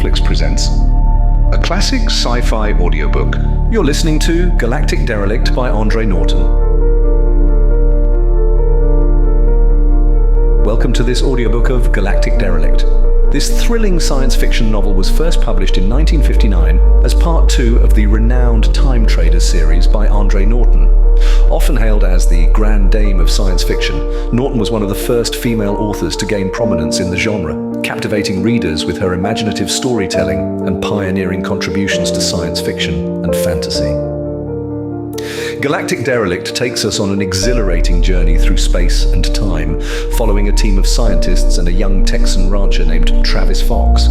Netflix presents a classic sci-fi audiobook. You're listening to Galactic Derelict by Andre Norton. Welcome to this audiobook of Galactic Derelict. This thrilling science fiction novel was first published in 1959 as part 2 of the renowned Time Traders series by Andre Norton. Often hailed as the grand dame of science fiction, Norton was one of the first female authors to gain prominence in the genre, captivating readers with her imaginative storytelling and pioneering contributions to science fiction and fantasy. Galactic Derelict takes us on an exhilarating journey through space and time, following a team of scientists and a young Texan rancher named Travis Fox.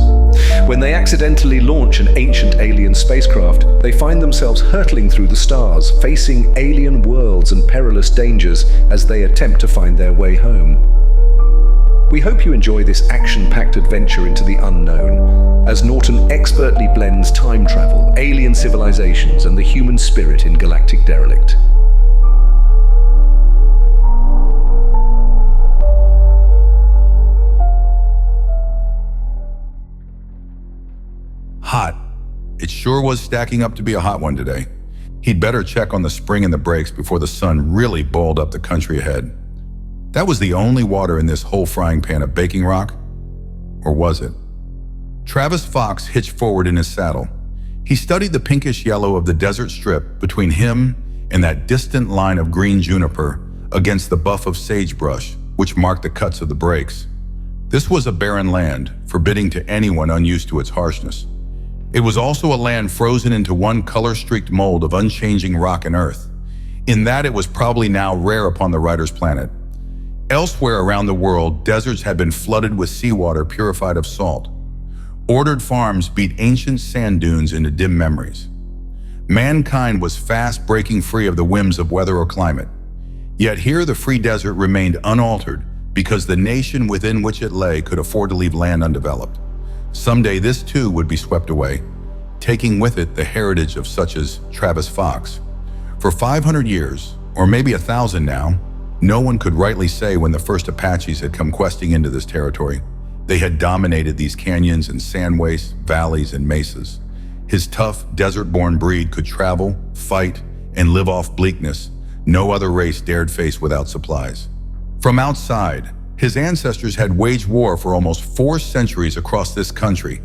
When they accidentally launch an ancient alien spacecraft, they find themselves hurtling through the stars, facing alien worlds and perilous dangers as they attempt to find their way home. We hope you enjoy this action-packed adventure into the unknown, as Norton expertly blends time travel, alien civilizations, and the human spirit in Galactic Derelict. Hot. It sure was stacking up to be a hot one today. He'd better check on the spring and the brakes before the sun really boiled up the country ahead. That was the only water in this whole frying pan of baking rock? Or was it? Travis Fox hitched forward in his saddle. He studied the pinkish yellow of the desert strip between him and that distant line of green juniper against the buff of sagebrush, which marked the cuts of the breaks. This was a barren land, forbidding to anyone unused to its harshness. It was also a land frozen into one color-streaked mold of unchanging rock and earth. In that it was probably now rare upon the writer's planet. Elsewhere around the world, deserts had been flooded with seawater purified of salt. Ordered farms beat ancient sand dunes into dim memories. Mankind was fast breaking free of the whims of weather or climate. Yet here the free desert remained unaltered because the nation within which it lay could afford to leave land undeveloped. Someday this too would be swept away, taking with it the heritage of such as Travis Fox. For 500 years, or maybe 1,000 now, no one could rightly say when the first Apaches had come questing into this territory. They had dominated these canyons and sand wastes, valleys and mesas. His tough, desert-born breed could travel, fight, and live off bleakness no other race dared face without supplies. From outside, his ancestors had waged war for almost 4 centuries across this country,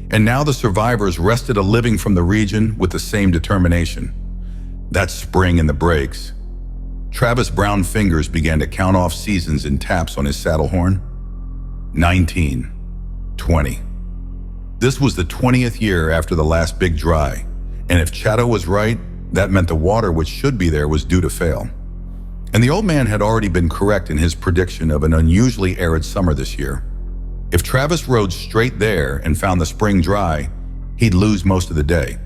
and now the survivors wrested a living from the region with the same determination. That spring in the breaks. Travis' brown fingers began to count off seasons in taps on his saddle horn. 19, 20. This was the 20th year after the last big dry, and if Chatto was right, that meant the water which should be there was due to fail. And the old man had already been correct in his prediction of an unusually arid summer this year. If Travis rode straight there and found the spring dry, he'd lose most of the day,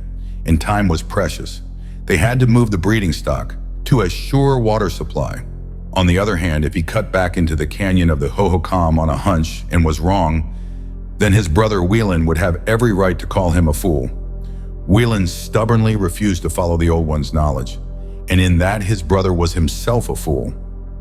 and time was precious. They had to move the breeding stock to a sure water supply. On the other hand, if he cut back into the canyon of the Hohokam on a hunch and was wrong, then his brother Whelan would have every right to call him a fool. Whelan stubbornly refused to follow the old one's knowledge, and in that his brother was himself a fool.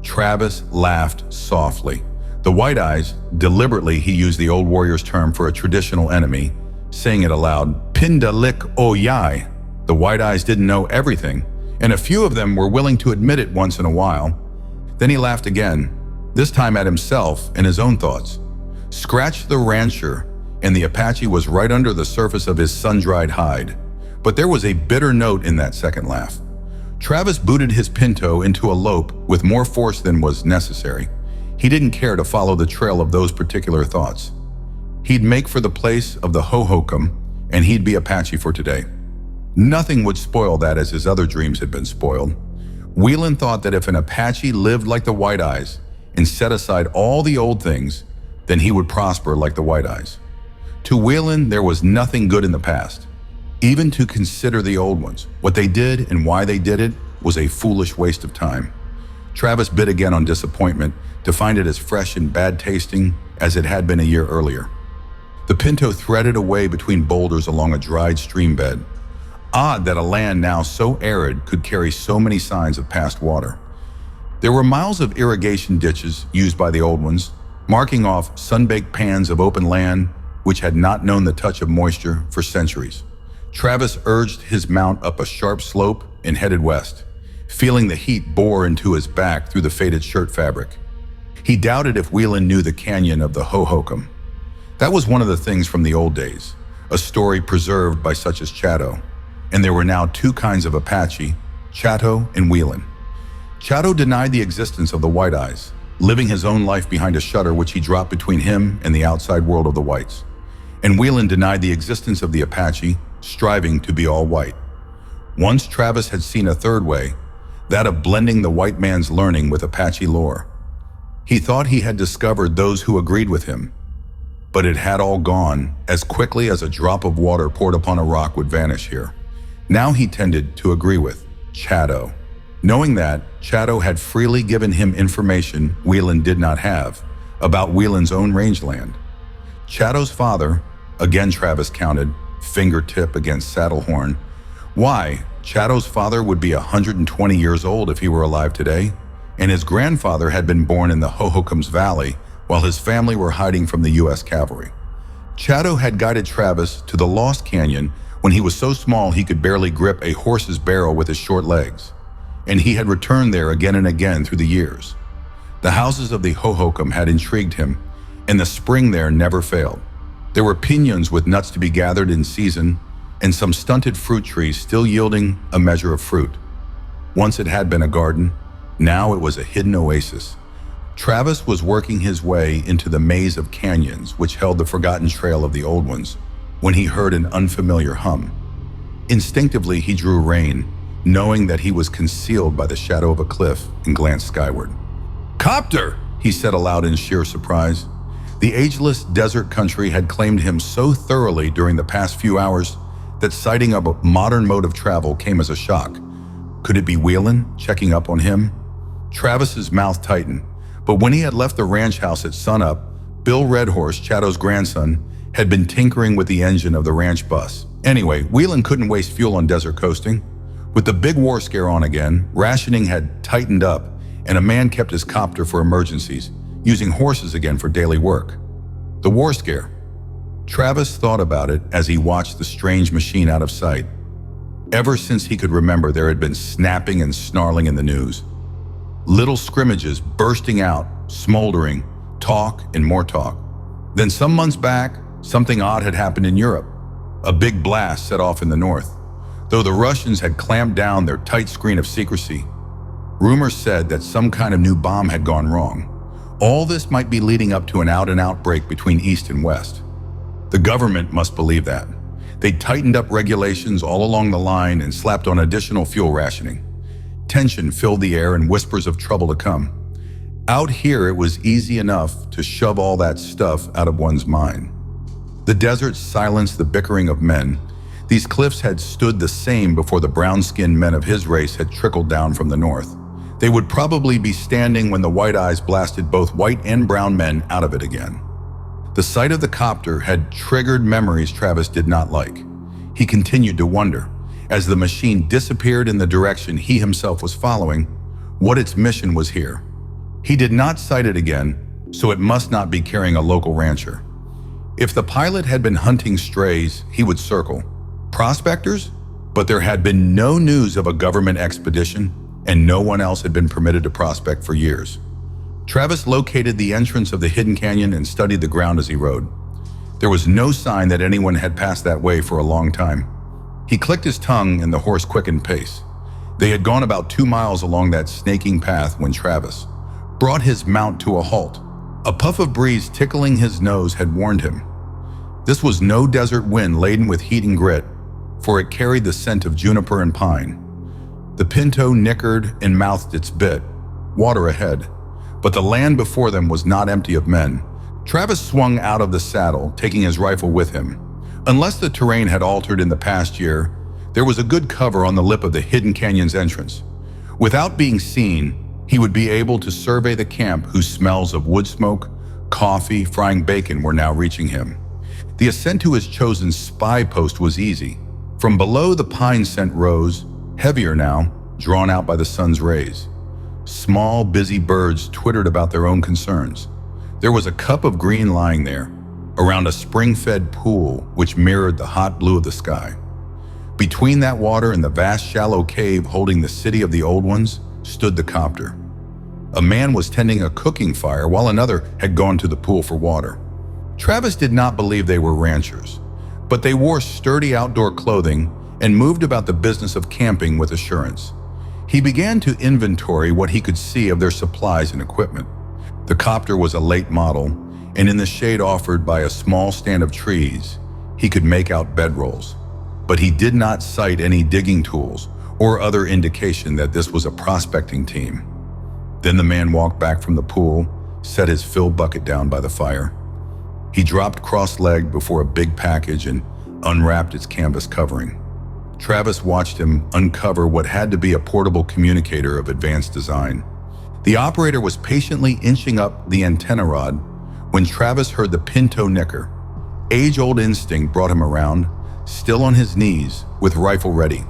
Travis laughed softly. The White Eyes, deliberately he used the old warrior's term for a traditional enemy, saying it aloud, Pindalik Oyai. The White Eyes didn't know everything, and a few of them were willing to admit it once in a while. Then he laughed again, this time at himself and his own thoughts. Scratch the rancher, and the Apache was right under the surface of his sun-dried hide. But there was a bitter note in that second laugh. Travis booted his pinto into a lope with more force than was necessary. He didn't care to follow the trail of those particular thoughts. He'd make for the place of the Hohokam, and he'd be Apache for today. Nothing would spoil that as his other dreams had been spoiled. Whelan thought that if an Apache lived like the White Eyes and set aside all the old things, then he would prosper like the White Eyes. To Whelan, there was nothing good in the past. Even to consider the old ones, what they did and why they did it, was a foolish waste of time. Travis bit again on disappointment to find it as fresh and bad tasting as it had been a year earlier. The pinto threaded away between boulders along a dried stream bed. Odd that a land now so arid could carry so many signs of past water. There were miles of irrigation ditches used by the old ones, marking off sun-baked pans of open land, which had not known the touch of moisture for centuries. Travis urged his mount up a sharp slope and headed west, feeling the heat bore into his back through the faded shirt fabric. He doubted if Whelan knew the canyon of the Hohokam. That was one of the things from the old days, a story preserved by such as Chatto. And there were now two kinds of Apache, Chatto and Whelan. Chatto denied the existence of the White Eyes, living his own life behind a shutter which he dropped between him and the outside world of the whites. And Whelan denied the existence of the Apache, striving to be all white. Once Travis had seen a third way, that of blending the white man's learning with Apache lore. He thought he had discovered those who agreed with him, but it had all gone as quickly as a drop of water poured upon a rock would vanish here. Now he tended to agree with Chatto, knowing that Chatto had freely given him information Whelan did not have about Whelan's own rangeland. Chatto's father, again Travis counted, fingertip against saddle horn. Why, Chatto's father would be 120 years old if he were alive today, and his grandfather had been born in the Hohokam's Valley while his family were hiding from the U.S. cavalry. Chatto had guided Travis to the Lost Canyon when he was so small he could barely grip a horse's barrel with his short legs, and he had returned there again and again through the years. The houses of the Hohokam had intrigued him, and the spring there never failed. There were piñons with nuts to be gathered in season, and some stunted fruit trees still yielding a measure of fruit. Once it had been a garden, now it was a hidden oasis. Travis was working his way into the maze of canyons which held the forgotten trail of the old ones when he heard an unfamiliar hum. Instinctively, he drew rein, knowing that he was concealed by the shadow of a cliff, and glanced skyward. "Copter!" he said aloud in sheer surprise. The ageless desert country had claimed him so thoroughly during the past few hours that sighting of a modern mode of travel came as a shock. Could it be Whelan checking up on him? Travis's mouth tightened, but when he had left the ranch house at sunup, Bill Redhorse, Chatto's grandson, had been tinkering with the engine of the ranch bus. Anyway, Whelan couldn't waste fuel on desert coasting. With the big war scare on again, rationing had tightened up, and a man kept his copter for emergencies, using horses again for daily work. The war scare. Travis thought about it as he watched the strange machine out of sight. Ever since he could remember, there had been snapping and snarling in the news. Little scrimmages bursting out, smoldering, talk and more talk. Then some months back, something odd had happened in Europe. A big blast set off in the north. Though the Russians had clamped down their tight screen of secrecy, rumors said that some kind of new bomb had gone wrong. All this might be leading up to an out-and-out break between East and West. The government must believe that. They tightened up regulations all along the line and slapped on additional fuel rationing. Tension filled the air and whispers of trouble to come. Out here, it was easy enough to shove all that stuff out of one's mind. The desert silenced the bickering of men. These cliffs had stood the same before the brown-skinned men of his race had trickled down from the north. They would probably be standing when the White Eyes blasted both white and brown men out of it again. The sight of the copter had triggered memories Travis did not like. He continued to wonder, as the machine disappeared in the direction he himself was following, what its mission was here. He did not sight it again, so it must not be carrying a local rancher. If the pilot had been hunting strays, he would circle. Prospectors? But there had been no news of a government expedition, and no one else had been permitted to prospect for years. Travis located the entrance of the hidden canyon and studied the ground as he rode. There was no sign that anyone had passed that way for a long time. He clicked his tongue and the horse quickened pace. They had gone about 2 miles along that snaking path when Travis brought his mount to a halt. A puff of breeze tickling his nose had warned him. This was no desert wind laden with heat and grit, for it carried the scent of juniper and pine. The pinto nickered and mouthed its bit, water ahead, but the land before them was not empty of men. Travis swung out of the saddle, taking his rifle with him. Unless the terrain had altered in the past year, there was a good cover on the lip of the hidden canyon's entrance. Without being seen, he would be able to survey the camp whose smells of wood smoke, coffee, frying bacon were now reaching him. The ascent to his chosen spy post was easy. From below, the pine scent rose, heavier now, drawn out by the sun's rays. Small, busy birds twittered about their own concerns. There was a cup of green lying there, around a spring-fed pool which mirrored the hot blue of the sky. Between that water and the vast shallow cave holding the city of the old ones stood the copter. A man was tending a cooking fire while another had gone to the pool for water. Travis did not believe they were ranchers, but they wore sturdy outdoor clothing and moved about the business of camping with assurance. He began to inventory what he could see of their supplies and equipment. The copter was a late model, and in the shade offered by a small stand of trees, he could make out bedrolls. But he did not cite any digging tools or other indication that this was a prospecting team. Then the man walked back from the pool, set his fill bucket down by the fire. He dropped cross-legged before a big package and unwrapped its canvas covering. Travis watched him uncover what had to be a portable communicator of advanced design. The operator was patiently inching up the antenna rod when Travis heard the pinto nicker. Age-old instinct brought him around, still on his knees, with rifle ready.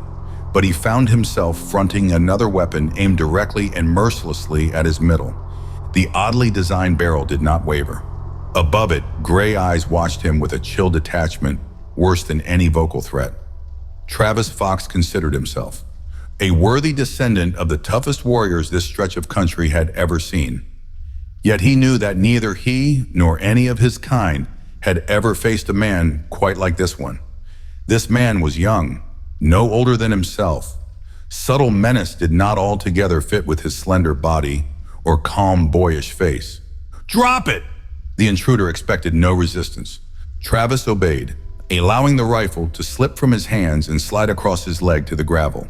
But he found himself fronting another weapon aimed directly and mercilessly at his middle. The oddly designed barrel did not waver. Above it, gray eyes watched him with a chill detachment worse than any vocal threat. Travis Fox considered himself a worthy descendant of the toughest warriors this stretch of country had ever seen. Yet he knew that neither he nor any of his kind had ever faced a man quite like this one. This man was young, no older than himself. Subtle menace did not altogether fit with his slender body or calm, boyish face. "Drop it!" The intruder expected no resistance. Travis obeyed, allowing the rifle to slip from his hands and slide across his leg to the gravel.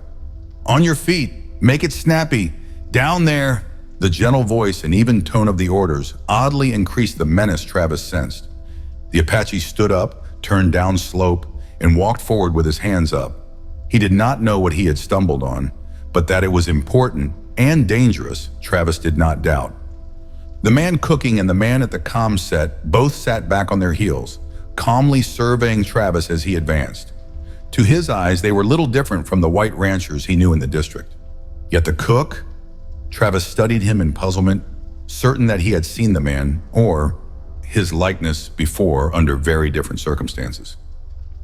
"On your feet, make it snappy, down there." The gentle voice and even tone of the orders oddly increased the menace Travis sensed. The Apache stood up, turned down slope, and walked forward with his hands up. He did not know what he had stumbled on, but that it was important and dangerous, Travis did not doubt. The man cooking and the man at the comm set both sat back on their heels, calmly surveying Travis as he advanced. To his eyes, they were little different from the white ranchers he knew in the district. Yet the cook? Travis studied him in puzzlement, certain that he had seen the man, or his likeness, before under very different circumstances.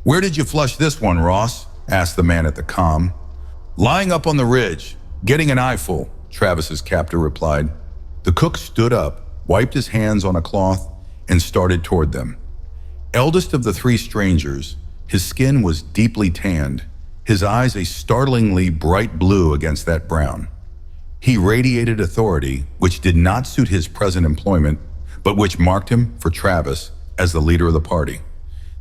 "Where did you flush this one, Ross?" asked the man at the comm. "Lying up on the ridge, getting an eyeful," Travis's captor replied. The cook stood up, wiped his hands on a cloth, and started toward them. Eldest of the three strangers, his skin was deeply tanned, his eyes a startlingly bright blue against that brown. He radiated authority, which did not suit his present employment, but which marked him, for Travis, as the leader of the party.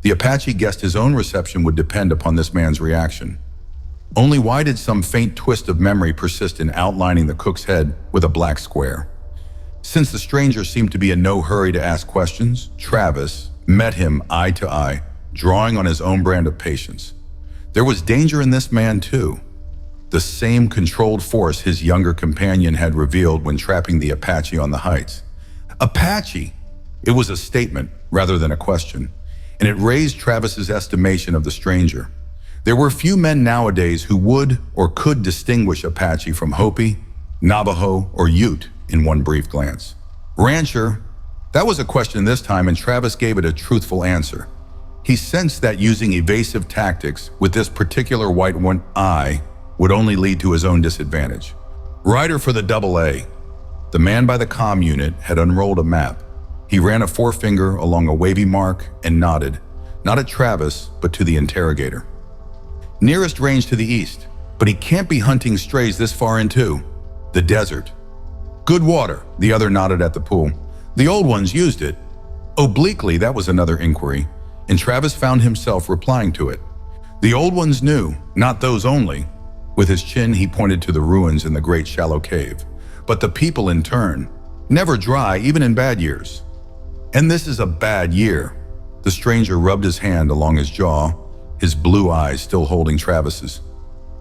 The Apache guessed his own reception would depend upon this man's reaction. Only why did some faint twist of memory persist in outlining the cook's head with a black square? Since the stranger seemed to be in no hurry to ask questions, Travis met him eye to eye, drawing on his own brand of patience. There was danger in this man too. The same controlled force his younger companion had revealed when trapping the Apache on the heights. Apache! It was a statement rather than a question, and it raised Travis's estimation of the stranger. There were few men nowadays who would or could distinguish Apache from Hopi, Navajo, or Ute in one brief glance. Rancher? That was a question this time, and Travis gave it a truthful answer. He sensed that using evasive tactics with this particular white one eye would only lead to his own disadvantage. Rider for the AA. The man by the comm unit had unrolled a map. He ran a forefinger along a wavy mark and nodded, not at Travis, but to the interrogator. Nearest range to the east, but he can't be hunting strays this far into the desert. Good water, the other nodded at the pool. The old ones used it. Obliquely, that was another inquiry, and Travis found himself replying to it. The old ones knew, not those only. With his chin, he pointed to the ruins in the great shallow cave. But the people in turn, never dry, even in bad years. And this is a bad year. The stranger rubbed his hand along his jaw, his blue eyes still holding Travis's.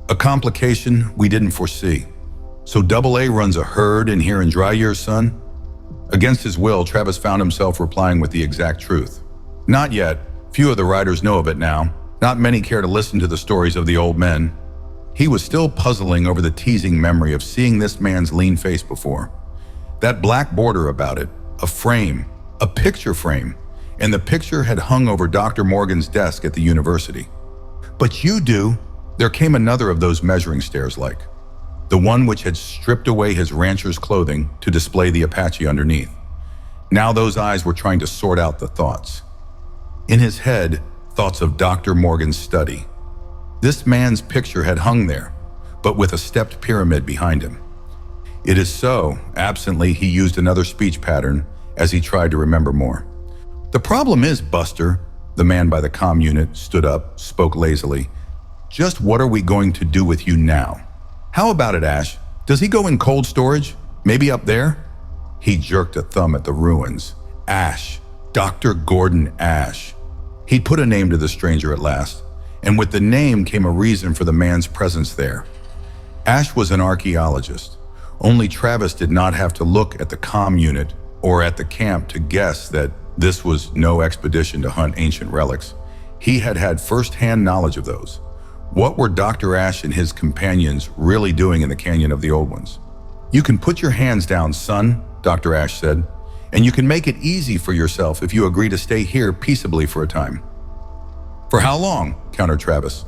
A complication we didn't foresee. So AA runs a herd in here in dry years, son? Against his will, Travis found himself replying with the exact truth. Not yet. Few of the riders know of it now. Not many care to listen to the stories of the old men. He was still puzzling over the teasing memory of seeing this man's lean face before. That black border about it, a frame, a picture frame. and the picture had hung over Dr. Morgan's desk at the university. But you do. There came another of those measuring stairs-like, the one which had stripped away his rancher's clothing to display the Apache underneath. Now those eyes were trying to sort out the thoughts. In his head, thoughts of Dr. Morgan's study. This man's picture had hung there, but with a stepped pyramid behind him. It is so, absently, he used another speech pattern as he tried to remember more. The problem is, Buster, the man by the comm unit stood up, spoke lazily. Just what are we going to do with you now? How about it, Ash? Does he go in cold storage? Maybe up there? He jerked a thumb at the ruins. Ash. Dr. Gordon Ash. He'd put a name to the stranger at last, and with the name came a reason for the man's presence there. Ash was an archaeologist. Only Travis did not have to look at the comm unit or at the camp to guess that this was no expedition to hunt ancient relics. He had had first-hand knowledge of those. What were Dr. Ash and his companions really doing in the Canyon of the Old Ones? You can put your hands down, son, Dr. Ash said, and you can make it easy for yourself if you agree to stay here peaceably for a time. For how long? Countered Travis.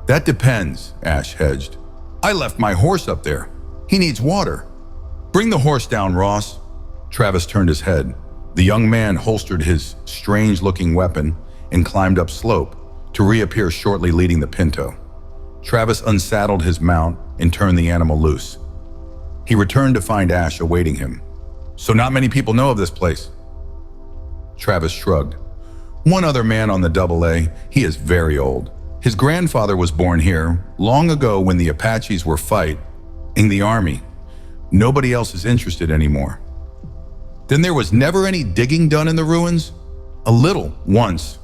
That depends, Ash hedged. I left my horse up there. He needs water. Bring the horse down, Ross. Travis turned his head. The young man holstered his strange-looking weapon and climbed up slope to reappear shortly leading the pinto. Travis unsaddled his mount and turned the animal loose. He returned to find Ash awaiting him. So not many people know of this place. Travis shrugged. One other man on the AA, he is very old. His grandfather was born here long ago when the Apaches were fighting in the army. Nobody else is interested anymore. Then there was never any digging done in the ruins? A little, once.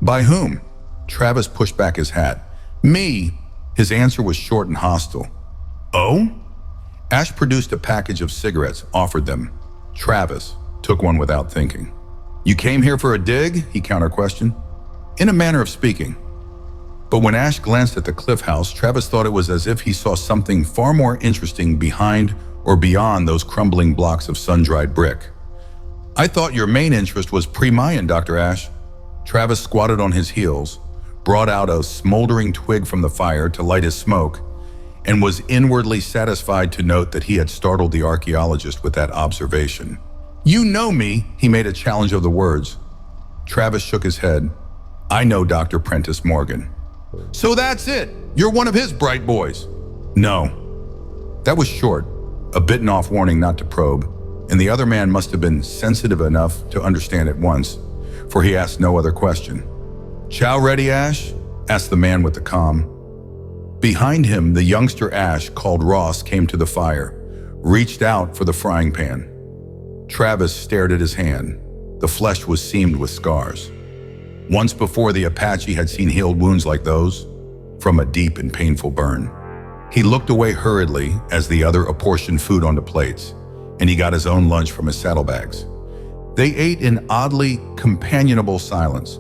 By whom? Travis pushed back his hat. Me. His answer was short and hostile. Oh? Ash produced a package of cigarettes, offered them. Travis took one without thinking. You came here for a dig? He counter-questioned. In a manner of speaking. But when Ash glanced at the cliff house, Travis thought it was as if he saw something far more interesting behind or beyond those crumbling blocks of sun-dried brick. I thought your main interest was pre-Mayan, Dr. Ash. Travis squatted on his heels, brought out a smoldering twig from the fire to light his smoke, and was inwardly satisfied to note that he had startled the archaeologist with that observation. You know me, he made a challenge of the words. Travis shook his head. I know Dr. Prentice Morgan. So that's it. You're one of his bright boys. No. That was short, a bitten-off warning not to probe, and the other man must have been sensitive enough to understand at once, for he asked no other question. Chow ready, Ash? Asked the man with the comm. Behind him, the youngster Ash, called Ross, came to the fire, reached out for the frying pan. Travis stared at his hand. The flesh was seamed with scars. Once before, the Apache had seen healed wounds like those from a deep and painful burn. He looked away hurriedly as the other apportioned food onto plates, and he got his own lunch from his saddlebags. They ate in oddly companionable silence.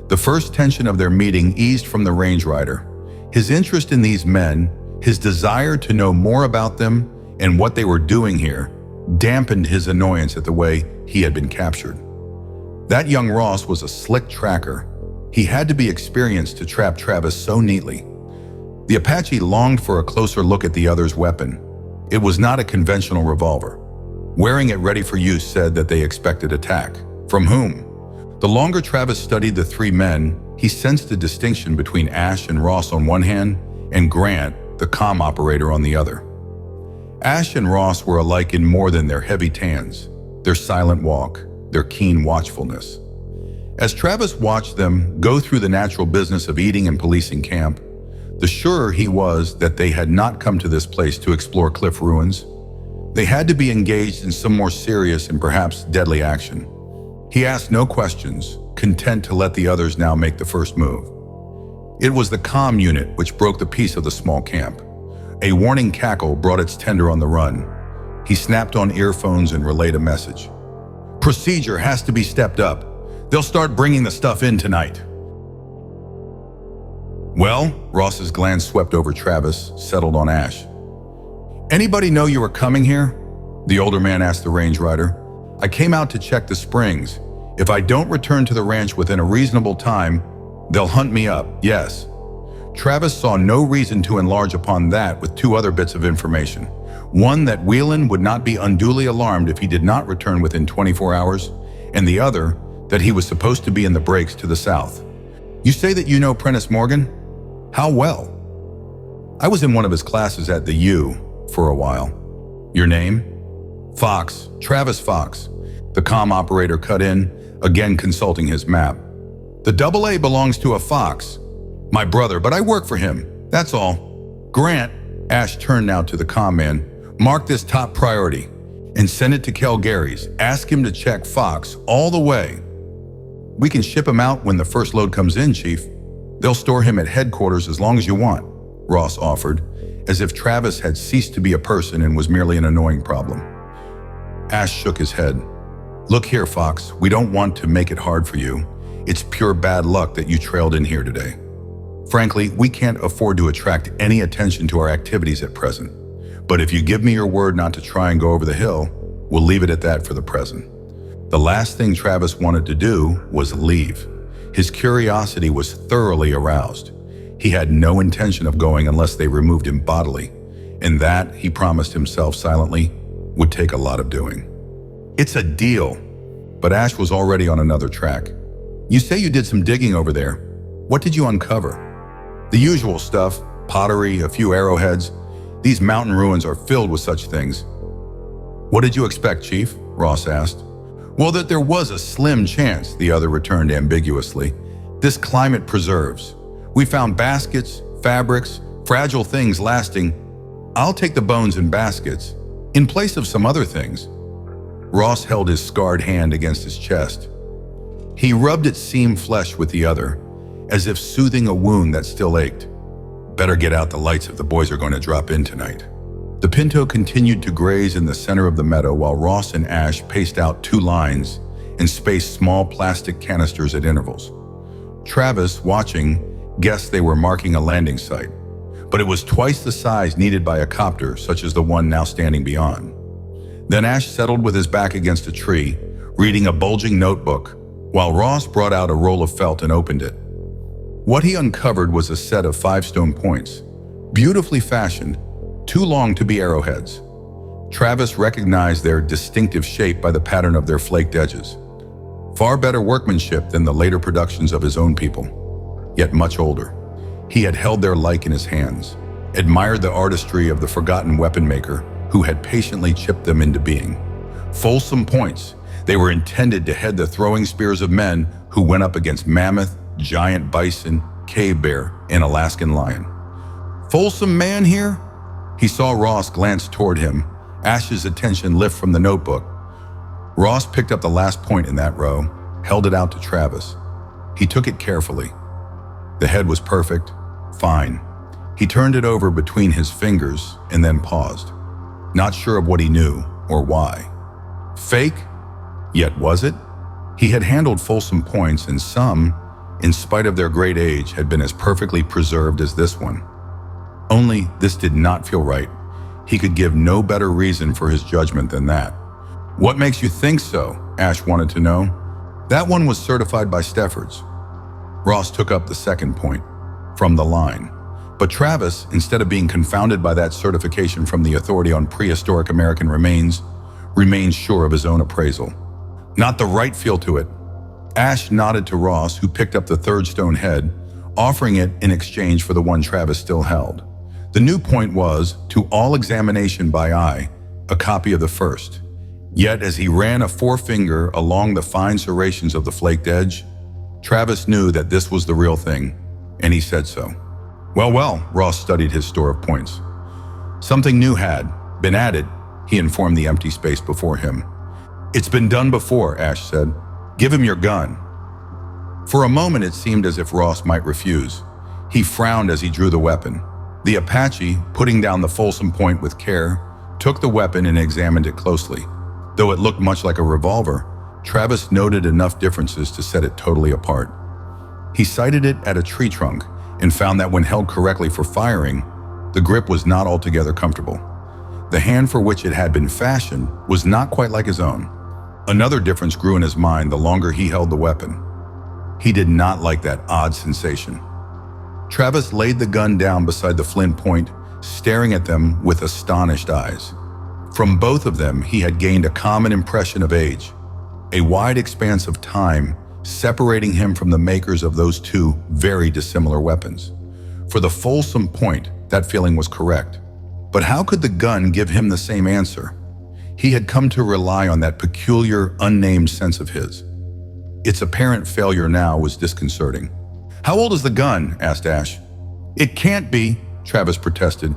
The first tension of their meeting eased from the range rider. His interest in these men, his desire to know more about them and what they were doing here, dampened his annoyance at the way he had been captured. That young Ross was a slick tracker. He had to be experienced to trap Travis so neatly. The Apache longed for a closer look at the other's weapon. It was not a conventional revolver. Wearing it ready for use said that they expected attack. From whom? The longer Travis studied the three men, he sensed a distinction between Ash and Ross on one hand and Grant, the comm operator, on the other. Ash and Ross were alike in more than their heavy tans, their silent walk, their keen watchfulness. As Travis watched them go through the natural business of eating and policing camp, the surer he was that they had not come to this place to explore cliff ruins. They had to be engaged in some more serious and perhaps deadly action. He asked no questions, content to let the others now make the first move. It was the comm unit which broke the peace of the small camp. A warning cackle brought its tender on the run. He snapped on earphones and relayed a message. Procedure has to be stepped up. They'll start bringing the stuff in tonight. Well, Ross's glance swept over Travis, settled on Ash. Anybody know you were coming here? The older man asked the range rider. I came out to check the springs. If I don't return to the ranch within a reasonable time, they'll hunt me up, yes. Travis saw no reason to enlarge upon that with two other bits of information. One, that Whelan would not be unduly alarmed if he did not return within 24 hours, and the other, that he was supposed to be in the breaks to the south. You say that you know Prentice Morgan? How well? I was in one of his classes at the U for a while. Your name? Fox, Travis Fox. The comm operator cut in, again consulting his map. The AA belongs to a Fox. My brother, but I work for him. That's all. Grant, Ash turned now to the comm man, mark this top priority and send it to Kel Gary's. Ask him to check Fox all the way. We can ship him out when the first load comes in, Chief. They'll store him at headquarters as long as you want, Ross offered, as if Travis had ceased to be a person and was merely an annoying problem. Ash shook his head. Look here, Fox, we don't want to make it hard for you. It's pure bad luck that you trailed in here today. Frankly, we can't afford to attract any attention to our activities at present. But if you give me your word not to try and go over the hill, we'll leave it at that for the present. The last thing Travis wanted to do was leave. His curiosity was thoroughly aroused. He had no intention of going unless they removed him bodily, and that, he promised himself silently, would take a lot of doing. It's a deal. But Ash was already on another track. You say you did some digging over there. What did you uncover? The usual stuff, pottery, a few arrowheads. These mountain ruins are filled with such things. What did you expect, Chief? Ross asked. Well, that there was a slim chance, the other returned ambiguously. This climate preserves. We found baskets, fabrics, fragile things lasting. I'll take the bones and baskets, in place of some other things. Ross held his scarred hand against his chest. He rubbed its seamed flesh with the other, as if soothing a wound that still ached. Better get out the lights if the boys are going to drop in tonight. The Pinto continued to graze in the center of the meadow while Ross and Ash paced out two lines and spaced small plastic canisters at intervals. Travis, watching, guessed they were marking a landing site, but it was twice the size needed by a copter such as the one now standing beyond. Then Ash settled with his back against a tree, reading a bulging notebook, while Ross brought out a roll of felt and opened it. What he uncovered was a set of 5 stone points, beautifully fashioned, too long to be arrowheads. Travis recognized their distinctive shape by the pattern of their flaked edges. Far better workmanship than the later productions of his own people, yet much older. He had held their like in his hands, admired the artistry of the forgotten weapon maker who had patiently chipped them into being. Folsom points, they were intended to head the throwing spears of men who went up against mammoth, giant bison, cave bear, and Alaskan lion. Folsom man here? He saw Ross glance toward him, Ash's attention lift from the notebook. Ross picked up the last point in that row, held it out to Travis. He took it carefully. The head was perfect, fine. He turned it over between his fingers and then paused, not sure of what he knew or why. Fake? Yet was it? He had handled Folsom points, and some, in spite of their great age, had been as perfectly preserved as this one. Only this did not feel right. He could give no better reason for his judgment than that. What makes you think so? Ash wanted to know. That one was certified by Steffords. Ross took up the second point, from the line. But Travis, instead of being confounded by that certification from the Authority on Prehistoric American Remains, remained sure of his own appraisal. Not the right feel to it. Ash nodded to Ross, who picked up the third stone head, offering it in exchange for the one Travis still held. The new point was, to all examination by eye, a copy of the first. Yet as he ran a forefinger along the fine serrations of the flaked edge, Travis knew that this was the real thing, and he said so. Well, Ross studied his store of points. Something new had been added, he informed the empty space before him. It's been done before, Ash said. Give him your gun. For a moment it seemed as if Ross might refuse. He frowned as he drew the weapon. The Apache, putting down the Folsom point with care, took the weapon and examined it closely. Though it looked much like a revolver, Travis noted enough differences to set it totally apart. He sighted it at a tree trunk and found that when held correctly for firing, the grip was not altogether comfortable. The hand for which it had been fashioned was not quite like his own. Another difference grew in his mind the longer he held the weapon. He did not like that odd sensation. Travis laid the gun down beside the flint point, staring at them with astonished eyes. From both of them, he had gained a common impression of age, a wide expanse of time separating him from the makers of those two very dissimilar weapons. For the Folsom point, that feeling was correct. But how could the gun give him the same answer? He had come to rely on that peculiar, unnamed sense of his. Its apparent failure now was disconcerting. "How old is the gun?" asked Ash. "It can't be," Travis protested.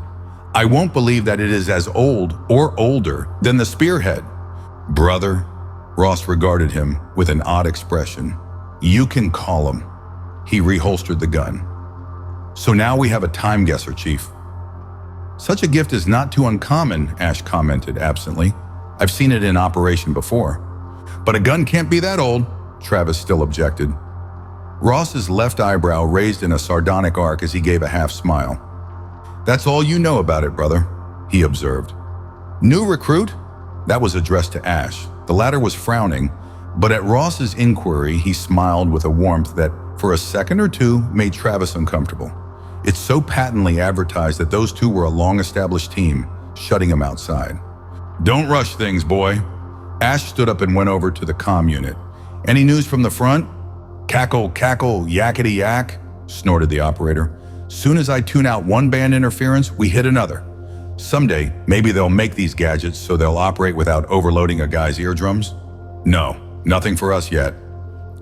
"I won't believe that it is as old or older than the spearhead." "Brother," Ross regarded him with an odd expression. "You can call him." He reholstered the gun. "So now we have a time guesser, Chief." "Such a gift is not too uncommon," Ash commented absently. "I've seen it in operation before." "But a gun can't be that old," Travis still objected. Ross's left eyebrow raised in a sardonic arc as he gave a half smile. "That's all you know about it, brother," he observed. "New recruit?" That was addressed to Ash. The latter was frowning, but at Ross's inquiry, he smiled with a warmth that, for a second or two, made Travis uncomfortable. It so patently advertised that those two were a long-established team, shutting him outside. "Don't rush things, boy." Ash stood up and went over to the comm unit. "Any news from the front?" "Cackle, cackle, yakety yak," snorted the operator. "Soon as I tune out one band interference, we hit another. Someday, maybe they'll make these gadgets so they'll operate without overloading a guy's eardrums. No, nothing for us yet."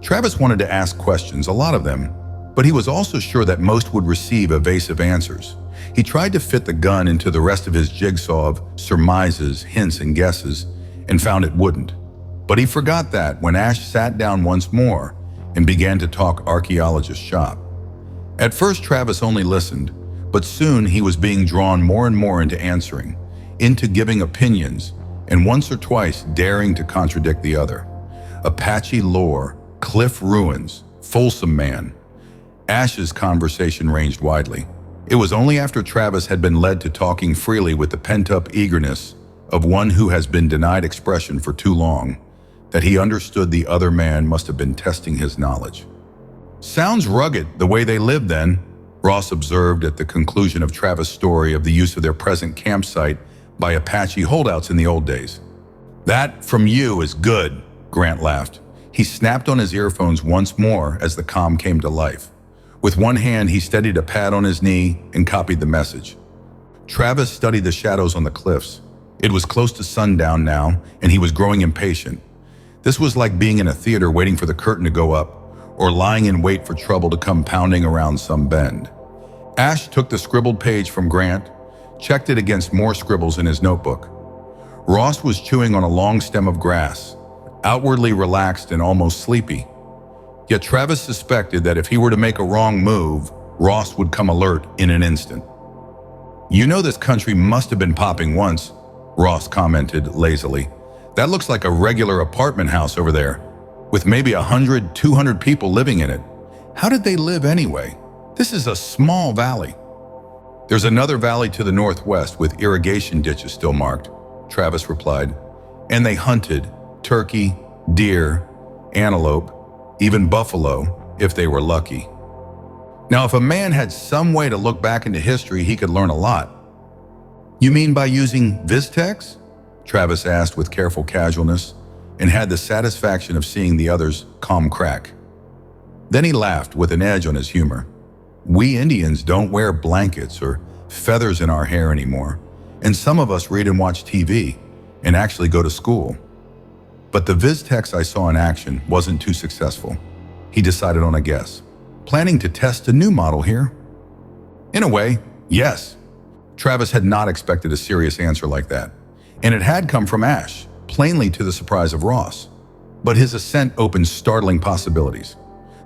Travis wanted to ask questions, a lot of them, but he was also sure that most would receive evasive answers. He tried to fit the gun into the rest of his jigsaw of surmises, hints, and guesses, and found it wouldn't. But he forgot that when Ash sat down once more and began to talk archaeologist shop. At first, Travis only listened, but soon he was being drawn more and more into answering, into giving opinions, and once or twice daring to contradict the other. Apache lore, cliff ruins, Folsom man. Ash's conversation ranged widely. It was only after Travis had been led to talking freely with the pent-up eagerness of one who has been denied expression for too long that he understood the other man must have been testing his knowledge. "Sounds rugged, the way they lived then," Ross observed at the conclusion of Travis' story of the use of their present campsite by Apache holdouts in the old days. "That, from you, is good," Grant laughed. He snapped on his earphones once more as the comm came to life. With one hand, he steadied a pad on his knee and copied the message. Travis studied the shadows on the cliffs. It was close to sundown now, and he was growing impatient. This was like being in a theater waiting for the curtain to go up, or lying in wait for trouble to come pounding around some bend. Ash took the scribbled page from Grant, checked it against more scribbles in his notebook. Ross was chewing on a long stem of grass, outwardly relaxed and almost sleepy. Yet Travis suspected that if he were to make a wrong move, Ross would come alert in an instant. "You know this country must have been popping once," Ross commented lazily. "That looks like a regular apartment house over there, with maybe 100, 200 people living in it. How did they live anyway? This is a small valley." "There's another valley to the northwest with irrigation ditches still marked," Travis replied. "And they hunted turkey, deer, antelope, even buffalo, if they were lucky. Now, if a man had some way to look back into history, he could learn a lot." "You mean by using Viztex?" Travis asked with careful casualness, and had the satisfaction of seeing the other's calm crack. Then he laughed with an edge on his humor. "We Indians don't wear blankets or feathers in our hair anymore, and some of us read and watch TV and actually go to school. But the Viztex I saw in action wasn't too successful." He decided on a guess. "Planning to test a new model here?" "In a way, yes." Travis had not expected a serious answer like that, and it had come from Ash, plainly to the surprise of Ross. But his assent opened startling possibilities.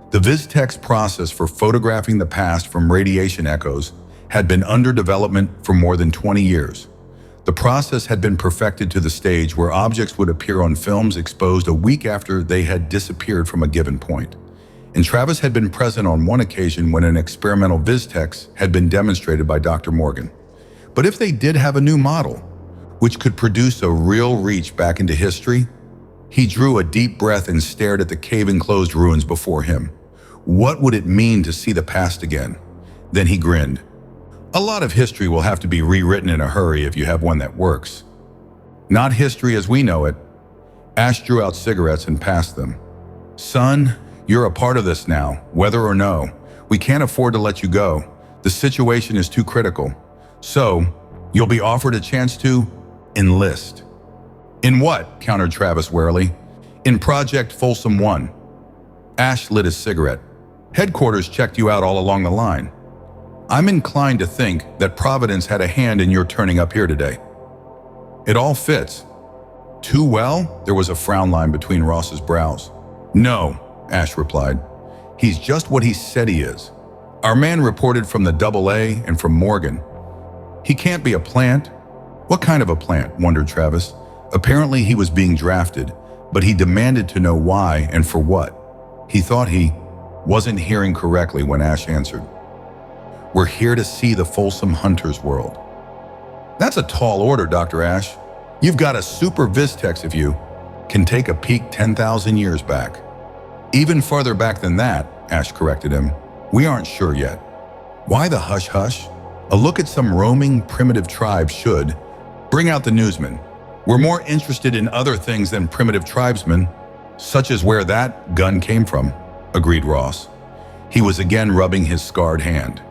The Viztex process for photographing the past from radiation echoes had been under development for more than 20 years. The process had been perfected to the stage where objects would appear on films exposed a week after they had disappeared from a given point. And Travis had been present on one occasion when an experimental Viztex had been demonstrated by Dr. Morgan. But if they did have a new model, which could produce a real reach back into history, He drew a deep breath and stared at the cave-enclosed ruins before him. What would it mean to see the past again? Then he grinned. A lot of history will have to be rewritten in a hurry if you have one that works. Not history as we know it. Ash drew out cigarettes and passed them. Son, you're a part of this now, whether or no. We can't afford to let you go. The situation is too critical. So, you'll be offered a chance to enlist. In what? Countered Travis warily. In Project Folsom 1. Ash lit his cigarette. Headquarters checked you out all along the line. I'm inclined to think that Providence had a hand in your turning up here today. It all fits. Too well? There was a frown line between Ross's brows. No, Ash replied. He's just what he said he is. Our man reported from the AA and from Morgan. He can't be a plant. What kind of a plant? Wondered Travis. Apparently he was being drafted, but he demanded to know why and for what. He thought he wasn't hearing correctly when Ash answered. We're here to see the Folsom Hunters world. That's a tall order, Dr. Ash. You've got a super Vistex if you can take a peek 10,000 years back. Even farther back than that, Ash corrected him. We aren't sure yet. Why the hush-hush? A look at some roaming primitive tribe should bring out the newsman. We're more interested in other things than primitive tribesmen, such as where that gun came from, agreed Ross. He was again rubbing his scarred hand.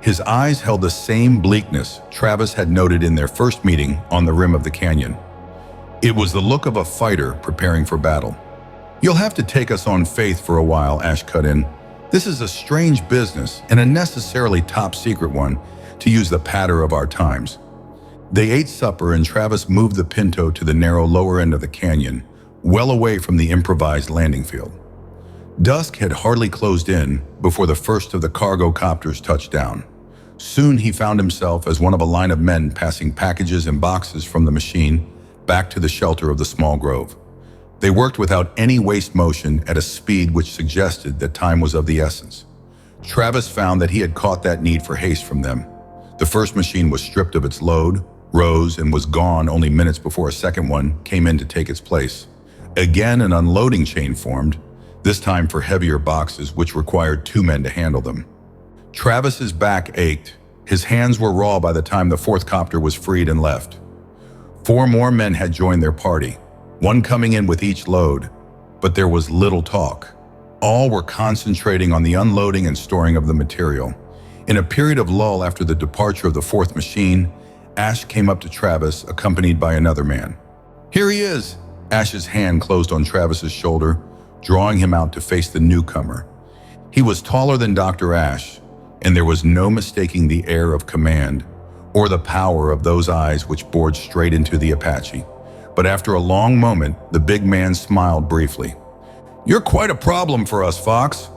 His eyes held the same bleakness Travis had noted in their first meeting on the rim of the canyon. It was the look of a fighter preparing for battle. You'll have to take us on faith for a while, Ash cut in. This is a strange business and a necessarily top secret one, to use the patter of our times. They ate supper and Travis moved the Pinto to the narrow lower end of the canyon, well away from the improvised landing field. Dusk had hardly closed in before the first of the cargo copters touched down. Soon he found himself as one of a line of men passing packages and boxes from the machine back to the shelter of the small grove. They worked without any waste motion at a speed which suggested that time was of the essence. Travis found that he had caught that need for haste from them. The first machine was stripped of its load, rose, and was gone only minutes before a second one came in to take its place. Again, an unloading chain formed, this time for heavier boxes which required 2 men to handle them. Travis's back ached. His hands were raw by the time the fourth copter was freed and left. 4 more men had joined their party, one coming in with each load, but there was little talk. All were concentrating on the unloading and storing of the material. In a period of lull after the departure of the fourth machine, Ash came up to Travis, accompanied by another man. Here he is! Ash's hand closed on Travis's shoulder, drawing him out to face the newcomer. He was taller than Dr. Ash, and there was no mistaking the air of command or the power of those eyes which bored straight into the Apache. But after a long moment, the big man smiled briefly. You're quite a problem for us, Fox.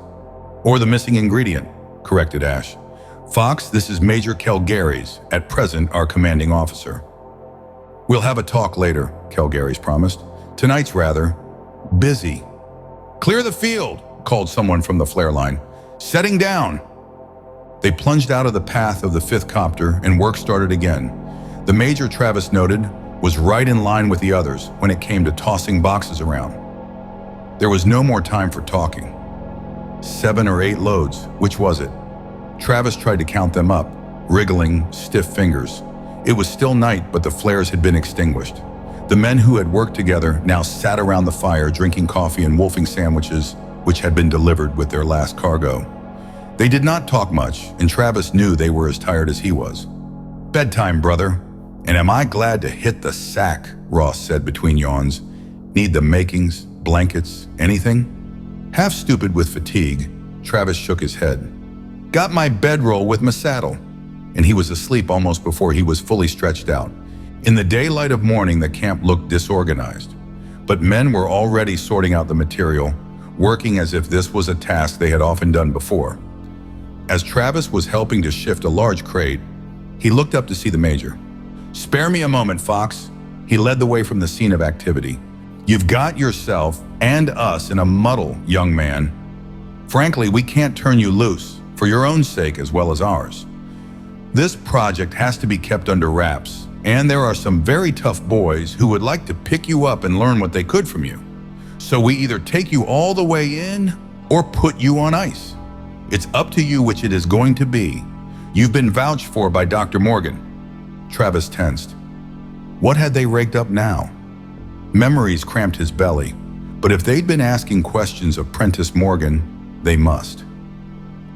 Or the missing ingredient, corrected Ash. Fox, this is Major Kelgaries, at present our commanding officer. We'll have a talk later, Kelgaries promised. Tonight's rather busy. Clear the field, called someone from the flare line. Setting down. They plunged out of the path of the fifth copter and work started again. The major, Travis noted, was right in line with the others when it came to tossing boxes around. There was no more time for talking. 7 or 8 loads, which was it? Travis tried to count them up, wriggling stiff fingers. It was still night, but the flares had been extinguished. The men who had worked together now sat around the fire drinking coffee and wolfing sandwiches, which had been delivered with their last cargo. They did not talk much, and Travis knew they were as tired as he was. Bedtime, brother. And am I glad to hit the sack, Ross said between yawns. Need the makings, blankets, anything? Half stupid with fatigue, Travis shook his head. Got my bedroll with my saddle. And he was asleep almost before he was fully stretched out. In the daylight of morning, the camp looked disorganized. But men were already sorting out the material, working as if this was a task they had often done before. As Travis was helping to shift a large crate, he looked up to see the major. Spare me a moment, Fox. He led the way from the scene of activity. You've got yourself and us in a muddle, young man. Frankly, we can't turn you loose, for your own sake as well as ours. This project has to be kept under wraps, and there are some very tough boys who would like to pick you up and learn what they could from you. So we either take you all the way in or put you on ice. It's up to you which it is going to be. You've been vouched for by Dr. Morgan. Travis tensed. What had they raked up now? Memories cramped his belly, but if they'd been asking questions of Prentice Morgan, they must.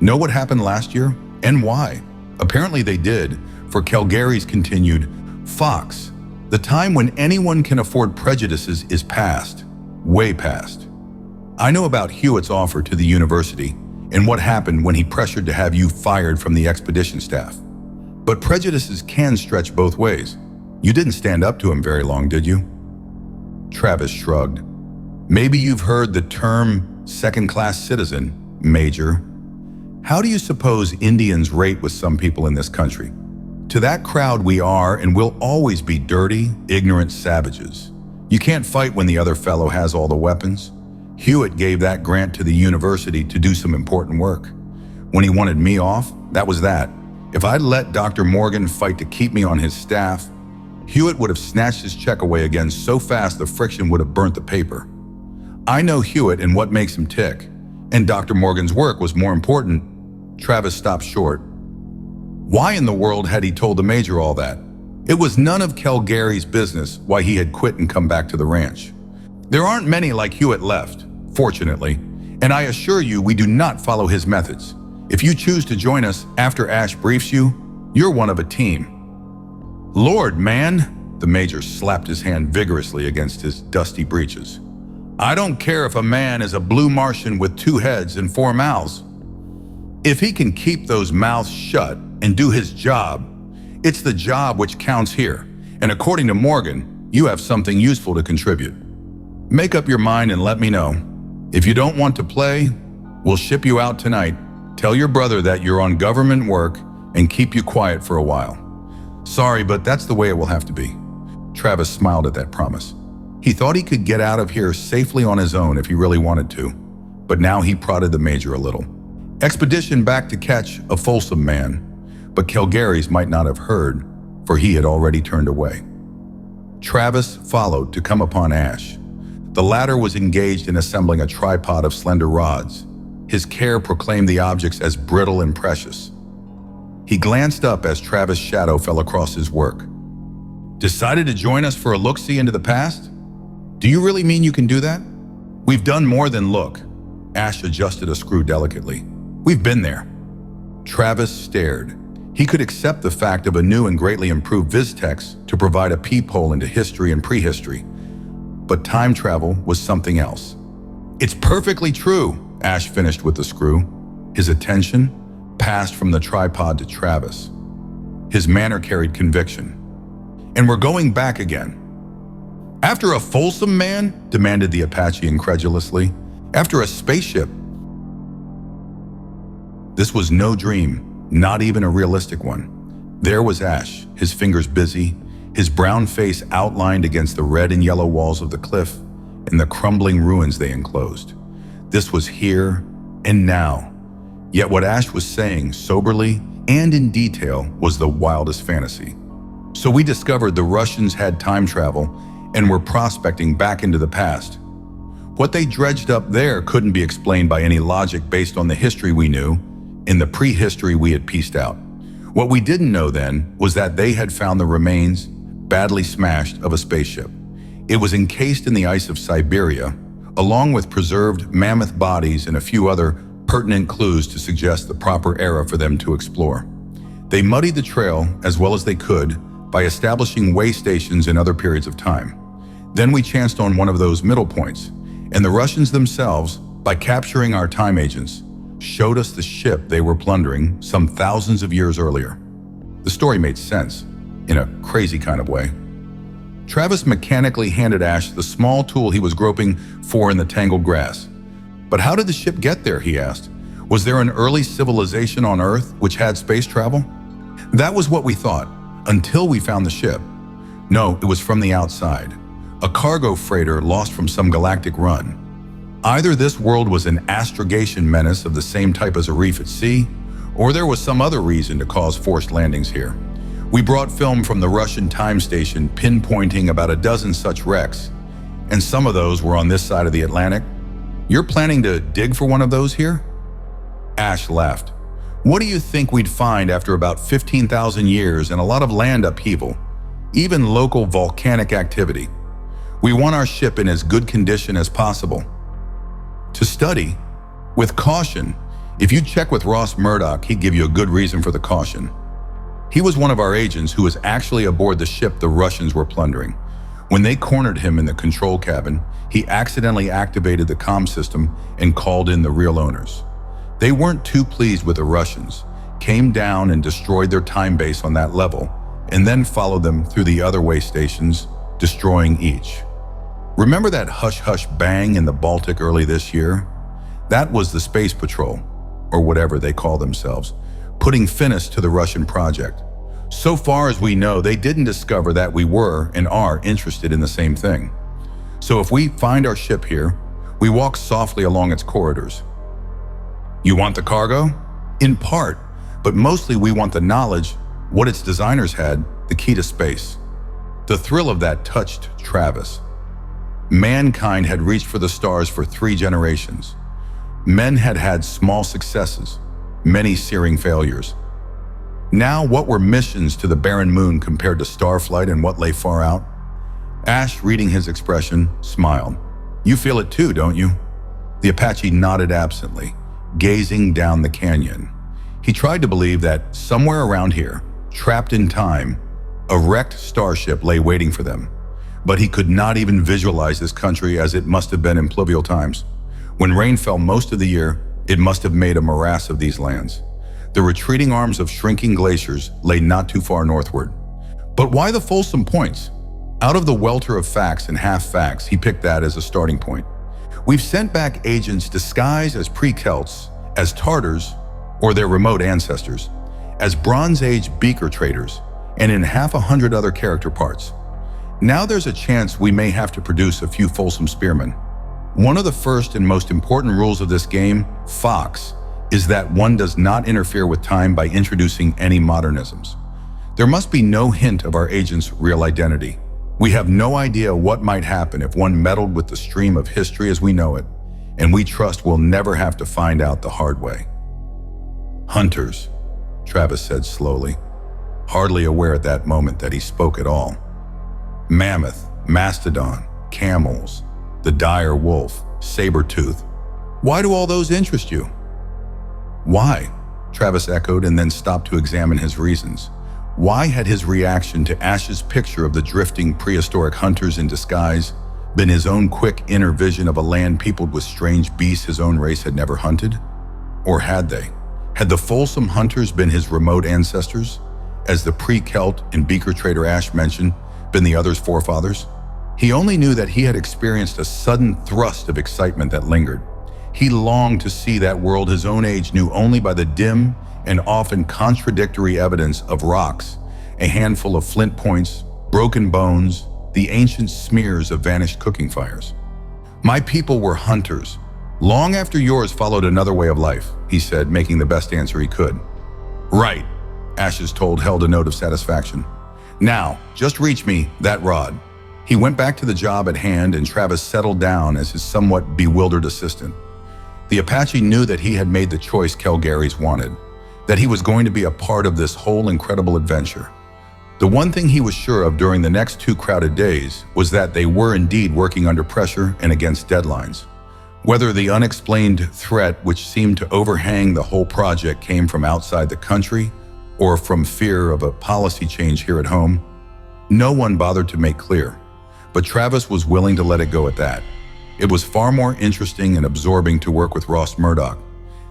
Know what happened last year and why? Apparently they did, for Calgary's continued, Fox, the time when anyone can afford prejudices is past, way past. I know about Hewitt's offer to the university and what happened when he pressured to have you fired from the expedition staff. But prejudices can stretch both ways. You didn't stand up to him very long, did you? Travis shrugged. Maybe you've heard the term second-class citizen, Major. How do you suppose Indians rate with some people in this country? To that crowd we are and will always be dirty, ignorant savages. You can't fight when the other fellow has all the weapons. Hewitt gave that grant to the university to do some important work. When he wanted me off, that was that. If I'd let Dr. Morgan fight to keep me on his staff, Hewitt would have snatched his check away again so fast the friction would have burnt the paper. I know Hewitt and what makes him tick, and Dr. Morgan's work was more important. Travis stopped short. Why in the world had he told the Major all that? It was none of Calgary's business why he had quit and come back to the ranch. There aren't many like Hewitt left, fortunately, and I assure you we do not follow his methods. If you choose to join us after Ash briefs you, you're one of a team. Lord, man, the Major slapped his hand vigorously against his dusty breeches. I don't care if a man is a blue Martian with 2 heads and 4 mouths. If he can keep those mouths shut and do his job, it's the job which counts here. And according to Morgan, you have something useful to contribute. Make up your mind and let me know. If you don't want to play, we'll ship you out tonight. Tell your brother that you're on government work and keep you quiet for a while. Sorry, but that's the way it will have to be. Travis smiled at that promise. He thought he could get out of here safely on his own if he really wanted to, but now he prodded the Major a little. Expedition back to catch a Folsom man, but Calgary's might not have heard, for he had already turned away. Travis followed to come upon Ash. The latter was engaged in assembling a tripod of slender rods. His care proclaimed the objects as brittle and precious. He glanced up as Travis' shadow fell across his work. Decided to join us for a look-see into the past? Do you really mean you can do that? We've done more than look. Ash adjusted a screw delicately. We've been there. Travis stared. He could accept the fact of a new and greatly improved Viztex to provide a peephole into history and prehistory. But time travel was something else. It's perfectly true, Ash finished with the screw. His attention passed from the tripod to Travis. His manner carried conviction. And we're going back again. After a Folsom man? Demanded the Apache incredulously. After a spaceship? This was no dream, not even a realistic one. There was Ash, his fingers busy, his brown face outlined against the red and yellow walls of the cliff and the crumbling ruins they enclosed. This was here and now. Yet what Ash was saying, soberly and in detail, was the wildest fantasy. So we discovered the Russians had time travel and were prospecting back into the past. What they dredged up there couldn't be explained by any logic based on the history we knew and the prehistory we had pieced out. What we didn't know then was that they had found the remains, badly smashed, of a spaceship. It was encased in the ice of Siberia, along with preserved mammoth bodies and a few other pertinent clues to suggest the proper era for them to explore. They muddied the trail as well as they could by establishing way stations in other periods of time. Then we chanced on one of those middle points, and the Russians themselves, by capturing our time agents, showed us the ship they were plundering some thousands of years earlier. The story made sense, in a crazy kind of way. Travis mechanically handed Ash the small tool he was groping for in the tangled grass. But how did the ship get there, he asked. Was there an early civilization on Earth which had space travel? That was what we thought, until we found the ship. No, it was from the outside. A cargo freighter lost from some galactic run. Either this world was an astrogation menace of the same type as a reef at sea, or there was some other reason to cause forced landings here. We brought film from the Russian time station pinpointing about a dozen such wrecks, and some of those were on this side of the Atlantic. You're planning to dig for one of those here? Ash laughed. What do you think we'd find after about 15,000 years and a lot of land upheaval, even local volcanic activity? We want our ship in as good condition as possible. To study, with caution. If you check with Ross Murdoch, he'd give you a good reason for the caution. He was one of our agents who was actually aboard the ship the Russians were plundering. When they cornered him in the control cabin, he accidentally activated the comm system and called in the real owners. They weren't too pleased with the Russians, came down and destroyed their time base on that level, and then followed them through the other way stations, destroying each. Remember that hush-hush bang in the Baltic early this year? That was the Space Patrol, or whatever they call themselves, putting finish to the Russian project. So far as we know, they didn't discover that we were and are interested in the same thing. So if we find our ship here, we walk softly along its corridors. You want the cargo? In part, but mostly we want the knowledge, what its designers had, the key to space. The thrill of that touched Travis. Mankind had reached for the stars for 3 generations. Men had had small successes, many searing failures. Now, what were missions to the barren moon compared to Starflight and what lay far out? Ash, reading his expression, smiled. You feel it too, don't you? The Apache nodded absently, gazing down the canyon. He tried to believe that somewhere around here, trapped in time, a wrecked starship lay waiting for them. But he could not even visualize this country as it must have been in pluvial times. When rain fell most of the year, it must have made a morass of these lands. The retreating arms of shrinking glaciers lay not too far northward. But why the Folsom Points? Out of the welter of facts and half-facts, he picked that as a starting point. We've sent back agents disguised as pre-Celts, as Tartars, or their remote ancestors, as Bronze Age beaker traders, and in 600 other character parts. Now there's a chance we may have to produce a few Folsom spearmen. One of the first and most important rules of this game, Fox, is that one does not interfere with time by introducing any modernisms. There must be no hint of our agent's real identity. We have no idea what might happen if one meddled with the stream of history as we know it, and we trust we'll never have to find out the hard way. Hunters, Travis said slowly, hardly aware at that moment that he spoke at all. Mammoth, mastodon, camels, the dire wolf, saber-tooth. Why do all those interest you? Why? Travis echoed and then stopped to examine his reasons. Why had his reaction to Ash's picture of the drifting prehistoric hunters in disguise been his own quick inner vision of a land peopled with strange beasts his own race had never hunted? Or had they? Had the Folsom hunters been his remote ancestors, as the pre-Celt and beaker trader Ash mentioned, been the others' forefathers? He only knew that he had experienced a sudden thrust of excitement that lingered. He longed to see that world his own age knew only by the dim and often contradictory evidence of rocks, a handful of flint points, broken bones, the ancient smears of vanished cooking fires. My people were hunters. Long after yours followed another way of life, he said, making the best answer he could. Right, Ash's told held a note of satisfaction. Now, just reach me that rod. He went back to the job at hand and Travis settled down as his somewhat bewildered assistant. The Apache knew that he had made the choice Kelgaries wanted, that he was going to be a part of this whole incredible adventure. The one thing he was sure of during the next 2 crowded days was that they were indeed working under pressure and against deadlines. Whether the unexplained threat which seemed to overhang the whole project came from outside the country or from fear of a policy change here at home, no one bothered to make clear. But Travis was willing to let it go at that. It was far more interesting and absorbing to work with Ross Murdoch.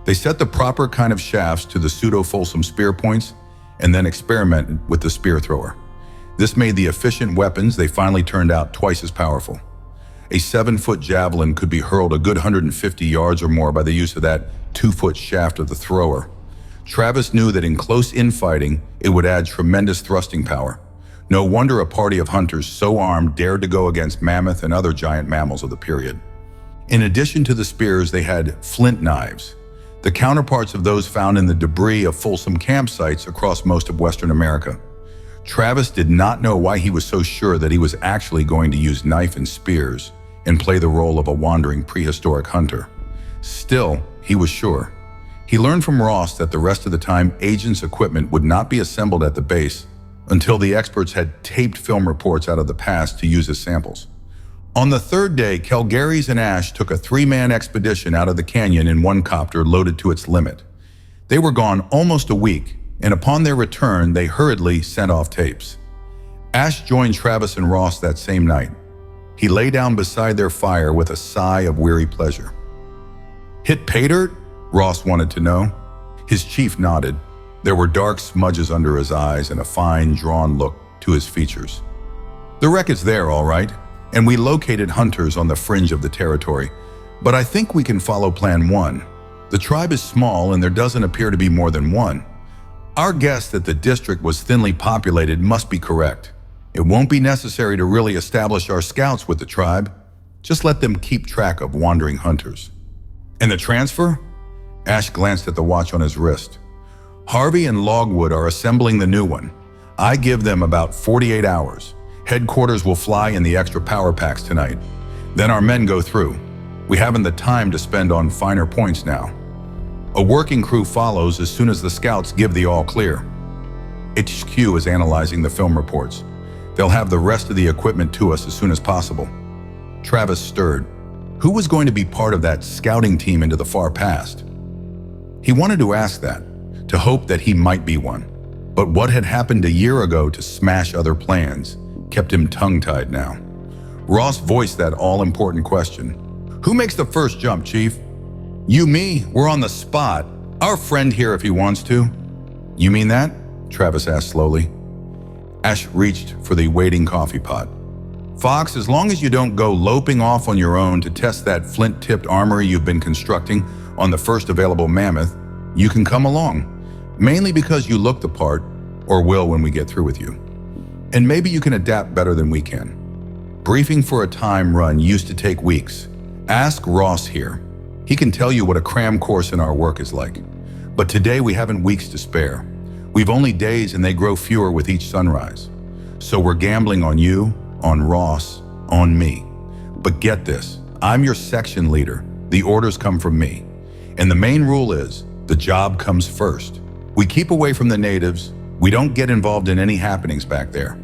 They set the proper kind of shafts to the pseudo-Folsom spear points and then experimented with the spear thrower. This made the efficient weapons they finally turned out twice as powerful. A 7-foot javelin could be hurled a good 150 yards or more by the use of that 2-foot shaft of the thrower. Travis knew that in close infighting, it would add tremendous thrusting power. No wonder a party of hunters so armed dared to go against mammoth and other giant mammals of the period. In addition to the spears, they had flint knives, the counterparts of those found in the debris of Folsom campsites across most of Western America. Travis did not know why he was so sure that he was actually going to use knife and spears and play the role of a wandering prehistoric hunter. Still, he was sure. He learned from Ross that the rest of the time, agents' equipment would not be assembled at the base until the experts had taped film reports out of the past to use as samples. On the third day, Calgaries and Ash took a 3-man expedition out of the canyon in one copter loaded to its limit. They were gone almost a week, and upon their return, they hurriedly sent off tapes. Ash joined Travis and Ross that same night. He lay down beside their fire with a sigh of weary pleasure. "Hit pay dirt?" Ross wanted to know. His chief nodded. There were dark smudges under his eyes and a fine, drawn look to his features. "The wreck is there, all right, and we located hunters on the fringe of the territory, but I think we can follow Plan 1. The tribe is small and there doesn't appear to be more than one. Our guess that the district was thinly populated must be correct. It won't be necessary to really establish our scouts with the tribe. Just let them keep track of wandering hunters." "And the transfer?" Ash glanced at the watch on his wrist. "Harvey and Logwood are assembling the new one. I give them about 48 hours. Headquarters will fly in the extra power packs tonight. Then our men go through. We haven't the time to spend on finer points now. A working crew follows as soon as the scouts give the all clear. HQ is analyzing the film reports. They'll have the rest of the equipment to us as soon as possible." Travis stirred. Who was going to be part of that scouting team into the far past? He wanted to ask that, to hope that he might be one. But what had happened a year ago to smash other plans kept him tongue-tied now. Ross voiced that all-important question. "Who makes the first jump, Chief?" "You, me, we're on the spot. Our friend here if he wants to." "You mean that?" Travis asked slowly. Ash reached for the waiting coffee pot. "Fox, as long as you don't go loping off on your own to test that flint-tipped armory you've been constructing on the first available mammoth, you can come along, mainly because you look the part, or will when we get through with you. And maybe you can adapt better than we can. Briefing for a time run used to take weeks. Ask Ross here. He can tell you what a cram course in our work is like. But today we haven't weeks to spare. We've only days and they grow fewer with each sunrise. So we're gambling on you, on Ross, on me. But get this, I'm your section leader. The orders come from me. And the main rule is, the job comes first. We keep away from the natives. We don't get involved in any happenings back there.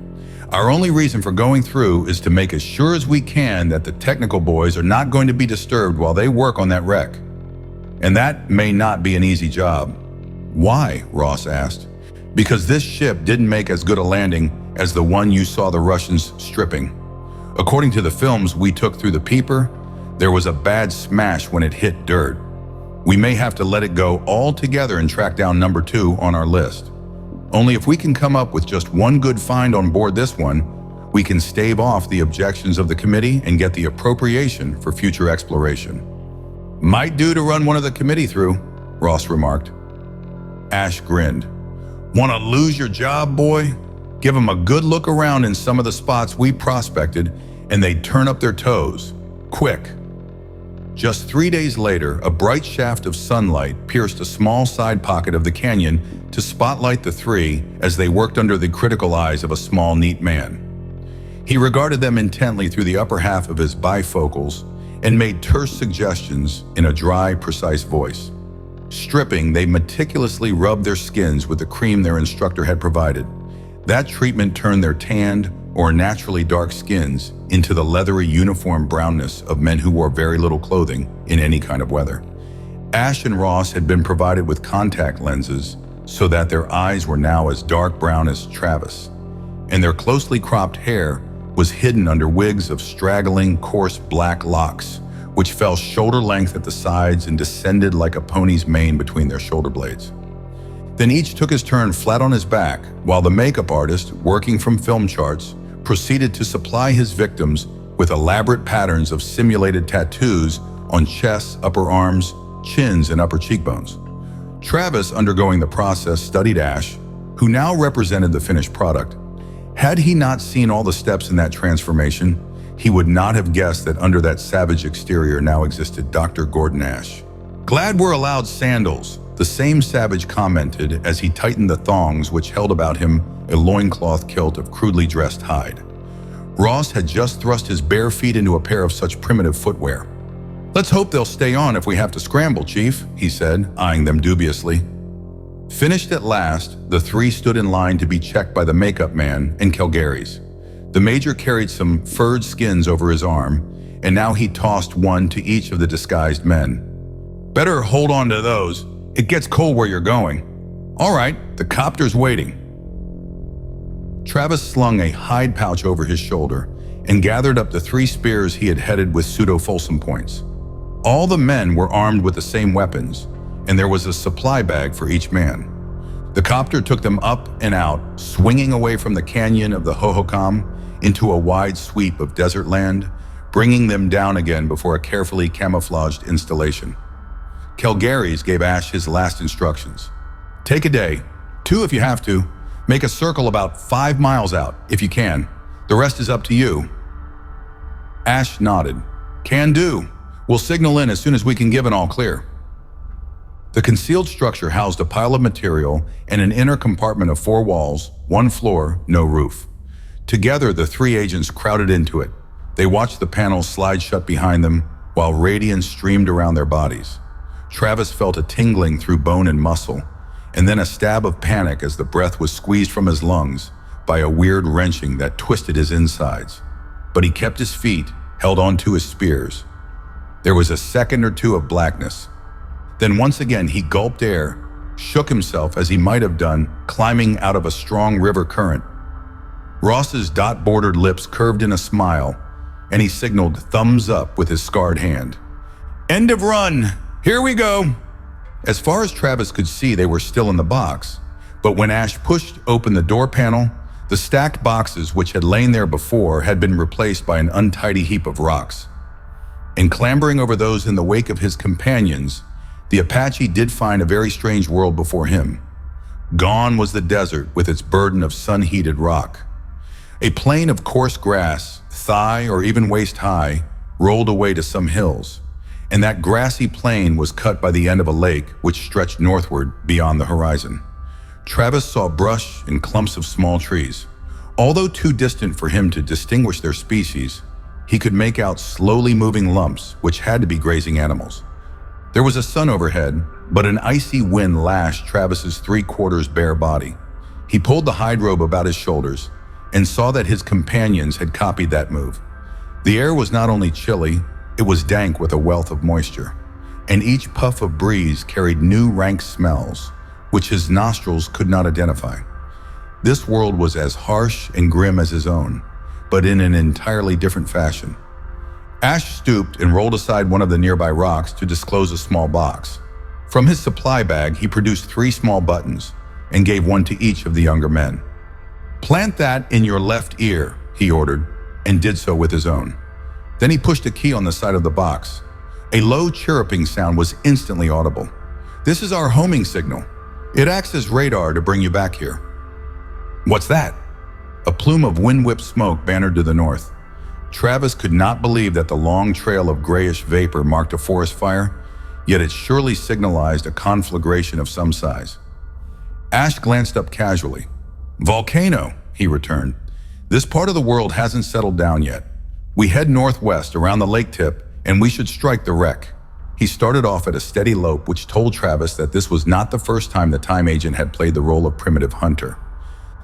Our only reason for going through is to make as sure as we can that the technical boys are not going to be disturbed while they work on that wreck. And that may not be an easy job." "Why?" Ross asked. "Because this ship didn't make as good a landing as the one you saw the Russians stripping. According to the films we took through the peeper, there was a bad smash when it hit dirt. We may have to let it go altogether and track down number 2 on our list. Only if we can come up with just one good find on board this one, we can stave off the objections of the committee and get the appropriation for future exploration." "Might do to run one of the committee through," Ross remarked. Ash grinned. "Want to lose your job, boy? Give them a good look around in some of the spots we prospected and they'd turn up their toes. Quick." Just 3 days later, a bright shaft of sunlight pierced a small side pocket of the canyon to spotlight the three as they worked under the critical eyes of a small, neat man. He regarded them intently through the upper half of his bifocals and made terse suggestions in a dry, precise voice. Stripping, they meticulously rubbed their skins with the cream their instructor had provided. That treatment turned their tanned or naturally dark skins into the leathery uniform brownness of men who wore very little clothing in any kind of weather. Ash and Ross had been provided with contact lenses so that their eyes were now as dark brown as Travis, and their closely cropped hair was hidden under wigs of straggling, coarse black locks, which fell shoulder-length at the sides and descended like a pony's mane between their shoulder blades. Then each took his turn flat on his back, while the makeup artist, working from film charts, proceeded to supply his victims with elaborate patterns of simulated tattoos on chests, upper arms, chins, and upper cheekbones. Travis, undergoing the process, studied Ash, who now represented the finished product. Had he not seen all the steps in that transformation, he would not have guessed that under that savage exterior now existed Dr. Gordon Ash. "Glad we're allowed sandals," the same savage commented as he tightened the thongs which held about him a loincloth kilt of crudely dressed hide. Ross had just thrust his bare feet into a pair of such primitive footwear. "Let's hope they'll stay on if we have to scramble, Chief," he said, eyeing them dubiously. Finished at last, the three stood in line to be checked by the makeup man and Calgary's. The major carried some furred skins over his arm, and now he tossed one to each of the disguised men. "Better hold on to those. It gets cold where you're going." "All right, the copter's waiting." Travis slung a hide pouch over his shoulder and gathered up the 3 spears he had headed with pseudo-Folsom points. All the men were armed with the same weapons, and there was a supply bag for each man. The copter took them up and out, swinging away from the canyon of the Hohokam into a wide sweep of desert land, bringing them down again before a carefully camouflaged installation. Calgary's gave Ash his last instructions. "Take a day, 2 if you have to. Make a circle about 5 miles out, if you can. The rest is up to you." Ash nodded. "Can do. We'll signal in as soon as we can give an all clear." The concealed structure housed a pile of material and an inner compartment of 4 walls, 1 floor, no roof. Together, the 3 agents crowded into it. They watched the panels slide shut behind them while radiance streamed around their bodies. Travis felt a tingling through bone and muscle, and then a stab of panic as the breath was squeezed from his lungs by a weird wrenching that twisted his insides. But he kept his feet, held onto his spears. There was a second or two of blackness. Then once again he gulped air, shook himself as he might have done climbing out of a strong river current. Ross's dot-bordered lips curved in a smile, and he signaled thumbs up with his scarred hand. "End of run! Here we go!" As far as Travis could see, they were still in the box, but when Ash pushed open the door panel, the stacked boxes which had lain there before had been replaced by an untidy heap of rocks. In clambering over those in the wake of his companions, the Apache did find a very strange world before him. Gone was the desert with its burden of sun-heated rock. A plain of coarse grass, thigh or even waist high, rolled away to some hills, and that grassy plain was cut by the end of a lake which stretched northward beyond the horizon. Travis saw brush and clumps of small trees. Although too distant for him to distinguish their species, he could make out slowly moving lumps which had to be grazing animals. There was a sun overhead, but an icy wind lashed Travis's 3/4 bare body. He pulled the hide robe about his shoulders and saw that his companions had copied that move. The air was not only chilly, it was dank with a wealth of moisture, and each puff of breeze carried new rank smells, which his nostrils could not identify. This world was as harsh and grim as his own, but in an entirely different fashion. Ash stooped and rolled aside one of the nearby rocks to disclose a small box. From his supply bag, he produced 3 small buttons and gave one to each of the younger men. "Plant that in your left ear," he ordered, and did so with his own. Then he pushed a key on the side of the box. A low chirruping sound was instantly audible. "This is our homing signal. It acts as radar to bring you back here." "What's that?" A plume of wind-whipped smoke bannered to the north. Travis could not believe that the long trail of grayish vapor marked a forest fire, yet it surely signalized a conflagration of some size. Ash glanced up casually. "Volcano," he returned. "This part of the world hasn't settled down yet. We head northwest around the lake tip, and we should strike the wreck." He started off at a steady lope, which told Travis that this was not the first time the time agent had played the role of primitive hunter.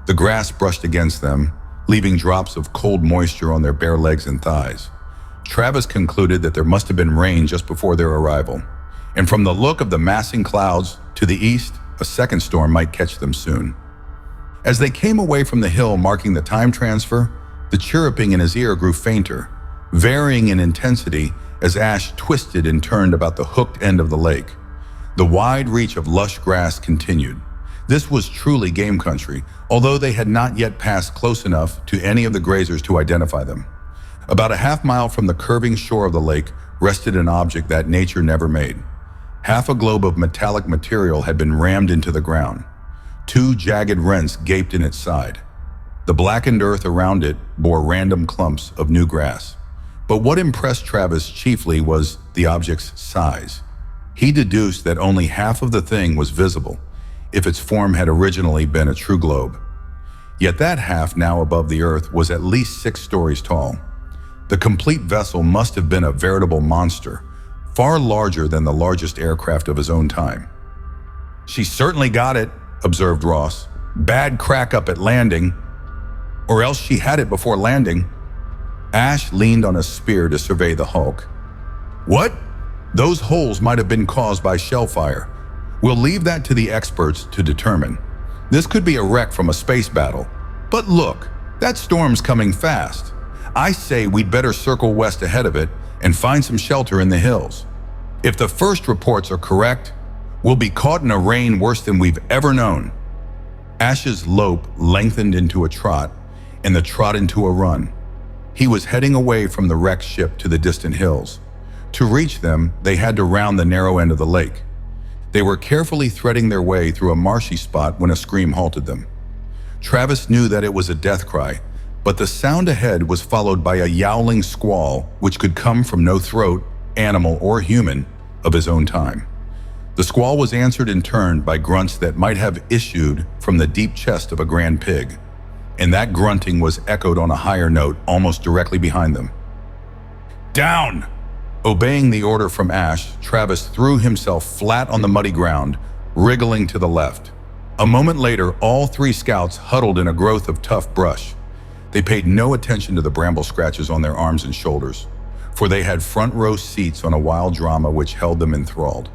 The grass brushed against them, leaving drops of cold moisture on their bare legs and thighs. Travis concluded that there must have been rain just before their arrival, and from the look of the massing clouds to the east, a second storm might catch them soon. As they came away from the hill marking the time transfer, the chirruping in his ear grew fainter, varying in intensity as Ash twisted and turned about the hooked end of the lake. The wide reach of lush grass continued. This was truly game country, although they had not yet passed close enough to any of the grazers to identify them. About a half-mile from the curving shore of the lake rested an object that nature never made. Half a globe of metallic material had been rammed into the ground. 2 jagged rents gaped in its side. The blackened earth around it bore random clumps of new grass. But what impressed Travis chiefly was the object's size. He deduced that only half of the thing was visible, if its form had originally been a true globe. Yet that half, now above the earth, was at least 6 stories tall. The complete vessel must have been a veritable monster, far larger than the largest aircraft of his own time. "She certainly got it," observed Ross. "Bad crack up at landing. Or else she had it before landing." Ash leaned on a spear to survey the hulk. "What? Those holes might have been caused by shell fire. We'll leave that to the experts to determine. This could be a wreck from a space battle. But look, that storm's coming fast. I say we'd better circle west ahead of it and find some shelter in the hills. If the first reports are correct, we'll be caught in a rain worse than we've ever known." Ash's lope lengthened into a trot, and the trot into a run. He was heading away from the wrecked ship to the distant hills. To reach them, they had to round the narrow end of the lake. They were carefully threading their way through a marshy spot when a scream halted them. Travis knew that it was a death cry, but the sound ahead was followed by a yowling squall which could come from no throat, animal or human, of his own time. The squall was answered in turn by grunts that might have issued from the deep chest of a grand pig, and that grunting was echoed on a higher note almost directly behind them. "Down!" Obeying the order from Ash, Travis threw himself flat on the muddy ground, wriggling to the left. A moment later, all 3 scouts huddled in a growth of tough brush. They paid no attention to the bramble scratches on their arms and shoulders, for they had front row seats on a wild drama which held them enthralled.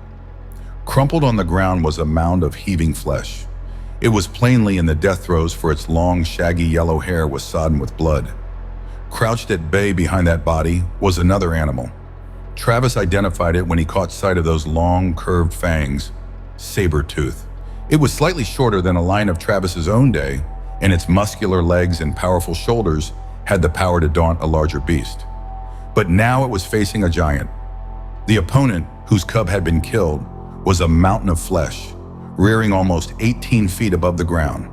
Crumpled on the ground was a mound of heaving flesh. It was plainly in the death throes, for its long, shaggy yellow hair was sodden with blood. Crouched at bay behind that body was another animal. Travis identified it when he caught sight of those long, curved fangs. Saber-tooth. It was slightly shorter than a lion of Travis's own day, and its muscular legs and powerful shoulders had the power to daunt a larger beast. But now it was facing a giant. The opponent, whose cub had been killed, was a mountain of flesh, rearing almost 18 feet above the ground.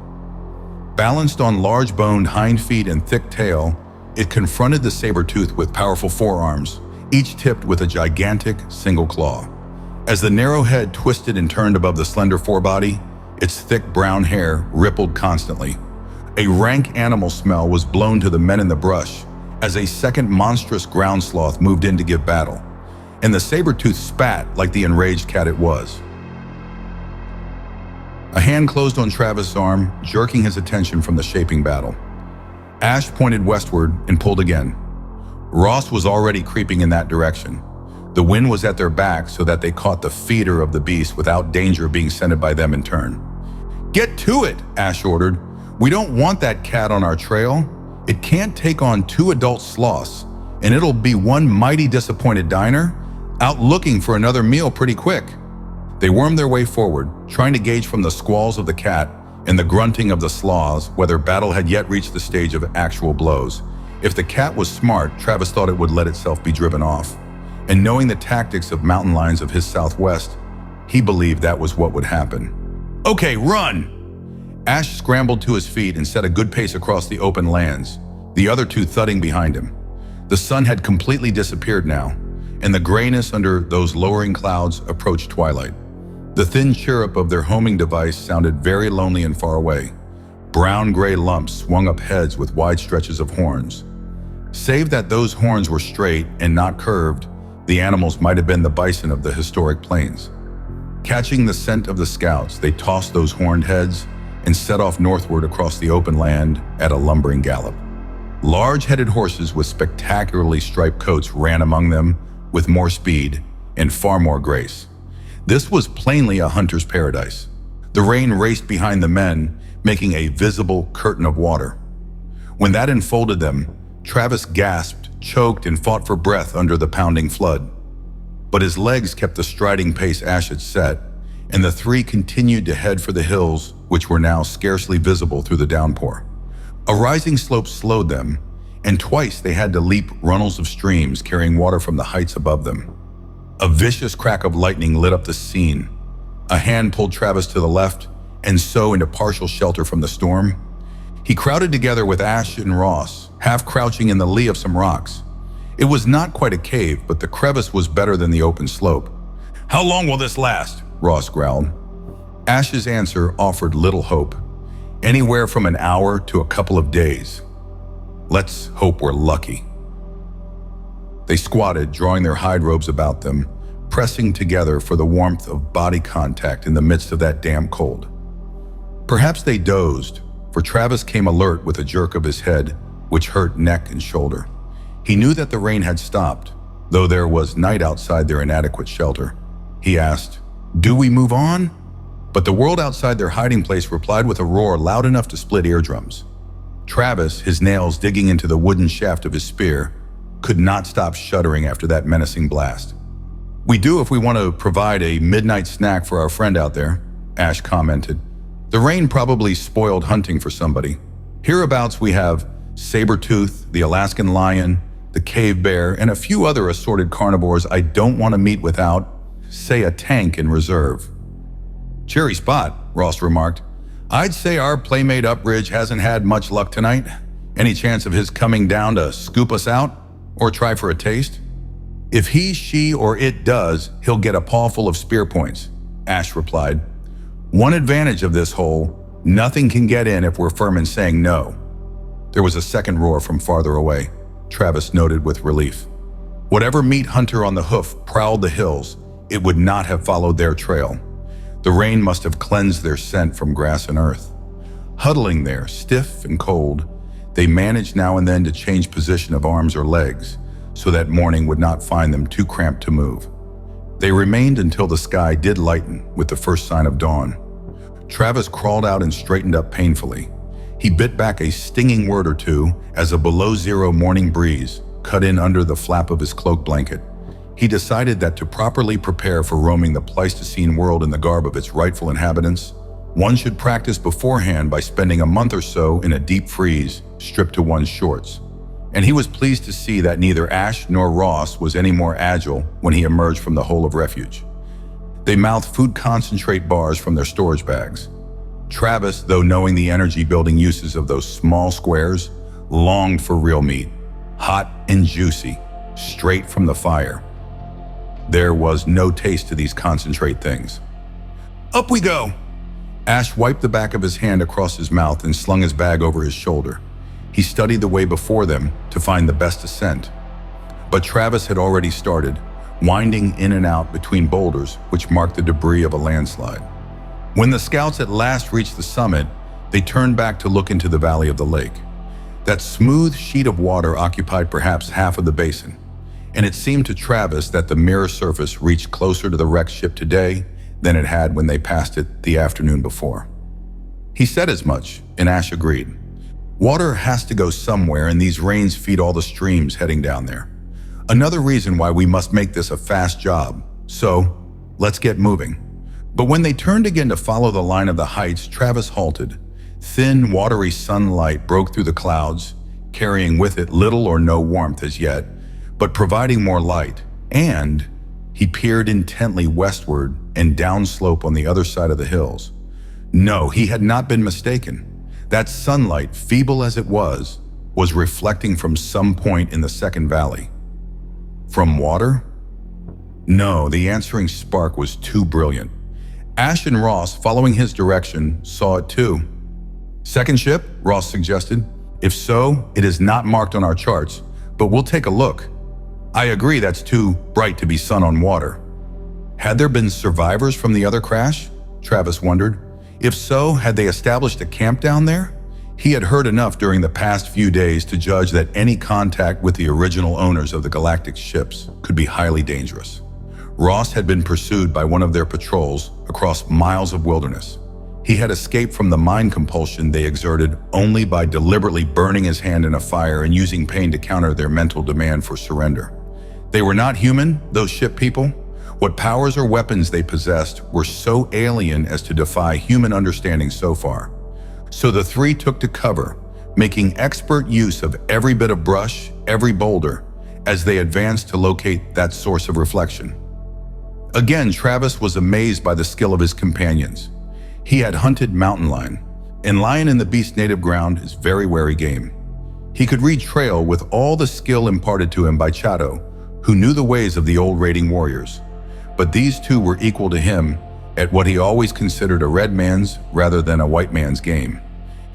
Balanced on large-boned hind feet and thick tail, it confronted the saber-tooth with powerful forearms, each tipped with a gigantic single claw. As the narrow head twisted and turned above the slender forebody, its thick brown hair rippled constantly. A rank animal smell was blown to the men in the brush as a second monstrous ground sloth moved in to give battle, and the saber-tooth spat like the enraged cat it was. A hand closed on Travis' arm, jerking his attention from the shaping battle. Ash pointed westward and pulled again. Ross was already creeping in that direction. The wind was at their back so that they caught the feeder of the beast without danger being scented by them in turn. "Get to it," Ash ordered. "We don't want that cat on our trail. It can't take on 2 adult sloths, and it'll be one mighty disappointed diner out looking for another meal pretty quick." They wormed their way forward, trying to gauge from the squalls of the cat and the grunting of the sloths whether battle had yet reached the stage of actual blows. If the cat was smart, Travis thought it would let itself be driven off. And knowing the tactics of mountain lions of his southwest, he believed that was what would happen. "Okay, run!" Ash scrambled to his feet and set a good pace across the open lands, the other 2 thudding behind him. The sun had completely disappeared now, and the grayness under those lowering clouds approached twilight. The thin chirrup of their homing device sounded very lonely and far away. Brown-gray lumps swung up heads with wide stretches of horns. Save that those horns were straight and not curved, the animals might have been the bison of the historic plains. Catching the scent of the scouts, they tossed those horned heads and set off northward across the open land at a lumbering gallop. Large-headed horses with spectacularly striped coats ran among them with more speed and far more grace. This was plainly a hunter's paradise. The rain raced behind the men, making a visible curtain of water. When that enfolded them, Travis gasped, choked, and fought for breath under the pounding flood. But his legs kept the striding pace Ash had set, and the 3 continued to head for the hills, which were now scarcely visible through the downpour. A rising slope slowed them, and twice they had to leap runnels of streams carrying water from the heights above them. A vicious crack of lightning lit up the scene. A hand pulled Travis to the left, and so into partial shelter from the storm. He crowded together with Ash and Ross, half crouching in the lee of some rocks. It was not quite a cave, but the crevice was better than the open slope. "How long will this last?" Ross growled. Ash's answer offered little hope. Anywhere from an hour to a couple of days. Let's hope we're lucky. They squatted, drawing their hide robes about them, pressing together for the warmth of body contact in the midst of that damn cold. Perhaps they dozed, for Travis came alert with a jerk of his head, which hurt neck and shoulder. He knew that the rain had stopped, though there was night outside their inadequate shelter. He asked, "Do we move on?" But the world outside their hiding place replied with a roar loud enough to split eardrums. Travis, his nails digging into the wooden shaft of his spear, could not stop shuddering after that menacing blast. "We do if we want to provide a midnight snack for our friend out there," Ash commented. "The rain probably spoiled hunting for somebody. Hereabouts we have saber-tooth, the Alaskan lion, the cave bear, and a few other assorted carnivores I don't want to meet without, say, a tank in reserve." "Cheery spot," Ross remarked. "I'd say our playmate Upridge hasn't had much luck tonight. Any chance of his coming down to scoop us out? Or try for a taste?" "If he, she, or it does, he'll get a pawful of spear points," Ash replied. "One advantage of this hole, nothing can get in if we're firm in saying no." There was a second roar from farther away, Travis noted with relief. Whatever meat hunter on the hoof prowled the hills, it would not have followed their trail. The rain must have cleansed their scent from grass and earth. Huddling there, stiff and cold, they managed now and then to change position of arms or legs, so that morning would not find them too cramped to move. They remained until the sky did lighten with the first sign of dawn. Travis crawled out and straightened up painfully. He bit back a stinging word or two as a below-zero morning breeze cut in under the flap of his cloak blanket. He decided that to properly prepare for roaming the Pleistocene world in the garb of its rightful inhabitants, one should practice beforehand by spending a month or so in a deep freeze, stripped to one's shorts. And he was pleased to see that neither Ash nor Ross was any more agile when he emerged from the hole of refuge. They mouthed food concentrate bars from their storage bags. Travis, though knowing the energy-building uses of those small squares, longed for real meat, hot and juicy, straight from the fire. There was no taste to these concentrate things. "Up we go!" Ash wiped the back of his hand across his mouth and slung his bag over his shoulder. He studied the way before them to find the best ascent. But Travis had already started, winding in and out between boulders which marked the debris of a landslide. When the scouts at last reached the summit, they turned back to look into the valley of the lake. That smooth sheet of water occupied perhaps half of the basin, and it seemed to Travis that the mirror surface reached closer to the wrecked ship today than it had when they passed it the afternoon before. He said as much, and Ash agreed. Water has to go somewhere, and these rains feed all the streams heading down there. Another reason why we must make this a fast job. So, let's get moving. But when they turned again to follow the line of the heights, Travis halted. Thin, watery sunlight broke through the clouds, carrying with it little or no warmth as yet, but providing more light. And he peered intently westward and downslope on the other side of the hills. No, he had not been mistaken. That sunlight, feeble as it was reflecting from some point in the second valley. From water? No, the answering spark was too brilliant. Ash and Ross, following his direction, saw it too. "Second ship?" Ross suggested. "If so, it is not marked on our charts, but we'll take a look." "I agree that's too bright to be sun on water." Had there been survivors from the other crash? Travis wondered. If so, had they established a camp down there? He had heard enough during the past few days to judge that any contact with the original owners of the galactic ships could be highly dangerous. Ross had been pursued by one of their patrols across miles of wilderness. He had escaped from the mind compulsion they exerted only by deliberately burning his hand in a fire and using pain to counter their mental demand for surrender. They were not human, those ship people. What powers or weapons they possessed were so alien as to defy human understanding so far. So the three took to cover, making expert use of every bit of brush, every boulder, as they advanced to locate that source of reflection. Again, Travis was amazed by the skill of his companions. He had hunted mountain lion, and lion in the beast's native ground is very wary game. He could read trail with all the skill imparted to him by Chato, who knew the ways of the old raiding warriors. But these two were equal to him at what he always considered a red man's rather than a white man's game.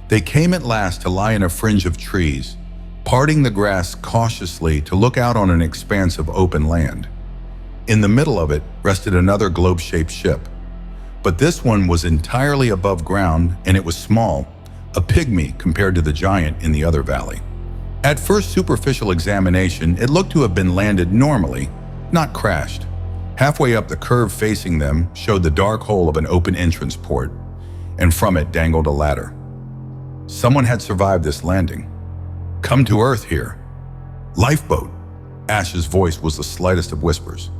They came at last to lie in a fringe of trees, parting the grass cautiously to look out on an expanse of open land. In the middle of it rested another globe-shaped ship. But this one was entirely above ground, and it was small, a pygmy compared to the giant in the other valley. At first superficial examination, it looked to have been landed normally, not crashed. Halfway up, the curve facing them showed the dark hole of an open entrance port, and from it dangled a ladder. Someone had survived this landing. Come to Earth here. Lifeboat. Ash's voice was the slightest of whispers.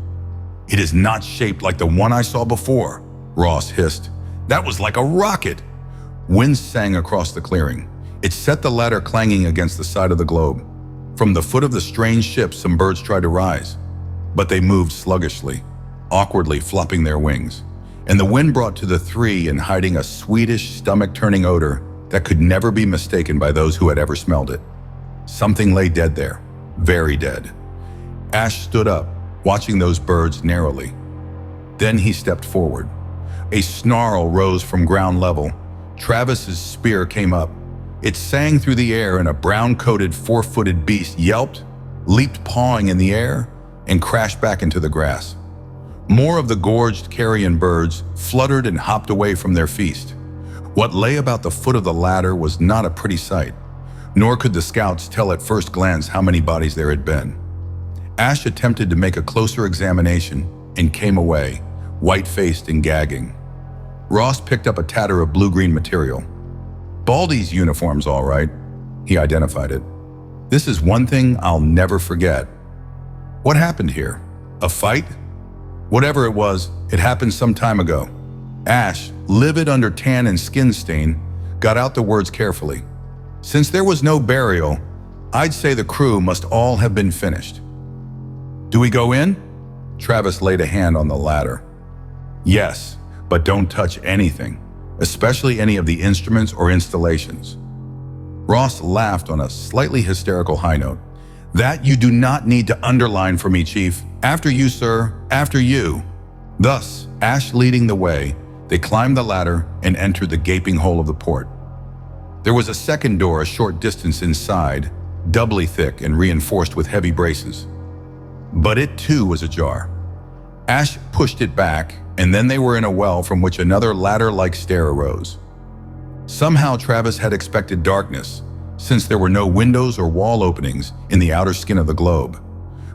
It is not shaped like the one I saw before, Ross hissed. That was like a rocket. Wind sang across the clearing. It set the ladder clanging against the side of the globe. From the foot of the strange ship, some birds tried to rise, but they moved sluggishly, awkwardly flopping their wings. And the wind brought to the three in hiding a sweetish, stomach-turning odor that could never be mistaken by those who had ever smelled it. Something lay dead there, very dead. Ash stood up, watching those birds narrowly. Then he stepped forward. A snarl rose from ground level. Travis's spear came up. It sang through the air, and a brown-coated, four-footed beast yelped, leaped pawing in the air, and crashed back into the grass. More of the gorged carrion birds fluttered and hopped away from their feast. What lay about the foot of the ladder was not a pretty sight, nor could the scouts tell at first glance how many bodies there had been. Ash attempted to make a closer examination and came away, white-faced and gagging. Ross picked up a tatter of blue-green material. Baldy's uniform's all right. He identified it. This is one thing I'll never forget. What happened here? A fight? Whatever it was, it happened some time ago. Ash, livid under tan and skin stain, got out the words carefully. Since there was no burial, I'd say the crew must all have been finished. Do we go in? Travis laid a hand on the ladder. Yes, but don't touch anything, especially any of the instruments or installations. Ross laughed on a slightly hysterical high note. That you do not need to underline for me, Chief. After you, sir, after you. Thus, Ash leading the way, they climbed the ladder and entered the gaping hole of the port. There was a second door a short distance inside, doubly thick and reinforced with heavy braces. But it too was ajar. Ash pushed it back, and then they were in a well from which another ladder-like stair arose. Somehow Travis had expected darkness, since there were no windows or wall openings in the outer skin of the globe.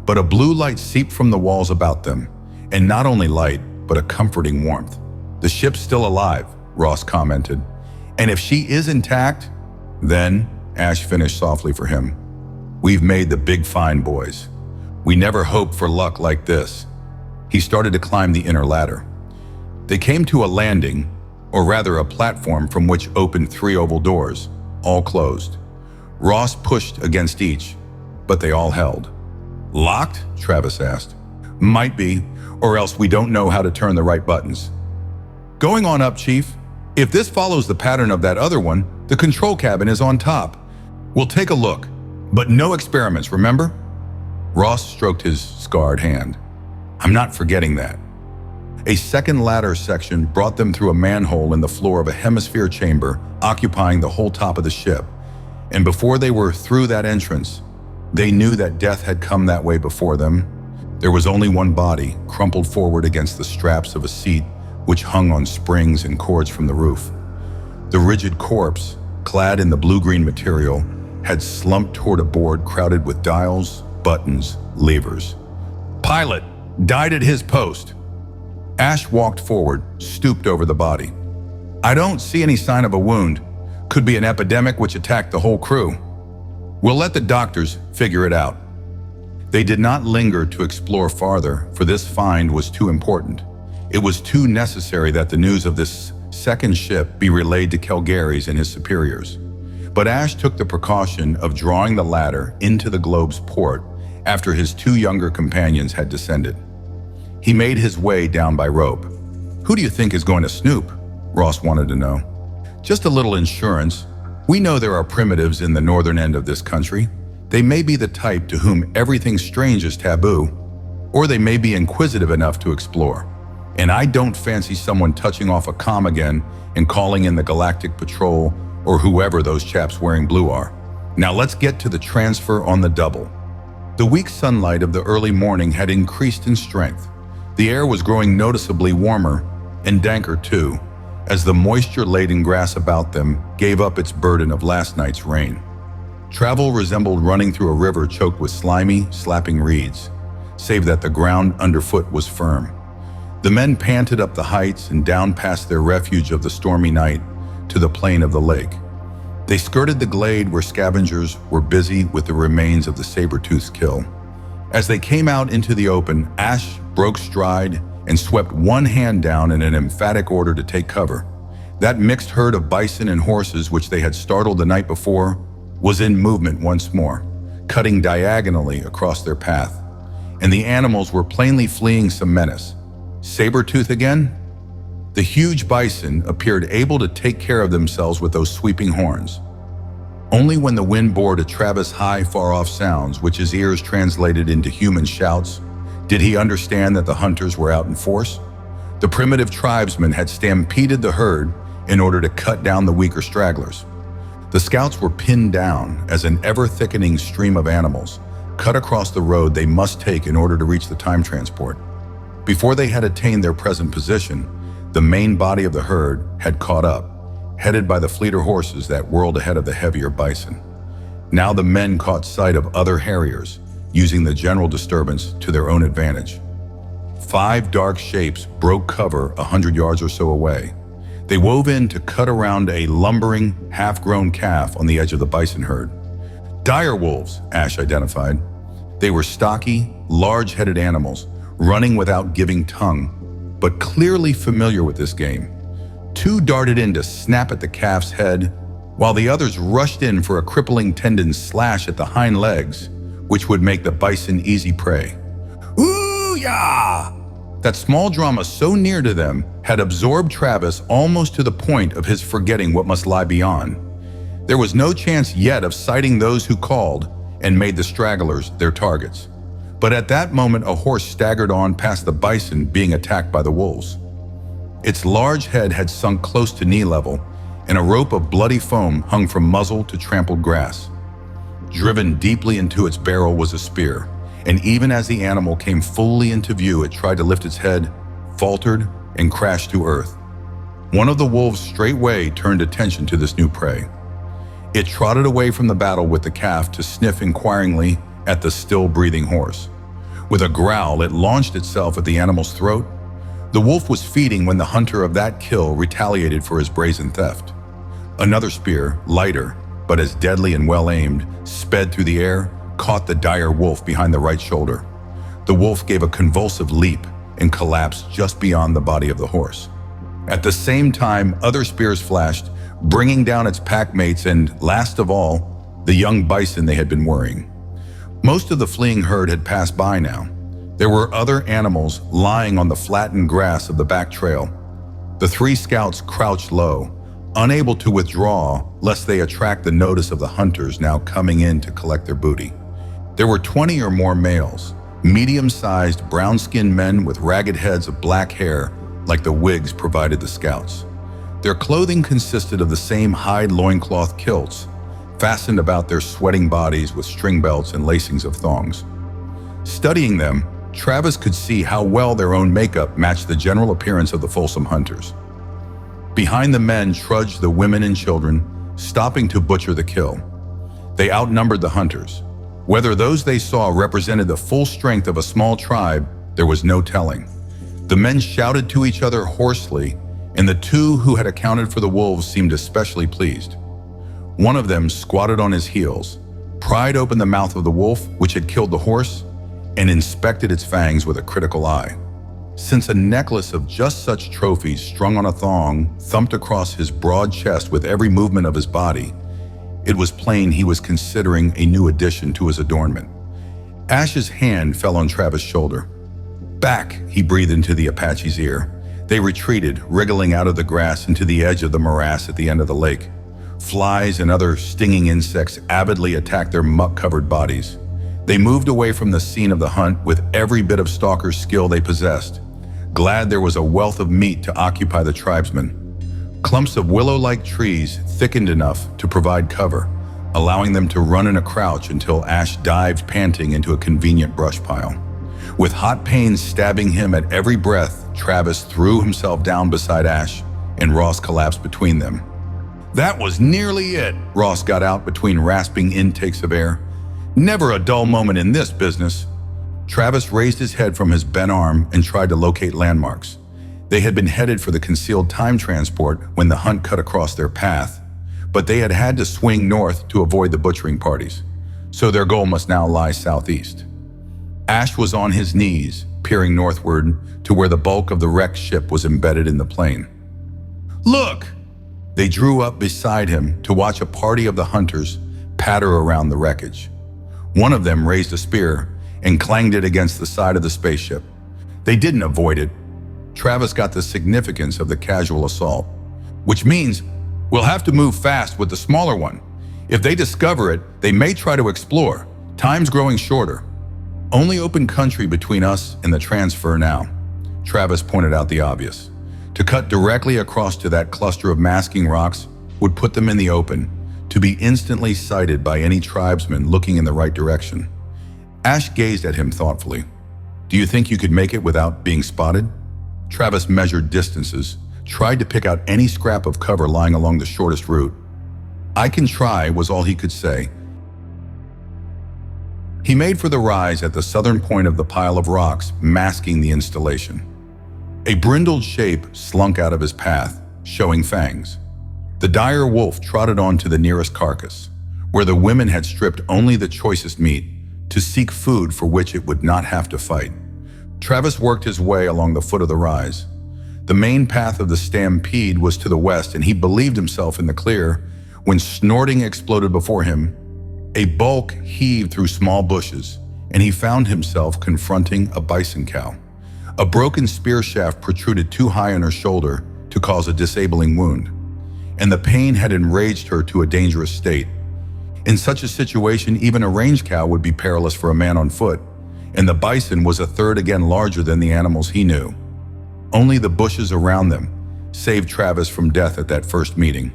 But a blue light seeped from the walls about them, and not only light, but a comforting warmth. The ship's still alive, Ross commented. And if she is intact, then, Ash finished softly for him, we've made the big find, boys. We never hoped for luck like this. He started to climb the inner ladder. They came to a landing, or rather a platform from which opened three oval doors, all closed. Ross pushed against each, but they all held. Locked? Travis asked. Might be, or else we don't know how to turn the right buttons. Going on up, Chief. If this follows the pattern of that other one, the control cabin is on top. We'll take a look, but no experiments, remember? Ross stroked his scarred hand. I'm not forgetting that. A second ladder section brought them through a manhole in the floor of a hemisphere chamber occupying the whole top of the ship. And before they were through that entrance, they knew that death had come that way before them. There was only one body, crumpled forward against the straps of a seat which hung on springs and cords from the roof. The rigid corpse, clad in the blue-green material, had slumped toward a board crowded with dials, buttons, levers. Pilot died at his post. Ash walked forward, stooped over the body. I don't see any sign of a wound. Could be an epidemic which attacked the whole crew. We'll let the doctors figure it out. They did not linger to explore farther, for this find was too important. It was too necessary that the news of this second ship be relayed to Kelgaries and his superiors. But Ash took the precaution of drawing the ladder into the globe's port after his two younger companions had descended. He made his way down by rope. Who do you think is going to snoop? Ross wanted to know. Just a little insurance. We know there are primitives in the northern end of this country. They may be the type to whom everything strange is taboo, or they may be inquisitive enough to explore. And I don't fancy someone touching off a comm again and calling in the Galactic Patrol or whoever those chaps wearing blue are. Now let's get to the transfer on the double. The weak sunlight of the early morning had increased in strength. The air was growing noticeably warmer, and danker too, as the moisture-laden grass about them gave up its burden of last night's rain. Travel resembled running through a river choked with slimy, slapping reeds, save that the ground underfoot was firm. The men panted up the heights and down past their refuge of the stormy night to the plain of the lake. They skirted the glade where scavengers were busy with the remains of the saber-toothed kill. As they came out into the open, Ash broke stride and swept one hand down in an emphatic order to take cover. That mixed herd of bison and horses which they had startled the night before was in movement once more, cutting diagonally across their path. And the animals were plainly fleeing some menace. Saber-tooth again? The huge bison appeared able to take care of themselves with those sweeping horns. Only when the wind bore to Travis high, far-off sounds, which his ears translated into human shouts, did he understand that the hunters were out in force. The primitive tribesmen had stampeded the herd in order to cut down the weaker stragglers. The scouts were pinned down as an ever-thickening stream of animals cut across the road they must take in order to reach the time transport. Before they had attained their present position, the main body of the herd had caught up, headed by the fleeter horses that whirled ahead of the heavier bison. Now the men caught sight of other harriers, using the general disturbance to their own advantage. 5 dark shapes broke cover 100 yards or so away. They wove in to cut around a lumbering, half-grown calf on the edge of the bison herd. Dire wolves, Ash identified. They were stocky, large-headed animals, running without giving tongue, but clearly familiar with this game. 2 darted in to snap at the calf's head, while the others rushed in for a crippling tendon slash at the hind legs, which would make the bison easy prey. Ooh-yah! That small drama so near to them had absorbed Travis almost to the point of his forgetting what must lie beyond. There was no chance yet of sighting those who called and made the stragglers their targets. But at that moment, a horse staggered on past the bison being attacked by the wolves. Its large head had sunk close to knee level, and a rope of bloody foam hung from muzzle to trampled grass. Driven deeply into its barrel was a spear, and even as the animal came fully into view, it tried to lift its head, faltered, and crashed to earth. One of the wolves straightway turned attention to this new prey. It trotted away from the battle with the calf to sniff inquiringly at the still-breathing horse. With a growl, it launched itself at the animal's throat. The wolf was feeding when the hunter of that kill retaliated for his brazen theft. Another spear, lighter, but as deadly and well-aimed, sped through the air, caught the dire wolf behind the right shoulder. The wolf gave a convulsive leap and collapsed just beyond the body of the horse. At the same time, other spears flashed, bringing down its pack mates and, last of all, the young bison they had been worrying. Most of the fleeing herd had passed by now. There were other animals lying on the flattened grass of the back trail. The 3 scouts crouched low, unable to withdraw lest they attract the notice of the hunters now coming in to collect their booty. There were 20 or more males, medium-sized, brown-skinned men with ragged heads of black hair like the wigs provided the scouts. Their clothing consisted of the same hide loincloth kilts, fastened about their sweating bodies with string belts and lacings of thongs. Studying them, Travis could see how well their own makeup matched the general appearance of the Folsom hunters. Behind the men trudged the women and children, stopping to butcher the kill. They outnumbered the hunters. Whether those they saw represented the full strength of a small tribe, there was no telling. The men shouted to each other hoarsely, and the 2 who had accounted for the wolves seemed especially pleased. One of them squatted on his heels, pried open the mouth of the wolf, which had killed the horse, and inspected its fangs with a critical eye. Since a necklace of just such trophies strung on a thong thumped across his broad chest with every movement of his body, it was plain he was considering a new addition to his adornment. Ash's hand fell on Travis' shoulder. "Back," he breathed into the Apache's ear. They retreated, wriggling out of the grass into the edge of the morass at the end of the lake. Flies and other stinging insects avidly attacked their muck-covered bodies. They moved away from the scene of the hunt with every bit of stalker's skill they possessed, glad there was a wealth of meat to occupy the tribesmen. Clumps of willow-like trees thickened enough to provide cover, allowing them to run in a crouch until Ash dived panting into a convenient brush pile. With hot pains stabbing him at every breath, Travis threw himself down beside Ash, and Ross collapsed between them. "That was nearly it," Ross got out between rasping intakes of air. "Never a dull moment in this business." Travis raised his head from his bent arm and tried to locate landmarks. They had been headed for the concealed time transport when the hunt cut across their path, but they had had to swing north to avoid the butchering parties, so their goal must now lie southeast. Ash was on his knees, peering northward to where the bulk of the wrecked ship was embedded in the plain. "Look!" They drew up beside him to watch a party of the hunters patter around the wreckage. One of them raised a spear and clanged it against the side of the spaceship. They didn't avoid it. Travis got the significance of the casual assault, which means we'll have to move fast with the smaller one. If they discover it, they may try to explore. Time's growing shorter. Only open country between us and the transfer now. Travis pointed out the obvious. To cut directly across to that cluster of masking rocks would put them in the open, to be instantly sighted by any tribesman looking in the right direction. Ash gazed at him thoughtfully. "Do you think you could make it without being spotted?" Travis measured distances, tried to pick out any scrap of cover lying along the shortest route. "I can try," was all he could say. He made for the rise at the southern point of the pile of rocks masking the installation. A brindled shape slunk out of his path, showing fangs. The dire wolf trotted on to the nearest carcass, where the women had stripped only the choicest meat, to seek food for which it would not have to fight. Travis worked his way along the foot of the rise. The main path of the stampede was to the west, and he believed himself in the clear when snorting exploded before him. A bulk heaved through small bushes, and he found himself confronting a bison cow. A broken spear shaft protruded too high on her shoulder to cause a disabling wound, and the pain had enraged her to a dangerous state. In such a situation, even a range cow would be perilous for a man on foot, and the bison was a third again larger than the animals he knew. Only the bushes around them saved Travis from death at that first meeting.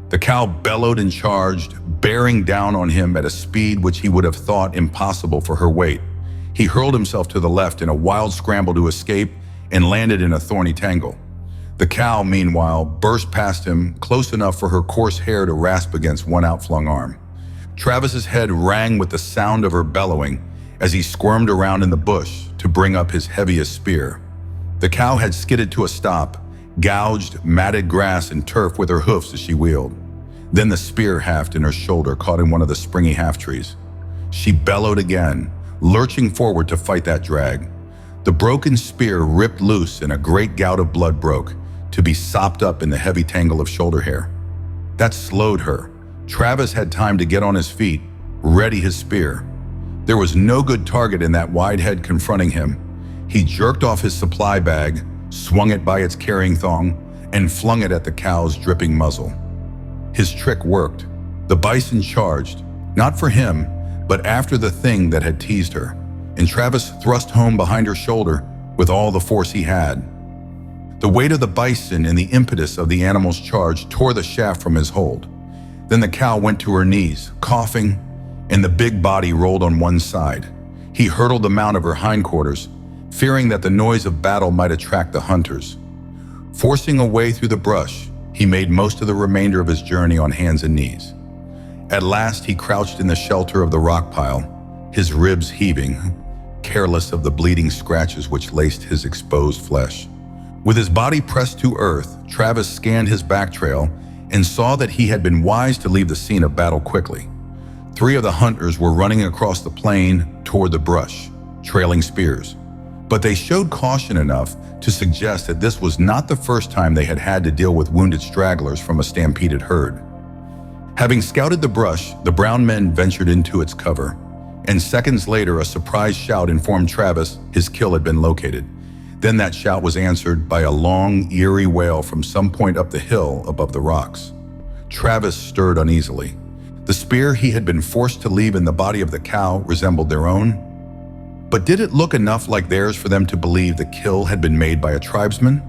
The cow bellowed and charged, bearing down on him at a speed which he would have thought impossible for her weight. He hurled himself to the left in a wild scramble to escape and landed in a thorny tangle. The cow, meanwhile, burst past him close enough for her coarse hair to rasp against one outflung arm. Travis's head rang with the sound of her bellowing as he squirmed around in the bush to bring up his heaviest spear. The cow had skidded to a stop, gouged matted grass and turf with her hoofs as she wheeled. Then the spear haft in her shoulder caught in one of the springy half-trees. She bellowed again, lurching forward to fight that drag. The broken spear ripped loose and a great gout of blood broke, to be sopped up in the heavy tangle of shoulder hair. That slowed her. Travis had time to get on his feet, ready his spear. There was no good target in that wide head confronting him. He jerked off his supply bag, swung it by its carrying thong, and flung it at the cow's dripping muzzle. His trick worked. The bison charged, not for him, but after the thing that had teased her, and Travis thrust home behind her shoulder with all the force he had. The weight of the bison and the impetus of the animal's charge tore the shaft from his hold. Then the cow went to her knees, coughing, and the big body rolled on one side. He hurdled the mount of her hindquarters, fearing that the noise of battle might attract the hunters. Forcing a way through the brush, he made most of the remainder of his journey on hands and knees. At last, he crouched in the shelter of the rock pile, his ribs heaving, careless of the bleeding scratches which laced his exposed flesh. With his body pressed to earth, Travis scanned his back trail and saw that he had been wise to leave the scene of battle quickly. 3 of the hunters were running across the plain toward the brush, trailing spears. But they showed caution enough to suggest that this was not the first time they had had to deal with wounded stragglers from a stampeded herd. Having scouted the brush, the brown men ventured into its cover, and seconds later a surprised shout informed Travis his kill had been located. Then that shout was answered by a long, eerie wail from some point up the hill above the rocks. Travis stirred uneasily. The spear he had been forced to leave in the body of the cow resembled their own. But did it look enough like theirs for them to believe the kill had been made by a tribesman?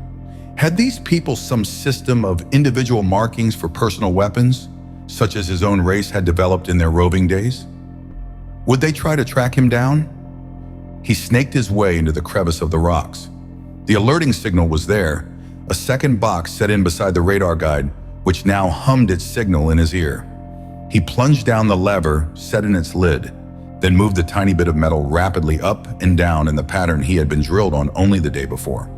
Had these people some system of individual markings for personal weapons, such as his own race had developed in their roving days? Would they try to track him down? He snaked his way into the crevice of the rocks. The alerting signal was there, a second box set in beside the radar guide, which now hummed its signal in his ear. He plunged down the lever set in its lid, then moved the tiny bit of metal rapidly up and down in the pattern he had been drilled on only the day before.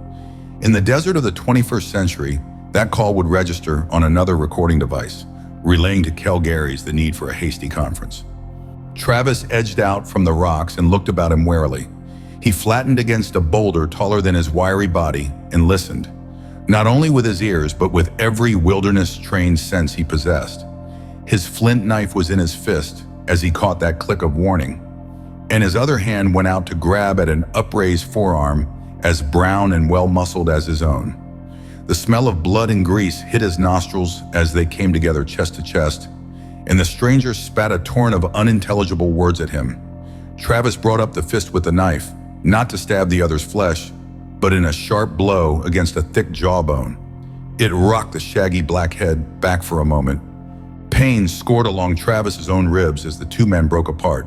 In the desert of the 21st century, that call would register on another recording device, relaying to Kelgaries the need for a hasty conference. Travis edged out from the rocks and looked about him warily. He flattened against a boulder taller than his wiry body and listened, not only with his ears, but with every wilderness-trained sense he possessed. His flint knife was in his fist as he caught that click of warning, and his other hand went out to grab at an upraised forearm as brown and well-muscled as his own. The smell of blood and grease hit his nostrils as they came together chest to chest, and the stranger spat a torrent of unintelligible words at him. Travis brought up the fist with the knife, not to stab the other's flesh, but in a sharp blow against a thick jawbone. It rocked the shaggy black head back for a moment. Pain scored along Travis's own ribs as the two men broke apart.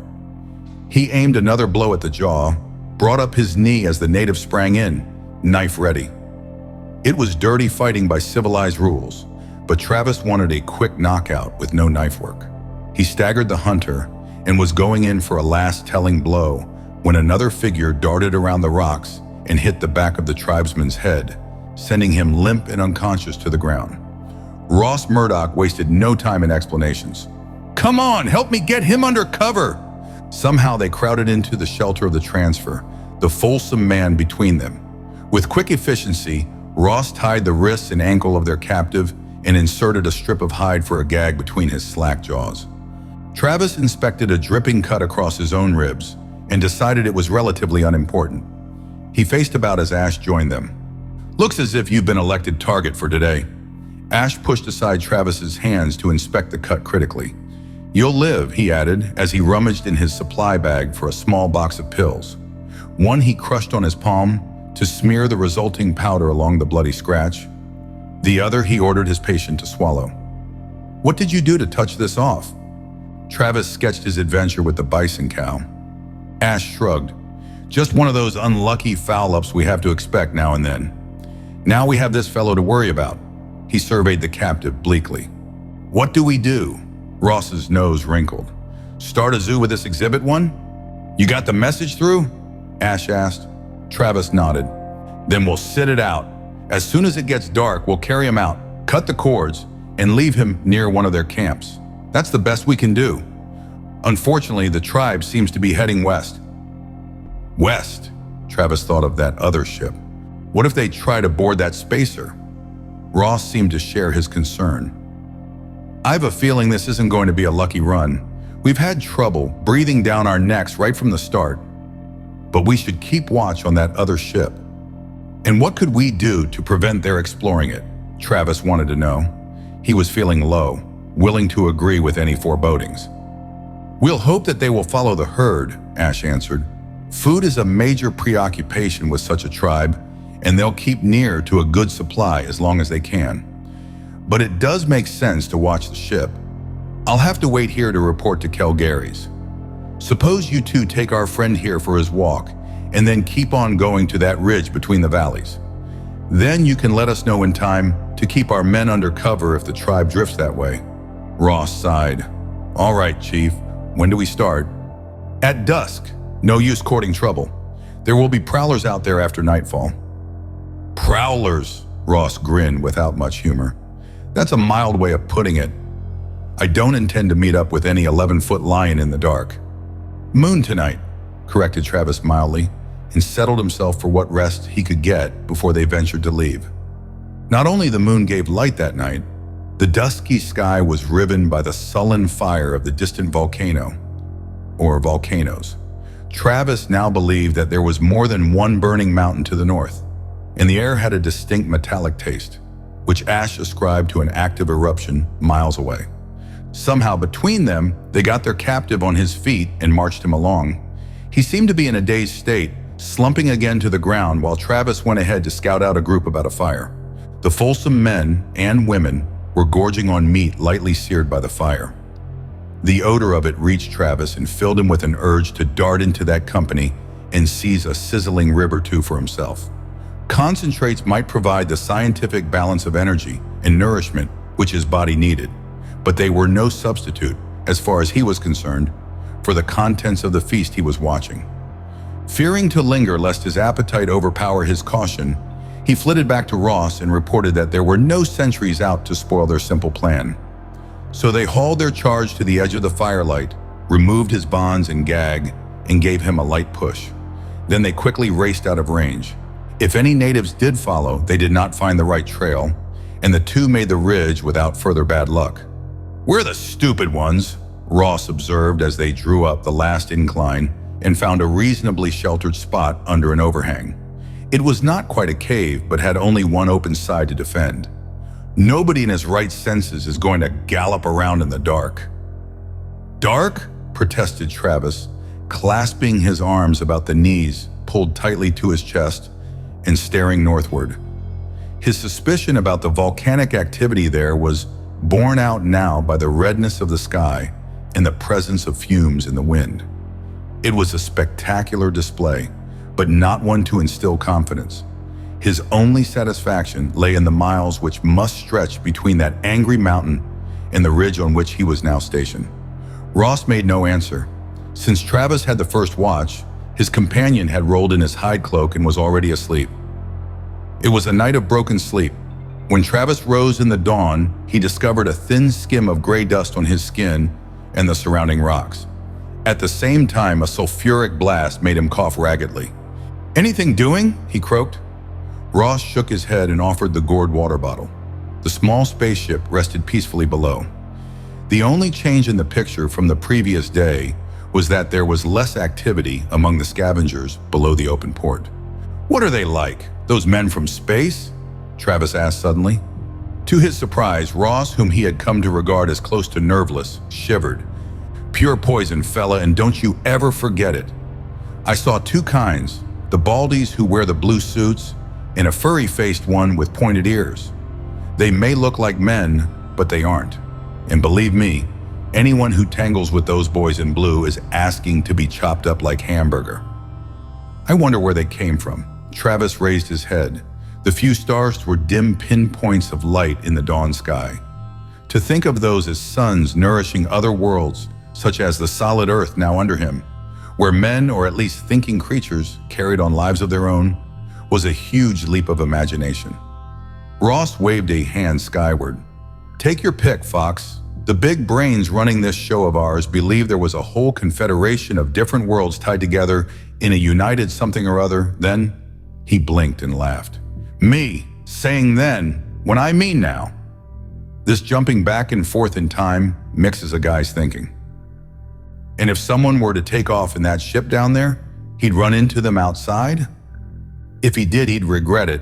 He aimed another blow at the jaw, brought up his knee as the native sprang in, knife ready. It was dirty fighting by civilized rules, but Travis wanted a quick knockout with no knife work. He staggered the hunter and was going in for a last telling blow when another figure darted around the rocks and hit the back of the tribesman's head, sending him limp and unconscious to the ground. Ross Murdoch wasted no time in explanations. "Come on, help me get him under cover!" Somehow they crowded into the shelter of the transfer, the fulsome man between them. With quick efficiency, Ross tied the wrists and ankle of their captive and inserted a strip of hide for a gag between his slack jaws. Travis inspected a dripping cut across his own ribs and decided it was relatively unimportant. He faced about as Ash joined them. "Looks as if you've been elected target for today." Ash pushed aside Travis's hands to inspect the cut critically. "You'll live," he added as he rummaged in his supply bag for a small box of pills. One he crushed on his palm to smear the resulting powder along the bloody scratch. The other he ordered his patient to swallow. "What did you do to touch this off?" Travis sketched his adventure with the bison cow. Ash shrugged. "Just one of those unlucky foul-ups we have to expect now and then. Now we have this fellow to worry about." He surveyed the captive bleakly. "What do we do?" Ross's nose wrinkled. "Start a zoo with this exhibit one?" "You got the message through?" Ash asked. Travis nodded. "Then we'll sit it out. As soon as it gets dark, we'll carry him out, cut the cords, and leave him near one of their camps. That's the best we can do. Unfortunately, the tribe seems to be heading west." West? Travis thought of that other ship. What if they try to board that spacer? Ross seemed to share his concern. "I have a feeling this isn't going to be a lucky run. We've had trouble breathing down our necks right from the start. But we should keep watch on that other ship." "And what could we do to prevent their exploring it?" Travis wanted to know. He was feeling low, willing to agree with any forebodings. "We'll hope that they will follow the herd," Ash answered. "Food is a major preoccupation with such a tribe, and they'll keep near to a good supply as long as they can. But it does make sense to watch the ship. I'll have to wait here to report to Kelgaries. Suppose you two take our friend here for his walk, and then keep on going to that ridge between the valleys. Then you can let us know in time to keep our men under cover if the tribe drifts that way." Ross sighed. "All right, Chief. When do we start?" "At dusk. No use courting trouble. There will be prowlers out there after nightfall." "Prowlers," Ross grinned without much humor. "That's a mild way of putting it. I don't intend to meet up with any 11-foot lion in the dark." "Moon tonight," corrected Travis mildly, and settled himself for what rest he could get before they ventured to leave. Not only the moon gave light that night, the dusky sky was riven by the sullen fire of the distant volcano, or volcanoes. Travis now believed that there was more than one burning mountain to the north, and the air had a distinct metallic taste, which Ash ascribed to an active eruption miles away. Somehow between them, they got their captive on his feet and marched him along. He seemed to be in a dazed state, slumping again to the ground while Travis went ahead to scout out a group about a fire. The fulsome men and women were gorging on meat lightly seared by the fire. The odor of it reached Travis and filled him with an urge to dart into that company and seize a sizzling rib or two for himself. Concentrates might provide the scientific balance of energy and nourishment which his body needed, but they were no substitute, as far as he was concerned, for the contents of the feast he was watching. Fearing to linger lest his appetite overpower his caution, he flitted back to Ross and reported that there were no sentries out to spoil their simple plan. So they hauled their charge to the edge of the firelight, removed his bonds and gag, and gave him a light push. Then they quickly raced out of range. If any natives did follow, they did not find the right trail, and the two made the ridge without further bad luck. "We're the stupid ones," Ross observed as they drew up the last incline and found a reasonably sheltered spot under an overhang. It was not quite a cave, but had only one open side to defend. Nobody in his right senses is going to gallop around in the dark. "Dark?" protested Travis, clasping his arms about the knees pulled tightly to his chest and staring northward. His suspicion about the volcanic activity there was borne out now by the redness of the sky and the presence of fumes in the wind. It was a spectacular display, but not one to instill confidence. His only satisfaction lay in the miles which must stretch between that angry mountain and the ridge on which he was now stationed. Ross made no answer. Since Travis had the first watch, his companion had rolled in his hide cloak and was already asleep. It was a night of broken sleep. When Travis rose in the dawn, he discovered a thin skim of gray dust on his skin and the surrounding rocks. At the same time, a sulfuric blast made him cough raggedly. "Anything doing?" he croaked. Ross shook his head and offered the gourd water bottle. The small spaceship rested peacefully below. The only change in the picture from the previous day was that there was less activity among the scavengers below the open port. "What are they like, those men from space?" Travis asked suddenly. To his surprise, Ross, whom he had come to regard as close to nerveless, shivered. "Pure poison, fella, and don't you ever forget it. I saw two kinds, the baldies who wear the blue suits and a furry-faced one with pointed ears. They may look like men, but they aren't. And believe me, anyone who tangles with those boys in blue is asking to be chopped up like hamburger." "I wonder where they came from." Travis raised his head. The few stars were dim pinpoints of light in the dawn sky. To think of those as suns nourishing other worlds, such as the solid earth now under him, where men, or at least thinking creatures, carried on lives of their own, was a huge leap of imagination. Ross waved a hand skyward. "Take your pick, Fox. The big brains running this show of ours believed there was a whole confederation of different worlds tied together in a united something or other, then..." He blinked and laughed. "Me, saying then, when I mean now." This jumping back and forth in time mixes a guy's thinking. And if someone were to take off in that ship down there, he'd run into them outside? If he did, he'd regret it.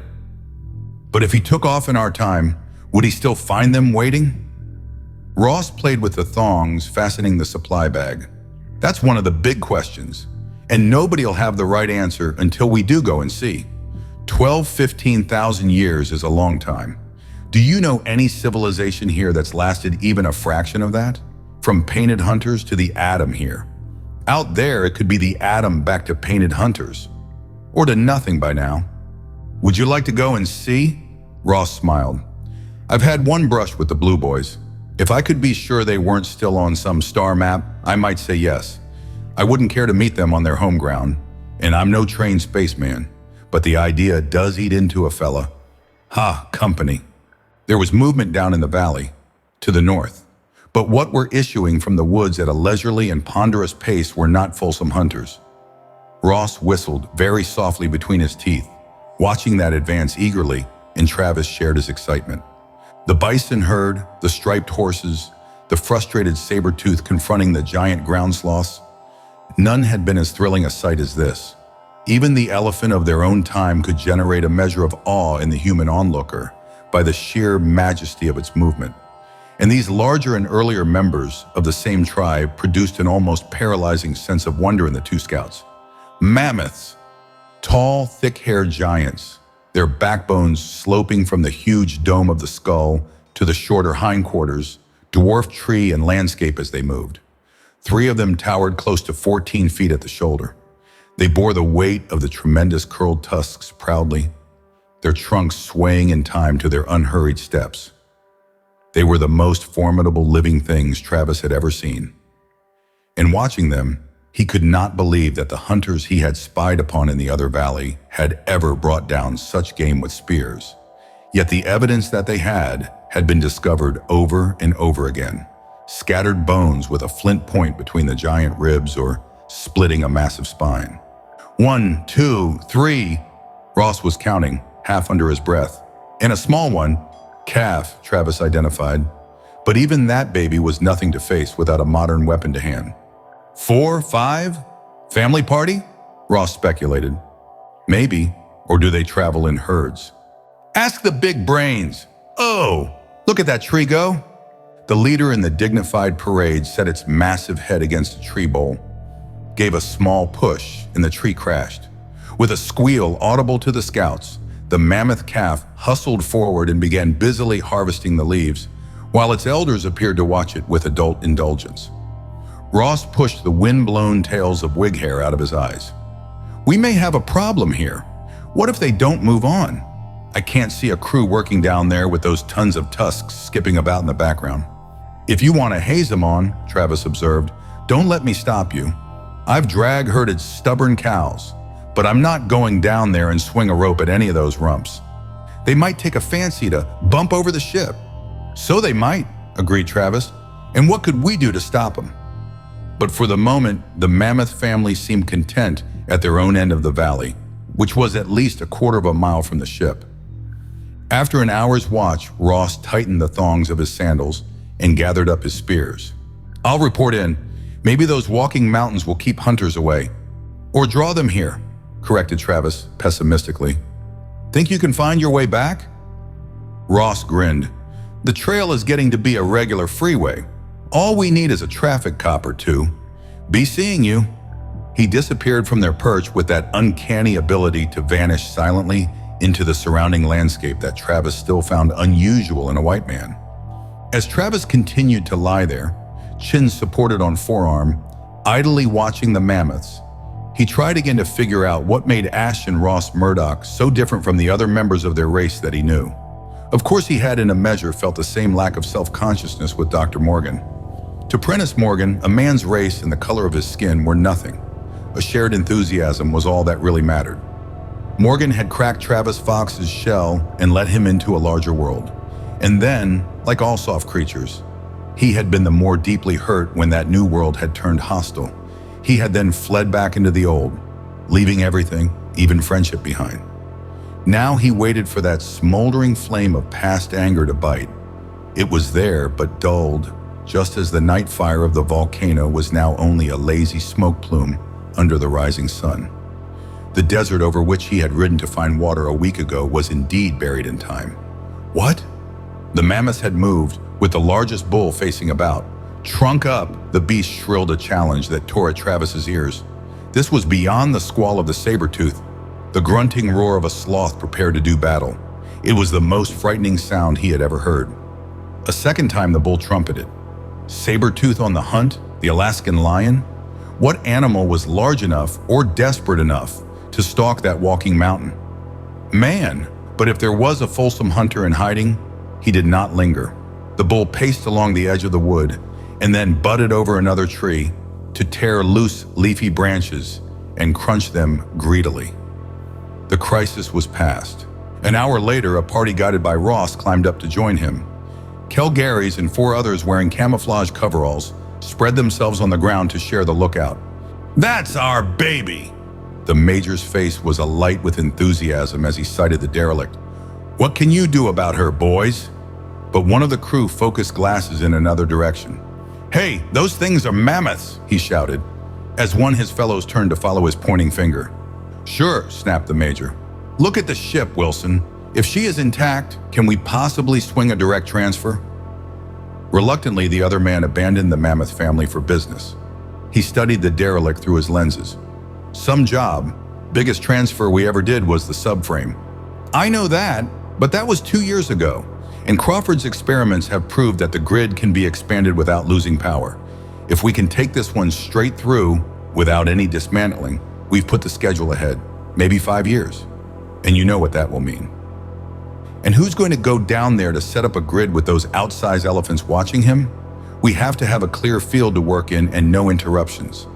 But if he took off in our time, would he still find them waiting? Ross played with the thongs fastening the supply bag. That's one of the big questions, and nobody'll have the right answer until we do go and see. 15,000 years is a long time. Do you know any civilization here that's lasted even a fraction of that? From painted hunters to the atom here. Out there, it could be the atom back to painted hunters. Or to nothing by now. Would you like to go and see? Ross smiled. I've had one brush with the Blue Boys. If I could be sure they weren't still on some star map, I might say yes. I wouldn't care to meet them on their home ground, and I'm no trained spaceman, but the idea does eat into a fella. Ha, company. There was movement down in the valley, to the north, but what were issuing from the woods at a leisurely and ponderous pace were not fulsome hunters. Ross whistled very softly between his teeth, watching that advance eagerly, and Travis shared his excitement. The bison herd, the striped horses, the frustrated saber-tooth confronting the giant ground sloths, none had been as thrilling a sight as this. Even the elephant of their own time could generate a measure of awe in the human onlooker by the sheer majesty of its movement. And these larger and earlier members of the same tribe produced an almost paralyzing sense of wonder in the two scouts. Mammoths, tall, thick-haired giants, their backbones sloping from the huge dome of the skull to the shorter hindquarters, dwarfed tree and landscape as they moved. 3 of them towered close to 14 feet at the shoulder. They bore the weight of the tremendous curled tusks proudly, their trunks swaying in time to their unhurried steps. They were the most formidable living things Travis had ever seen. In watching them, he could not believe that the hunters he had spied upon in the other valley had ever brought down such game with spears. Yet the evidence that they had been discovered over and over again. Scattered bones with a flint point between the giant ribs or splitting a massive spine. 1, 2, 3, Ross was counting, half under his breath. And a small one, calf, Travis identified. But even that baby was nothing to face without a modern weapon to hand. 4, 5? Family party? Ross speculated. Maybe, or do they travel in herds? Ask the big brains. Oh, look at that tree go. The leader in the dignified parade set its massive head against a tree bole, gave a small push, and the tree crashed. With a squeal audible to the scouts, the mammoth calf hustled forward and began busily harvesting the leaves, while its elders appeared to watch it with adult indulgence. Ross pushed the wind-blown tails of wig hair out of his eyes. We may have a problem here. What if they don't move on? I can't see a crew working down there with those tons of tusks skipping about in the background. If you want to haze them on, Travis observed, don't let me stop you. I've drag-herded stubborn cows, but I'm not going down there and swing a rope at any of those rumps. They might take a fancy to bump over the ship. So they might, agreed Travis. And what could we do to stop them? But for the moment, the mammoth family seemed content at their own end of the valley, which was at least a quarter of a mile from the ship. After an hour's watch, Ross tightened the thongs of his sandals and gathered up his spears. I'll report in. Maybe those walking mountains will keep hunters away. Or draw them here, corrected Travis pessimistically. Think you can find your way back? Ross grinned. The trail is getting to be a regular freeway. All we need is a traffic cop or two. Be seeing you. He disappeared from their perch with that uncanny ability to vanish silently into the surrounding landscape that Travis still found unusual in a white man. As Travis continued to lie there, chin supported on forearm, idly watching the mammoths, he tried again to figure out what made Ashton Ross Murdoch so different from the other members of their race that he knew. Of course, he had in a measure felt the same lack of self-consciousness with Dr. Morgan. To Prentice Morgan, a man's race and the color of his skin were nothing. A shared enthusiasm was all that really mattered. Morgan had cracked Travis Fox's shell and let him into a larger world. And then, like all soft creatures, he had been the more deeply hurt when that new world had turned hostile. He had then fled back into the old, leaving everything, even friendship, behind. Now he waited for that smoldering flame of past anger to bite. It was there, but dulled, just as the night fire of the volcano was now only a lazy smoke plume under the rising sun. The desert over which he had ridden to find water a week ago was indeed buried in time. What? The mammoths had moved, with the largest bull facing about. Trunk up, the beast shrilled a challenge that tore at Travis's ears. This was beyond the squall of the saber-tooth, the grunting roar of a sloth prepared to do battle. It was the most frightening sound he had ever heard. A second time the bull trumpeted. Saber-tooth on the hunt, the Alaskan lion? What animal was large enough or desperate enough to stalk that walking mountain? Man, but if there was a fulsome hunter in hiding, he did not linger. The bull paced along the edge of the wood and then butted over another tree to tear loose leafy branches and crunch them greedily. The crisis was past. An hour later, a party guided by Ross climbed up to join him. Kel Garys and 4 others wearing camouflage coveralls spread themselves on the ground to share the lookout. That's our baby! The major's face was alight with enthusiasm as he sighted the derelict. What can you do about her, boys? But one of the crew focused glasses in another direction. Hey, those things are mammoths, he shouted, as one of his fellows turned to follow his pointing finger. Sure, snapped the major. Look at the ship, Wilson. If she is intact, can we possibly swing a direct transfer? Reluctantly, the other man abandoned the mammoth family for business. He studied the derelict through his lenses. Some job. Biggest transfer we ever did was the subframe. I know that, but that was 2 years ago, and Crawford's experiments have proved that the grid can be expanded without losing power. If we can take this one straight through without any dismantling, we've put the schedule ahead, maybe 5 years. And you know what that will mean. And who's going to go down there to set up a grid with those outsized elephants watching him? We have to have a clear field to work in and no interruptions.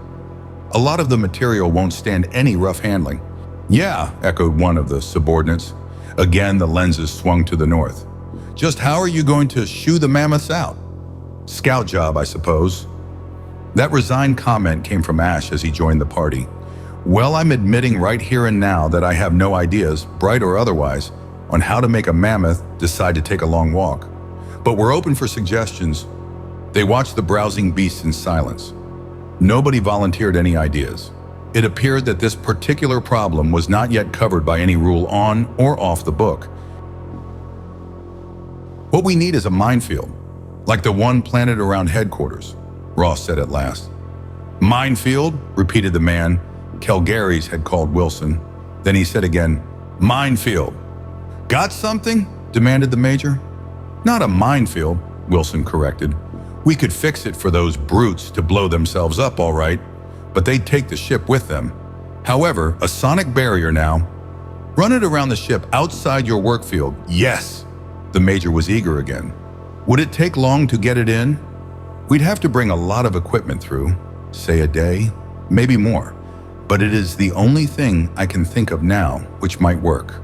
A lot of the material won't stand any rough handling. Yeah, echoed one of the subordinates. Again, the lenses swung to the north. Just how are you going to shoo the mammoths out? Scout job, I suppose. That resigned comment came from Ash as he joined the party. Well, I'm admitting right here and now that I have no ideas, bright or otherwise, on how to make a mammoth decide to take a long walk. But we're open for suggestions. They watched the browsing beasts in silence. Nobody volunteered any ideas. It appeared that this particular problem was not yet covered by any rule on or off the book. What we need is a minefield, like the one planted around headquarters, Ross said at last. Minefield, repeated the man Calgaries had called Wilson. Then he said again, minefield. Got something? Demanded the major. Not a minefield, Wilson corrected. We could fix it for those brutes to blow themselves up, all right, but they'd take the ship with them. However, a sonic barrier now. Run it around the ship outside your work field. Yes. The major was eager again. Would it take long to get it in? We'd have to bring a lot of equipment through, say a day, maybe more. But it is the only thing I can think of now which might work.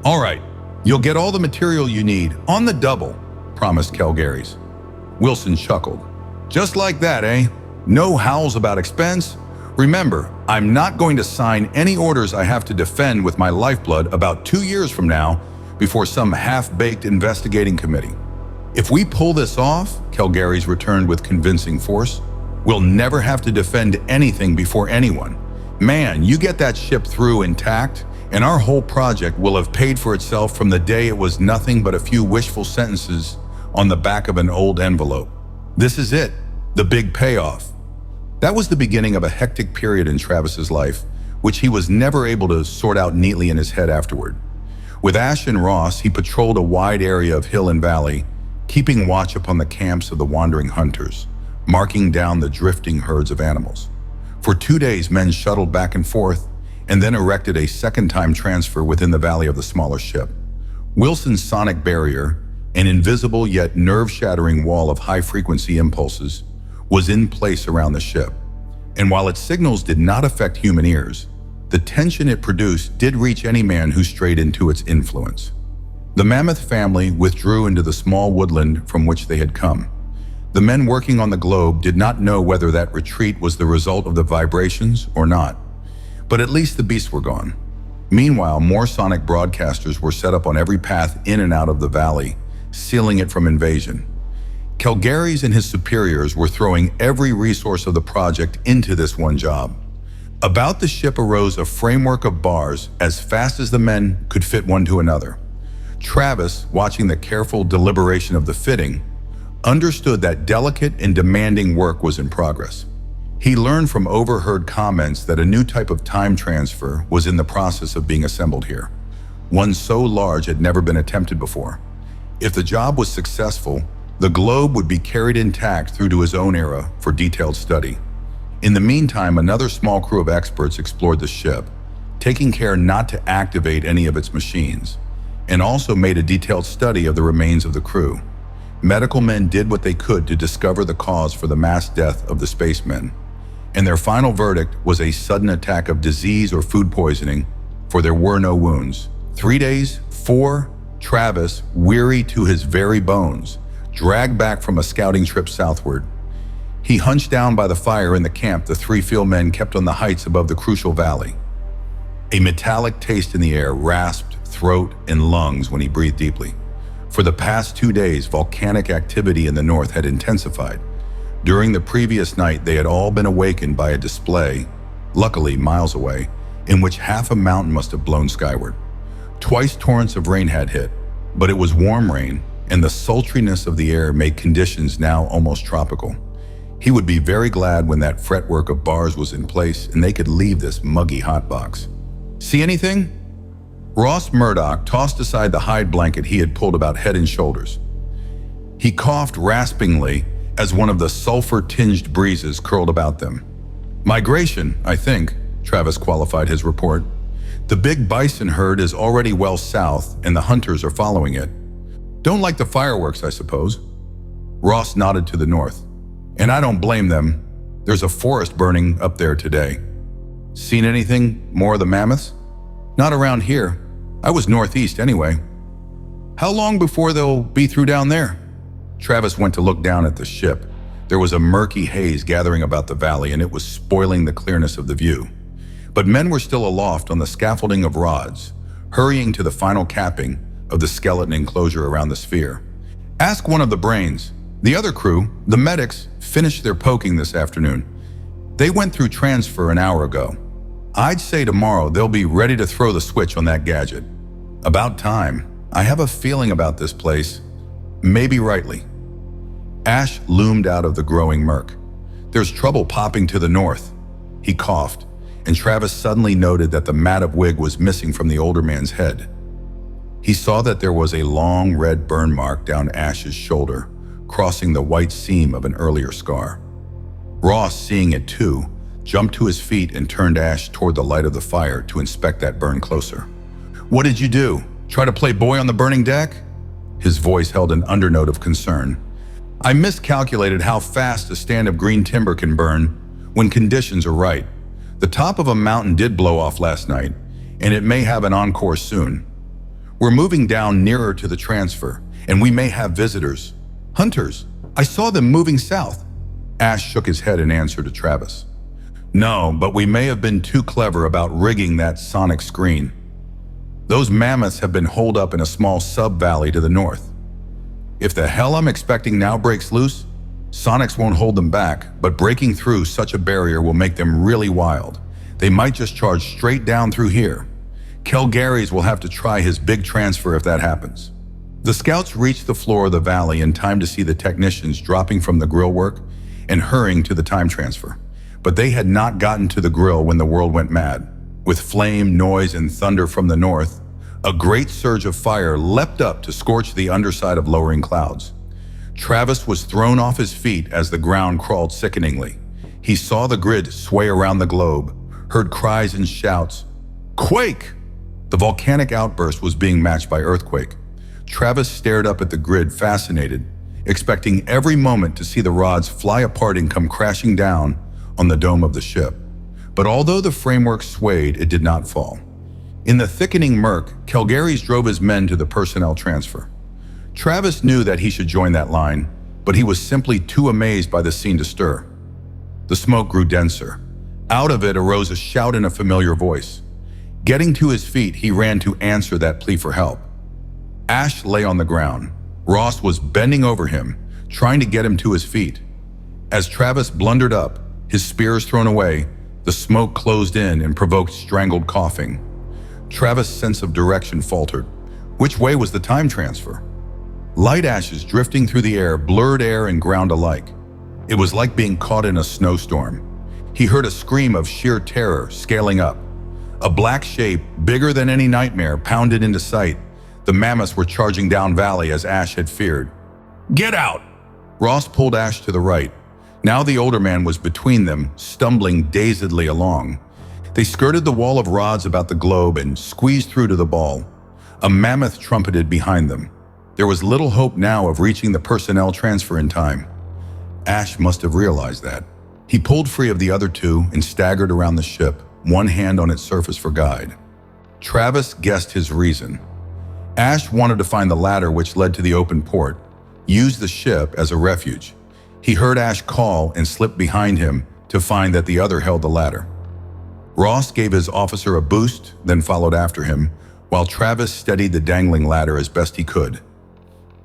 All right, you'll get all the material you need on the double, promised Calgaries. Wilson chuckled. Just like that, eh? No howls about expense? Remember, I'm not going to sign any orders I have to defend with my lifeblood about 2 years from now before some half-baked investigating committee. If we pull this off, Calgaries returned with convincing force, we'll never have to defend anything before anyone. Man, you get that ship through intact, and our whole project will have paid for itself from the day it was nothing but a few wishful sentences on the back of an old envelope. This is it, the big payoff. That was the beginning of a hectic period in Travis's life, which he was never able to sort out neatly in his head afterward. With Ash and Ross, he patrolled a wide area of hill and valley, keeping watch upon the camps of the wandering hunters, marking down the drifting herds of animals. For 2 days, men shuttled back and forth, and then erected a second-time transfer within the valley of the smaller ship. Wilson's sonic barrier, an invisible yet nerve-shattering wall of high-frequency impulses, was in place around the ship. And while its signals did not affect human ears, the tension it produced did reach any man who strayed into its influence. The Mammoth family withdrew into the small woodland from which they had come. The men working on the globe did not know whether that retreat was the result of the vibrations or not. But at least the beasts were gone. Meanwhile, more sonic broadcasters were set up on every path in and out of the valley, sealing it from invasion. Calgaries and his superiors were throwing every resource of the project into this one job. About the ship arose a framework of bars as fast as the men could fit one to another. Travis, watching the careful deliberation of the fitting, understood that delicate and demanding work was in progress. He learned from overheard comments that a new type of time transfer was in the process of being assembled here. One so large had never been attempted before. If the job was successful, the globe would be carried intact through to his own era for detailed study. In the meantime, another small crew of experts explored the ship, taking care not to activate any of its machines, and also made a detailed study of the remains of the crew. Medical men did what they could to discover the cause for the mass death of the spacemen, and their final verdict was a sudden attack of disease or food poisoning, for there were no wounds. 3 days, 4, Travis, weary to his very bones, dragged back from a scouting trip southward. He hunched down by the fire in the camp the 3 field men kept on the heights above the crucial valley. A metallic taste in the air rasped throat and lungs when he breathed deeply. For the past 2 days, volcanic activity in the north had intensified. During the previous night, they had all been awakened by a display, luckily miles away, in which half a mountain must have blown skyward. Twice torrents of rain had hit, but it was warm rain, and the sultriness of the air made conditions now almost tropical. He would be very glad when that fretwork of bars was in place and they could leave this muggy hotbox. See anything? Ross Murdoch tossed aside the hide blanket he had pulled about head and shoulders. He coughed raspingly as one of the sulfur-tinged breezes curled about them. "Migration, I think," Travis qualified his report. "The big bison herd is already well south and the hunters are following it. Don't like the fireworks, I suppose." Ross nodded to the north. "And I don't blame them. There's a forest burning up there today." "Seen anything more of the mammoths?" "Not around here. I was northeast anyway." "How long before they'll be through down there?" Travis went to look down at the ship. There was a murky haze gathering about the valley, and it was spoiling the clearness of the view. But men were still aloft on the scaffolding of rods, hurrying to the final capping of the skeleton enclosure around the sphere. "Ask one of the brains." The other crew, the medics, finished their poking this afternoon. They went through transfer an hour ago. I'd say tomorrow they'll be ready to throw the switch on that gadget. About time. I have a feeling about this place. Maybe rightly. Ash loomed out of the growing murk. "There's trouble popping to the north." He coughed, and Travis suddenly noted that the mat of wig was missing from the older man's head. He saw that there was a long red burn mark down Ash's shoulder, crossing the white seam of an earlier scar. Ross, seeing it too, jumped to his feet and turned Ash toward the light of the fire to inspect that burn closer. "What did you do? Try to play boy on the burning deck?" His voice held an undernote of concern. "I miscalculated how fast a stand of green timber can burn when conditions are right. The top of a mountain did blow off last night, and it may have an encore soon. We're moving down nearer to the transfer, and we may have visitors. Hunters. I saw them moving south." Ash shook his head in answer to Travis. "No, but we may have been too clever about rigging that sonic screen. Those mammoths have been holed up in a small sub-valley to the north. If the hell I'm expecting now breaks loose, sonics won't hold them back, but breaking through such a barrier will make them really wild. They might just charge straight down through here. Kelgary's will have to try his big transfer if that happens." The scouts reached the floor of the valley in time to see the technicians dropping from the grill work and hurrying to the time transfer. But they had not gotten to the grill when the world went mad. With flame, noise, and thunder from the north, a great surge of fire leapt up to scorch the underside of lowering clouds. Travis was thrown off his feet as the ground crawled sickeningly. He saw the grid sway around the globe, heard cries and shouts. "Quake!" The volcanic outburst was being matched by earthquake. Travis stared up at the grid, fascinated, expecting every moment to see the rods fly apart and come crashing down on the dome of the ship. But although the framework swayed, it did not fall. In the thickening murk, Kelgary's drove his men to the personnel transfer. Travis knew that he should join that line, but he was simply too amazed by the scene to stir. The smoke grew denser. Out of it arose a shout in a familiar voice. Getting to his feet, he ran to answer that plea for help. Ash lay on the ground. Ross was bending over him, trying to get him to his feet. As Travis blundered up, his spears thrown away, the smoke closed in and provoked strangled coughing. Travis' sense of direction faltered. Which way was the time transfer? Light ashes drifting through the air blurred air and ground alike. It was like being caught in a snowstorm. He heard a scream of sheer terror scaling up. A black shape, bigger than any nightmare, pounded into sight. The mammoths were charging down valley as Ash had feared. "Get out!" Ross pulled Ash to the right. Now the older man was between them, stumbling dazedly along. They skirted the wall of rods about the globe and squeezed through to the ball. A mammoth trumpeted behind them. There was little hope now of reaching the personnel transfer in time. Ash must have realized that. He pulled free of the other two and staggered around the ship, one hand on its surface for guide. Travis guessed his reason. Ash wanted to find the ladder which led to the open port, use the ship as a refuge. He heard Ash call and slipped behind him to find that the other held the ladder. Ross gave his officer a boost, then followed after him, while Travis steadied the dangling ladder as best he could.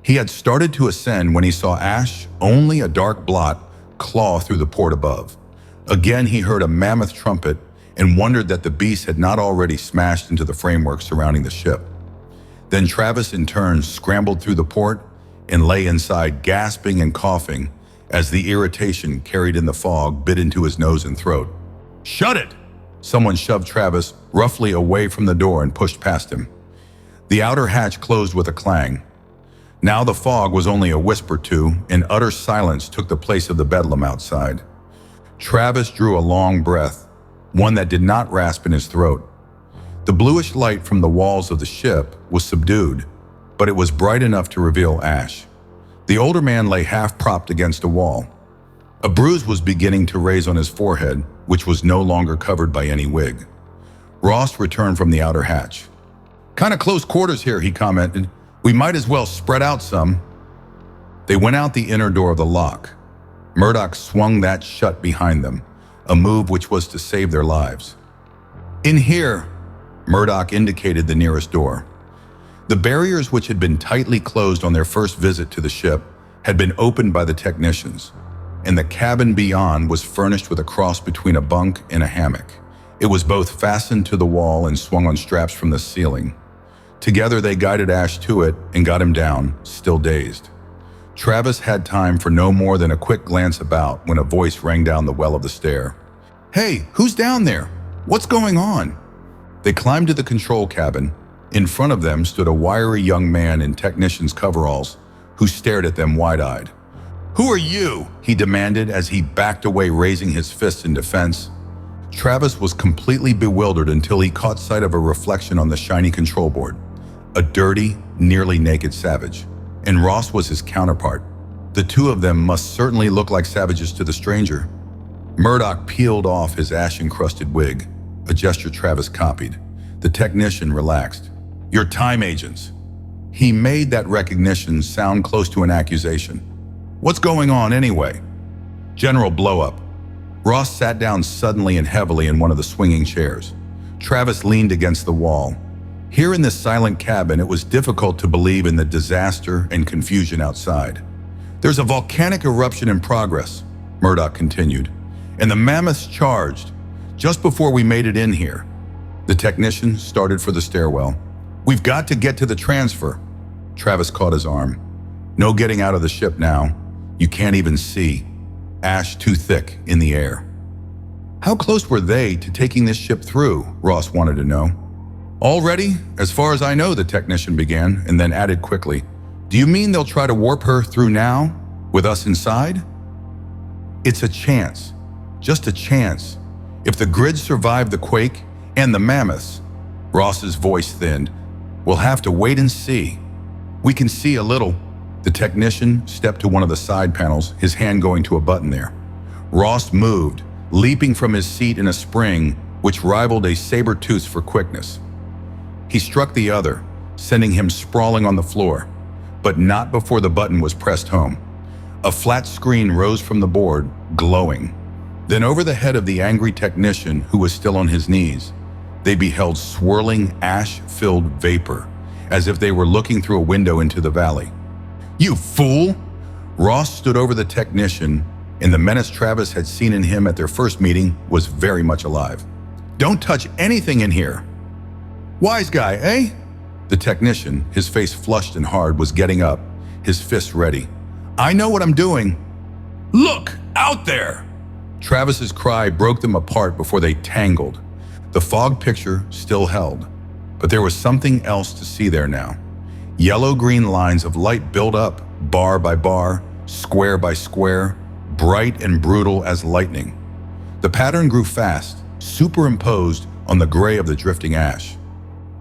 He had started to ascend when he saw Ash, only a dark blot, claw through the port above. Again he heard a mammoth trumpet and wondered that the beast had not already smashed into the framework surrounding the ship. Then Travis in turn scrambled through the port and lay inside, gasping and coughing as the irritation carried in the fog bit into his nose and throat. "Shut it!" Someone shoved Travis roughly away from the door and pushed past him. The outer hatch closed with a clang. Now the fog was only a wisp or two, and utter silence took the place of the bedlam outside. Travis drew a long breath, one that did not rasp in his throat. The bluish light from the walls of the ship was subdued, but it was bright enough to reveal Ash. The older man lay half-propped against a wall. A bruise was beginning to raise on his forehead, which was no longer covered by any wig. Ross returned from the outer hatch. "Kinda close quarters here," he commented. "We might as well spread out some." They went out the inner door of the lock. Murdoch swung that shut behind them, a move which was to save their lives. "In here," Murdoch indicated the nearest door. The barriers, which had been tightly closed on their first visit to the ship, had been opened by the technicians, and the cabin beyond was furnished with a cross between a bunk and a hammock. It was both fastened to the wall and swung on straps from the ceiling. Together they guided Ash to it and got him down, still dazed. Travis had time for no more than a quick glance about when a voice rang down the well of the stair. "Hey, who's down there? What's going on?" They climbed to the control cabin. In front of them stood a wiry young man in technician's coveralls who stared at them wide-eyed. "Who are you?" he demanded as he backed away, raising his fists in defense. Travis was completely bewildered until he caught sight of a reflection on the shiny control board. A dirty, nearly naked savage. And Ross was his counterpart. The two of them must certainly look like savages to the stranger. Murdoch peeled off his ash-encrusted wig, a gesture Travis copied. The technician relaxed. "You're time agents." He made that recognition sound close to an accusation. "What's going on anyway?" "General blow-up." Ross sat down suddenly and heavily in one of the swinging chairs. Travis leaned against the wall. Here in this silent cabin, it was difficult to believe in the disaster and confusion outside. "There's a volcanic eruption in progress," Murdoch continued, "and the mammoths charged just before we made it in here." The technician started for the stairwell. "We've got to get to the transfer." Travis caught his arm. "No getting out of the ship now. You can't even see. Ash too thick in the air." How close were they to taking this ship through? Ross wanted to know. "Already, as far as I know," the technician began, and then added quickly, "Do you mean they'll try to warp her through now, with us inside?" "It's a chance. Just a chance. If the grid survived the quake and the mammoths," Ross's voice thinned, "we'll have to wait and see. We can see a little." The technician stepped to one of the side panels, his hand going to a button there. Ross moved, leaping from his seat in a spring which rivaled a saber tooth for quickness. He struck the other, sending him sprawling on the floor, but not before the button was pressed home. A flat screen rose from the board, glowing. Then over the head of the angry technician, who was still on his knees, they beheld swirling ash-filled vapor, as if they were looking through a window into the valley. "You fool!" Ross stood over the technician, and the menace Travis had seen in him at their first meeting was very much alive. "Don't touch anything in here." "Wise guy, eh?" The technician, his face flushed and hard, was getting up, his fists ready. "I know what I'm doing." "Look, out there!" Travis's cry broke them apart before they tangled. The fog picture still held, but there was something else to see there now. Yellow-green lines of light built up, bar by bar, square by square, bright and brutal as lightning. The pattern grew fast, superimposed on the gray of the drifting ash.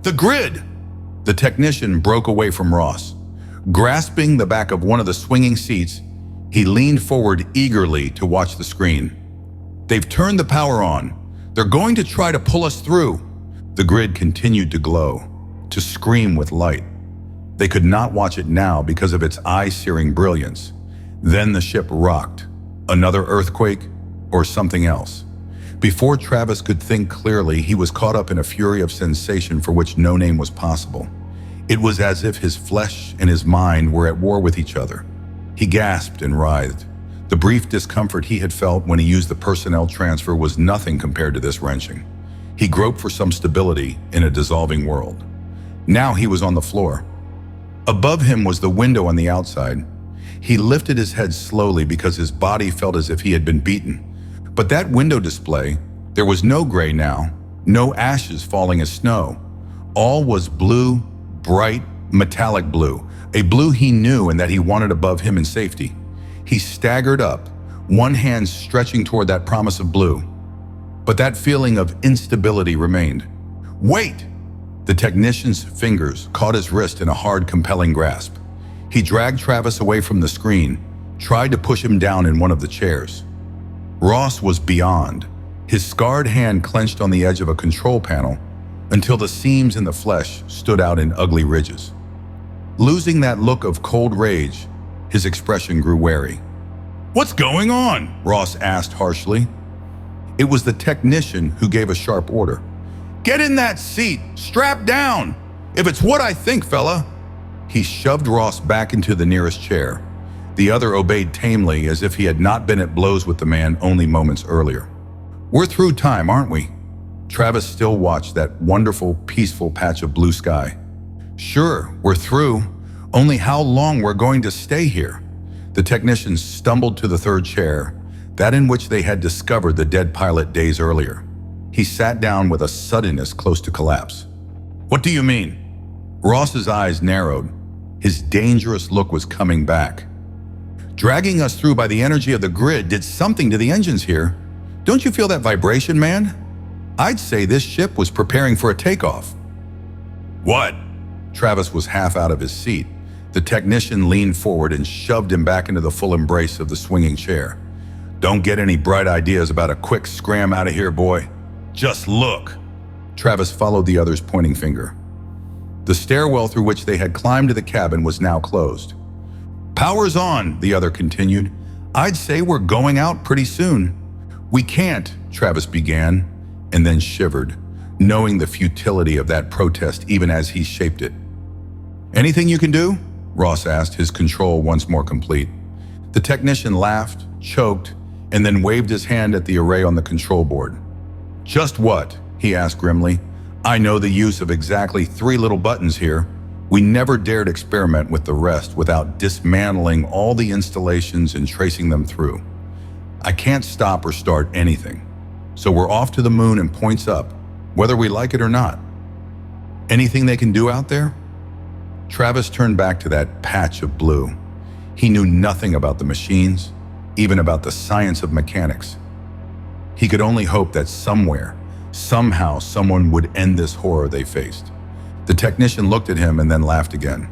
"The grid!" The technician broke away from Ross. Grasping the back of one of the swinging seats, he leaned forward eagerly to watch the screen. "They've turned the power on. They're going to try to pull us through." The grid continued to glow, to scream with light. They could not watch it now because of its eye-searing brilliance. Then the ship rocked. Another earthquake, or something else. Before Travis could think clearly, he was caught up in a fury of sensation for which no name was possible. It was as if his flesh and his mind were at war with each other. He gasped and writhed. The brief discomfort he had felt when he used the personnel transfer was nothing compared to this wrenching. He groped for some stability in a dissolving world. Now he was on the floor. Above him was the window on the outside. He lifted his head slowly because his body felt as if he had been beaten. But that window display, there was no gray now, no ashes falling as snow. All was blue, bright, metallic blue, a blue he knew and that he wanted above him in safety. He staggered up, one hand stretching toward that promise of blue. But that feeling of instability remained. Wait! The technician's fingers caught his wrist in a hard, compelling grasp. He dragged Travis away from the screen, tried to push him down in one of the chairs. Ross was beyond, his scarred hand clenched on the edge of a control panel until the seams in the flesh stood out in ugly ridges. Losing that look of cold rage, his expression grew wary. "What's going on?" Ross asked harshly. It was the technician who gave a sharp order. "Get in that seat! Strap down! If it's what I think, fella!" He shoved Ross back into the nearest chair. The other obeyed tamely, as if he had not been at blows with the man only moments earlier. "We're through time, aren't we?" Travis still watched that wonderful, peaceful patch of blue sky. "Sure, we're through. Only how long we're going to stay here?" The technician stumbled to the third chair, that in which they had discovered the dead pilot days earlier. He sat down with a suddenness close to collapse. "What do you mean?" Ross's eyes narrowed. His dangerous look was coming back. "Dragging us through by the energy of the grid did something to the engines here. Don't you feel that vibration, man? I'd say this ship was preparing for a takeoff." "What?" Travis was half out of his seat. The technician leaned forward and shoved him back into the full embrace of the swinging chair. "Don't get any bright ideas about a quick scram out of here, boy. Just look." Travis followed the other's pointing finger. The stairwell through which they had climbed to the cabin was now closed. "Power's on," the other continued. "I'd say we're going out pretty soon." "We can't," Travis began, and then shivered, knowing the futility of that protest even as he shaped it. "Anything you can do?" Ross asked, his control once more complete. The technician laughed, choked, and then waved his hand at the array on the control board. "Just what?" he asked grimly. "I know the use of exactly 3 little buttons here. We never dared experiment with the rest without dismantling all the installations and tracing them through. I can't stop or start anything. So we're off to the moon and points up, whether we like it or not. Anything they can do out there?" Travis turned back to that patch of blue. He knew nothing about the machines, even about the science of mechanics. He could only hope that somewhere, somehow, someone would end this horror they faced. The technician looked at him and then laughed again.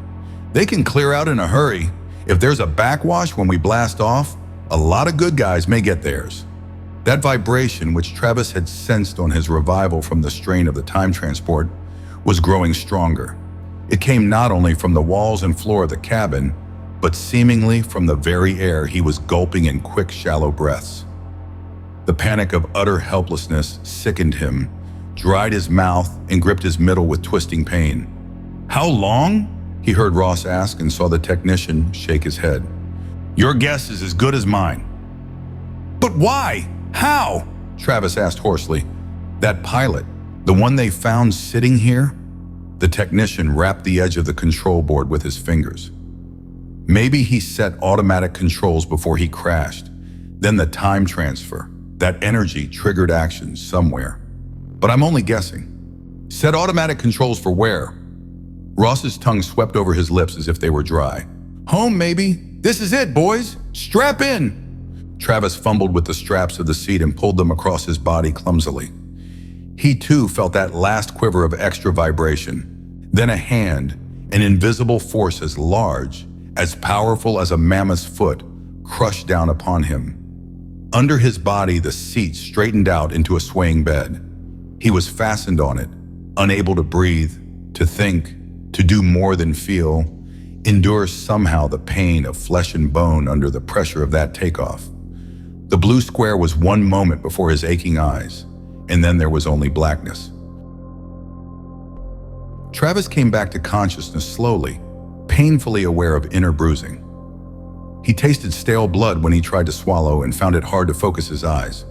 "They can clear out in a hurry. If there's a backwash when we blast off, a lot of good guys may get theirs." That vibration, which Travis had sensed on his revival from the strain of the time transport, was growing stronger. It came not only from the walls and floor of the cabin, but seemingly from the very air he was gulping in quick, shallow breaths. The panic of utter helplessness sickened him, dried his mouth, and gripped his middle with twisting pain. "How long?" he heard Ross ask and saw the technician shake his head. "Your guess is as good as mine." "But why? How?" Travis asked hoarsely. "That pilot, the one they found sitting here?" The technician wrapped the edge of the control board with his fingers. "Maybe he set automatic controls before he crashed. Then the time transfer, that energy triggered action somewhere. But I'm only guessing. Set automatic controls for where?" Ross's tongue swept over his lips as if they were dry. "Home, maybe. This is it, boys. Strap in." Travis fumbled with the straps of the seat and pulled them across his body clumsily. He too felt that last quiver of extra vibration. Then a hand, an invisible force as large, as powerful as a mammoth's foot, crushed down upon him. Under his body, the seat straightened out into a swaying bed. He was fastened on it, unable to breathe, to think, to do more than feel, endure somehow the pain of flesh and bone under the pressure of that takeoff. The blue square was one moment before his aching eyes, and then there was only blackness. Travis came back to consciousness slowly, painfully aware of inner bruising. He tasted stale blood when he tried to swallow and found it hard to focus his eyes.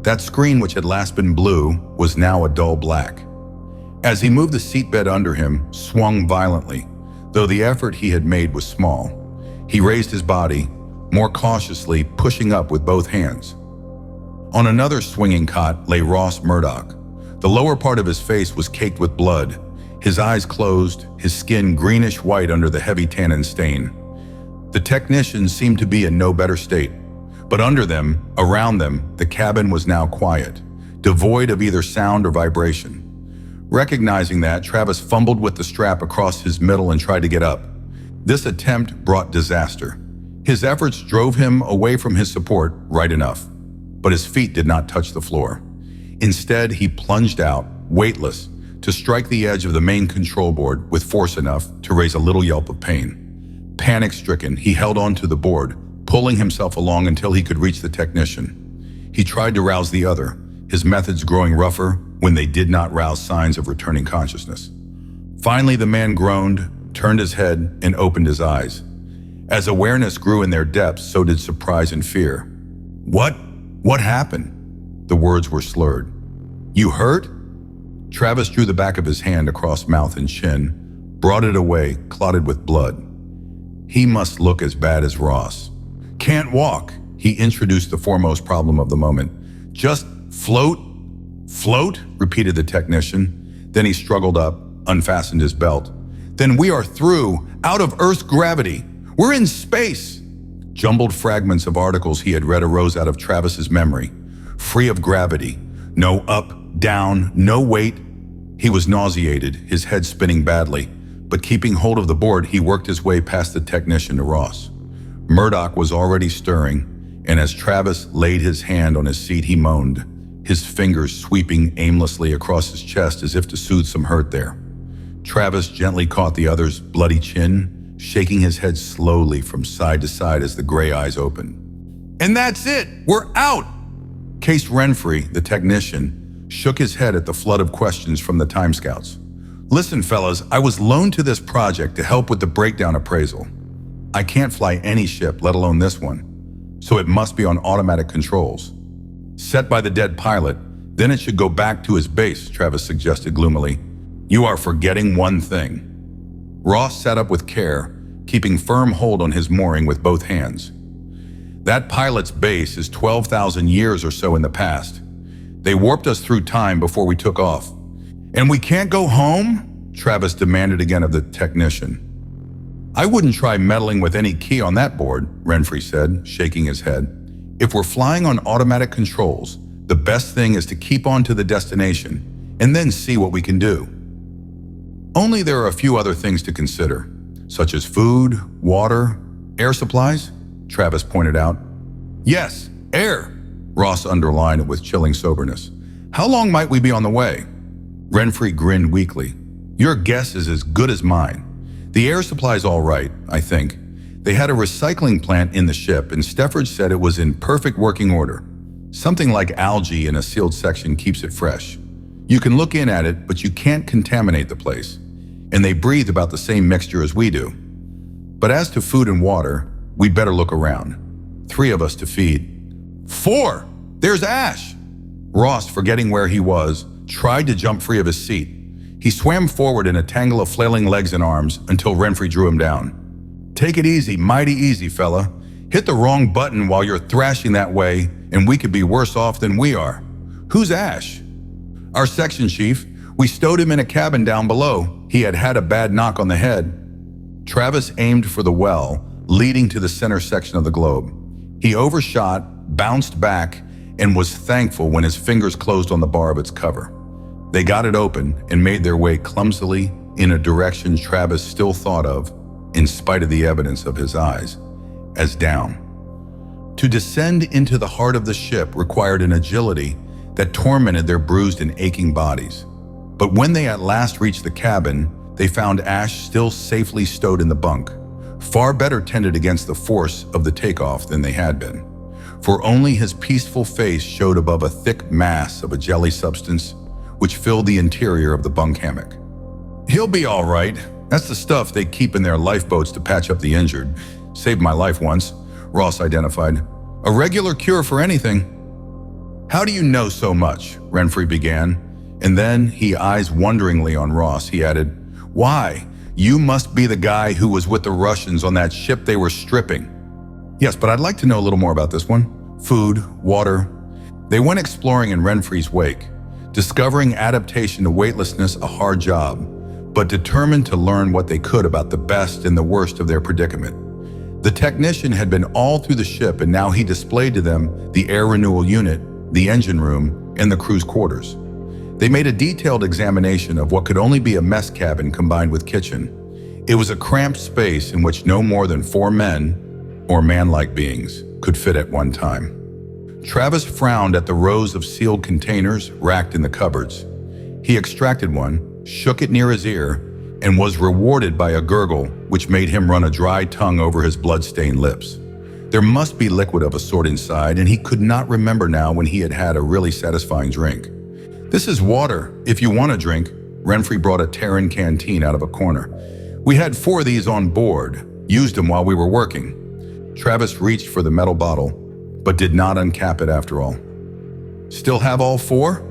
That screen, which had last been blue, was now a dull black. As he moved the seatbed under him, swung violently, though the effort he had made was small. He raised his body, more cautiously pushing up with both hands. On another swinging cot lay Ross Murdoch. The lower part of his face was caked with blood. his eyes closed, his skin greenish-white under the heavy tannin stain. The technicians seemed to be in no better state, but under them, around them, the cabin was now quiet, devoid of either sound or vibration. Recognizing that, Travis fumbled with the strap across his middle and tried to get up. This attempt brought disaster. His efforts drove him away from his support right enough, but his feet did not touch the floor. Instead, he plunged out, weightless, to strike the edge of the main control board with force enough to raise a little yelp of pain. Panic-stricken, he held onto the board, pulling himself along until he could reach the technician. He tried to rouse the other, his methods growing rougher when they did not rouse signs of returning consciousness. Finally, the man groaned, turned his head, and opened his eyes. As awareness grew in their depths, so did surprise and fear. "What? What happened?" The words were slurred. "You hurt?" Travis drew the back of his hand across mouth and chin, brought it away, clotted with blood. He must look as bad as Ross. "Can't walk," he introduced the foremost problem of the moment. "Just float." "Float?" repeated the technician. Then he struggled up, unfastened his belt. "Then we are through, out of Earth's gravity. We're in space." Jumbled fragments of articles he had read arose out of Travis's memory. Free of gravity. No up, down, no weight. He was nauseated, his head spinning badly, but keeping hold of the board, he worked his way past the technician to Ross. Murdoch was already stirring, and as Travis laid his hand on his seat, he moaned, his fingers sweeping aimlessly across his chest as if to soothe some hurt there. Travis gently caught the other's bloody chin, shaking his head slowly from side to side as the gray eyes opened. "And that's it! We're out!" Case Renfrey, the technician, shook his head at the flood of questions from the Time Scouts. "Listen, fellas, I was loaned to this project to help with the breakdown appraisal. I can't fly any ship, let alone this one, so it must be on automatic controls. Set by the dead pilot, then it should go back to his base," Travis suggested gloomily. "You are forgetting one thing." Ross sat up with care, keeping firm hold on his mooring with both hands. "That pilot's base is 12,000 years or so in the past. They warped us through time before we took off. And we can't go home?" Travis demanded again of the technician. "I wouldn't try meddling with any key on that board," Renfrey said, shaking his head. "If we're flying on automatic controls, the best thing is to keep on to the destination and then see what we can do. Only there are a few other things to consider, such as food, water, air supplies," Travis pointed out. "Yes, air," Ross underlined it with chilling soberness. "How long might we be on the way?" Renfrey grinned weakly. "Your guess is as good as mine. The air supply's all right, I think. They had a recycling plant in the ship, and Stefford said it was in perfect working order. Something like algae in a sealed section keeps it fresh. You can look in at it, but you can't contaminate the place. And they breathe about the same mixture as we do. But as to food and water, we'd better look around. 3 of us to feed." "4! There's Ash!" Ross, forgetting where he was, tried to jump free of his seat. He swam forward in a tangle of flailing legs and arms until Renfrey drew him down. "Take it easy, mighty easy, fella. Hit the wrong button while you're thrashing that way, and we could be worse off than we are." "Who's Ash?" "Our section chief. We stowed him in a cabin down below. He had had a bad knock on the head." Travis aimed for the well, leading to the center section of the globe. He overshot, bounced back, and was thankful when his fingers closed on the bar of its cover. They got it open and made their way clumsily in a direction Travis still thought of, in spite of the evidence of his eyes, as down. To descend into the heart of the ship required an agility that tormented their bruised and aching bodies. But when they at last reached the cabin, they found Ash still safely stowed in the bunk, far better tended against the force of the takeoff than they had been, for only his peaceful face showed above a thick mass of a jelly substance which filled the interior of the bunk hammock. "He'll be all right. That's the stuff they keep in their lifeboats to patch up the injured. Saved my life once," Ross identified. "A regular cure for anything." "How do you know so much?" Renfrey began, and then, he eyes wonderingly on Ross, he added, "Why, you must be the guy who was with the Russians on that ship they were stripping." "Yes, but I'd like to know a little more about this one. Food, water." They went exploring in Renfrey's wake, discovering adaptation to weightlessness a hard job, but determined to learn what they could about the best and the worst of their predicament. The technician had been all through the ship, and now he displayed to them the air renewal unit, the engine room, and the crew's quarters. They made a detailed examination of what could only be a mess cabin combined with kitchen. It was a cramped space in which no more than 4 men, or man-like beings, could fit at one time. Travis frowned at the rows of sealed containers racked in the cupboards. He extracted one, shook it near his ear, and was rewarded by a gurgle which made him run a dry tongue over his blood-stained lips. There must be liquid of a sort inside, and he could not remember now when he had had a really satisfying drink. "This is water, if you want a drink." Renfrey brought a Terran canteen out of a corner. "We had 4 of these on board, used them while we were working." Travis reached for the metal bottle, but did not uncap it after all. "Still have all 4?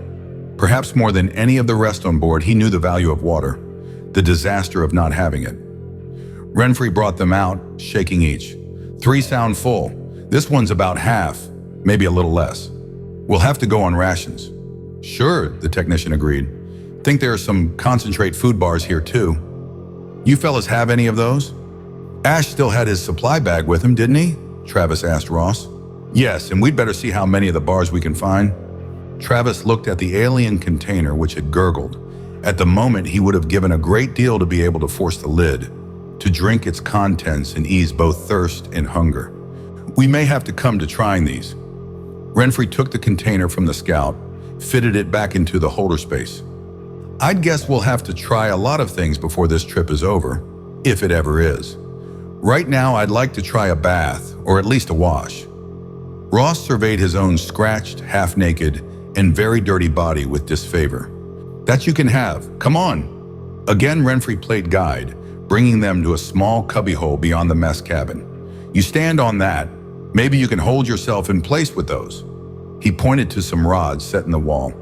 Perhaps more than any of the rest on board, he knew the value of water, the disaster of not having it. Renfrey brought them out, shaking each. 3 sound full. This one's about half, maybe a little less. We'll have to go on rations." "Sure," the technician agreed. "Think there are some concentrate food bars here too. You fellas have any of those?" "Ash still had his supply bag with him, didn't he?" Travis asked Ross. "Yes, and we'd better see how many of the bars we can find." Travis looked at the alien container which had gurgled. At the moment, he would have given a great deal to be able to force the lid, to drink its contents and ease both thirst and hunger. "We may have to come to trying these." Renfrey took the container from the Scout, fitted it back into the holder space. "I'd guess we'll have to try a lot of things before this trip is over, if it ever is. Right now, I'd like to try a bath, or at least a wash." Ross surveyed his own scratched, half-naked, and very dirty body with disfavor. "That you can have. Come on." Again, Renfrey played guide, bringing them to a small cubbyhole beyond the mess cabin. "You stand on that. Maybe you can hold yourself in place with those." He pointed to some rods set in the wall.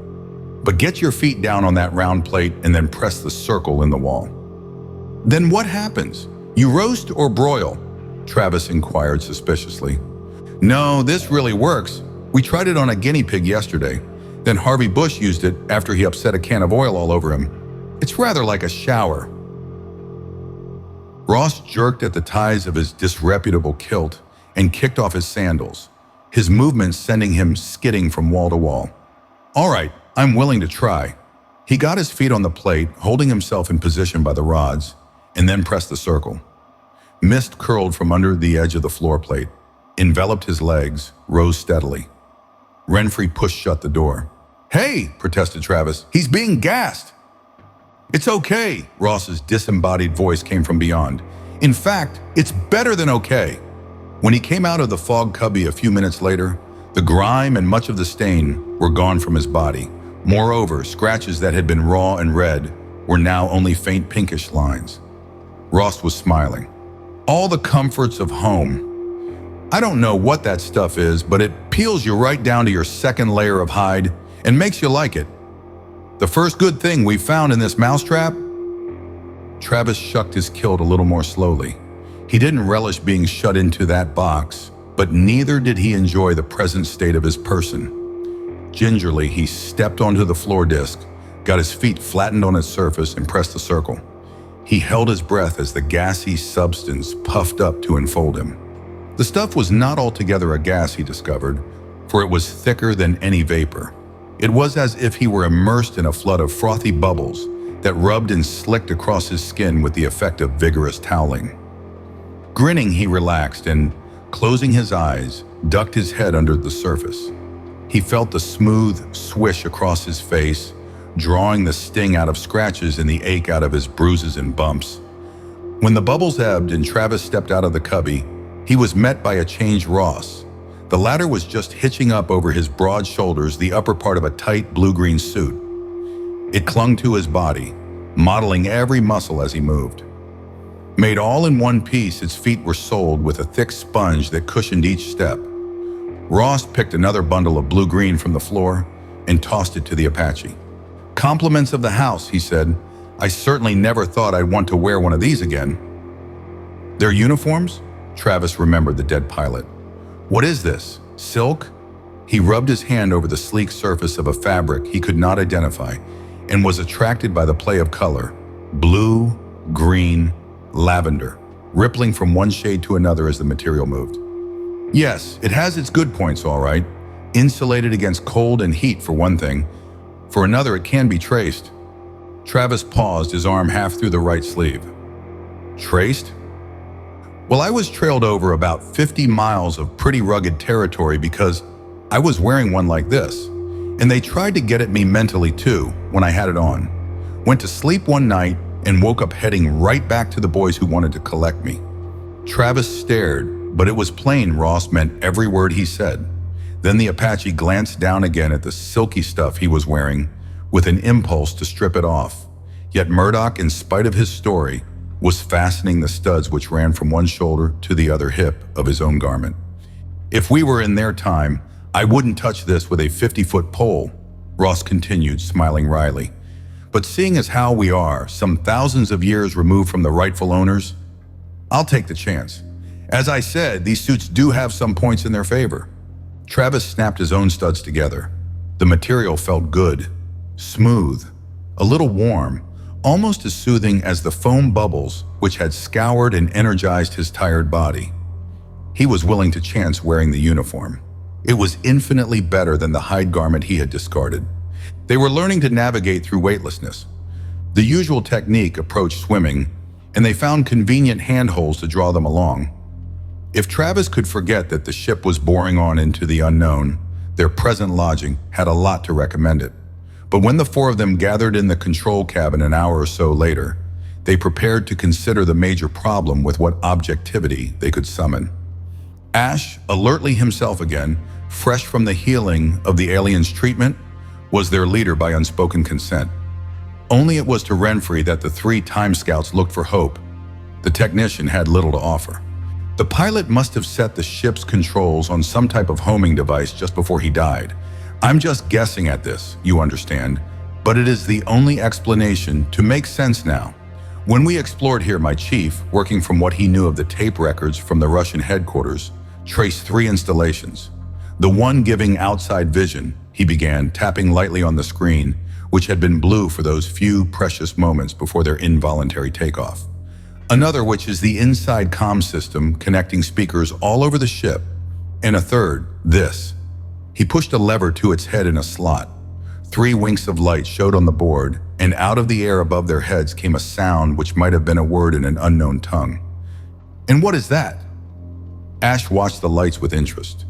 "But get your feet down on that round plate and then press the circle in the wall." "Then what happens? You roast or broil?" Travis inquired suspiciously. "No, this really works. We tried it on a guinea pig yesterday. Then Harvey Bush used it after he upset a can of oil all over him. It's rather like a shower." Ross jerked at the ties of his disreputable kilt and kicked off his sandals, his movements sending him skidding from wall to wall. "All right, I'm willing to try." He got his feet on the plate, holding himself in position by the rods, and then pressed the circle. Mist curled from under the edge of the floor plate, enveloped his legs, rose steadily. Renfrey pushed shut the door. "Hey," protested Travis, "he's being gassed." "It's okay," Ross's disembodied voice came from beyond. "In fact, it's better than okay." When he came out of the fog cubby a few minutes later, the grime and much of the stain were gone from his body. Moreover, scratches that had been raw and red were now only faint pinkish lines. Ross was smiling. "All the comforts of home. I don't know what that stuff is, but it peels you right down to your second layer of hide and makes you like it. The first good thing we found in this mousetrap?" Travis shucked his kilt a little more slowly. He didn't relish being shut into that box, but neither did he enjoy the present state of his person. Gingerly, he stepped onto the floor disc, got his feet flattened on its surface, and pressed the circle. He held his breath as the gassy substance puffed up to enfold him. The stuff was not altogether a gas, he discovered, for it was thicker than any vapor. It was as if he were immersed in a flood of frothy bubbles that rubbed and slicked across his skin with the effect of vigorous toweling. Grinning, he relaxed and, closing his eyes, ducked his head under the surface. He felt the smooth swish across his face, drawing the sting out of scratches and the ache out of his bruises and bumps. When the bubbles ebbed and Travis stepped out of the cubby, he was met by a changed Ross. The latter was just hitching up over his broad shoulders the upper part of a tight blue-green suit. It clung to his body, modeling every muscle as he moved. Made all in one piece, its feet were soled with a thick sponge that cushioned each step. Ross picked another bundle of blue-green from the floor and tossed it to the Apache. "Compliments of the house," he said. "I certainly never thought I'd want to wear one of these again." "Their uniforms?" Travis remembered the dead pilot. "What is this? Silk?" He rubbed his hand over the sleek surface of a fabric he could not identify and was attracted by the play of color. Blue, green, lavender, rippling from one shade to another as the material moved. Yes, it has its good points, all right. Insulated against cold and heat, for one thing. For another, it can be traced. Travis paused, his arm half through the right sleeve. Traced? Well, I was trailed over about 50 miles of pretty rugged territory because I was wearing one like this. And they tried to get at me mentally too when I had it on. Went to sleep one night and woke up heading right back to the boys who wanted to collect me. Travis stared, but it was plain Ross meant every word he said. Then the Apache glanced down again at the silky stuff he was wearing with an impulse to strip it off. Yet Murdoch, in spite of his story, was fastening the studs which ran from one shoulder to the other hip of his own garment. If we were in their time, I wouldn't touch this with a 50-foot pole, Ross continued, smiling wryly. But seeing as how we are, some thousands of years removed from the rightful owners, I'll take the chance. As I said, these suits do have some points in their favor. Travis snapped his own studs together. The material felt good, smooth, a little warm, almost as soothing as the foam bubbles which had scoured and energized his tired body. He was willing to chance wearing the uniform. It was infinitely better than the hide garment he had discarded. They were learning to navigate through weightlessness. The usual technique approached swimming, and they found convenient handholds to draw them along. If Travis could forget that the ship was boring on into the unknown, their present lodging had a lot to recommend it. But when the four of them gathered in the control cabin an hour or so later, they prepared to consider the major problem with what objectivity they could summon. Ash, alertly himself again, fresh from the healing of the aliens' treatment, was their leader by unspoken consent. Only it was to Renfrey that the three time scouts looked for hope. The technician had little to offer. The pilot must have set the ship's controls on some type of homing device just before he died. I'm just guessing at this, you understand, but it is the only explanation to make sense now. When we explored here, my chief, working from what he knew of the tape records from the Russian headquarters, traced 3 installations. The one giving outside vision, he began, tapping lightly on the screen, which had been blue for those few precious moments before their involuntary takeoff. Another which is the inside comm system connecting speakers all over the ship. And a third, this. He pushed a lever to its head in a slot. 3 winks of light showed on the board, and out of the air above their heads came a sound which might have been a word in an unknown tongue. And what is that? Ash watched the lights with interest.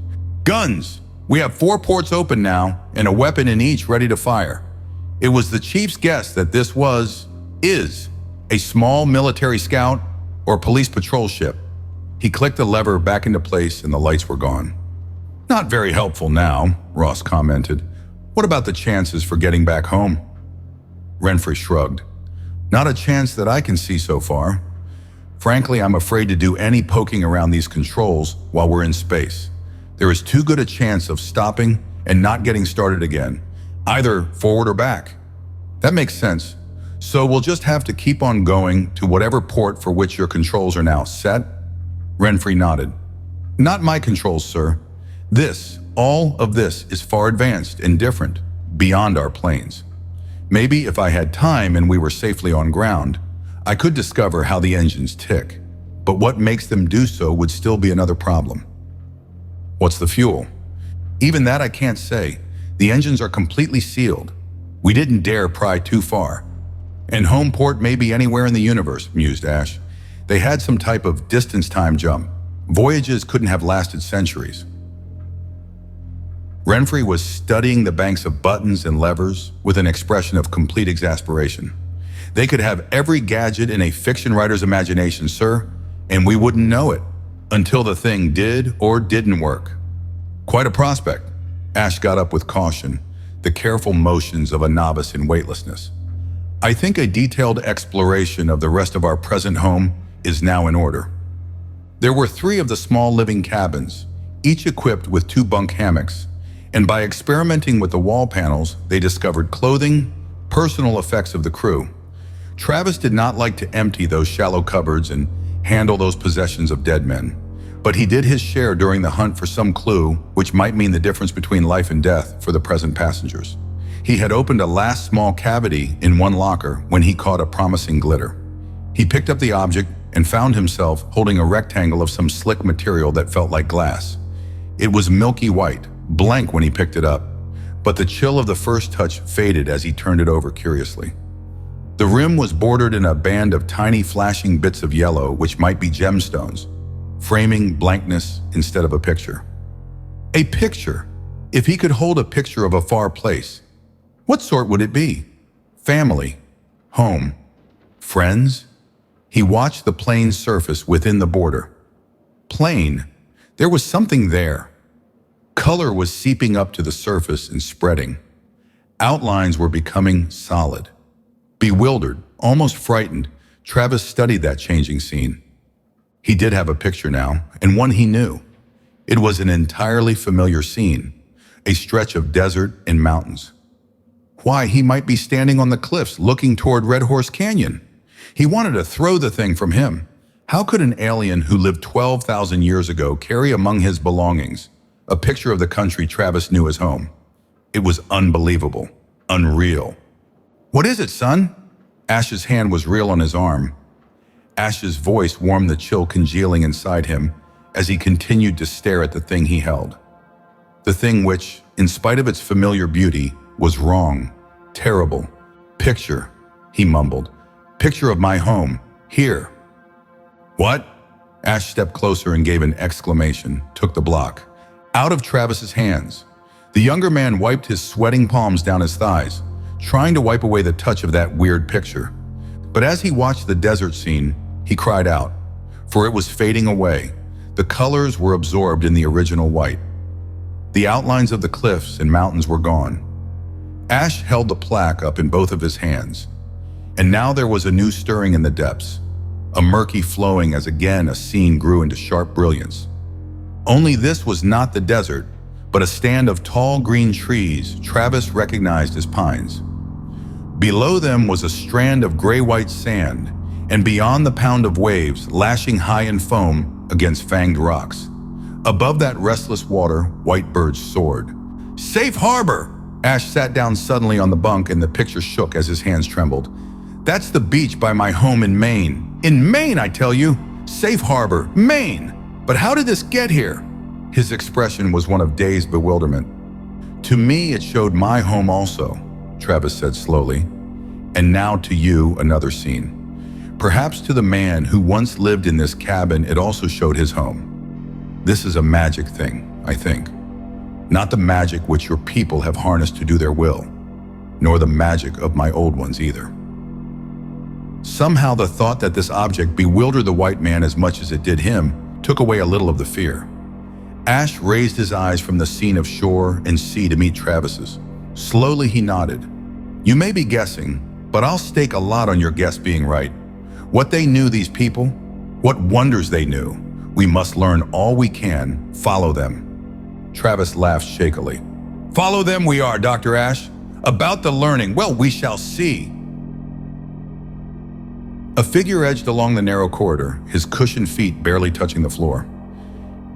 Guns! We have 4 ports open now, and a weapon in each ready to fire. It was the chief's guess that this is a small military scout or police patrol ship. He clicked the lever back into place and the lights were gone. Not very helpful now, Ross commented. What about the chances for getting back home? Renfrey shrugged. Not a chance that I can see so far. Frankly, I'm afraid to do any poking around these controls while we're in space. There is too good a chance of stopping and not getting started again, either forward or back. That makes sense. So we'll just have to keep on going to whatever port for which your controls are now set? Renfrey nodded. Not my controls, sir. All of this is far advanced and different, beyond our planes. Maybe if I had time and we were safely on ground, I could discover how the engines tick. But what makes them do so would still be another problem. What's the fuel? Even that I can't say. The engines are completely sealed. We didn't dare pry too far. And home port may be anywhere in the universe, mused Ash. They had some type of distance time jump. Voyages couldn't have lasted centuries. Renfrey was studying the banks of buttons and levers with an expression of complete exasperation. They could have every gadget in a fiction writer's imagination, sir, and we wouldn't know it until the thing did or didn't work. Quite a prospect. Ash got up with caution, the careful motions of a novice in weightlessness. I think a detailed exploration of the rest of our present home is now in order. There were 3 of the small living cabins, each equipped with 2 bunk hammocks, and by experimenting with the wall panels, they discovered clothing, personal effects of the crew. Travis did not like to empty those shallow cupboards and handle those possessions of dead men, but he did his share during the hunt for some clue which might mean the difference between life and death for the present passengers. He had opened a last small cavity in one locker when he caught a promising glitter. He picked up the object and found himself holding a rectangle of some slick material that felt like glass. It was milky white, blank when he picked it up, but the chill of the first touch faded as he turned it over curiously. The rim was bordered in a band of tiny flashing bits of yellow, which might be gemstones, framing blankness instead of a picture. A picture! If he could hold a picture of a far place, what sort would it be? Family, home, friends? He watched the plain surface within the border. Plain. There was something there. Color was seeping up to the surface and spreading. Outlines were becoming solid. Bewildered, almost frightened, Travis studied that changing scene. He did have a picture now, and one he knew. It was an entirely familiar scene, a stretch of desert and mountains. Why, he might be standing on the cliffs looking toward Red Horse Canyon. He wanted to throw the thing from him. How could an alien who lived 12,000 years ago carry among his belongings a picture of the country Travis knew as home? It was unbelievable, unreal. "What is it, son?" Ash's hand was real on his arm. Ash's voice warmed the chill congealing inside him as he continued to stare at the thing he held. The thing which, in spite of its familiar beauty, was wrong, terrible. "Picture," he mumbled. "Picture of my home, here." "What?" Ash stepped closer and gave an exclamation, took the block. Out of Travis's hands. The younger man wiped his sweating palms down his thighs, trying to wipe away the touch of that weird picture. But as he watched the desert scene, he cried out, for it was fading away. The colors were absorbed in the original white. The outlines of the cliffs and mountains were gone. Ash held the plaque up in both of his hands, and now there was a new stirring in the depths, a murky flowing as again a scene grew into sharp brilliance. Only this was not the desert, but a stand of tall green trees Travis recognized as pines. Below them was a strand of gray-white sand, and beyond the pound of waves lashing high in foam against fanged rocks. Above that restless water, white birds soared. "Safe harbor!" Ash sat down suddenly on the bunk and the picture shook as his hands trembled. "That's the beach by my home in Maine. In Maine, I tell you! Safe harbor, Maine! But how did this get here?" His expression was one of dazed bewilderment. "To me, it showed my home also," Travis said slowly. "And now to you, another scene. Perhaps to the man who once lived in this cabin, it also showed his home. This is a magic thing, I think. Not the magic which your people have harnessed to do their will, nor the magic of my old ones either." Somehow the thought that this object bewildered the white man as much as it did him took away a little of the fear. Ash raised his eyes from the scene of shore and sea to meet Travis's. Slowly he nodded. "You may be guessing, but I'll stake a lot on your guess being right. What they knew, these people, what wonders they knew, we must learn all we can, follow them." Travis laughed shakily. "Follow them we are, Dr. Ash. About the learning, well, we shall see." A figure edged along the narrow corridor, his cushioned feet barely touching the floor.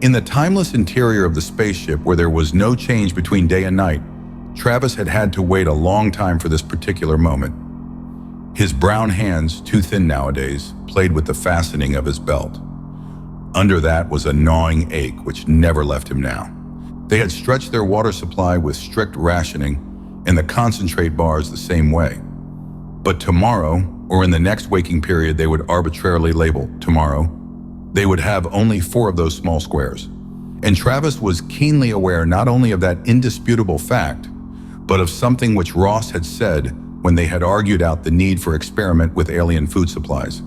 In the timeless interior of the spaceship where there was no change between day and night, Travis had had to wait a long time for this particular moment. His brown hands, too thin nowadays, played with the fastening of his belt. Under that was a gnawing ache which never left him now. They had stretched their water supply with strict rationing, and the concentrate bars the same way. But tomorrow, or in the next waking period they would arbitrarily label tomorrow, they would have only 4 of those small squares. And Travis was keenly aware not only of that indisputable fact, but of something which Ross had said when they had argued out the need for experiment with alien food supplies.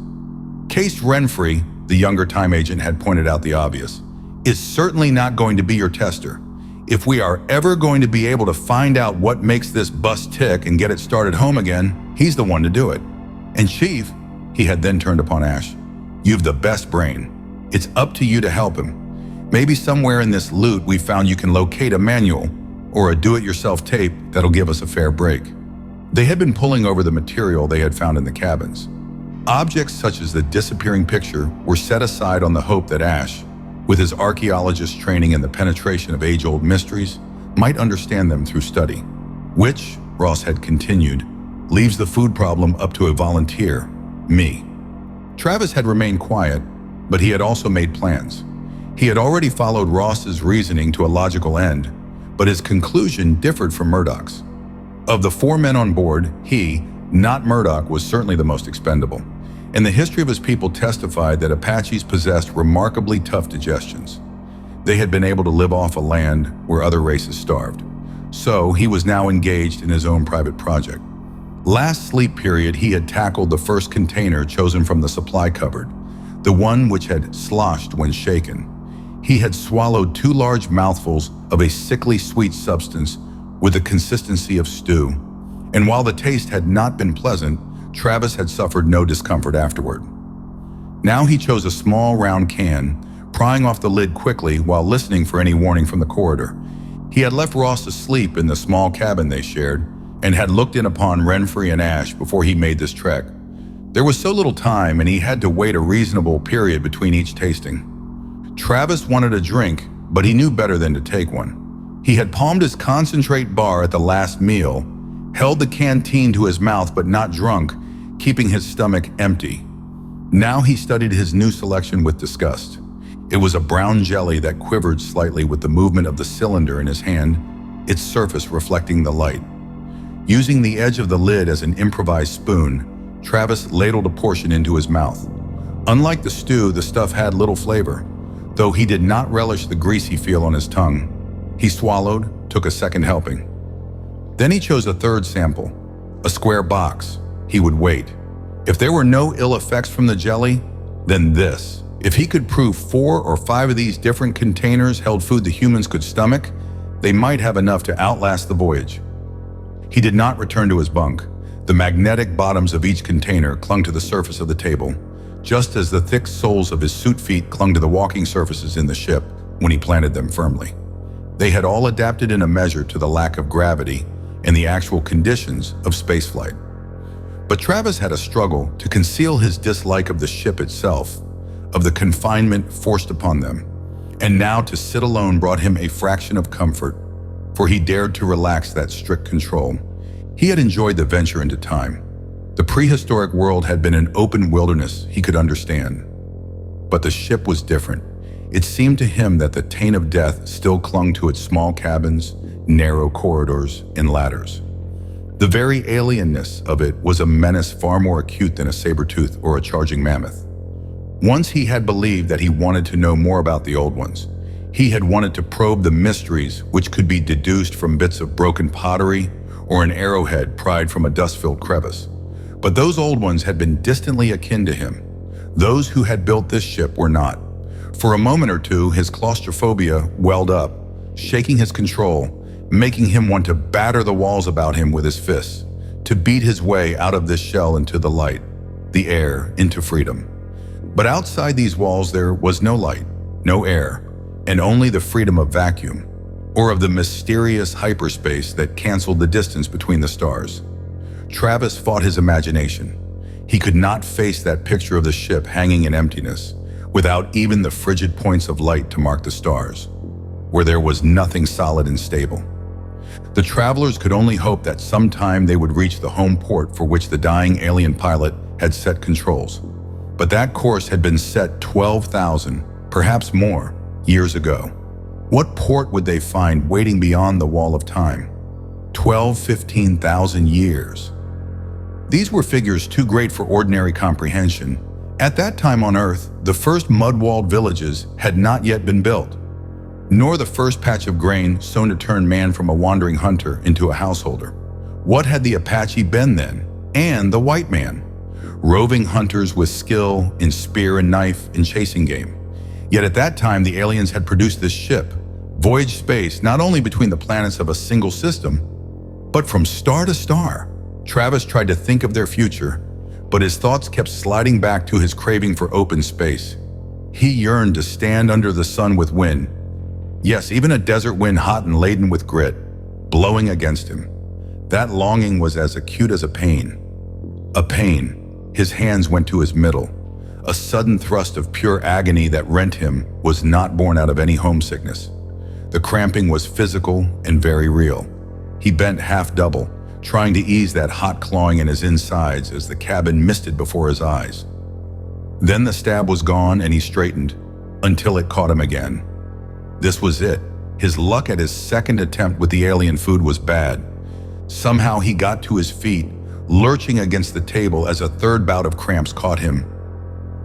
Case Renfrey, the younger time agent, had pointed out the obvious, is certainly not going to be your tester. If we are ever going to be able to find out what makes this bus tick and get it started home again, he's the one to do it. And Chief, he had then turned upon Ash, you've the best brain. It's up to you to help him. Maybe somewhere in this loot we found you can locate a manual or a do-it-yourself tape that'll give us a fair break. They had been pulling over the material they had found in the cabins. Objects such as the disappearing picture were set aside on the hope that Ash, with his archaeologist training in the penetration of age-old mysteries, might understand them through study, which, Ross had continued, leaves the food problem up to a volunteer, me. Travis had remained quiet, but he had also made plans. He had already followed Ross's reasoning to a logical end, but his conclusion differed from Murdoch's. Of the 4 men on board, he, not Murdoch, was certainly the most expendable, and the history of his people testified that Apaches possessed remarkably tough digestions. They had been able to live off a land where other races starved. So he was now engaged in his own private project. Last sleep period, he had tackled the first container chosen from the supply cupboard, the one which had sloshed when shaken. He had swallowed 2 large mouthfuls of a sickly sweet substance with the consistency of stew, and while the taste had not been pleasant, Travis had suffered no discomfort afterward. Now he chose a small round can, prying off the lid quickly while listening for any warning from the corridor. He had left Ross asleep in the small cabin they shared, and had looked in upon Renfrey and Ash before he made this trek. There was so little time, and he had to wait a reasonable period between each tasting. Travis wanted a drink, but he knew better than to take one. He had palmed his concentrate bar at the last meal, held the canteen to his mouth but not drunk, keeping his stomach empty. Now he studied his new selection with disgust. It was a brown jelly that quivered slightly with the movement of the cylinder in his hand, its surface reflecting the light. Using the edge of the lid as an improvised spoon, Travis ladled a portion into his mouth. Unlike the stew, the stuff had little flavor, though he did not relish the greasy feel on his tongue. He swallowed, took a second helping. Then he chose a third sample, a square box. He would wait. If there were no ill effects from the jelly, then this. If he could prove 4 or 5 of these different containers held food the humans could stomach, they might have enough to outlast the voyage. He did not return to his bunk. The magnetic bottoms of each container clung to the surface of the table, just as the thick soles of his suit feet clung to the walking surfaces in the ship when he planted them firmly. They had all adapted in a measure to the lack of gravity and the actual conditions of spaceflight. But Travis had a struggle to conceal his dislike of the ship itself, of the confinement forced upon them, and now to sit alone brought him a fraction of comfort, for he dared to relax that strict control. He had enjoyed the venture into time. The prehistoric world had been an open wilderness he could understand. But the ship was different. It seemed to him that the taint of death still clung to its small cabins, narrow corridors, and ladders. The very alienness of it was a menace far more acute than a saber-tooth or a charging mammoth. Once he had believed that he wanted to know more about the old ones. He had wanted to probe the mysteries which could be deduced from bits of broken pottery or an arrowhead pried from a dust-filled crevice. But those old ones had been distantly akin to him. Those who had built this ship were not. For a moment or two, his claustrophobia welled up, shaking his control, making him want to batter the walls about him with his fists, to beat his way out of this shell into the light, the air, into freedom. But outside these walls there was no light, no air, and only the freedom of vacuum, or of the mysterious hyperspace that canceled the distance between the stars. Travis fought his imagination. He could not face that picture of the ship hanging in emptiness, without even the frigid points of light to mark the stars, where there was nothing solid and stable. The travelers could only hope that sometime they would reach the home port for which the dying alien pilot had set controls. But that course had been set 12,000, perhaps more, years ago. What port would they find waiting beyond the wall of time? 15,000 years. These were figures too great for ordinary comprehension. At that time on Earth, the first mud-walled villages had not yet been built, nor the first patch of grain sown to turn man from a wandering hunter into a householder. What had the Apache been then, and the white man? Roving hunters with skill in spear and knife and chasing game. Yet at that time, the aliens had produced this ship, voyaged space not only between the planets of a single system, but from star to star. Travis tried to think of their future, but his thoughts kept sliding back to his craving for open space. He yearned to stand under the sun with wind. Yes, even a desert wind hot and laden with grit, blowing against him. That longing was as acute as a pain. A pain. His hands went to his middle. A sudden thrust of pure agony that rent him was not born out of any homesickness. The cramping was physical and very real. He bent half double, trying to ease that hot clawing in his insides as the cabin misted before his eyes. Then the stab was gone and he straightened, until it caught him again. This was it. His luck at his second attempt with the alien food was bad. Somehow he got to his feet, lurching against the table as a third bout of cramps caught him.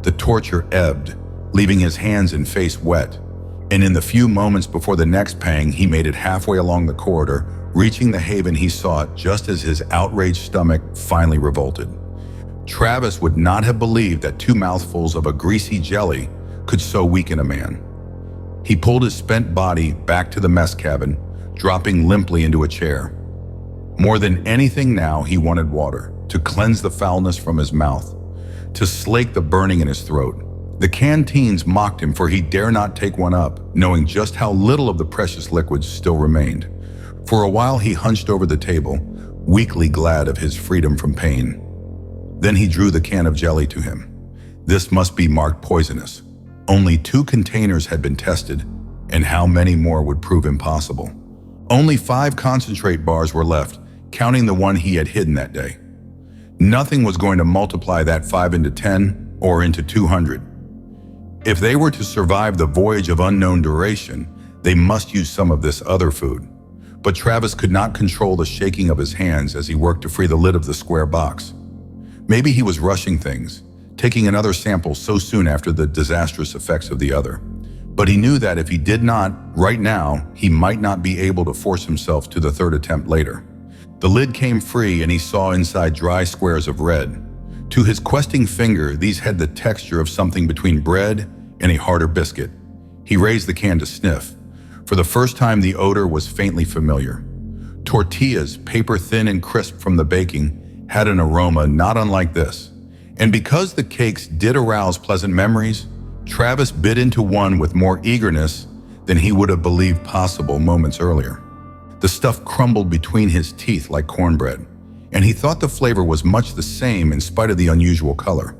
The torture ebbed, leaving his hands and face wet, and in the few moments before the next pang, he made it halfway along the corridor, reaching the haven he sought just as his outraged stomach finally revolted. Travis would not have believed that 2 mouthfuls of a greasy jelly could so weaken a man. He pulled his spent body back to the mess cabin, dropping limply into a chair. More than anything now, he wanted water, to cleanse the foulness from his mouth, to slake the burning in his throat. The canteens mocked him for he dare not take one up, knowing just how little of the precious liquids still remained. For a while he hunched over the table, weakly glad of his freedom from pain. Then he drew the can of jelly to him. This must be marked poisonous. Only 2 containers had been tested, and how many more would prove impossible. Only 5 concentrate bars were left, counting the one he had hidden that day. Nothing was going to multiply that 5 into 10 or into 200. If they were to survive the voyage of unknown duration, they must use some of this other food. But Travis could not control the shaking of his hands as he worked to free the lid of the square box. Maybe he was rushing things, taking another sample so soon after the disastrous effects of the other. But he knew that if he did not, right now, he might not be able to force himself to the 3rd attempt later. The lid came free and he saw inside dry squares of red. To his questing finger, these had the texture of something between bread and a harder biscuit. He raised the can to sniff. For the first time, the odor was faintly familiar. Tortillas, paper thin and crisp from the baking, had an aroma not unlike this. And because the cakes did arouse pleasant memories, Travis bit into one with more eagerness than he would have believed possible moments earlier. The stuff crumbled between his teeth like cornbread, and he thought the flavor was much the same in spite of the unusual color.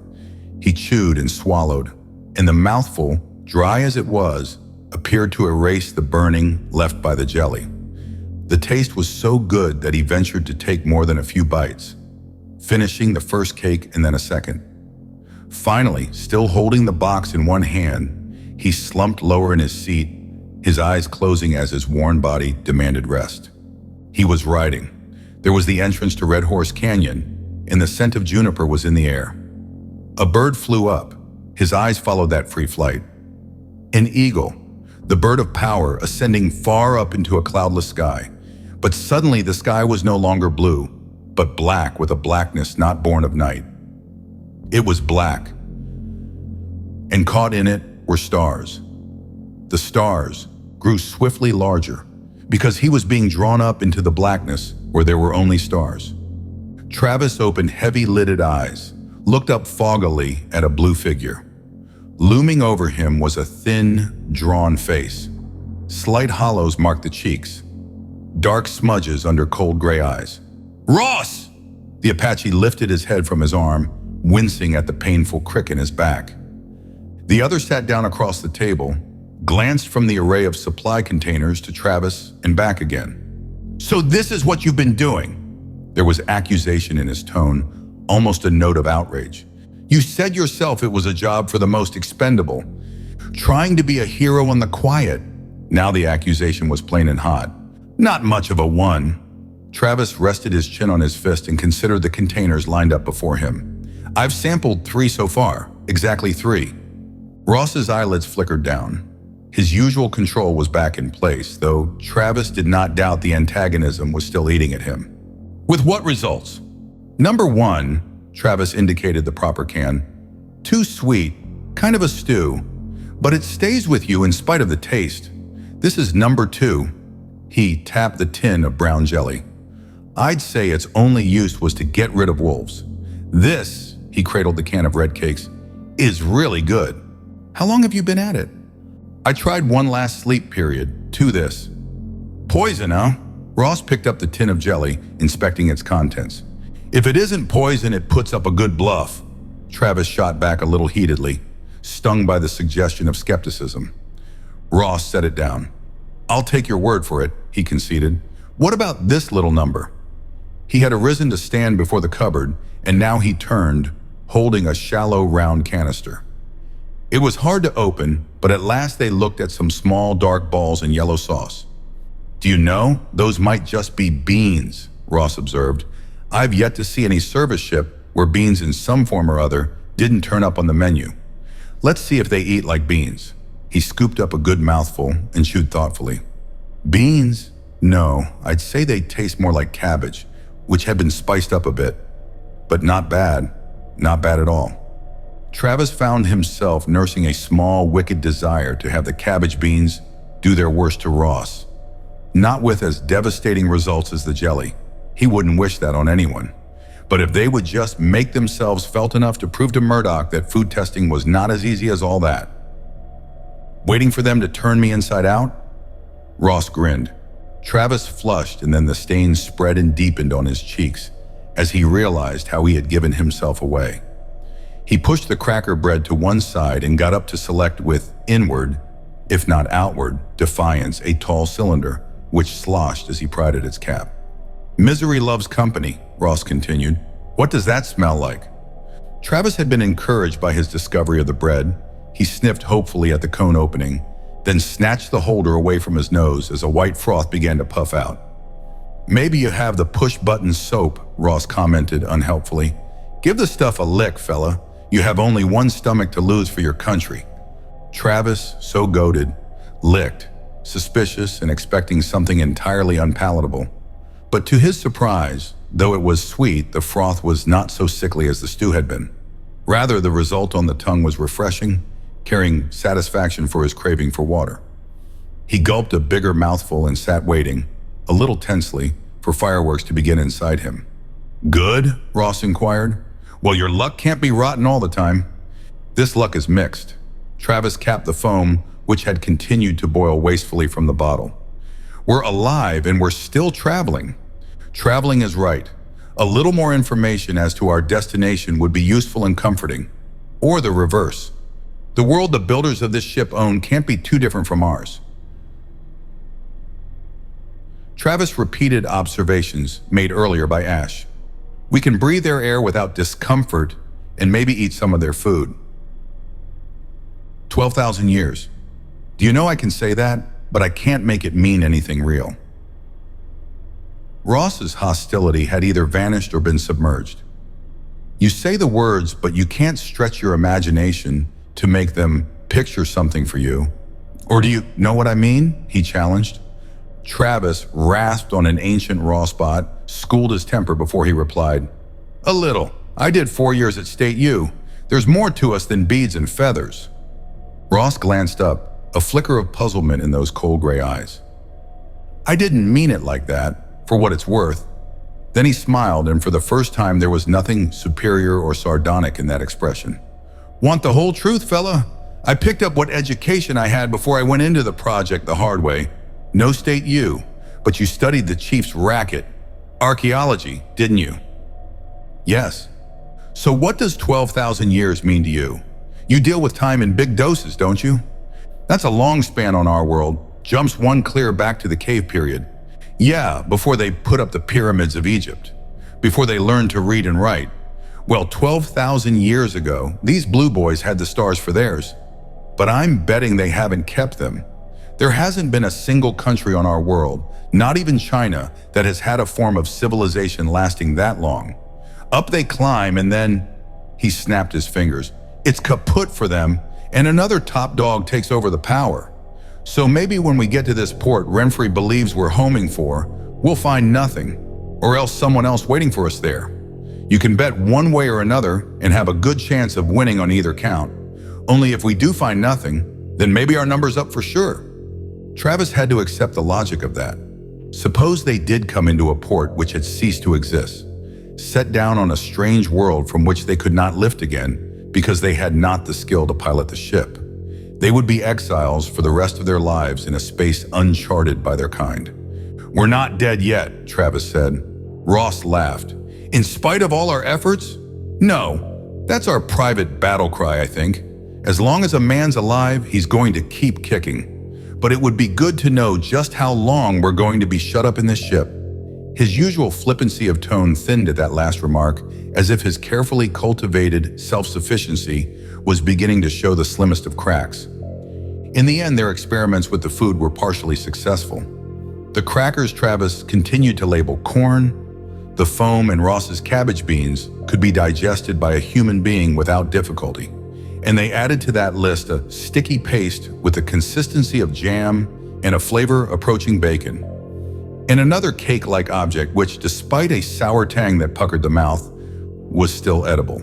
He chewed and swallowed, and the mouthful, dry as it was, appeared to erase the burning left by the jelly. The taste was so good that he ventured to take more than a few bites, finishing the first cake and then a second. Finally, still holding the box in one hand, he slumped lower in his seat, his eyes closing as his worn body demanded rest. He was riding. There was the entrance to Red Horse Canyon, and the scent of juniper was in the air. A bird flew up. His eyes followed that free flight. An eagle, the bird of power, ascending far up into a cloudless sky. But suddenly the sky was no longer blue, but black with a blackness not born of night. It was black, and caught in it were stars. The stars grew swiftly larger because he was being drawn up into the blackness where there were only stars. Travis opened heavy-lidded eyes, looked up foggily at a blue figure. Looming over him was a thin, drawn face. Slight hollows marked the cheeks, dark smudges under cold gray eyes. "Ross!" The Apache lifted his head from his arm, wincing at the painful crick in his back. The other sat down across the table, glanced from the array of supply containers to Travis and back again. "So this is what you've been doing?" There was accusation in his tone, almost a note of outrage. "You said yourself it was a job for the most expendable. Trying to be a hero on the quiet." Now the accusation was plain and hot. "Not much of a one." Travis rested his chin on his fist and considered the containers lined up before him. "I've sampled 3 so far, exactly 3. Ross's eyelids flickered down. His usual control was back in place, though Travis did not doubt the antagonism was still eating at him. "With what results?" "Number 1, Travis indicated the proper can. "Too sweet, kind of a stew, but it stays with you in spite of the taste. This is number 2. He tapped the tin of brown jelly. "I'd say its only use was to get rid of wolves. This," he cradled the can of red cakes, "is really good. How long have you been at it?" "I tried one last sleep period, 2 this." "Poison, huh?" Ross picked up the tin of jelly, inspecting its contents. "If it isn't poison, it puts up a good bluff." Travis shot back a little heatedly, stung by the suggestion of skepticism. Ross set it down. "I'll take your word for it," he conceded. "What about this little number?" He had arisen to stand before the cupboard, and now he turned, holding a shallow, round canister. It was hard to open, but at last they looked at some small, dark balls in yellow sauce. "Do you know, those might just be beans," Ross observed. "I've yet to see any service ship where beans in some form or other didn't turn up on the menu. Let's see if they eat like beans." He scooped up a good mouthful and chewed thoughtfully. "Beans? No, I'd say they taste more like cabbage, which had been spiced up a bit. But not bad. Not bad at all." Travis found himself nursing a small, wicked desire to have the cabbage beans do their worst to Ross. Not with as devastating results as the jelly. He wouldn't wish that on anyone. But if they would just make themselves felt enough to prove to Murdoch that food testing was not as easy as all that. "Waiting for them to turn me inside out?" Ross grinned. Travis flushed, and then the stains spread and deepened on his cheeks as he realized how he had given himself away. He pushed the cracker bread to one side and got up to select with inward, if not outward, defiance a tall cylinder, which sloshed as he pried at its cap. "Misery loves company," Ross continued. "What does that smell like?" Travis had been encouraged by his discovery of the bread. He sniffed hopefully at the cone opening, then snatched the holder away from his nose as a white froth began to puff out. "Maybe you have the push-button soap," Ross commented unhelpfully. "Give the stuff a lick, fella. You have only one stomach to lose for your country." Travis, so goaded, licked, suspicious and expecting something entirely unpalatable. But to his surprise, though it was sweet, the froth was not so sickly as the stew had been. Rather, the result on the tongue was refreshing, carrying satisfaction for his craving for water. He gulped a bigger mouthful and sat waiting, a little tensely, for fireworks to begin inside him. "Good?" Ross inquired. "Well, your luck can't be rotten all the time." "This luck is mixed." Travis capped the foam, which had continued to boil wastefully from the bottle. "We're alive and we're still traveling. Traveling is right. A little more information as to our destination would be useful and comforting. Or the reverse. The world the builders of this ship own can't be too different from ours." Travis repeated observations made earlier by Ash. "We can breathe their air without discomfort and maybe eat some of their food." 12,000 years. Do you know I can say that, but I can't make it mean anything real. Ross's hostility had either vanished or been submerged. You say the words, but you can't stretch your imagination to make them picture something for you. Or do you know what I mean? He challenged. Travis rasped on an ancient raw spot, schooled his temper before he replied, "A little. I did 4 years at State U. There's more to us than beads and feathers." Ross glanced up, a flicker of puzzlement in those cold gray eyes. "I didn't mean it like that, for what it's worth." Then he smiled, and for the first time there was nothing superior or sardonic in that expression. "Want the whole truth, fella? I picked up what education I had before I went into the project the hard way. No State U, but you studied the chief's racket. Archaeology, didn't you?" "Yes." "So what does 12,000 years mean to you? You deal with time in big doses, don't you?" "That's a long span on our world. Jumps one clear back to the cave period. Yeah, before they put up the pyramids of Egypt. Before they learned to read and write. Well, 12,000 years ago, these blue boys had the stars for theirs. But I'm betting they haven't kept them. There hasn't been a single country on our world, not even China, that has had a form of civilization lasting that long. Up they climb and then," he snapped his fingers, "it's kaput for them and another top dog takes over the power. So maybe when we get to this port Renfrey believes we're homing for, we'll find nothing, or else someone else waiting for us there. You can bet one way or another and have a good chance of winning on either count. Only if we do find nothing, then maybe our number's up for sure." Travis had to accept the logic of that. Suppose they did come into a port which had ceased to exist, set down on a strange world from which they could not lift again because they had not the skill to pilot the ship. They would be exiles for the rest of their lives in a space uncharted by their kind. "We're not dead yet," Travis said. Ross laughed. "In spite of all our efforts? No, that's our private battle cry, I think. As long as a man's alive, he's going to keep kicking. But it would be good to know just how long we're going to be shut up in this ship. His usual flippancy of tone thinned at that last remark, as if his carefully cultivated self-sufficiency was beginning to show the slimmest of cracks. In the end, their experiments with the food were partially successful. The crackers Travis continued to label corn, the foam in Ross's cabbage beans could be digested by a human being without difficulty, and they added to that list a sticky paste with the consistency of jam and a flavor approaching bacon. And another cake-like object which, despite a sour tang that puckered the mouth, was still edible.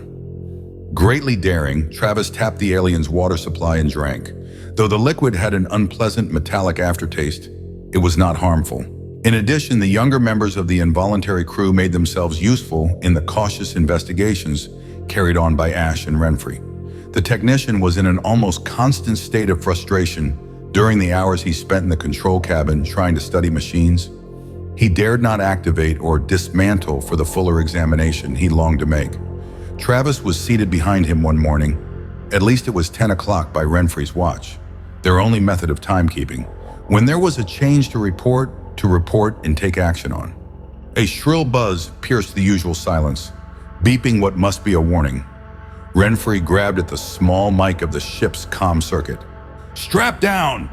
Greatly daring, Travis tapped the alien's water supply and drank. Though the liquid had an unpleasant metallic aftertaste, it was not harmful. In addition, the younger members of the involuntary crew made themselves useful in the cautious investigations carried on by Ash and Renfrey. The technician was in an almost constant state of frustration during the hours he spent in the control cabin trying to study machines. He dared not activate or dismantle for the fuller examination he longed to make. Travis was seated behind him one morning. At least it was 10 o'clock by Renfrey's watch, their only method of timekeeping, when there was a change to report and take action on. A shrill buzz pierced the usual silence, beeping what must be a warning. Renfrey grabbed at the small mic of the ship's comm circuit. "Strap down!"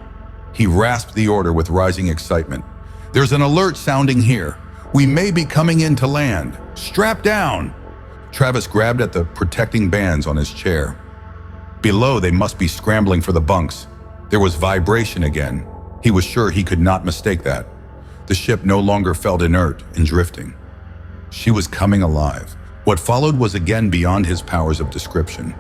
He rasped the order with rising excitement. "There's an alert sounding here. We may be coming in to land. Strap down!" Travis grabbed at the protecting bands on his chair. Below, they must be scrambling for the bunks. There was vibration again. He was sure he could not mistake that. The ship no longer felt inert and drifting. She was coming alive. What followed was again beyond his powers of description.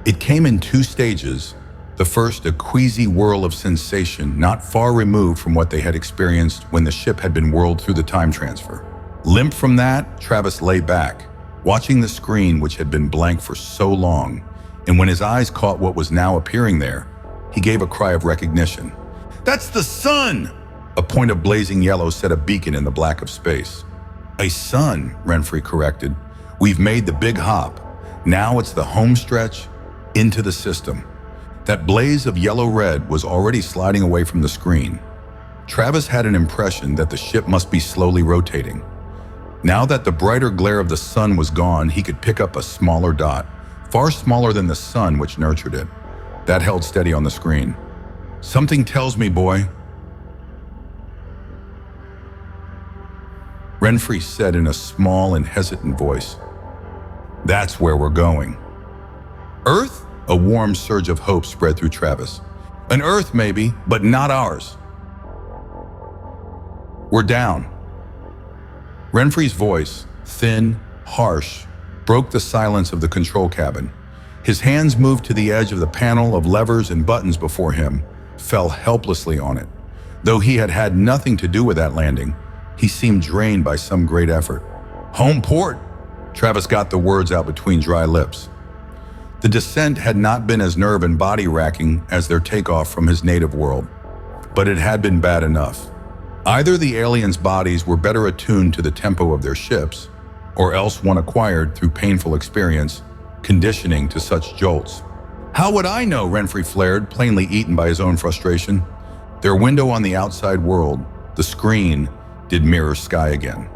It came in two stages. The first, a queasy whirl of sensation not far removed from what they had experienced when the ship had been whirled through the time transfer. Limp from that, Travis lay back, watching the screen which had been blank for so long, and when his eyes caught what was now appearing there, he gave a cry of recognition. "That's the sun!" A point of blazing yellow set a beacon in the black of space. "A sun," Renfrey corrected. "We've made the big hop. Now it's the home stretch into the system." That blaze of yellow-red was already sliding away from the screen. Travis had an impression that the ship must be slowly rotating. Now that the brighter glare of the sun was gone, he could pick up a smaller dot, far smaller than the sun which nurtured it. That held steady on the screen. "Something tells me, boy." Renfrey said in a small and hesitant voice, "That's where we're going." "Earth?" A warm surge of hope spread through Travis. "An Earth maybe, but not ours." "We're down." Renfrey's voice, thin, harsh, broke the silence of the control cabin. His hands moved to the edge of the panel of levers and buttons before him, fell helplessly on it. Though he had had nothing to do with that landing, he seemed drained by some great effort. "Home port!" Travis got the words out between dry lips. The descent had not been as nerve and body-racking as their takeoff from his native world, but it had been bad enough. Either the aliens' bodies were better attuned to the tempo of their ships, or else one acquired through painful experience, conditioning to such jolts. "How would I know?" Renfrey flared, plainly eaten by his own frustration. Their window on the outside world, the screen, did mirror sky again,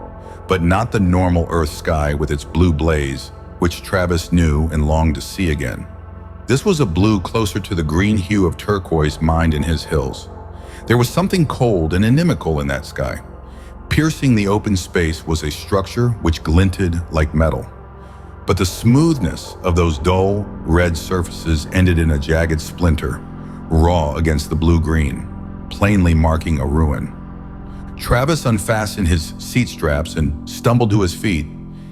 but not the normal Earth sky with its blue blaze, which Travis knew and longed to see again. This was a blue closer to the green hue of turquoise mined in his hills. There was something cold and inimical in that sky. Piercing the open space was a structure which glinted like metal. But the smoothness of those dull, red surfaces ended in a jagged splinter, raw against the blue-green, plainly marking a ruin. Travis unfastened his seat straps and stumbled to his feet,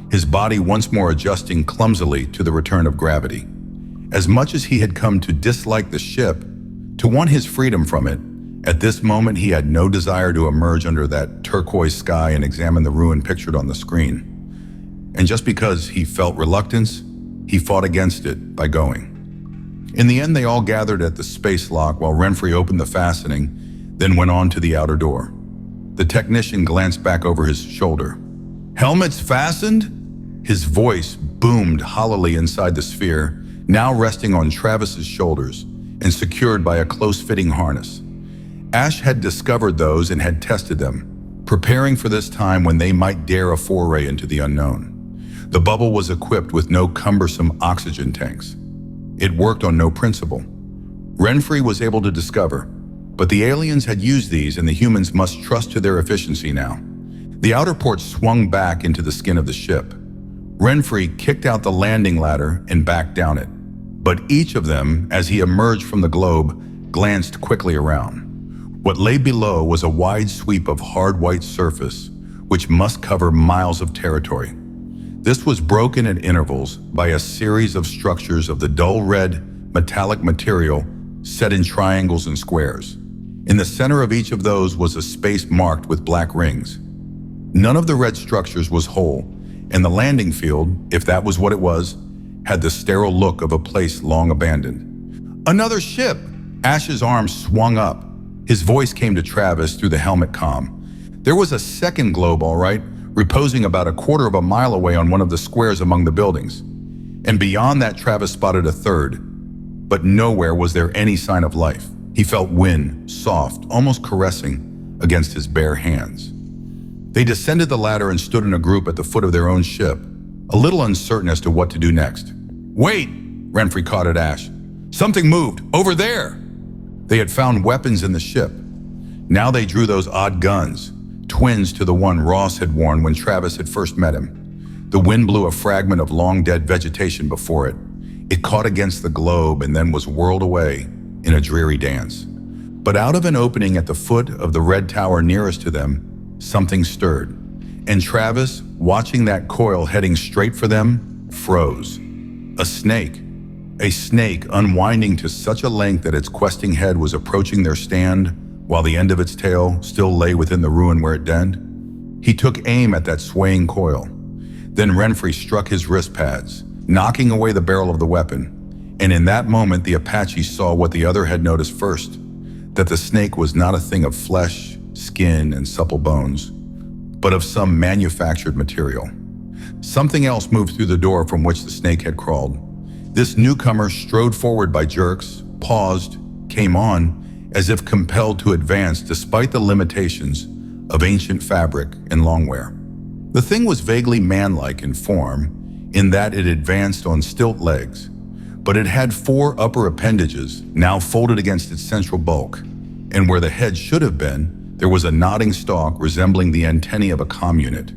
his body once more adjusting clumsily to the return of gravity. As much as he had come to dislike the ship, to want his freedom from it, at this moment he had no desire to emerge under that turquoise sky and examine the ruin pictured on the screen. And just because he felt reluctance, he fought against it by going. In the end, they all gathered at the space lock while Renfrey opened the fastening, then went on to the outer door. The technician glanced back over his shoulder. "Helmets fastened?" His voice boomed hollowly inside the sphere, now resting on Travis's shoulders and secured by a close-fitting harness. Ash had discovered those and had tested them. preparing for this time when they might dare a foray into the unknown. The bubble was equipped with no cumbersome oxygen tanks. It worked on no principle. Renfrey was able to discover, but the aliens had used these and the humans must trust to their efficiency now. The outer port swung back into the skin of the ship. Renfrey kicked out the landing ladder and backed down it. But each of them, as he emerged from the globe, glanced quickly around. What lay below was a wide sweep of hard white surface, which must cover miles of territory. This was broken at intervals by a series of structures of the dull red, metallic material set in triangles and squares. In the center of each of those was a space marked with black rings. None of the red structures was whole, and the landing field, if that was what it was, had the sterile look of a place long abandoned. "Another ship!" Ash's arm swung up. His voice came to Travis through the helmet comm. There was a second globe, all right, reposing about a quarter of a mile away on one of the squares among the buildings. And beyond that, Travis spotted a third. But nowhere was there any sign of life. He felt wind, soft, almost caressing, against his bare hands. They descended the ladder and stood in a group at the foot of their own ship, a little uncertain as to what to do next. "Wait!" Renfrey caught at Ash. "Something moved, over there!" They had found weapons in the ship. Now they drew those odd guns, twins to the one Ross had worn when Travis had first met him. The wind blew a fragment of long-dead vegetation before it. It caught against the globe and then was whirled away in a dreary dance. But out of an opening at the foot of the red tower nearest to them, something stirred. And Travis, watching that coil heading straight for them, froze. A snake. A snake unwinding to such a length that its questing head was approaching their stand, while the end of its tail still lay within the ruin where it denned. He took aim at that swaying coil. Then Renfrey struck his wrist pads, knocking away the barrel of the weapon. And in that moment, the Apache saw what the other had noticed first, that the snake was not a thing of flesh, skin, and supple bones, but of some manufactured material. Something else moved through the door from which the snake had crawled. This newcomer strode forward by jerks, paused, came on, as if compelled to advance despite the limitations of ancient fabric and longwear. The thing was vaguely man-like in form, in that it advanced on stilt legs, but it had 4 upper appendages now folded against its central bulk, and where the head should have been, there was a nodding stalk resembling the antennae of a comm unit.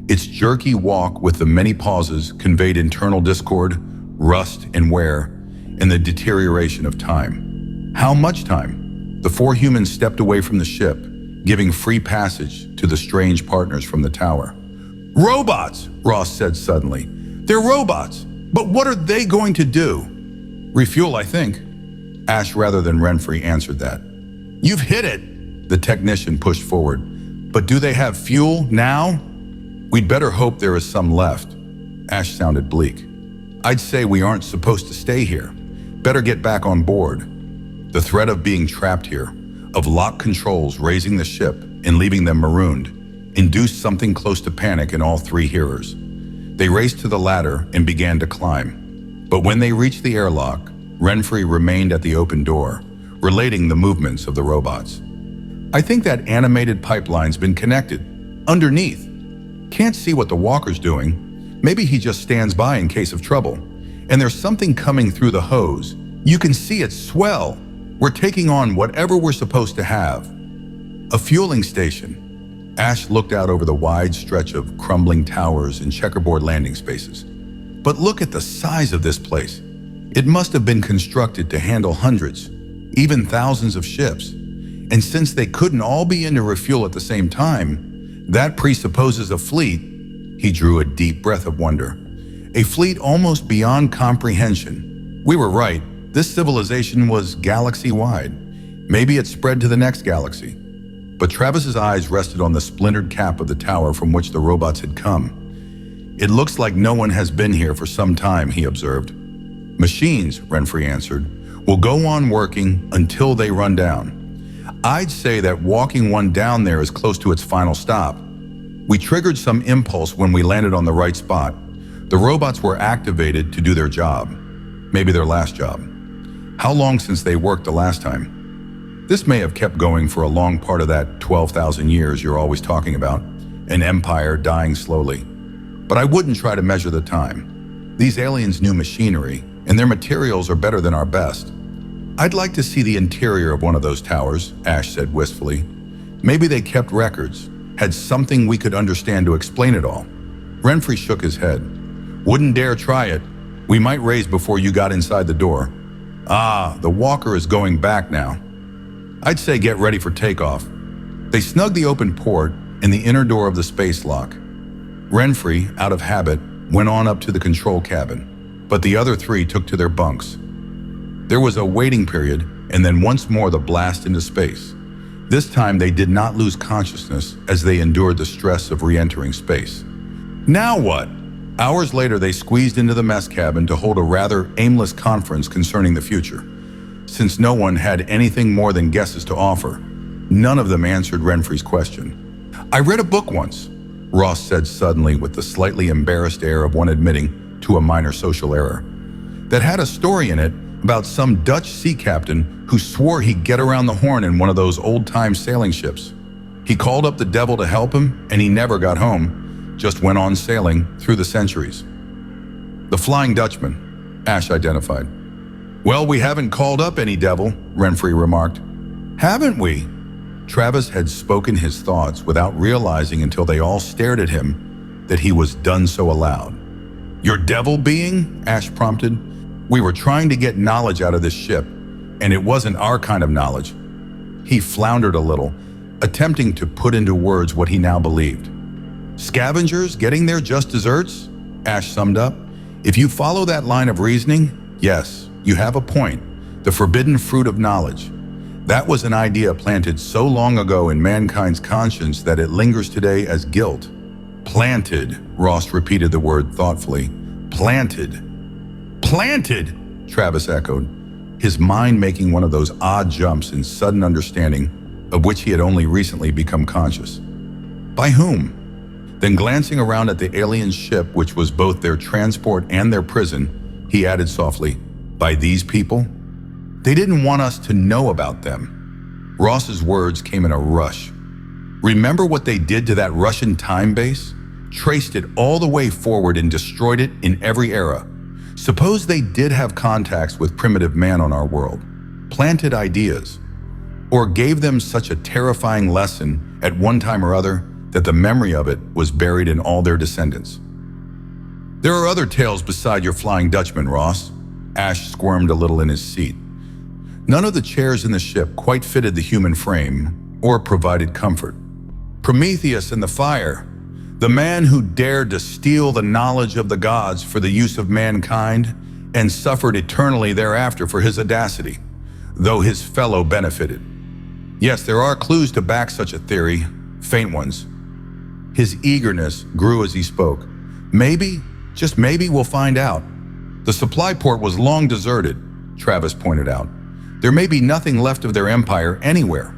Its jerky walk with the many pauses conveyed internal discord, rust and wear, and the deterioration of time. How much time? The 4 humans stepped away from the ship, giving free passage to the strange partners from the tower. "Robots!" Ross said suddenly. "They're robots! But what are they going to do?" "Refuel, I think." Ash, rather than Renfrey, answered that. "You've hit it!" The technician pushed forward. "But do they have fuel now?" "We'd better hope there is some left." Ash sounded bleak. "I'd say we aren't supposed to stay here. Better get back on board." The threat of being trapped here, of lock controls raising the ship and leaving them marooned, induced something close to panic in all 3 hearers. They raced to the ladder and began to climb. But when they reached the airlock, Renfrey remained at the open door, relating the movements of the robots. "I think that animated pipeline's been connected. Underneath. Can't see what the walker's doing. Maybe he just stands by in case of trouble. And there's something coming through the hose. You can see it swell. We're taking on whatever we're supposed to have." A fueling station. Ash looked out over the wide stretch of crumbling towers and checkerboard landing spaces. "But look at the size of this place. It must have been constructed to handle hundreds, even thousands of ships. And since they couldn't all be in to refuel at the same time, that presupposes a fleet." He drew a deep breath of wonder. "A fleet almost beyond comprehension. We were right. This civilization was galaxy-wide. Maybe it spread to the next galaxy." But Travis's eyes rested on the splintered cap of the tower from which the robots had come. "It looks like no one has been here for some time," he observed. "Machines," Renfrey answered, "will go on working until they run down. I'd say that walking one down there is close to its final stop. We triggered some impulse when we landed on the right spot. The robots were activated to do their job. Maybe their last job. How long since they worked the last time?" This may have kept going for a long part of that 12,000 years you're always talking about, an empire dying slowly. But I wouldn't try to measure the time. These aliens knew machinery, and their materials are better than our best. I'd like to see the interior of one of those towers, Ash said wistfully. Maybe they kept records, had something we could understand to explain it all. Renfrey shook his head. Wouldn't dare try it. We might raise before you got inside the door. Ah, the walker is going back now. I'd say get ready for takeoff. They snugged the open port and the inner door of the space lock. Renfrey, out of habit, went on up to the control cabin, but the other three took to their bunks. There was a waiting period, and then once more the blast into space. This time they did not lose consciousness as they endured the stress of re-entering space. Now what? Hours later they squeezed into the mess cabin to hold a rather aimless conference concerning the future. Since no one had anything more than guesses to offer, none of them answered Renfrey's question. I read a book once, Ross said suddenly with the slightly embarrassed air of one admitting to a minor social error, that had a story in it about some Dutch sea captain who swore he'd get around the Horn in one of those old-time sailing ships. He called up the devil to help him, and he never got home, just went on sailing through the centuries. The Flying Dutchman, Ash identified. Well, we haven't called up any devil, Renfrey remarked. Haven't we? Travis had spoken his thoughts without realizing until they all stared at him that he was done so aloud. Your devil being? Ash prompted. We were trying to get knowledge out of this ship, and it wasn't our kind of knowledge. He floundered a little, attempting to put into words what he now believed. Scavengers getting their just desserts? Ash summed up. If you follow that line of reasoning, yes, you have a point. The forbidden fruit of knowledge. That was an idea planted so long ago in mankind's conscience that it lingers today as guilt. Planted, Ross repeated the word thoughtfully. Planted. Planted, Travis echoed, his mind making one of those odd jumps in sudden understanding of which he had only recently become conscious. By whom? Then glancing around at the alien ship, which was both their transport and their prison, he added softly, by these people? They didn't want us to know about them. Ross's words came in a rush. Remember what they did to that Russian time base? Traced it all the way forward and destroyed it in every era. Suppose they did have contacts with primitive man on our world, planted ideas, or gave them such a terrifying lesson at one time or other that the memory of it was buried in all their descendants. There are other tales beside your Flying Dutchman, Ross. Ash squirmed a little in his seat. None of the chairs in the ship quite fitted the human frame or provided comfort. Prometheus and the fire, the man who dared to steal the knowledge of the gods for the use of mankind and suffered eternally thereafter for his audacity, though his fellow benefited. Yes, there are clues to back such a theory, faint ones. His eagerness grew as he spoke. Maybe, just maybe, we'll find out. The supply port was long deserted, Travis pointed out. There may be nothing left of their empire anywhere.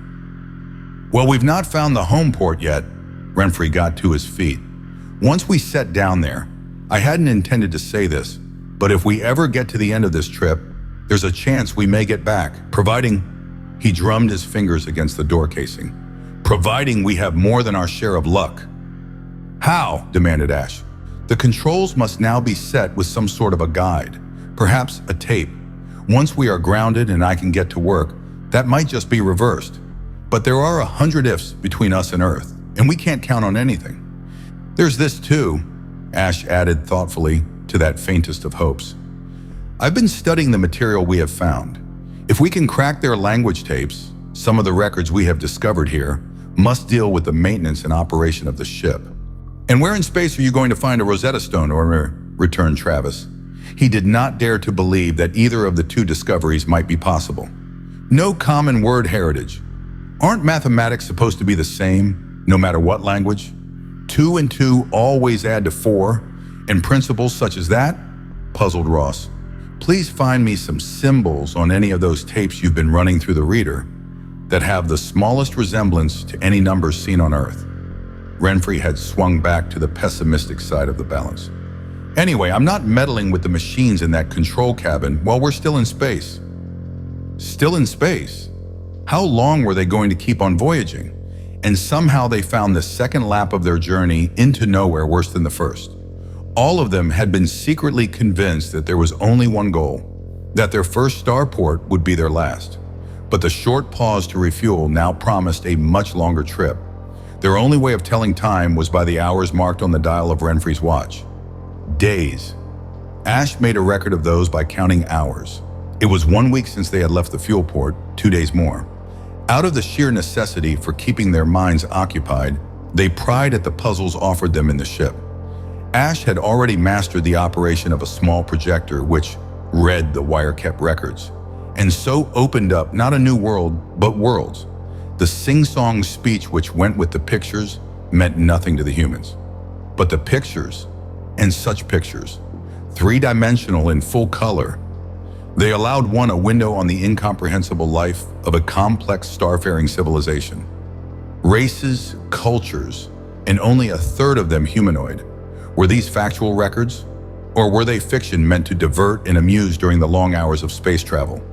Well, we've not found the home port yet. Renfrey got to his feet. Once we set down there, I hadn't intended to say this, but if we ever get to the end of this trip, there's a chance we may get back, providing, he drummed his fingers against the door casing, providing we have more than our share of luck. How? Demanded Ash. The controls must now be set with some sort of a guide, perhaps a tape. Once we are grounded and I can get to work, that might just be reversed. But there are 100 ifs between us and Earth, and we can't count on anything. There's this too, Ash added thoughtfully to that faintest of hopes. I've been studying the material we have found. If we can crack their language tapes, some of the records we have discovered here must deal with the maintenance and operation of the ship. And where in space are you going to find a Rosetta Stone, or returned Travis. He did not dare to believe that either of the two discoveries might be possible. No common word heritage. Aren't mathematics supposed to be the same, no matter what language? 2 and 2 always add to 4, and principles such as that? Puzzled Ross. Please find me some symbols on any of those tapes you've been running through the reader that have the smallest resemblance to any numbers seen on Earth. Renfrey had swung back to the pessimistic side of the balance. Anyway, I'm not meddling with the machines in that control cabin while we're still in space. Still in space? How long were they going to keep on voyaging? And somehow they found the second lap of their journey into nowhere worse than the first. All of them had been secretly convinced that there was only one goal, that their first starport would be their last. But the short pause to refuel now promised a much longer trip. Their only way of telling time was by the hours marked on the dial of Renfrey's watch. Days. Ash made a record of those by counting hours. It was 1 week since they had left the fuel port, 2 days more. Out of the sheer necessity for keeping their minds occupied, they pried at the puzzles offered them in the ship. Ash had already mastered the operation of a small projector which read the wire-kept records, and so opened up not a new world, but worlds. The sing-song speech which went with the pictures meant nothing to the humans. But the pictures, and such pictures, three-dimensional in full color, they allowed one a window on the incomprehensible life of a complex starfaring civilization. Races, cultures, and only a third of them humanoid. Were these factual records? Or were they fiction meant to divert and amuse during the long hours of space travel?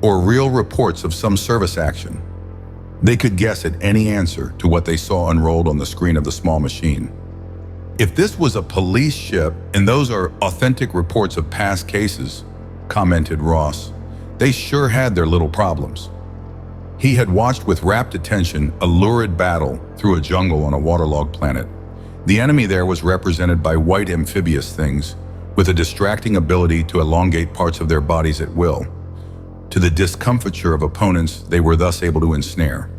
Or real reports of some service action? They could guess at any answer to what they saw unrolled on the screen of the small machine. If this was a police ship and those are authentic reports of past cases, commented Ross, they sure had their little problems. He had watched with rapt attention a lurid battle through a jungle on a waterlogged planet. The enemy there was represented by white amphibious things with a distracting ability to elongate parts of their bodies at will, to the discomfiture of opponents they were thus able to ensnare.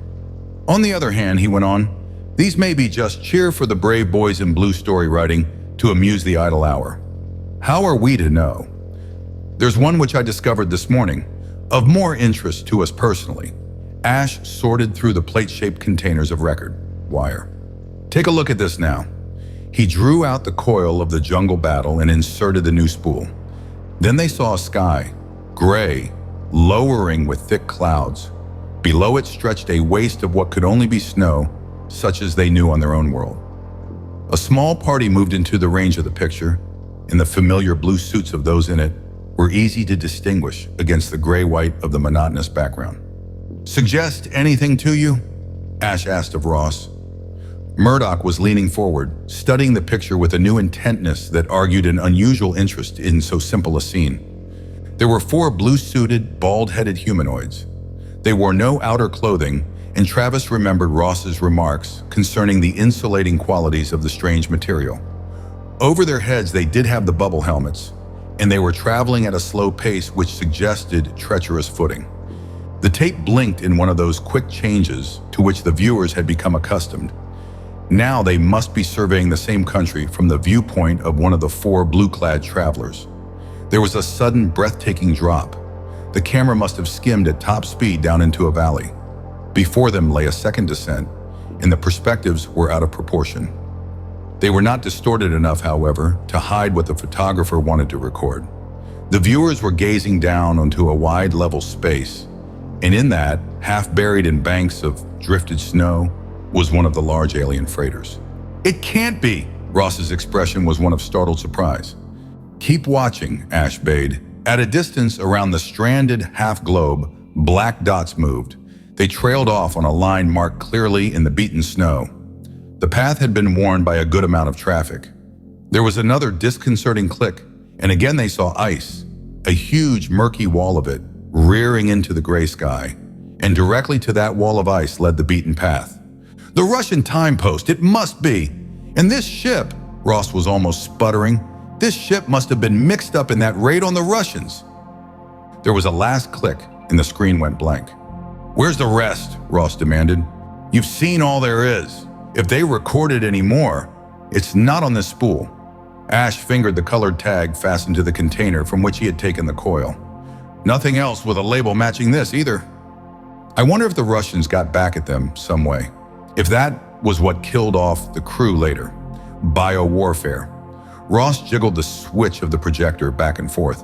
On the other hand, he went on, these may be just cheer for the brave boys in blue story writing to amuse the idle hour. How are we to know? There's one which I discovered this morning, of more interest to us personally. Ash sorted through the plate-shaped containers of record wire. Take a look at this now. He drew out the coil of the jungle battle and inserted the new spool. Then they saw a sky, gray, lowering with thick clouds. Below it stretched a waste of what could only be snow, such as they knew on their own world. A small party moved into the range of the picture, and the familiar blue suits of those in it were easy to distinguish against the gray-white of the monotonous background. Suggest anything to you? Ash asked of Ross. Murdoch was leaning forward, studying the picture with a new intentness that argued an unusual interest in so simple a scene. There were 4 blue-suited, bald-headed humanoids. They wore no outer clothing, and Travis remembered Ross's remarks concerning the insulating qualities of the strange material. Over their heads they did have the bubble helmets, and they were traveling at a slow pace which suggested treacherous footing. The tape blinked in one of those quick changes to which the viewers had become accustomed. Now they must be surveying the same country from the viewpoint of one of the 4 blue-clad travelers. There was a sudden, breathtaking drop. The camera must have skimmed at top speed down into a valley. Before them lay a second descent, and the perspectives were out of proportion. They were not distorted enough, however, to hide what the photographer wanted to record. The viewers were gazing down onto a wide level space, and in that, half buried in banks of drifted snow, was one of the large alien freighters. It can't be! Ross's expression was one of startled surprise. Keep watching, Ash bade. At a distance around the stranded half-globe, black dots moved. They trailed off on a line marked clearly in the beaten snow. The path had been worn by a good amount of traffic. There was another disconcerting click, and again they saw ice, a huge murky wall of it, rearing into the gray sky, and directly to that wall of ice led the beaten path. The Russian time post, it must be! And this ship, Ross was almost sputtering, this ship must have been mixed up in that raid on the Russians. There was a last click, and the screen went blank. Where's the rest? Ross demanded. You've seen all there is. If they recorded any more, it's not on this spool. Ash fingered the colored tag fastened to the container from which he had taken the coil. Nothing else with a label matching this either. I wonder if the Russians got back at them some way. If that was what killed off the crew later. Biowarfare. Ross jiggled the switch of the projector back and forth.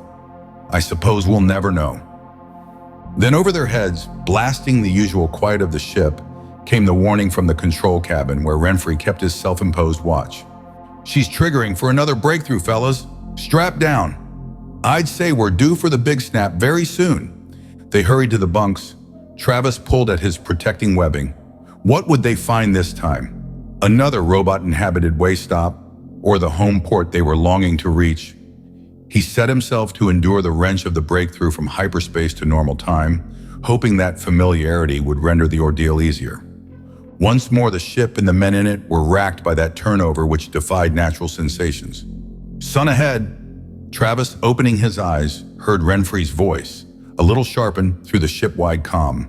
I suppose we'll never know. Then over their heads, blasting the usual quiet of the ship, came the warning from the control cabin where Renfrey kept his self-imposed watch. She's triggering for another breakthrough, fellas. Strap down. I'd say we're due for the big snap very soon. They hurried to the bunks, Travis pulled at his protecting webbing. What would they find this time? Another robot-inhabited way stop, or the home port they were longing to reach? He set himself to endure the wrench of the breakthrough from hyperspace to normal time, hoping that familiarity would render the ordeal easier. Once more, the ship and the men in it were racked by that turnover which defied natural sensations. Sun ahead! Travis, opening his eyes, heard Renfri's voice, a little sharpened through the ship-wide comm.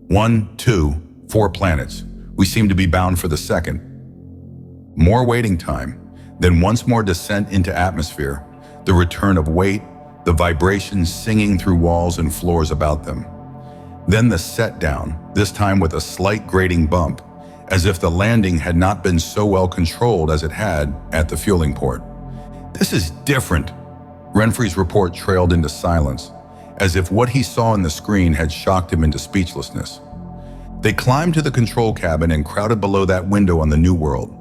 1, 2, 4 planets. We seem to be bound for the second. More waiting time, then once more descent into atmosphere, the return of weight, the vibrations singing through walls and floors about them. Then the set down, this time with a slight grating bump, as if the landing had not been so well controlled as it had at the fueling port. This is different. Renfri's report trailed into silence, as if what he saw on the screen had shocked him into speechlessness. They climbed to the control cabin and crowded below that window on the new world.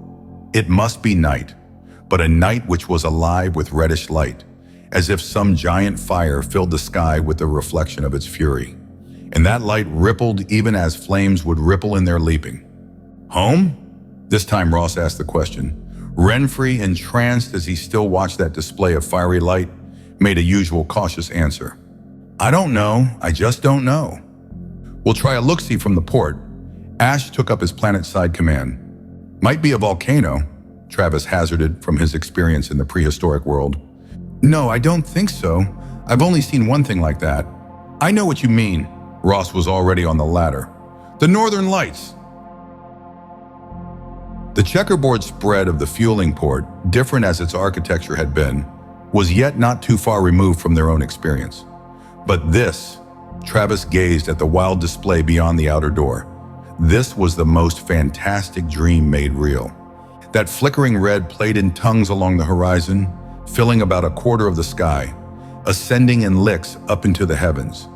It must be night, but a night which was alive with reddish light, as if some giant fire filled the sky with the reflection of its fury. And that light rippled even as flames would ripple in their leaping. Home? This time Ross asked the question. Renfri, entranced as he still watched that display of fiery light, made a usual cautious answer. I don't know. I just don't know. We'll try a look-see from the port. Ash took up his planet-side command. Might be a volcano, Travis hazarded from his experience in the prehistoric world. No, I don't think so. I've only seen one thing like that. I know what you mean. Ross was already on the ladder. The Northern Lights. The checkerboard spread of the fueling port, different as its architecture had been, was yet not too far removed from their own experience. But this, Travis gazed at the wild display beyond the outer door. This was the most fantastic dream made real. That flickering red played in tongues along the horizon, filling about a quarter of the sky, ascending in licks up into the heavens.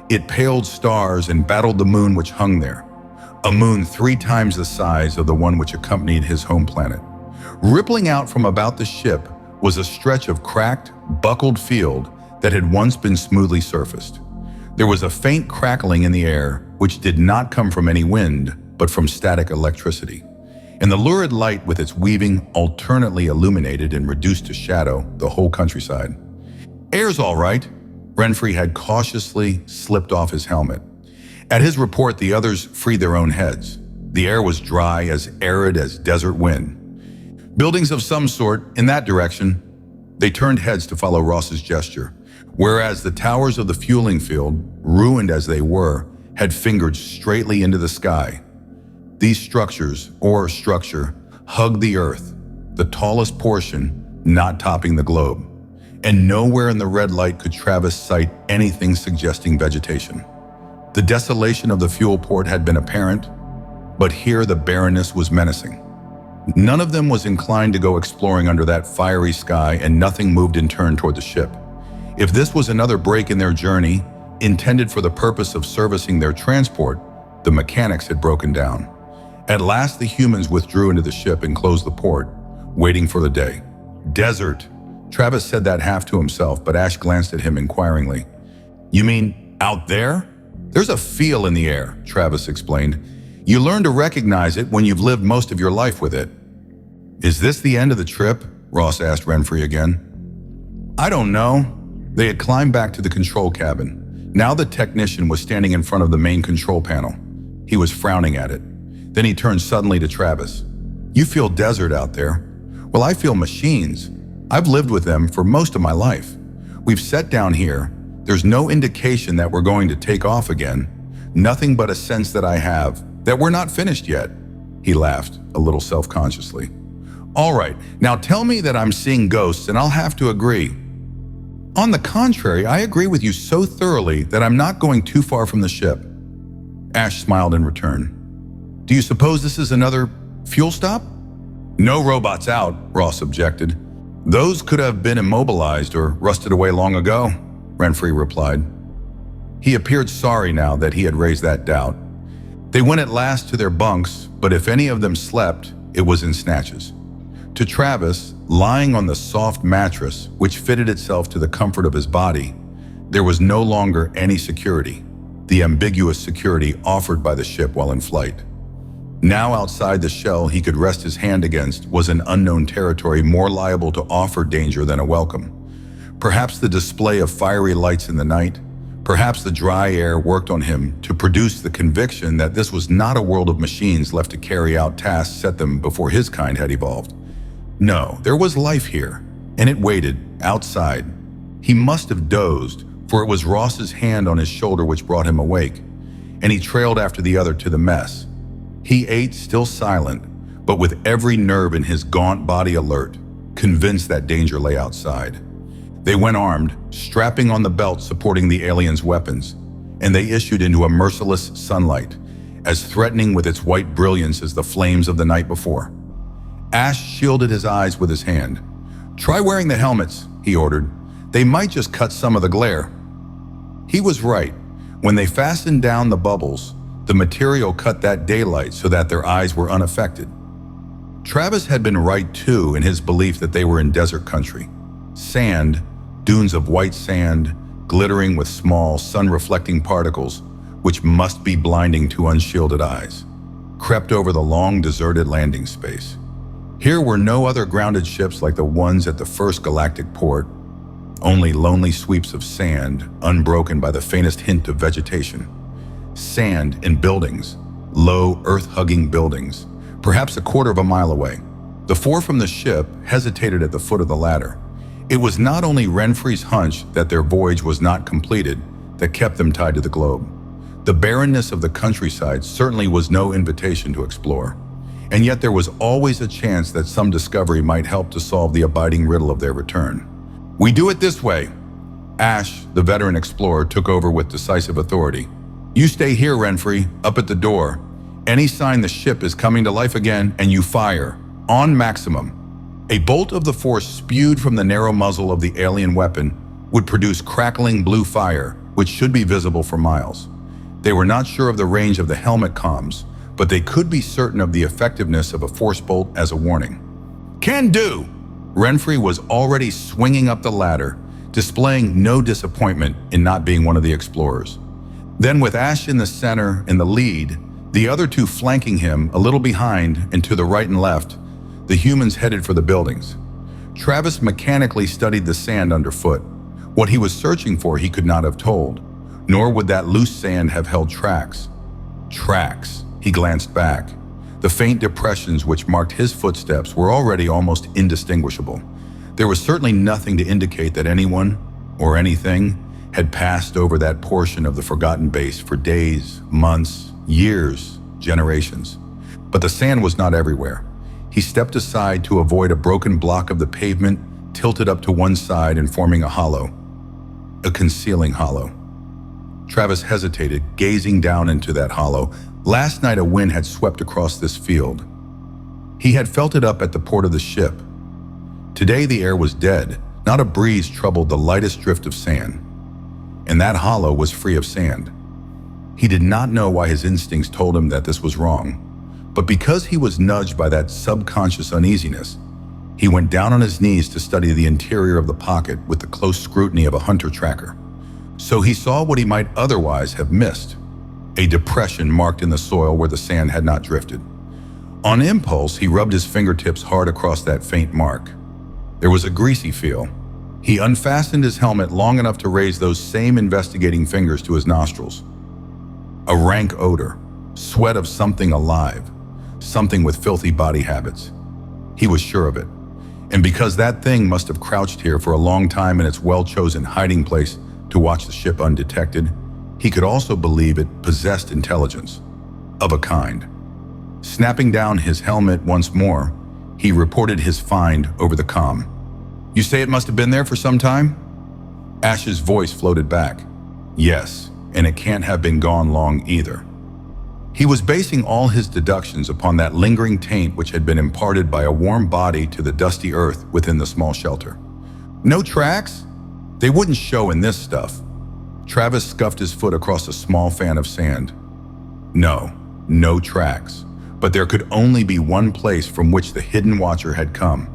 It paled stars and battled the moon which hung there, a moon 3 times the size of the one which accompanied his home planet. Rippling out from about the ship was a stretch of cracked, buckled field that had once been smoothly surfaced. There was a faint crackling in the air, which did not come from any wind, but from static electricity. And the lurid light with its weaving alternately illuminated and reduced to shadow the whole countryside. Air's all right. Renfri had cautiously slipped off his helmet. At his report, the others freed their own heads. The air was dry, as arid as desert wind. Buildings of some sort, in that direction. They turned heads to follow Ross's gesture, whereas the towers of the fueling field, ruined as they were, had fingered straightly into the sky. These structures, or structure, hugged the earth, the tallest portion not topping the globe. And nowhere in the red light could Travis sight anything suggesting vegetation. The desolation of the fuel port had been apparent, but here the barrenness was menacing. None of them was inclined to go exploring under that fiery sky, and nothing moved in turn toward the ship. If this was another break in their journey, intended for the purpose of servicing their transport, the mechanics had broken down. At last the humans withdrew into the ship and closed the port, waiting for the day. Desert. Travis said that half to himself, but Ash glanced at him inquiringly. You mean out there? There's a feel in the air, Travis explained. You learn to recognize it when you've lived most of your life with it. Is this the end of the trip? Ross asked Renfri again. I don't know. They had climbed back to the control cabin. Now the technician was standing in front of the main control panel. He was frowning at it. Then he turned suddenly to Travis. You feel desert out there. Well, I feel machines. I've lived with them for most of my life. We've sat down here. There's no indication that we're going to take off again. Nothing but a sense that I have that we're not finished yet. He laughed, a little self-consciously. All right, now tell me that I'm seeing ghosts and I'll have to agree. On the contrary, I agree with you so thoroughly that I'm not going too far from the ship. Ash smiled in return. Do you suppose this is another fuel stop? No robots out, Ross objected. Those could have been immobilized or rusted away long ago, Renfri replied. He appeared sorry now that he had raised that doubt. They went at last to their bunks, but if any of them slept, it was in snatches. To Travis, lying on the soft mattress, which fitted itself to the comfort of his body, there was no longer any security. the ambiguous security offered by the ship while in flight. Now outside the shell he could rest his hand against was an unknown territory more liable to offer danger than a welcome. Perhaps the display of fiery lights in the night, perhaps the dry air worked on him to produce the conviction that this was not a world of machines left to carry out tasks set them before his kind had evolved. No, there was life here, and it waited, outside. He must have dozed, for it was Ross's hand on his shoulder which brought him awake, and he trailed after the other to the mess. He ate, still silent, but with every nerve in his gaunt body alert, convinced that danger lay outside. They went armed, strapping on the belt supporting the aliens' weapons, and they issued into a merciless sunlight, as threatening with its white brilliance as the flames of the night before. Ash shielded his eyes with his hand. "Try wearing the helmets," he ordered. "They might just cut some of the glare." He was right. When they fastened down the bubbles, the material cut that daylight so that their eyes were unaffected. Travis had been right too in his belief that they were in desert country. Sand, dunes of white sand, glittering with small, sun-reflecting particles, which must be blinding to unshielded eyes, crept over the long, deserted landing space. Here were no other grounded ships like the ones at the first galactic port, only lonely sweeps of sand, unbroken by the faintest hint of vegetation. Sand and buildings, low, earth-hugging buildings, perhaps a quarter of a mile away. The four from the ship hesitated at the foot of the ladder. It was not only Renfrey's hunch that their voyage was not completed that kept them tied to the globe. The barrenness of the countryside certainly was no invitation to explore. And yet there was always a chance that some discovery might help to solve the abiding riddle of their return. "We do it this way." Ash, the veteran explorer, took over with decisive authority. "You stay here, Renfrey, up at the door. Any sign the ship is coming to life again, and you fire. On maximum." A bolt of the force spewed from the narrow muzzle of the alien weapon would produce crackling blue fire, which should be visible for miles. They were not sure of the range of the helmet comms, but they could be certain of the effectiveness of a force bolt as a warning. "Can do!" Renfrey was already swinging up the ladder, displaying no disappointment in not being one of the explorers. Then with Ash in the center and the lead, the other two flanking him a little behind and to the right and left, the humans headed for the buildings. Travis mechanically studied the sand underfoot. What he was searching for he could not have told, nor would that loose sand have held tracks. Tracks. He glanced back. The faint depressions which marked his footsteps were already almost indistinguishable. There was certainly nothing to indicate that anyone, or anything, had passed over that portion of the forgotten base for days, months, years, generations. But the sand was not everywhere. He stepped aside to avoid a broken block of the pavement, tilted up to one side and forming a hollow. A concealing hollow. Travis hesitated, gazing down into that hollow. Last night a wind had swept across this field. He had felt it up at the port of the ship. Today the air was dead. Not a breeze troubled the lightest drift of sand. And that hollow was free of sand. He did not know why his instincts told him that this was wrong, but because he was nudged by that subconscious uneasiness, he went down on his knees to study the interior of the pocket with the close scrutiny of a hunter tracker. So he saw what he might otherwise have missed. A depression marked in the soil where the sand had not drifted. On impulse, he rubbed his fingertips hard across that faint mark. There was a greasy feel. He unfastened his helmet long enough to raise those same investigating fingers to his nostrils. A rank odor, sweat of something alive, something with filthy body habits. He was sure of it. And because that thing must have crouched here for a long time in its well-chosen hiding place to watch the ship undetected, he could also believe it possessed intelligence, of a kind. Snapping down his helmet once more, he reported his find over the comm. "You say it must have been there for some time?" Ash's voice floated back. "Yes, and it can't have been gone long either." He was basing all his deductions upon that lingering taint which had been imparted by a warm body to the dusty earth within the small shelter. "No tracks? They wouldn't show in this stuff." Travis scuffed his foot across a small fan of sand. No tracks. But there could only be one place from which the hidden watcher had come.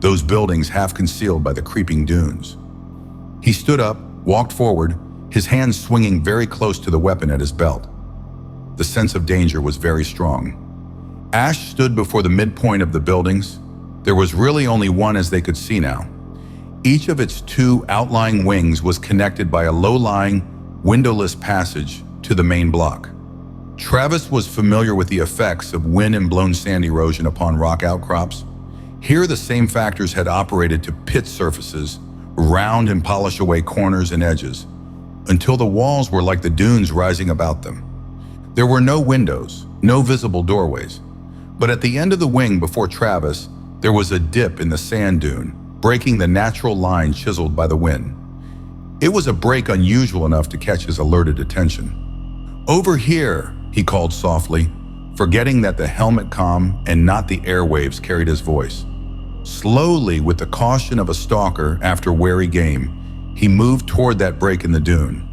Those buildings half concealed by the creeping dunes. He stood up, walked forward, his hands swinging very close to the weapon at his belt. The sense of danger was very strong. Ash stood before the midpoint of the buildings. There was really only one as they could see now. Each of its two outlying wings was connected by a low-lying, windowless passage to the main block. Travis was familiar with the effects of wind and blown sand erosion upon rock outcrops. Here the same factors had operated to pit surfaces, round and polish away corners and edges, until the walls were like the dunes rising about them. There were no windows, no visible doorways, but at the end of the wing before Travis, there was a dip in the sand dune, breaking the natural line chiseled by the wind. It was a break unusual enough to catch his alerted attention. "Over here," he called softly, forgetting that the helmet comm and not the airwaves carried his voice. Slowly, with the caution of a stalker after wary game, he moved toward that break in the dune.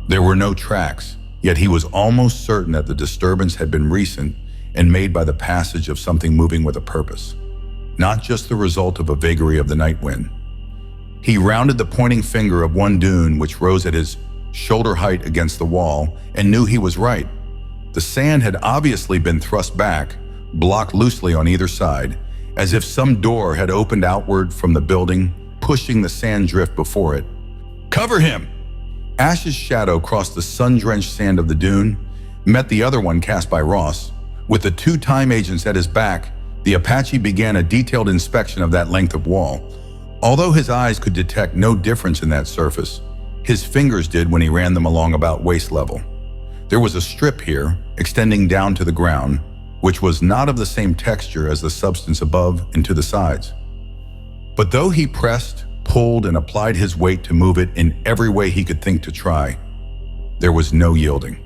There were no tracks, yet he was almost certain that the disturbance had been recent and made by the passage of something moving with a purpose, not just the result of a vagary of the night wind. He rounded the pointing finger of one dune which rose at his shoulder height against the wall and knew he was right. The sand had obviously been thrust back, blocked loosely on either side, as if some door had opened outward from the building, pushing the sand drift before it. "Cover him!" Ash's shadow crossed the sun-drenched sand of the dune, met the other one cast by Ross. With the two time agents at his back, the Apache began a detailed inspection of that length of wall. Although his eyes could detect no difference in that surface, his fingers did when he ran them along about waist level. There was a strip here, extending down to the ground, which was not of the same texture as the substance above and to the sides. But though he pressed, pulled, and applied his weight to move it in every way he could think to try, there was no yielding.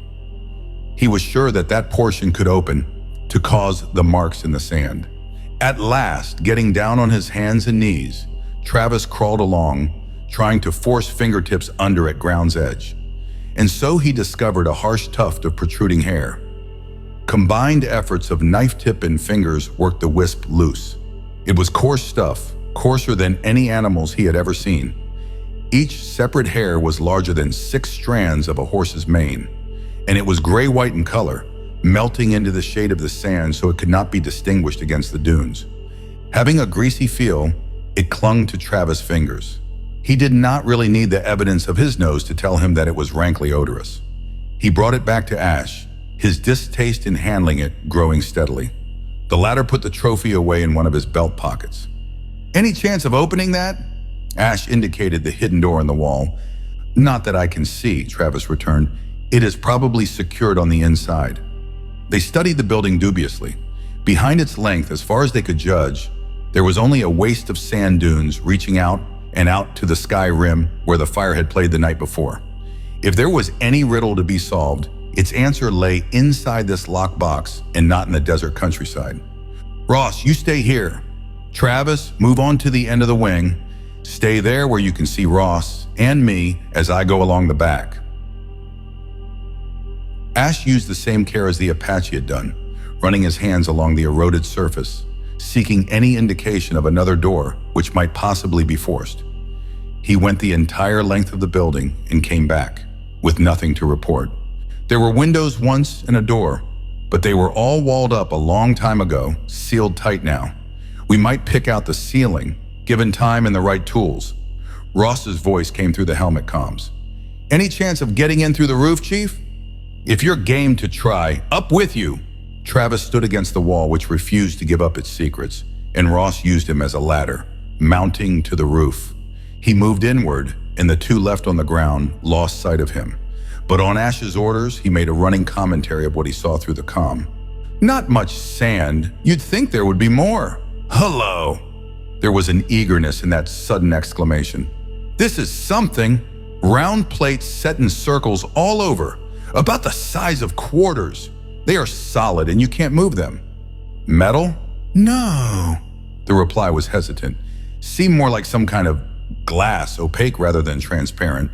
He was sure that that portion could open to cause the marks in the sand. At last, getting down on his hands and knees, Travis crawled along, trying to force fingertips under at ground's edge. And so he discovered a harsh tuft of protruding hair. Combined efforts of knife tip and fingers worked the wisp loose. It was coarse stuff, coarser than any animals he had ever seen. Each separate hair was larger than 6 strands of a horse's mane, and it was gray-white in color, melting into the shade of the sand so it could not be distinguished against the dunes. Having a greasy feel, it clung to Travis' fingers. He did not really need the evidence of his nose to tell him that it was rankly odorous. He brought it back to Ash, his distaste in handling it growing steadily. The latter put the trophy away in one of his belt pockets. "Any chance of opening that?" Ash indicated the hidden door in the wall. "Not that I can see," Travis returned. "It is probably secured on the inside." They studied the building dubiously. Behind its length, as far as they could judge, there was only a waste of sand dunes reaching out and out to the sky rim where the fire had played the night before. If there was any riddle to be solved, its answer lay inside this locked box and not in the desert countryside. "Ross, you stay here. Travis, move on to the end of the wing. Stay there where you can see Ross and me as I go along the back." Ash used the same care as the Apache had done, running his hands along the eroded surface, seeking any indication of another door which might possibly be forced. He went the entire length of the building and came back, with nothing to report. There were windows once and a door, but they were all walled up a long time ago, sealed tight now. "We might pick out the ceiling, given time and the right tools." Ross's voice came through the helmet comms. "Any chance of getting in through the roof, Chief?" "If you're game to try, up with you." Travis stood against the wall, which refused to give up its secrets, and Ross used him as a ladder, mounting to the roof. He moved inward, and the two left on the ground lost sight of him. But on Ash's orders, he made a running commentary of what he saw through the comm. "Not much sand. You'd think there would be more. Hello." There was an eagerness in that sudden exclamation. "This is something. Round plates set in circles all over, about the size of quarters. They are solid and you can't move them." "Metal?" "No." The reply was hesitant. Seemed more like some kind of glass, opaque rather than transparent.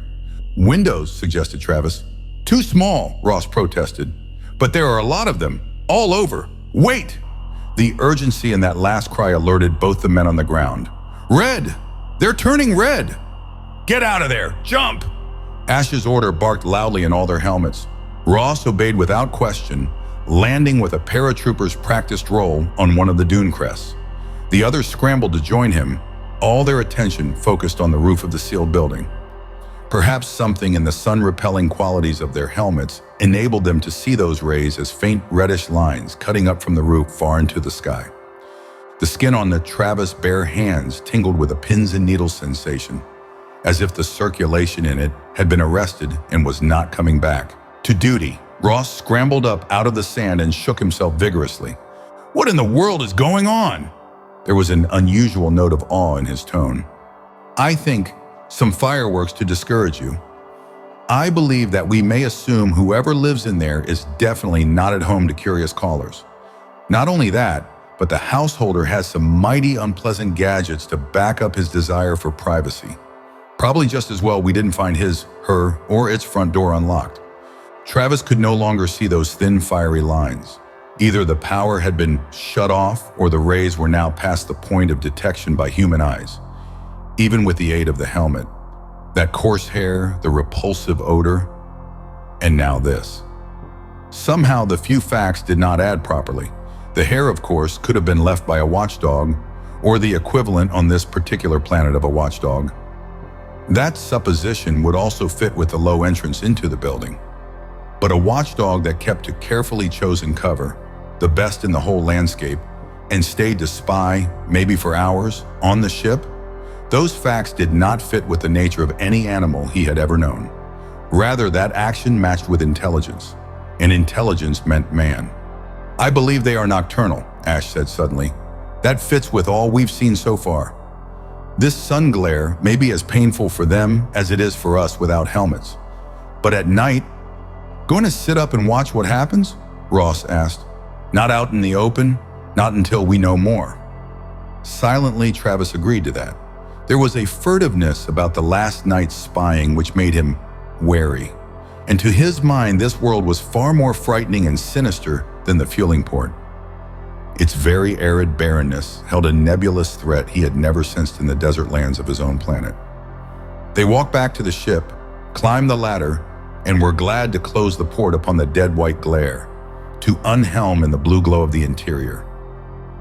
"Windows," suggested Travis. "Too small," Ross protested. "But there are a lot of them, all over. Wait!" The urgency in that last cry alerted both the men on the ground. "Red! They're turning red! Get out of there! Jump!" Ash's order barked loudly in all their helmets. Ross obeyed without question, landing with a paratrooper's practiced roll on one of the dune crests. The others scrambled to join him, all their attention focused on the roof of the sealed building. Perhaps something in the sun-repelling qualities of their helmets enabled them to see those rays as faint reddish lines cutting up from the roof far into the sky. The skin on the Travis' bare hands tingled with a pins and needles sensation, as if the circulation in it had been arrested and was not coming back. To duty, Ross scrambled up out of the sand and shook himself vigorously. "What in the world is going on?" There was an unusual note of awe in his tone. "I think some fireworks to discourage you. I believe that we may assume whoever lives in there is definitely not at home to curious callers. Not only that, but the householder has some mighty unpleasant gadgets to back up his desire for privacy. Probably just as well we didn't find his, her, or its front door unlocked." Travis could no longer see those thin, fiery lines. Either the power had been shut off or the rays were now past the point of detection by human eyes. Even with the aid of the helmet, that coarse hair, the repulsive odor, and now this. Somehow the few facts did not add properly. The hair, of course, could have been left by a watchdog, or the equivalent on this particular planet of a watchdog. That supposition would also fit with the low entrance into the building. But a watchdog that kept to carefully chosen cover, the best in the whole landscape, and stayed to spy, maybe for hours, on the ship, those facts did not fit with the nature of any animal he had ever known. Rather, that action matched with intelligence, and intelligence meant man. "I believe they are nocturnal," Ash said suddenly. "That fits with all we've seen so far. This sun glare may be as painful for them as it is for us without helmets. But at night, going to sit up and watch what happens?" Ross asked. "Not out in the open, not until we know more." Silently, Travis agreed to that. There was a furtiveness about the last night's spying which made him wary. And to his mind, this world was far more frightening and sinister than the fueling port. Its very arid barrenness held a nebulous threat he had never sensed in the desert lands of his own planet. They walked back to the ship, climbed the ladder, and were glad to close the port upon the dead white glare, to unhelm in the blue glow of the interior.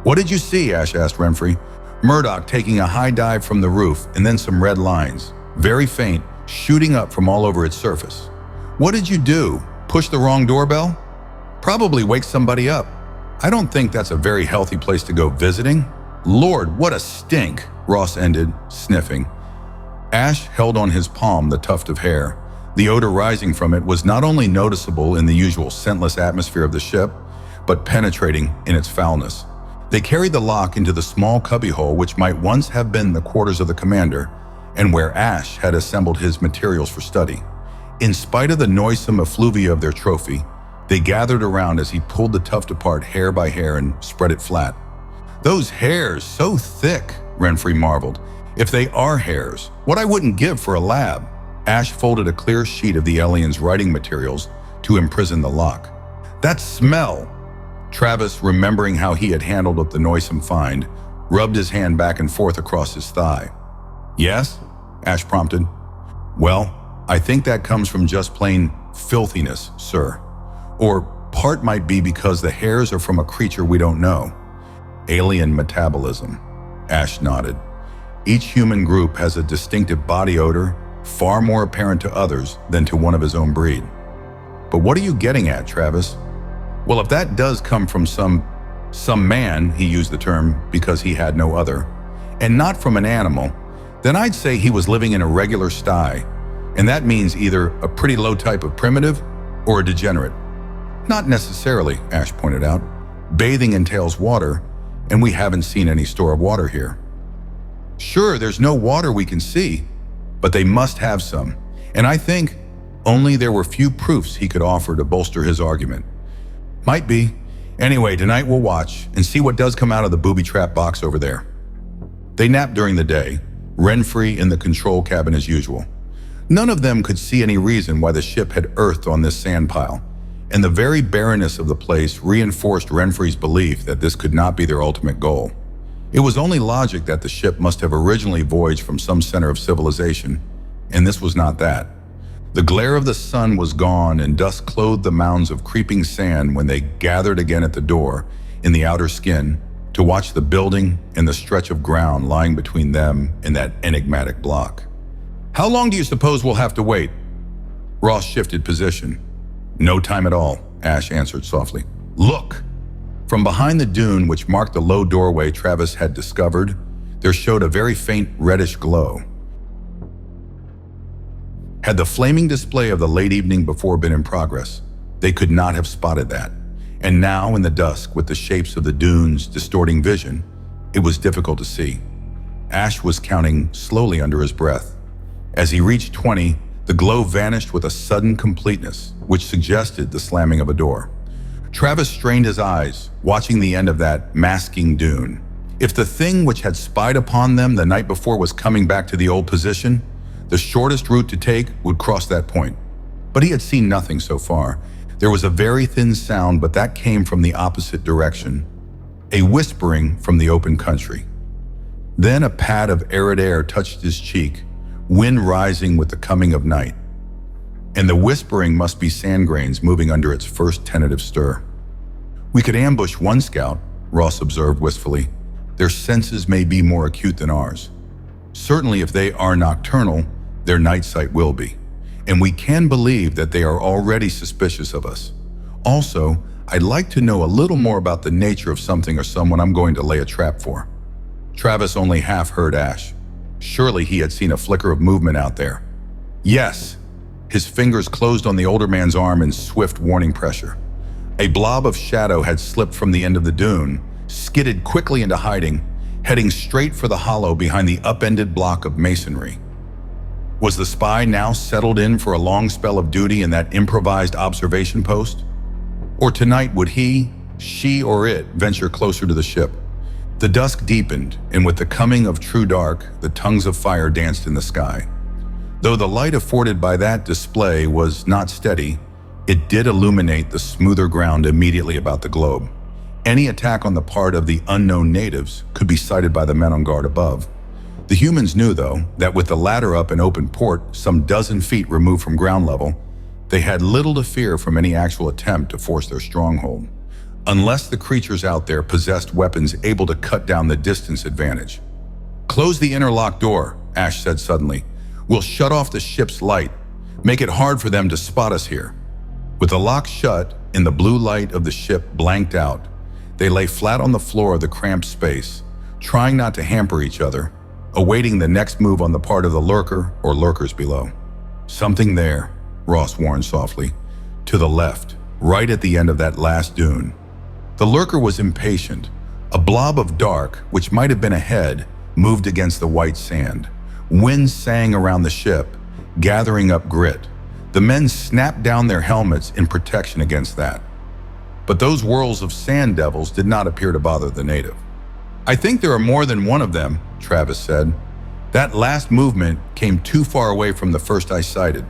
"What did you see?" Ash asked Renfrey. "Murdoch taking a high dive from the roof, and then some red lines, very faint, shooting up from all over its surface. What did you do? Push the wrong doorbell? Probably wake somebody up. I don't think that's a very healthy place to go visiting. Lord, what a stink," Ross ended, sniffing. Ash held on his palm the tuft of hair. The odor rising from it was not only noticeable in the usual scentless atmosphere of the ship, but penetrating in its foulness. They carried the lock into the small cubbyhole which might once have been the quarters of the commander, and where Ash had assembled his materials for study. In spite of the noisome effluvia of their trophy, they gathered around as he pulled the tuft apart hair by hair and spread it flat. "Those hairs, so thick," Renfrey marveled. "If they are hairs, what I wouldn't give for a lab." Ash folded a clear sheet of the alien's writing materials to imprison the lock. "That smell!" Travis, remembering how he had handled up the noisome find, rubbed his hand back and forth across his thigh. "Yes?" Ash prompted. "Well, I think that comes from just plain filthiness, sir. Or part might be because the hairs are from a creature we don't know. Alien metabolism." Ash nodded. "Each human group has a distinctive body odor, far more apparent to others than to one of his own breed." "But what are you getting at, Travis?" "Well, if that does come from some man," he used the term because he had no other, "and not from an animal, then I'd say he was living in a regular sty, and that means either a pretty low type of primitive or a degenerate." "Not necessarily," Ash pointed out. "Bathing entails water, and we haven't seen any store of water here." "Sure, there's no water we can see, but they must have some, and I think only there were few proofs he could offer to bolster his argument." "Might be. Anyway, tonight we'll watch and see what does come out of the booby trap box over there." They napped during the day, Renfrey in the control cabin as usual. None of them could see any reason why the ship had earthed on this sand pile, and the very barrenness of the place reinforced Renfrey's belief that this could not be their ultimate goal. It was only logic that the ship must have originally voyaged from some center of civilization, and this was not that. The glare of the sun was gone and dusk clothed the mounds of creeping sand when they gathered again at the door in the outer skin to watch the building and the stretch of ground lying between them and that enigmatic block. "How long do you suppose we'll have to wait?" Ross shifted position. "No time at all," Ash answered softly. "Look!" From behind the dune which marked the low doorway Travis had discovered, there showed a very faint reddish glow. Had the flaming display of the late evening before been in progress, they could not have spotted that. And now in the dusk, with the shapes of the dunes distorting vision, it was difficult to see. Ash was counting slowly under his breath. As he reached 20, the glow vanished with a sudden completeness, which suggested the slamming of a door. Travis strained his eyes, watching the end of that masking dune. If the thing which had spied upon them the night before was coming back to the old position, the shortest route to take would cross that point. But he had seen nothing so far. There was a very thin sound, but that came from the opposite direction, a whispering from the open country. Then a pad of arid air touched his cheek, wind rising with the coming of night. And the whispering must be sand grains moving under its first tentative stir. "We could ambush one scout," Ross observed wistfully. "Their senses may be more acute than ours. Certainly if they are nocturnal, their night sight will be. And we can believe that they are already suspicious of us. Also, I'd like to know a little more about the nature of something or someone I'm going to lay a trap for." Travis only half heard Ash. Surely he had seen a flicker of movement out there. "Yes." His fingers closed on the older man's arm in swift warning pressure. A blob of shadow had slipped from the end of the dune, skidded quickly into hiding, heading straight for the hollow behind the upended block of masonry. Was the spy now settled in for a long spell of duty in that improvised observation post? Or tonight would he, she, or it venture closer to the ship? The dusk deepened, and with the coming of true dark, the tongues of fire danced in the sky. Though the light afforded by that display was not steady, it did illuminate the smoother ground immediately about the globe. Any attack on the part of the unknown natives could be sighted by the men on guard above. The humans knew, though, that with the ladder up in open port, some dozen feet removed from ground level, they had little to fear from any actual attempt to force their stronghold, unless the creatures out there possessed weapons able to cut down the distance advantage. "Close the interlock door," Ash said suddenly. "We'll shut off the ship's light. Make it hard for them to spot us here." With the lock shut and the blue light of the ship blanked out, they lay flat on the floor of the cramped space, trying not to hamper each other, awaiting the next move on the part of the lurker or lurkers below. "Something there," Ross warned softly. "To the left, right at the end of that last dune." The lurker was impatient. A blob of dark, which might have been a head, moved against the white sand. Wind sang around the ship, gathering up grit. The men snapped down their helmets in protection against that. But those whirls of sand devils did not appear to bother the native. "I think there are more than one of them," Travis said. "That last movement came too far away from the first I sighted."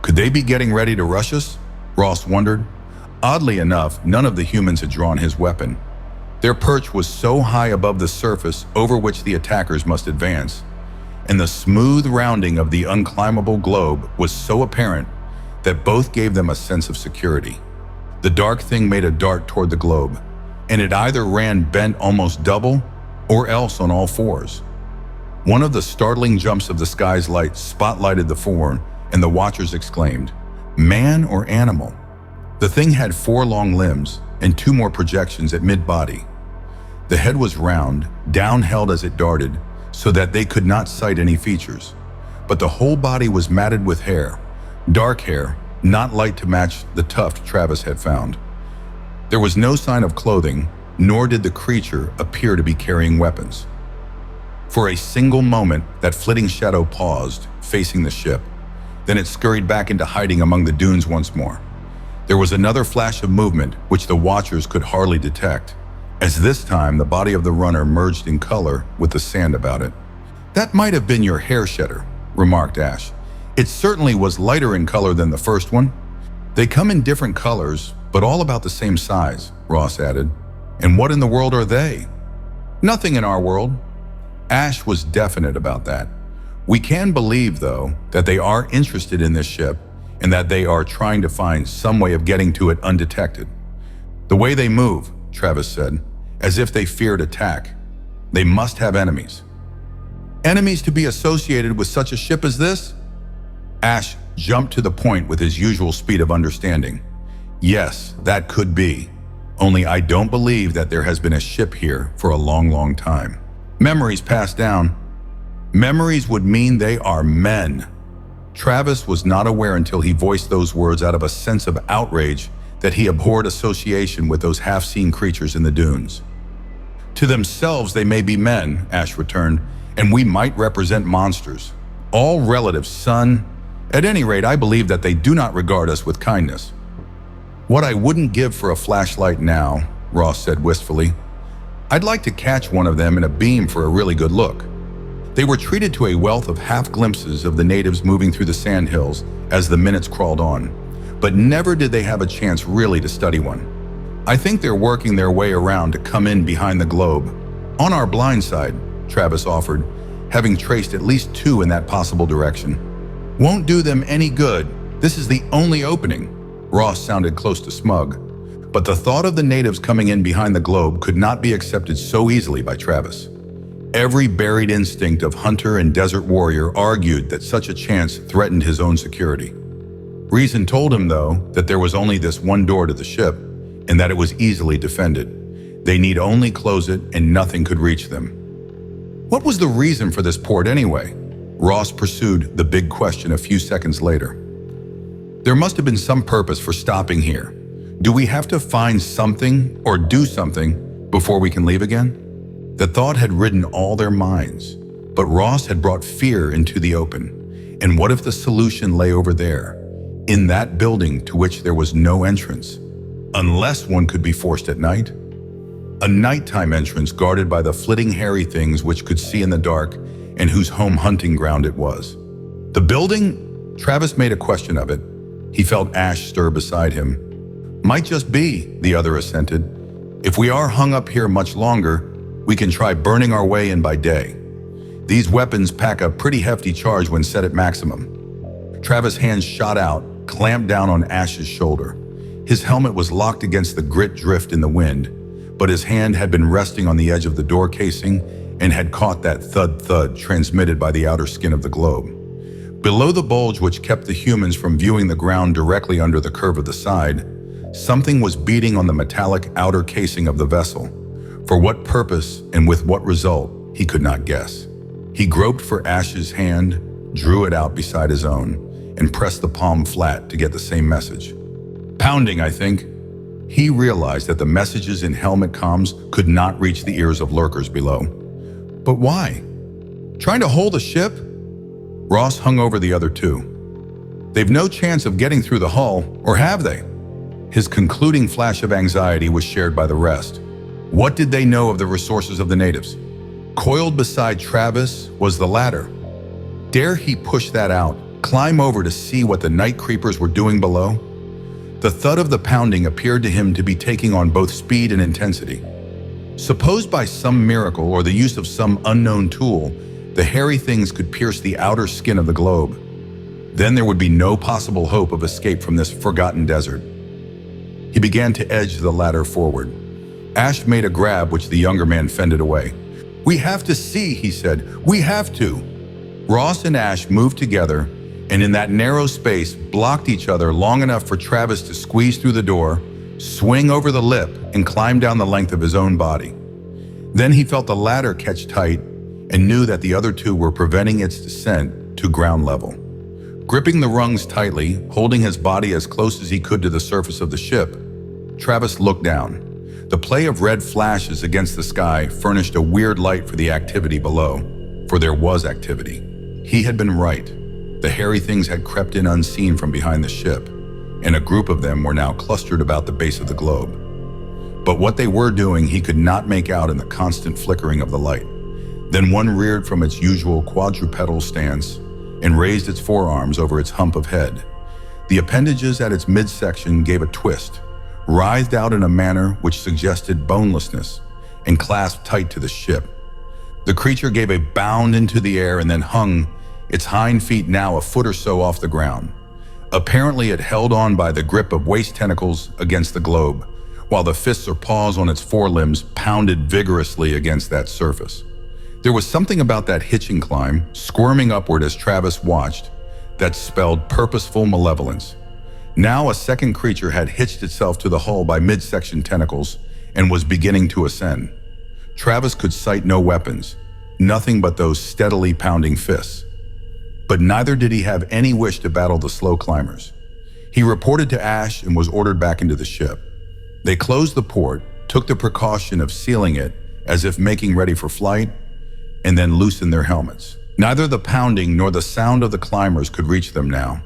"Could they be getting ready to rush us?" Ross wondered. Oddly enough, none of the humans had drawn his weapon. Their perch was so high above the surface over which the attackers must advance, and the smooth rounding of the unclimbable globe was so apparent that both gave them a sense of security. The dark thing made a dart toward the globe, and it either ran bent almost double or else on all fours. One of the startling jumps of the sky's light spotlighted the form, and the watchers exclaimed, "Man or animal?" The thing had 4 long limbs and 2 more projections at mid-body. The head was round, down-held as it darted, so that they could not sight any features. But the whole body was matted with hair, dark hair, not light to match the tuft Travis had found. There was no sign of clothing, nor did the creature appear to be carrying weapons. For a single moment, that flitting shadow paused, facing the ship. Then it scurried back into hiding among the dunes once more. There was another flash of movement, which the watchers could hardly detect, as this time the body of the runner merged in color with the sand about it. "That might have been your hair shedder," remarked Ash. "It certainly was lighter in color than the first one." "They come in different colors, but all about the same size," Ross added. "And what in the world are they?" "Nothing in our world." Ash was definite about that. "We can believe, though, that they are interested in this ship and that they are trying to find some way of getting to it undetected. The way they move, Travis said, as if they feared attack. They must have enemies. Enemies to be associated with such a ship as this? Ash jumped to the point with his usual speed of understanding. Yes, that could be. Only I don't believe that there has been a ship here for a long, long time. Memories passed down. Memories would mean they are men. Travis was not aware until he voiced those words out of a sense of outrage that he abhorred association with those half-seen creatures in the dunes. To themselves they may be men, Ash returned, and we might represent monsters. All relatives, son. At any rate, I believe that they do not regard us with kindness. What I wouldn't give for a flashlight now, Ross said wistfully. I'd like to catch one of them in a beam for a really good look. They were treated to a wealth of half-glimpses of the natives moving through the sandhills as the minutes crawled on, but never did they have a chance really to study one. I think they're working their way around to come in behind the globe. On our blind side, Travis offered, having traced at least 2 in that possible direction. Won't do them any good. This is the only opening. Ross sounded close to smug, but the thought of the natives coming in behind the globe could not be accepted so easily by Travis. Every buried instinct of hunter and desert warrior argued that such a chance threatened his own security. Reason told him, though, that there was only this one door to the ship, and that it was easily defended. They need only close it and nothing could reach them. What was the reason for this port anyway? Ross pursued the big question a few seconds later. There must have been some purpose for stopping here. Do we have to find something or do something before we can leave again? The thought had ridden all their minds, but Ross had brought fear into the open. And what if the solution lay over there, in that building to which there was no entrance? Unless one could be forced at night? A nighttime entrance guarded by the flitting hairy things which could see in the dark and whose home hunting ground it was. The building? Travis made a question of it. He felt Ash stir beside him. Might just be, the other assented. If we are hung up here much longer, we can try burning our way in by day. These weapons pack a pretty hefty charge when set at maximum. Travis' hands shot out, clamped down on Ash's shoulder. His helmet was locked against the grit drift in the wind, but his hand had been resting on the edge of the door casing and had caught that thud-thud transmitted by the outer skin of the globe. Below the bulge which kept the humans from viewing the ground directly under the curve of the side, something was beating on the metallic outer casing of the vessel. For what purpose and with what result, he could not guess. He groped for Ash's hand, drew it out beside his own, and pressed the palm flat to get the same message. Pounding, I think. He realized that the messages in helmet comms could not reach the ears of lurkers below. But why? Trying to hold a ship? Ross hung over the other two. They've no chance of getting through the hull, or have they? His concluding flash of anxiety was shared by the rest. What did they know of the resources of the natives? Coiled beside Travis was the ladder. Dare he push that out, climb over to see what the night creepers were doing below? The thud of the pounding appeared to him to be taking on both speed and intensity. Suppose by some miracle or the use of some unknown tool, the hairy things could pierce the outer skin of the globe. Then there would be no possible hope of escape from this forgotten desert. He began to edge the ladder forward. Ash made a grab which the younger man fended away. "We have to see," he said. "We have to." Ross and Ash moved together, and in that narrow space blocked each other long enough for Travis to squeeze through the door, swing over the lip, and climb down the length of his own body. Then he felt the ladder catch tight and knew that the other two were preventing its descent to ground level. Gripping the rungs tightly, holding his body as close as he could to the surface of the ship, Travis looked down. The play of red flashes against the sky furnished a weird light for the activity below, for there was activity. He had been right. The hairy things had crept in unseen from behind the ship, and a group of them were now clustered about the base of the globe. But what they were doing he could not make out in the constant flickering of the light. Then one reared from its usual quadrupedal stance and raised its forearms over its hump of head. The appendages at its midsection gave a twist, writhed out in a manner which suggested bonelessness, and clasped tight to the ship. The creature gave a bound into the air and then hung, its hind feet now a foot or so off the ground. Apparently, it held on by the grip of waste tentacles against the globe, while the fists or paws on its forelimbs pounded vigorously against that surface. There was something about that hitching climb, squirming upward as Travis watched, that spelled purposeful malevolence. Now a second creature had hitched itself to the hull by midsection tentacles and was beginning to ascend. Travis could sight no weapons, nothing but those steadily pounding fists. But neither did he have any wish to battle the slow climbers. He reported to Ash and was ordered back into the ship. They closed the port, took the precaution of sealing it as if making ready for flight, and then loosened their helmets. Neither the pounding nor the sound of the climbers could reach them now,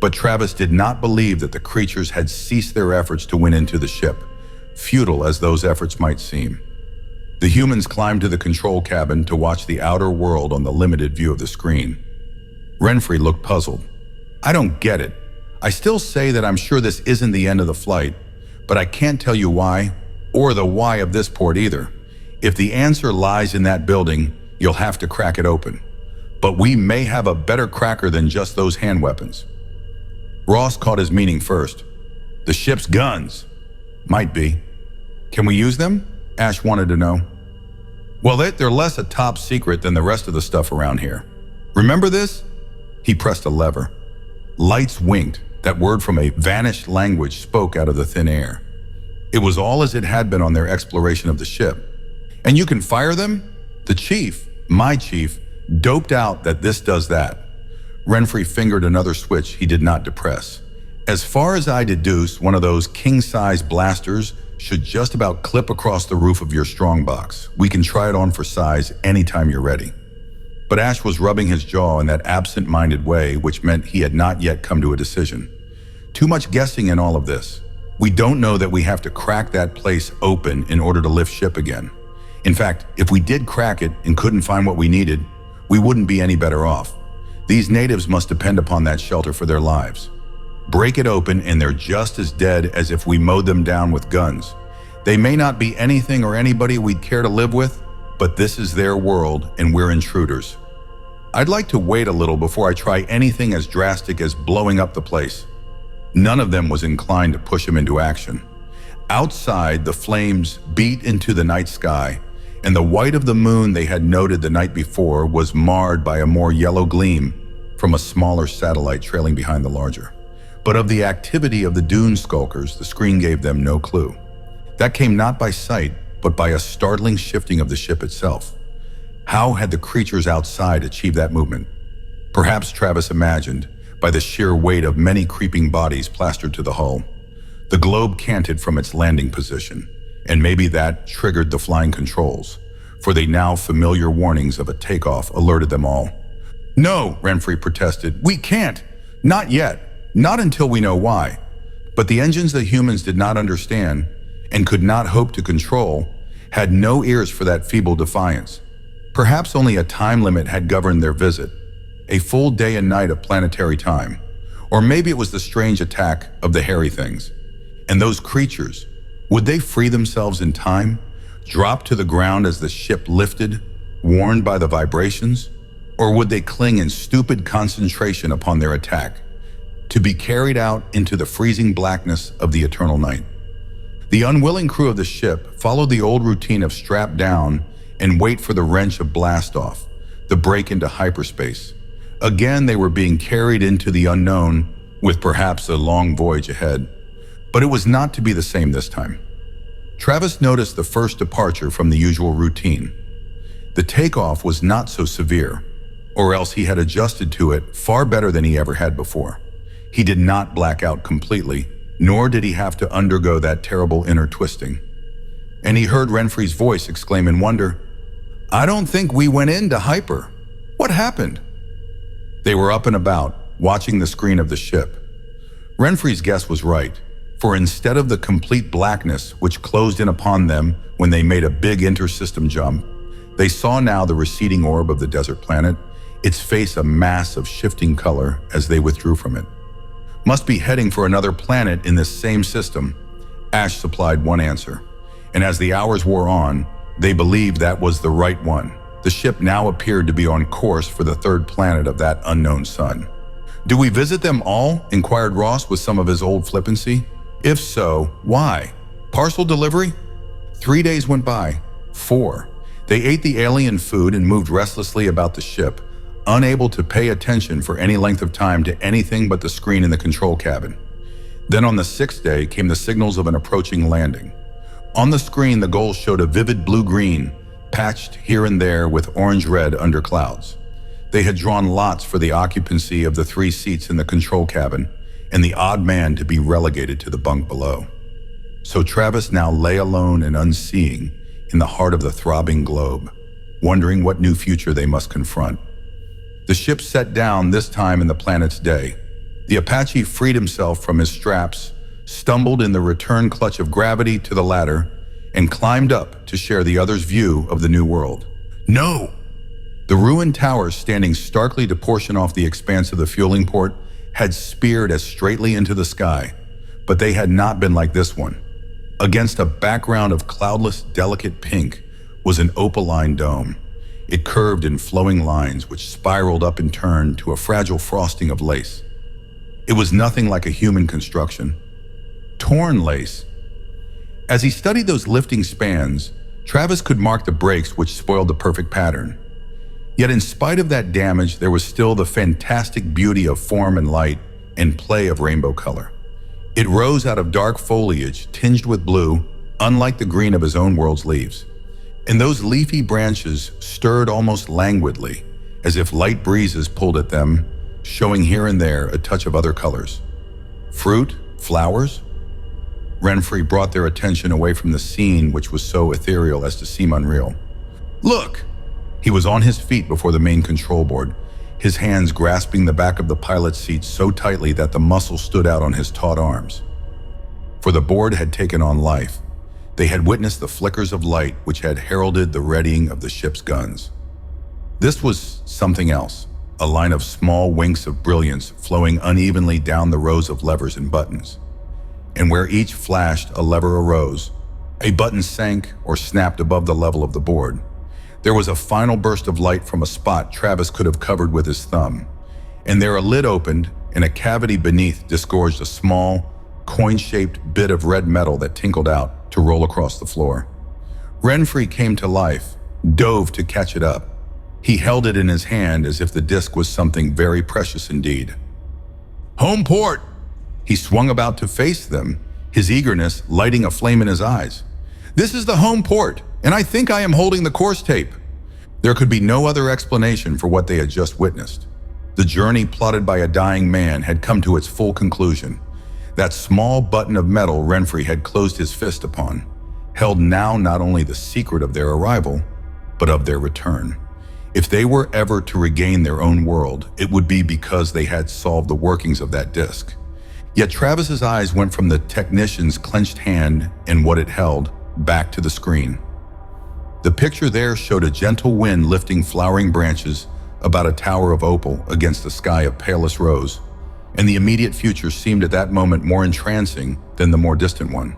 but Travis did not believe that the creatures had ceased their efforts to win into the ship, futile as those efforts might seem. The humans climbed to the control cabin to watch the outer world on the limited view of the screen. Renfrey looked puzzled. "I don't get it. I still say that I'm sure this isn't the end of the flight, but I can't tell you why, or the why of this port either. If the answer lies in that building, you'll have to crack it open. But we may have a better cracker than just those hand weapons." Ross caught his meaning first. "The ship's guns." "Might be. Can we use them?" Ash wanted to know. "Well, they're less a top secret than the rest of the stuff around here. Remember this?" He pressed a lever. Lights winked. That word from a vanished language spoke out of the thin air. It was all as it had been on their exploration of the ship. "And you can fire them?" The chief, my chief, doped out that this does that. Renfrey fingered another switch he did not depress. "As far as I deduce, one of those king-size blasters should just about clip across the roof of your strongbox. We can try it on for size anytime you're ready." But Ash was rubbing his jaw in that absent-minded way, which meant he had not yet come to a decision. Too much guessing in all of this. We don't know that we have to crack that place open in order to lift ship again. In fact, if we did crack it and couldn't find what we needed, we wouldn't be any better off. These natives must depend upon that shelter for their lives. Break it open and they're just as dead as if we mowed them down with guns. They may not be anything or anybody we'd care to live with, but this is their world and we're intruders. I'd like to wait a little before I try anything as drastic as blowing up the place. None of them was inclined to push him into action. Outside, the flames beat into the night sky, and the white of the moon they had noted the night before was marred by a more yellow gleam from a smaller satellite trailing behind the larger. But of the activity of the dune skulkers, the screen gave them no clue. That came not by sight, but by a startling shifting of the ship itself. How had the creatures outside achieved that movement? Perhaps, Travis imagined, by the sheer weight of many creeping bodies plastered to the hull. The globe canted from its landing position, and maybe that triggered the flying controls, for the now familiar warnings of a takeoff alerted them all. "No," Renfrey protested, "we can't. Not yet. Not until we know why." But the engines the humans did not understand and could not hope to control had no ears for that feeble defiance. Perhaps only a time limit had governed their visit, a full day and night of planetary time. Or maybe it was the strange attack of the hairy things. And those creatures, would they free themselves in time, drop to the ground as the ship lifted, warned by the vibrations? Or would they cling in stupid concentration upon their attack, to be carried out into the freezing blackness of the eternal night? The unwilling crew of the ship followed the old routine of strap down and wait for the wrench of blast-off, the break into hyperspace. Again, they were being carried into the unknown, with perhaps a long voyage ahead. But it was not to be the same this time. Travis noticed the first departure from the usual routine. The takeoff was not so severe, or else he had adjusted to it far better than he ever had before. He did not black out completely, nor did he have to undergo that terrible inner twisting. And he heard Renfrey's voice exclaim in wonder, "I don't think we went into hyper. What happened?" They were up and about, watching the screen of the ship. Renfrey's guess was right, for instead of the complete blackness which closed in upon them when they made a big intersystem jump, they saw now the receding orb of the desert planet, its face a mass of shifting color as they withdrew from it. "Must be heading for another planet in this same system," Ash supplied one answer. And as the hours wore on, they believed that was the right one. The ship now appeared to be on course for the third planet of that unknown sun. "Do we visit them all?" inquired Ross with some of his old flippancy. "If so, why? Parcel delivery?" 3 days went by. 4. They ate the alien food and moved restlessly about the ship, unable to pay attention for any length of time to anything but the screen in the control cabin. Then on the 6th day came the signals of an approaching landing. On the screen, the goal showed a vivid blue-green, patched here and there with orange-red under clouds. They had drawn lots for the occupancy of the 3 seats in the control cabin and the odd man to be relegated to the bunk below. So Travis now lay alone and unseeing in the heart of the throbbing globe, wondering what new future they must confront. The ship set down, this time in the planet's day. The Apache freed himself from his straps, stumbled in the return clutch of gravity to the ladder, and climbed up to share the other's view of the new world. No! The ruined towers standing starkly to portion off the expanse of the fueling port had speared as straightly into the sky, but they had not been like this one. Against a background of cloudless, delicate pink was an opaline dome. It curved in flowing lines which spiraled up in turn to a fragile frosting of lace. It was nothing like a human construction. Torn lace. As he studied those lifting spans, Travis could mark the breaks which spoiled the perfect pattern. Yet in spite of that damage, there was still the fantastic beauty of form and light and play of rainbow color. It rose out of dark foliage tinged with blue, unlike the green of his own world's leaves. And those leafy branches stirred almost languidly, as if light breezes pulled at them, showing here and there a touch of other colors. Fruit? Flowers? Renfrey brought their attention away from the scene, which was so ethereal as to seem unreal. "Look!" He was on his feet before the main control board, his hands grasping the back of the pilot's seat so tightly that the muscles stood out on his taut arms. For the board had taken on life. They had witnessed the flickers of light which had heralded the readying of the ship's guns. This was something else, a line of small winks of brilliance flowing unevenly down the rows of levers and buttons. And where each flashed, a lever arose. A button sank or snapped above the level of the board. There was a final burst of light from a spot Travis could have covered with his thumb, and there a lid opened and a cavity beneath disgorged a small, coin-shaped bit of red metal that tinkled out to roll across the floor. Renfrey came to life, dove to catch it up. He held it in his hand as if the disc was something very precious indeed. "Home port!" He swung about to face them, his eagerness lighting a flame in his eyes. "This is the home port, and I think I am holding the course tape." There could be no other explanation for what they had just witnessed. The journey plotted by a dying man had come to its full conclusion. That small button of metal Renfrey had closed his fist upon held now not only the secret of their arrival, but of their return. If they were ever to regain their own world, it would be because they had solved the workings of that disc. Yet Travis's eyes went from the technician's clenched hand and what it held back to the screen. The picture there showed a gentle wind lifting flowering branches about a tower of opal against a sky of palest rose, and the immediate future seemed at that moment more entrancing than the more distant one.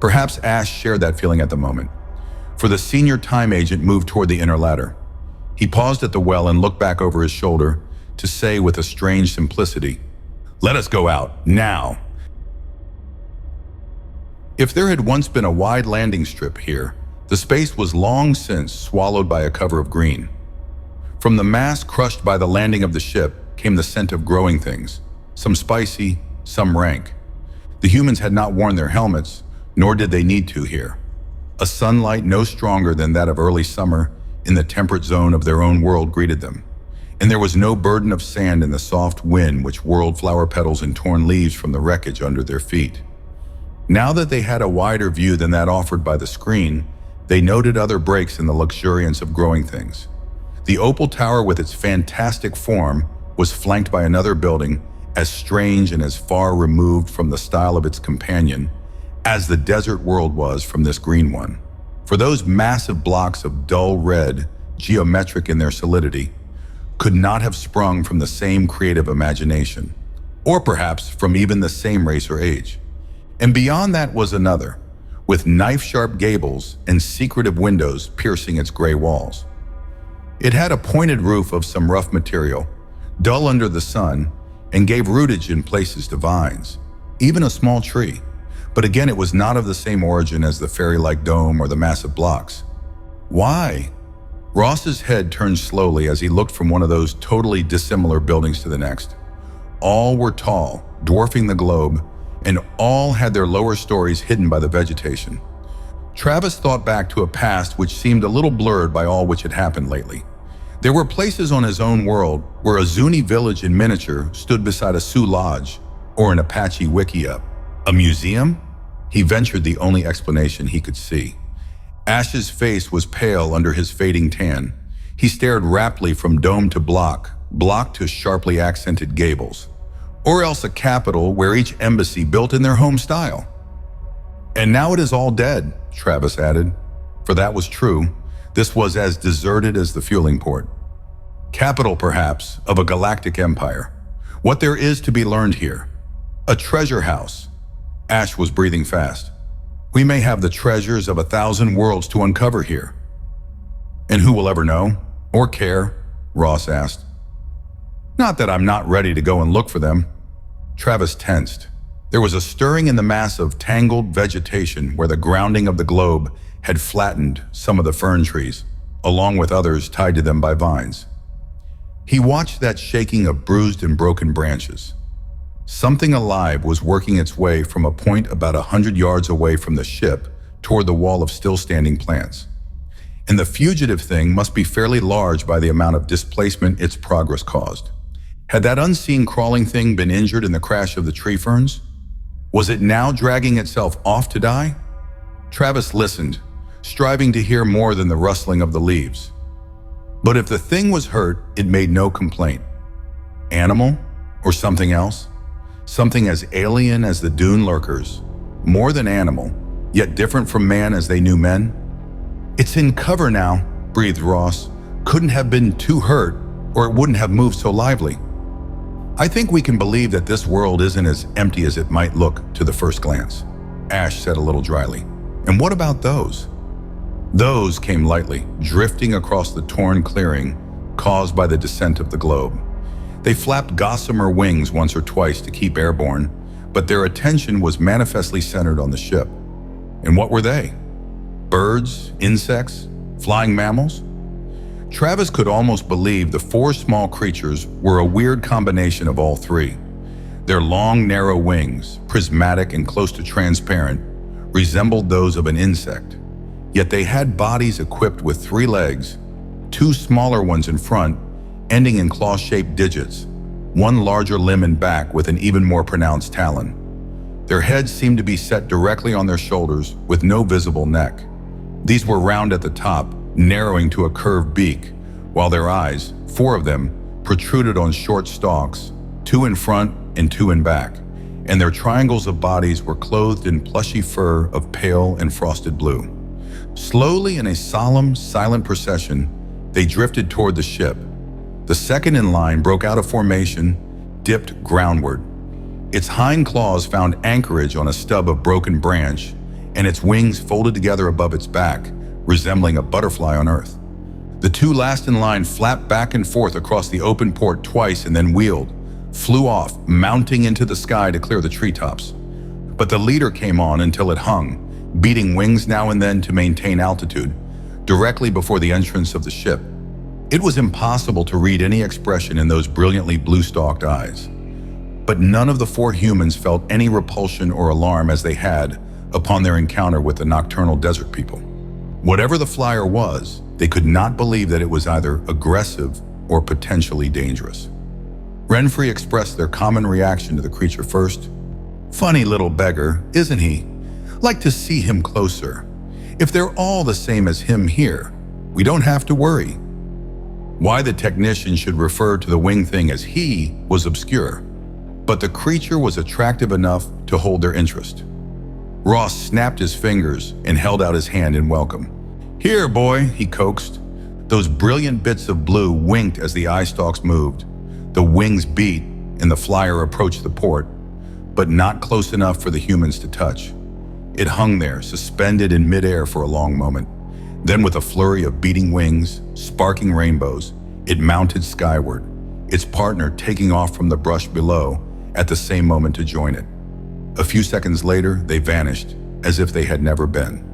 Perhaps Ash shared that feeling at the moment, for the senior time agent moved toward the inner ladder. He paused at the well and looked back over his shoulder to say with a strange simplicity, "Let us go out, now." If there had once been a wide landing strip here, the space was long since swallowed by a cover of green. From the mass crushed by the landing of the ship came the scent of growing things, some spicy, some rank. The humans had not worn their helmets, nor did they need to here. A sunlight no stronger than that of early summer in the temperate zone of their own world greeted them, and there was no burden of sand in the soft wind which whirled flower petals and torn leaves from the wreckage under their feet. Now that they had a wider view than that offered by the screen, they noted other breaks in the luxuriance of growing things. The opal tower with its fantastic form was flanked by another building as strange and as far removed from the style of its companion as the desert world was from this green one. For those massive blocks of dull red, geometric in their solidity, could not have sprung from the same creative imagination, or perhaps from even the same race or age. And beyond that was another, with knife-sharp gables and secretive windows piercing its gray walls. It had a pointed roof of some rough material, dull under the sun, and gave rootage in places to vines, even a small tree. But again, it was not of the same origin as the fairy-like dome or the massive blocks. Why? Ross's head turned slowly as he looked from one of those totally dissimilar buildings to the next. All were tall, dwarfing the globe, and all had their lower stories hidden by the vegetation. Travis thought back to a past which seemed a little blurred by all which had happened lately. There were places on his own world where a Zuni village in miniature stood beside a Sioux lodge or an Apache wickiup. A museum? He ventured the only explanation he could see. Ash's face was pale under his fading tan. He stared raptly from dome to block to sharply accented gables. Or else a capital where each embassy built in their home style. And now it is all dead, Travis added. For that was true. This was as deserted as the fueling port. Capital, perhaps, of a galactic empire. What there is to be learned here. A treasure house. Ash was breathing fast. We may have the treasures of 1,000 worlds to uncover here. And who will ever know? Or care? Ross asked. Not that I'm not ready to go and look for them. Travis tensed. There was a stirring in the mass of tangled vegetation where the grounding of the globe had flattened some of the fern trees, along with others tied to them by vines. He watched that shaking of bruised and broken branches. Something alive was working its way from a point about 100 yards away from the ship toward the wall of still-standing plants. And the fugitive thing must be fairly large by the amount of displacement its progress caused. Had that unseen crawling thing been injured in the crash of the tree ferns? Was it now dragging itself off to die? Travis listened, striving to hear more than the rustling of the leaves. But if the thing was hurt, it made no complaint. Animal? Or something else? Something as alien as the dune lurkers. More than animal, yet different from man as they knew men? It's in cover now, breathed Ross. Couldn't have been too hurt, or it wouldn't have moved so lively. I think we can believe that this world isn't as empty as it might look to the first glance, Ash said a little dryly. And what about those? Those came lightly, drifting across the torn clearing caused by the descent of the globe. They flapped gossamer wings once or twice to keep airborne, but their attention was manifestly centered on the ship. And what were they? Birds? Insects? Flying mammals? Travis could almost believe the four small creatures were a weird combination of all three. Their long, narrow wings, prismatic and close to transparent, resembled those of an insect. Yet they had bodies equipped with 3 legs, 2 smaller ones in front, ending in claw-shaped digits, 1 larger limb in back with an even more pronounced talon. Their heads seemed to be set directly on their shoulders with no visible neck. These were round at the top, narrowing to a curved beak, while their eyes, 4 of them, protruded on short stalks, 2 in front and 2 in back, and their triangles of bodies were clothed in plushy fur of pale and frosted blue. Slowly, in a solemn, silent procession, they drifted toward the ship. The second in line broke out of formation, dipped groundward. Its hind claws found anchorage on a stub of broken branch, and its wings folded together above its back, resembling a butterfly on Earth. The 2 last in line flapped back and forth across the open port twice and then wheeled, flew off, mounting into the sky to clear the treetops. But the leader came on until it hung, beating wings now and then to maintain altitude, directly before the entrance of the ship. It was impossible to read any expression in those brilliantly blue-stalked eyes. But none of the 4 humans felt any repulsion or alarm as they had upon their encounter with the nocturnal desert people. Whatever the flyer was, they could not believe that it was either aggressive or potentially dangerous. Renfrey expressed their common reaction to the creature first. Funny little beggar, isn't he? Like to see him closer. If they're all the same as him here, we don't have to worry. Why the technician should refer to the wing thing as he was obscure, but the creature was attractive enough to hold their interest. Ross snapped his fingers and held out his hand in welcome. Here, boy, he coaxed. Those brilliant bits of blue winked as the eye stalks moved. The wings beat and the flyer approached the port, but not close enough for the humans to touch. It hung there, suspended in midair for a long moment. Then with a flurry of beating wings, sparking rainbows, it mounted skyward, its partner taking off from the brush below at the same moment to join it. A few seconds later, they vanished, as if they had never been.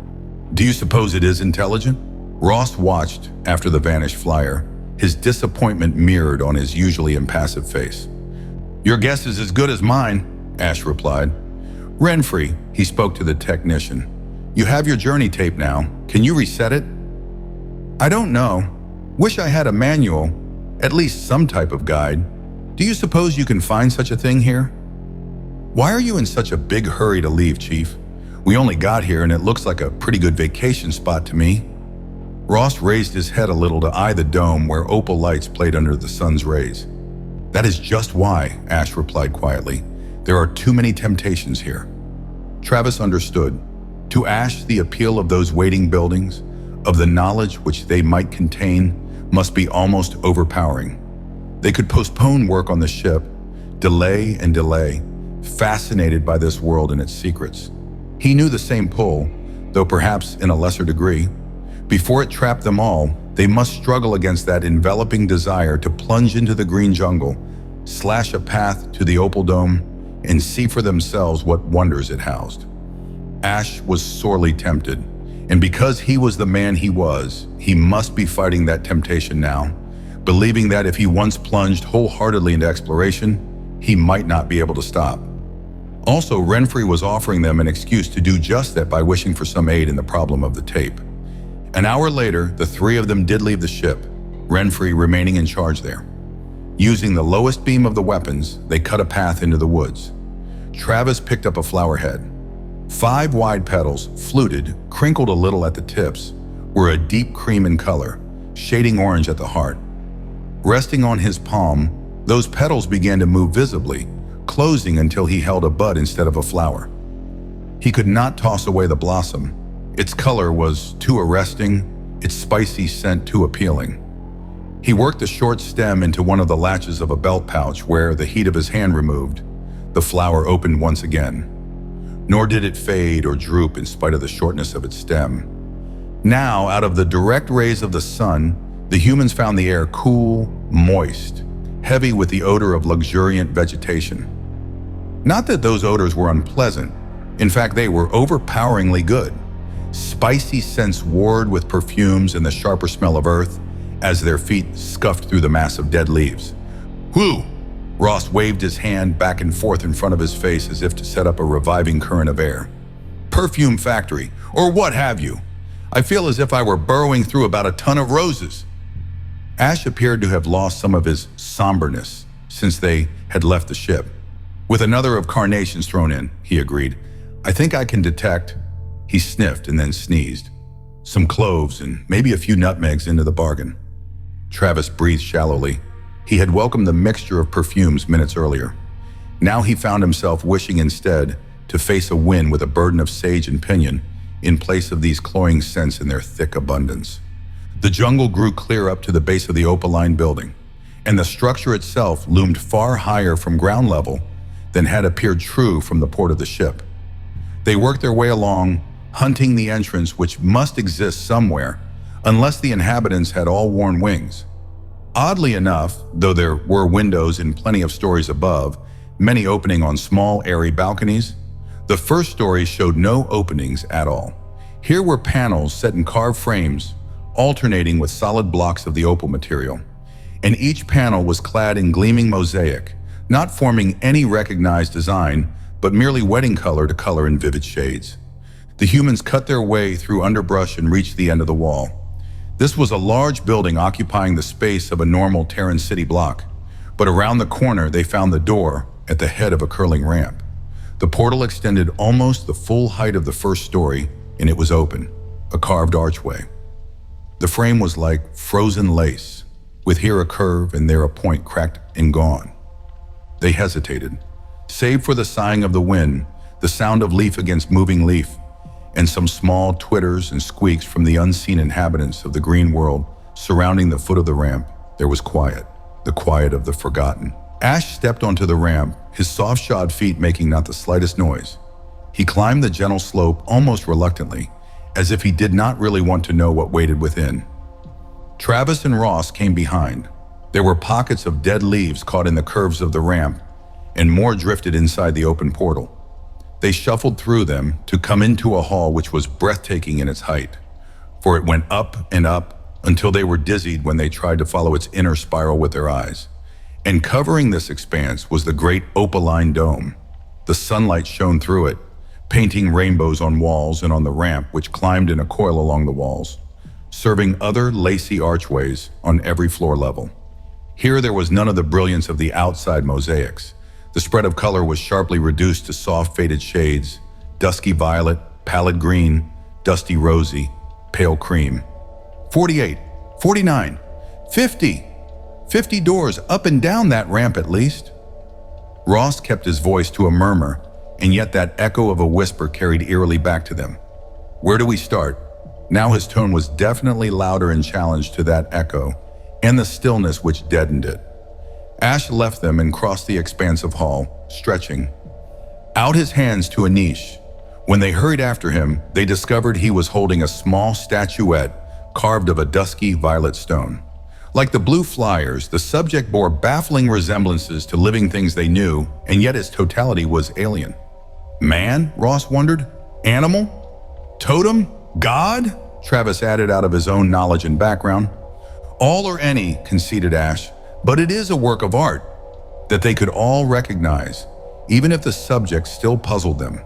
Do you suppose it is intelligent? Ross watched after the vanished flyer, his disappointment mirrored on his usually impassive face. Your guess is as good as mine, Ash replied. Renfrey, he spoke to the technician. You have your journey tape now. Can you reset it? I don't know. Wish I had a manual, at least some type of guide. Do you suppose you can find such a thing here? Why are you in such a big hurry to leave, Chief? We only got here and it looks like a pretty good vacation spot to me. Ross raised his head a little to eye the dome where opal lights played under the sun's rays. That is just why, Ash replied quietly. There are too many temptations here. Travis understood. To Ash, the appeal of those waiting buildings, of the knowledge which they might contain, must be almost overpowering. They could postpone work on the ship, delay and delay, fascinated by this world and its secrets. He knew the same pull, though perhaps in a lesser degree. Before it trapped them all, they must struggle against that enveloping desire to plunge into the green jungle, slash a path to the opal dome, and see for themselves what wonders it housed. Ash was sorely tempted, and because he was the man he was, he must be fighting that temptation now, believing that if he once plunged wholeheartedly into exploration, he might not be able to stop. Also, Renfrey was offering them an excuse to do just that by wishing for some aid in the problem of the tape. An hour later, the three of them did leave the ship, Renfrey remaining in charge there. Using the lowest beam of the weapons, they cut a path into the woods. Travis picked up a flower head. 5 wide petals, fluted, crinkled a little at the tips, were a deep cream in color, shading orange at the heart. Resting on his palm, those petals began to move visibly, closing until he held a bud instead of a flower. He could not toss away the blossom. Its color was too arresting, its spicy scent too appealing. He worked the short stem into one of the latches of a belt pouch where, the heat of his hand removed, the flower opened once again. Nor did it fade or droop in spite of the shortness of its stem. Now, out of the direct rays of the sun, the humans found the air cool, moist, heavy with the odor of luxuriant vegetation. Not that those odors were unpleasant. In fact, they were overpoweringly good. Spicy scents warred with perfumes and the sharper smell of earth as their feet scuffed through the mass of dead leaves. Whoo! Ross waved his hand back and forth in front of his face as if to set up a reviving current of air. Perfume factory, or what have you. I feel as if I were burrowing through about a ton of roses. Ash appeared to have lost some of his somberness since they had left the ship. With another of carnations thrown in, he agreed. I think I can detect, he sniffed and then sneezed, some cloves and maybe a few nutmegs into the bargain. Travis breathed shallowly. He had welcomed the mixture of perfumes minutes earlier. Now he found himself wishing instead to face a wind with a burden of sage and pinyon in place of these cloying scents in their thick abundance. The jungle grew clear up to the base of the opaline building, and the structure itself loomed far higher from ground level than had appeared true from the port of the ship. They worked their way along, hunting the entrance which must exist somewhere, unless the inhabitants had all worn wings. Oddly enough, though there were windows in plenty of stories above, many opening on small, airy balconies, the first story showed no openings at all. Here were panels set in carved frames, alternating with solid blocks of the opal material, and each panel was clad in gleaming mosaic, not forming any recognized design, but merely wetting color to color in vivid shades. The humans cut their way through underbrush and reached the end of the wall. This was a large building occupying the space of a normal Terran City block, but around the corner they found the door at the head of a curling ramp. The portal extended almost the full height of the first story, and it was open, a carved archway. The frame was like frozen lace, with here a curve and there a point cracked and gone. They hesitated. Save for the sighing of the wind, the sound of leaf against moving leaf, and some small twitters and squeaks from the unseen inhabitants of the green world surrounding the foot of the ramp, there was quiet, the quiet of the forgotten. Ash stepped onto the ramp, his soft-shod feet making not the slightest noise. He climbed the gentle slope almost reluctantly, as if he did not really want to know what waited within. Travis and Ross came behind, There were pockets of dead leaves caught in the curves of the ramp, and more drifted inside the open portal. They shuffled through them to come into a hall which was breathtaking in its height, for it went up and up until they were dizzied when they tried to follow its inner spiral with their eyes. And covering this expanse was the great opaline dome. The sunlight shone through it, painting rainbows on walls and on the ramp which climbed in a coil along the walls, serving other lacy archways on every floor level. Here there was none of the brilliance of the outside mosaics. The spread of color was sharply reduced to soft faded shades: dusky violet, pallid green, dusty rosy, pale cream. 48, 49, 50. 50 doors up and down that ramp at least. Ross kept his voice to a murmur, and yet that echo of a whisper carried eerily back to them. Where do we start? Now his tone was definitely louder in challenge to that echo, and the stillness which deadened it. Ash left them and crossed the expansive hall, stretching out his hands to a niche. When they hurried after him, they discovered he was holding a small statuette carved of a dusky violet stone. Like the blue flyers, the subject bore baffling resemblances to living things they knew, and yet its totality was alien. Man? Ross wondered. Animal? Totem? God? Travis added out of his own knowledge and background. All or any, conceded Ash, but it is a work of art that they could all recognize, even if the subject still puzzled them.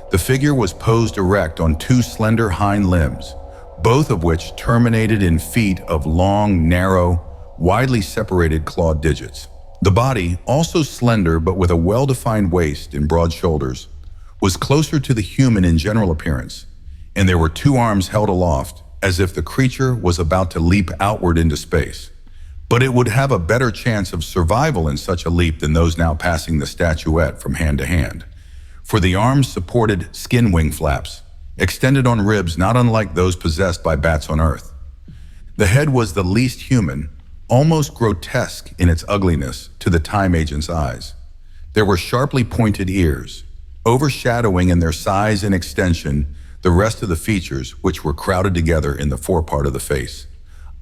The figure was posed erect on two slender hind limbs, both of which terminated in feet of long, narrow, widely separated clawed digits. The body, also slender but with a well-defined waist and broad shoulders, was closer to the human in general appearance, and there were two arms held aloft, as if the creature was about to leap outward into space. But it would have a better chance of survival in such a leap than those now passing the statuette from hand to hand, for the arms supported skin wing flaps, extended on ribs not unlike those possessed by bats on Earth. The head was the least human, almost grotesque in its ugliness to the time agent's eyes. There were sharply pointed ears, overshadowing in their size and extension the rest of the features which were crowded together in the forepart of the face.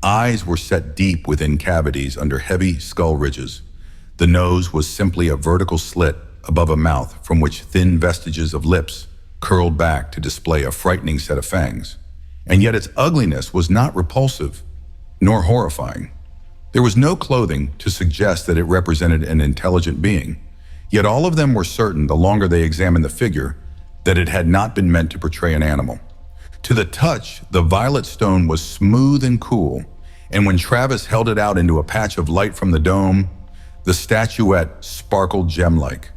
Eyes were set deep within cavities under heavy skull ridges. The nose was simply a vertical slit above a mouth from which thin vestiges of lips curled back to display a frightening set of fangs. And yet its ugliness was not repulsive, nor horrifying. There was no clothing to suggest that it represented an intelligent being, yet all of them were certain, the longer they examined the figure, that it had not been meant to portray an animal. To the touch, the violet stone was smooth and cool, and when Travis held it out into a patch of light from the dome, the statuette sparkled gem-like.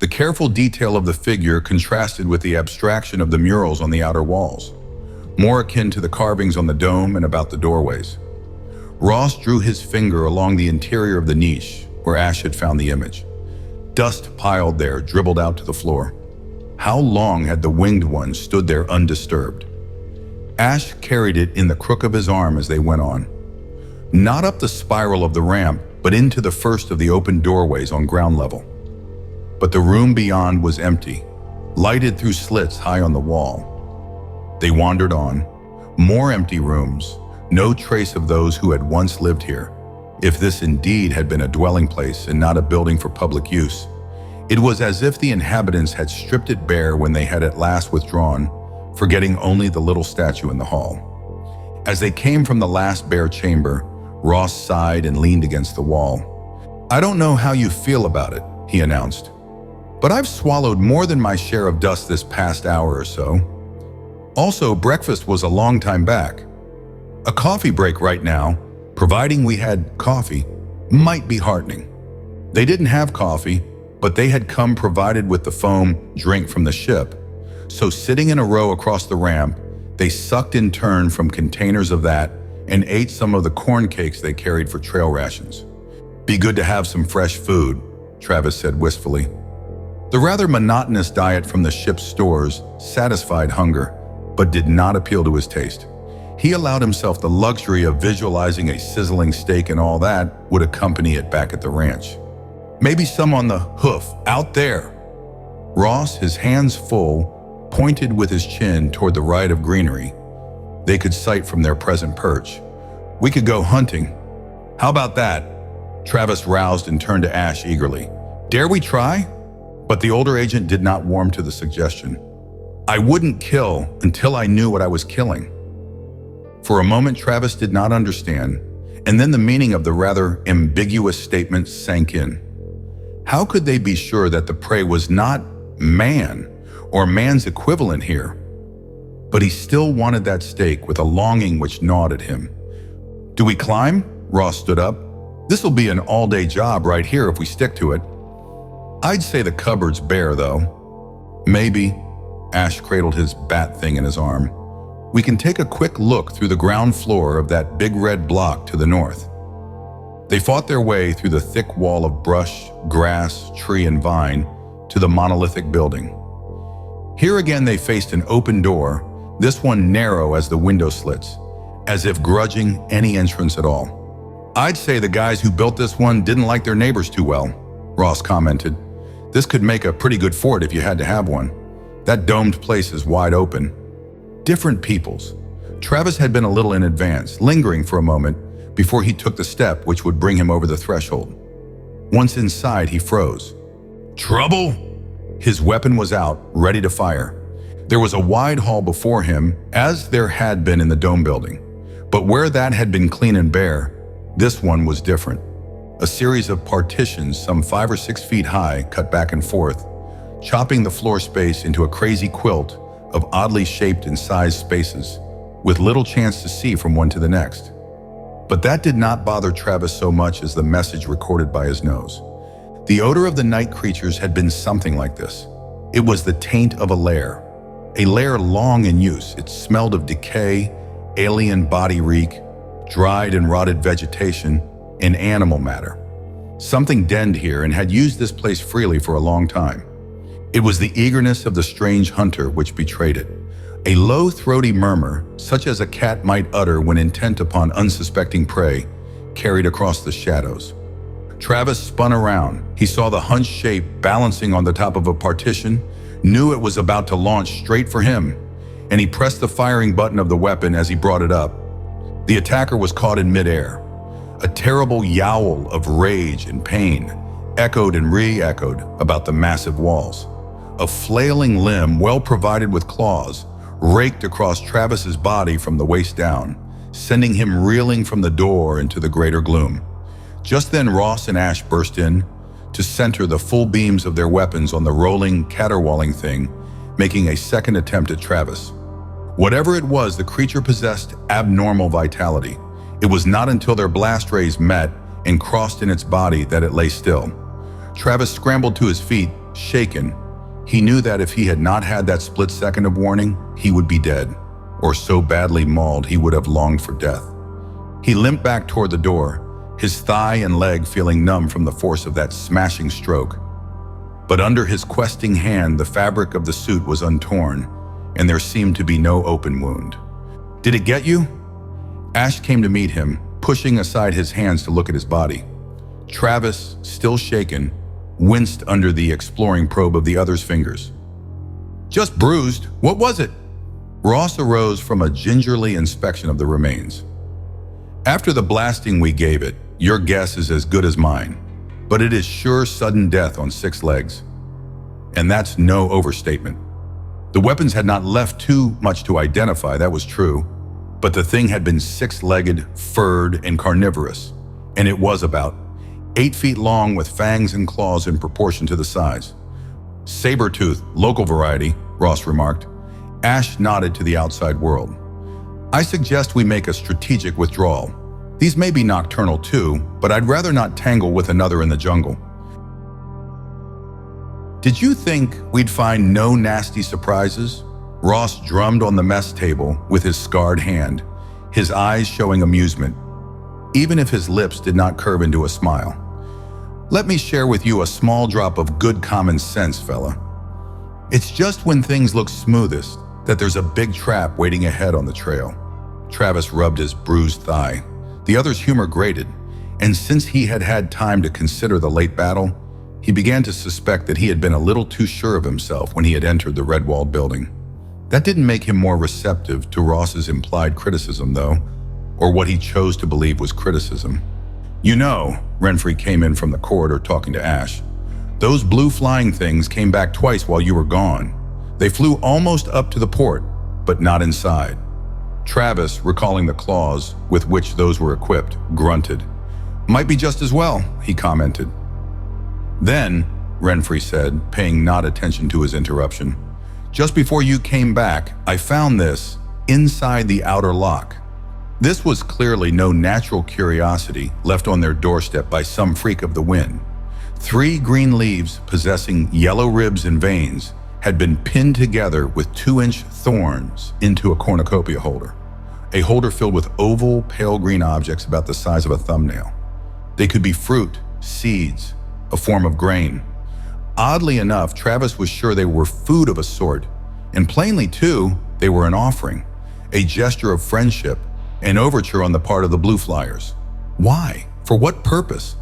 The careful detail of the figure contrasted with the abstraction of the murals on the outer walls, more akin to the carvings on the dome and about the doorways. Ross drew his finger along the interior of the niche where Ash had found the image. Dust piled there dribbled out to the floor. How long had the winged one stood there undisturbed? Ash carried it in the crook of his arm as they went on. Not up the spiral of the ramp, but into the first of the open doorways on ground level. But the room beyond was empty, lighted through slits high on the wall. They wandered on. More empty rooms, no trace of those who had once lived here. If this indeed had been a dwelling place and not a building for public use, it was as if the inhabitants had stripped it bare when they had at last withdrawn, forgetting only the little statue in the hall. As they came from the last bare chamber, Ross sighed and leaned against the wall. "I don't know how you feel about it," he announced, "but I've swallowed more than my share of dust this past hour or so. Also, breakfast was a long time back. A coffee break right now, providing we had coffee, might be heartening." They didn't have coffee, but they had come provided with the foam drink from the ship. So sitting in a row across the ramp, they sucked in turn from containers of that and ate some of the corn cakes they carried for trail rations. "Be good to have some fresh food," Travis said wistfully. The rather monotonous diet from the ship's stores satisfied hunger, but did not appeal to his taste. He allowed himself the luxury of visualizing a sizzling steak and all that would accompany it back at the ranch. "Maybe some on the hoof, out there." Ross, his hands full, pointed with his chin toward the right of greenery they could sight from their present perch. "We could go hunting." "How about that?" Travis roused and turned to Ash eagerly. "Dare we try?" But the older agent did not warm to the suggestion. "I wouldn't kill until I knew what I was killing." For a moment, Travis did not understand, and then the meaning of the rather ambiguous statement sank in. How could they be sure that the prey was not man or man's equivalent here? But he still wanted that steak with a longing which gnawed at him. "Do we climb?" Ross stood up. "This'll be an all-day job right here if we stick to it." "I'd say the cupboard's bare, though." "Maybe." Ash cradled his bat thing in his arm. "We can take a quick look through the ground floor of that big red block to the north." They fought their way through the thick wall of brush, grass, tree, and vine to the monolithic building. Here again they faced an open door, this one narrow as the window slits, as if grudging any entrance at all. "I'd say the guys who built this one didn't like their neighbors too well," Ross commented. "This could make a pretty good fort if you had to have one. That domed place is wide open." Different peoples. Travis had been a little in advance, lingering for a moment before he took the step which would bring him over the threshold. Once inside, he froze. "Trouble?" His weapon was out, ready to fire. There was a wide hall before him, as there had been in the dome building. But where that had been clean and bare, this one was different. A series of partitions, some 5 or 6 feet high, cut back and forth, chopping the floor space into a crazy quilt of oddly shaped and sized spaces, with little chance to see from one to the next. But that did not bother Travis so much as the message recorded by his nose. The odor of the night creatures had been something like this. It was the taint of a lair long in use. It smelled of decay, alien body reek, dried and rotted vegetation, and animal matter. Something denned here and had used this place freely for a long time. It was the eagerness of the strange hunter which betrayed it. A low, throaty murmur, such as a cat might utter when intent upon unsuspecting prey, carried across the shadows. Travis spun around. He saw the hunched shape balancing on the top of a partition, knew it was about to launch straight for him, and he pressed the firing button of the weapon as he brought it up. The attacker was caught in midair. A terrible yowl of rage and pain echoed and re-echoed about the massive walls. A flailing limb, well provided with claws, raked across Travis's body from the waist down, sending him reeling from the door into the greater gloom. Just then Ross and Ash burst in to center the full beams of their weapons on the rolling, caterwauling thing, making a second attempt at Travis. Whatever it was, the creature possessed abnormal vitality. It was not until their blast rays met and crossed in its body that it lay still. Travis scrambled to his feet, shaken. He knew that if he had not had that split second of warning, he would be dead, or so badly mauled he would have longed for death. He limped back toward the door, his thigh and leg feeling numb from the force of that smashing stroke. But under his questing hand, the fabric of the suit was untorn, and there seemed to be no open wound. "Did it get you?" Ash came to meet him, pushing aside his hands to look at his body. Travis, still shaken, winced under the exploring probe of the other's fingers. "Just bruised. What was it?" Ross arose from a gingerly inspection of the remains. "After the blasting we gave it, your guess is as good as mine, but it is sure sudden death on 6 legs. And that's no overstatement. The weapons had not left too much to identify, that was true, but the thing had been 6-legged, furred, and carnivorous, and it was about 8 feet long with fangs and claws in proportion to the size. Saber-tooth, local variety, Ross remarked. Ash nodded to the outside world. "I suggest we make a strategic withdrawal. These may be nocturnal too, but I'd rather not tangle with another in the jungle." "Did you think we'd find no nasty surprises?" Ross drummed on the mess table with his scarred hand, his eyes showing amusement, even if his lips did not curve into a smile. "Let me share with you a small drop of good common sense, fella. It's just when things look smoothest that there's a big trap waiting ahead on the trail." Travis rubbed his bruised thigh. The other's humor grated, and since he had had time to consider the late battle, he began to suspect that he had been a little too sure of himself when he had entered the red-walled building. That didn't make him more receptive to Ross's implied criticism, though, or what he chose to believe was criticism. You know, Renfrey came in from the corridor talking to Ash. Those blue flying things came back twice while you were gone. They flew almost up to the port, but not inside. Travis, recalling the claws with which those were equipped, grunted. Might be just as well, he commented. Then, Renfrey said, paying not attention to his interruption, just before you came back, I found this inside the outer lock. This was clearly no natural curiosity left on their doorstep by some freak of the wind. 3 green leaves possessing yellow ribs and veins had been pinned together with 2-inch thorns into a cornucopia holder, a holder filled with oval, pale green objects about the size of a thumbnail. They could be fruit, seeds, a form of grain. Oddly enough, Travis was sure they were food of a sort, and plainly too, they were an offering, a gesture of friendship, an overture on the part of the Blue Flyers. Why? For what purpose?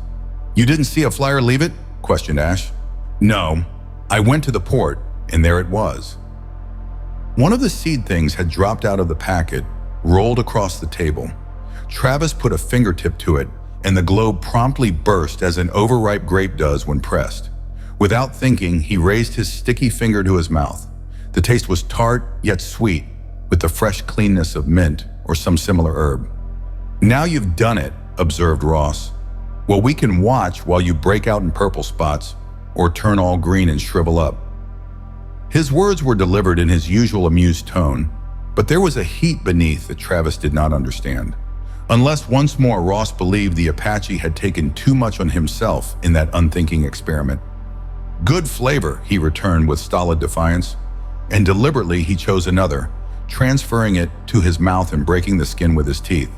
You didn't see a flyer leave it? Questioned Ash. No, I went to the port, and there it was. One of the seed things had dropped out of the packet, rolled across the table. Travis put a fingertip to it, and the globe promptly burst as an overripe grape does when pressed. Without thinking, he raised his sticky finger to his mouth. The taste was tart yet sweet, with the fresh cleanness of mint or some similar herb. Now you've done it, observed Ross. Well, we can watch while you break out in purple spots or turn all green and shrivel up. His words were delivered in his usual amused tone, but there was a heat beneath that Travis did not understand. Unless once more Ross believed the Apache had taken too much on himself in that unthinking experiment. Good flavor, he returned with stolid defiance, and deliberately he chose another, transferring it to his mouth and breaking the skin with his teeth.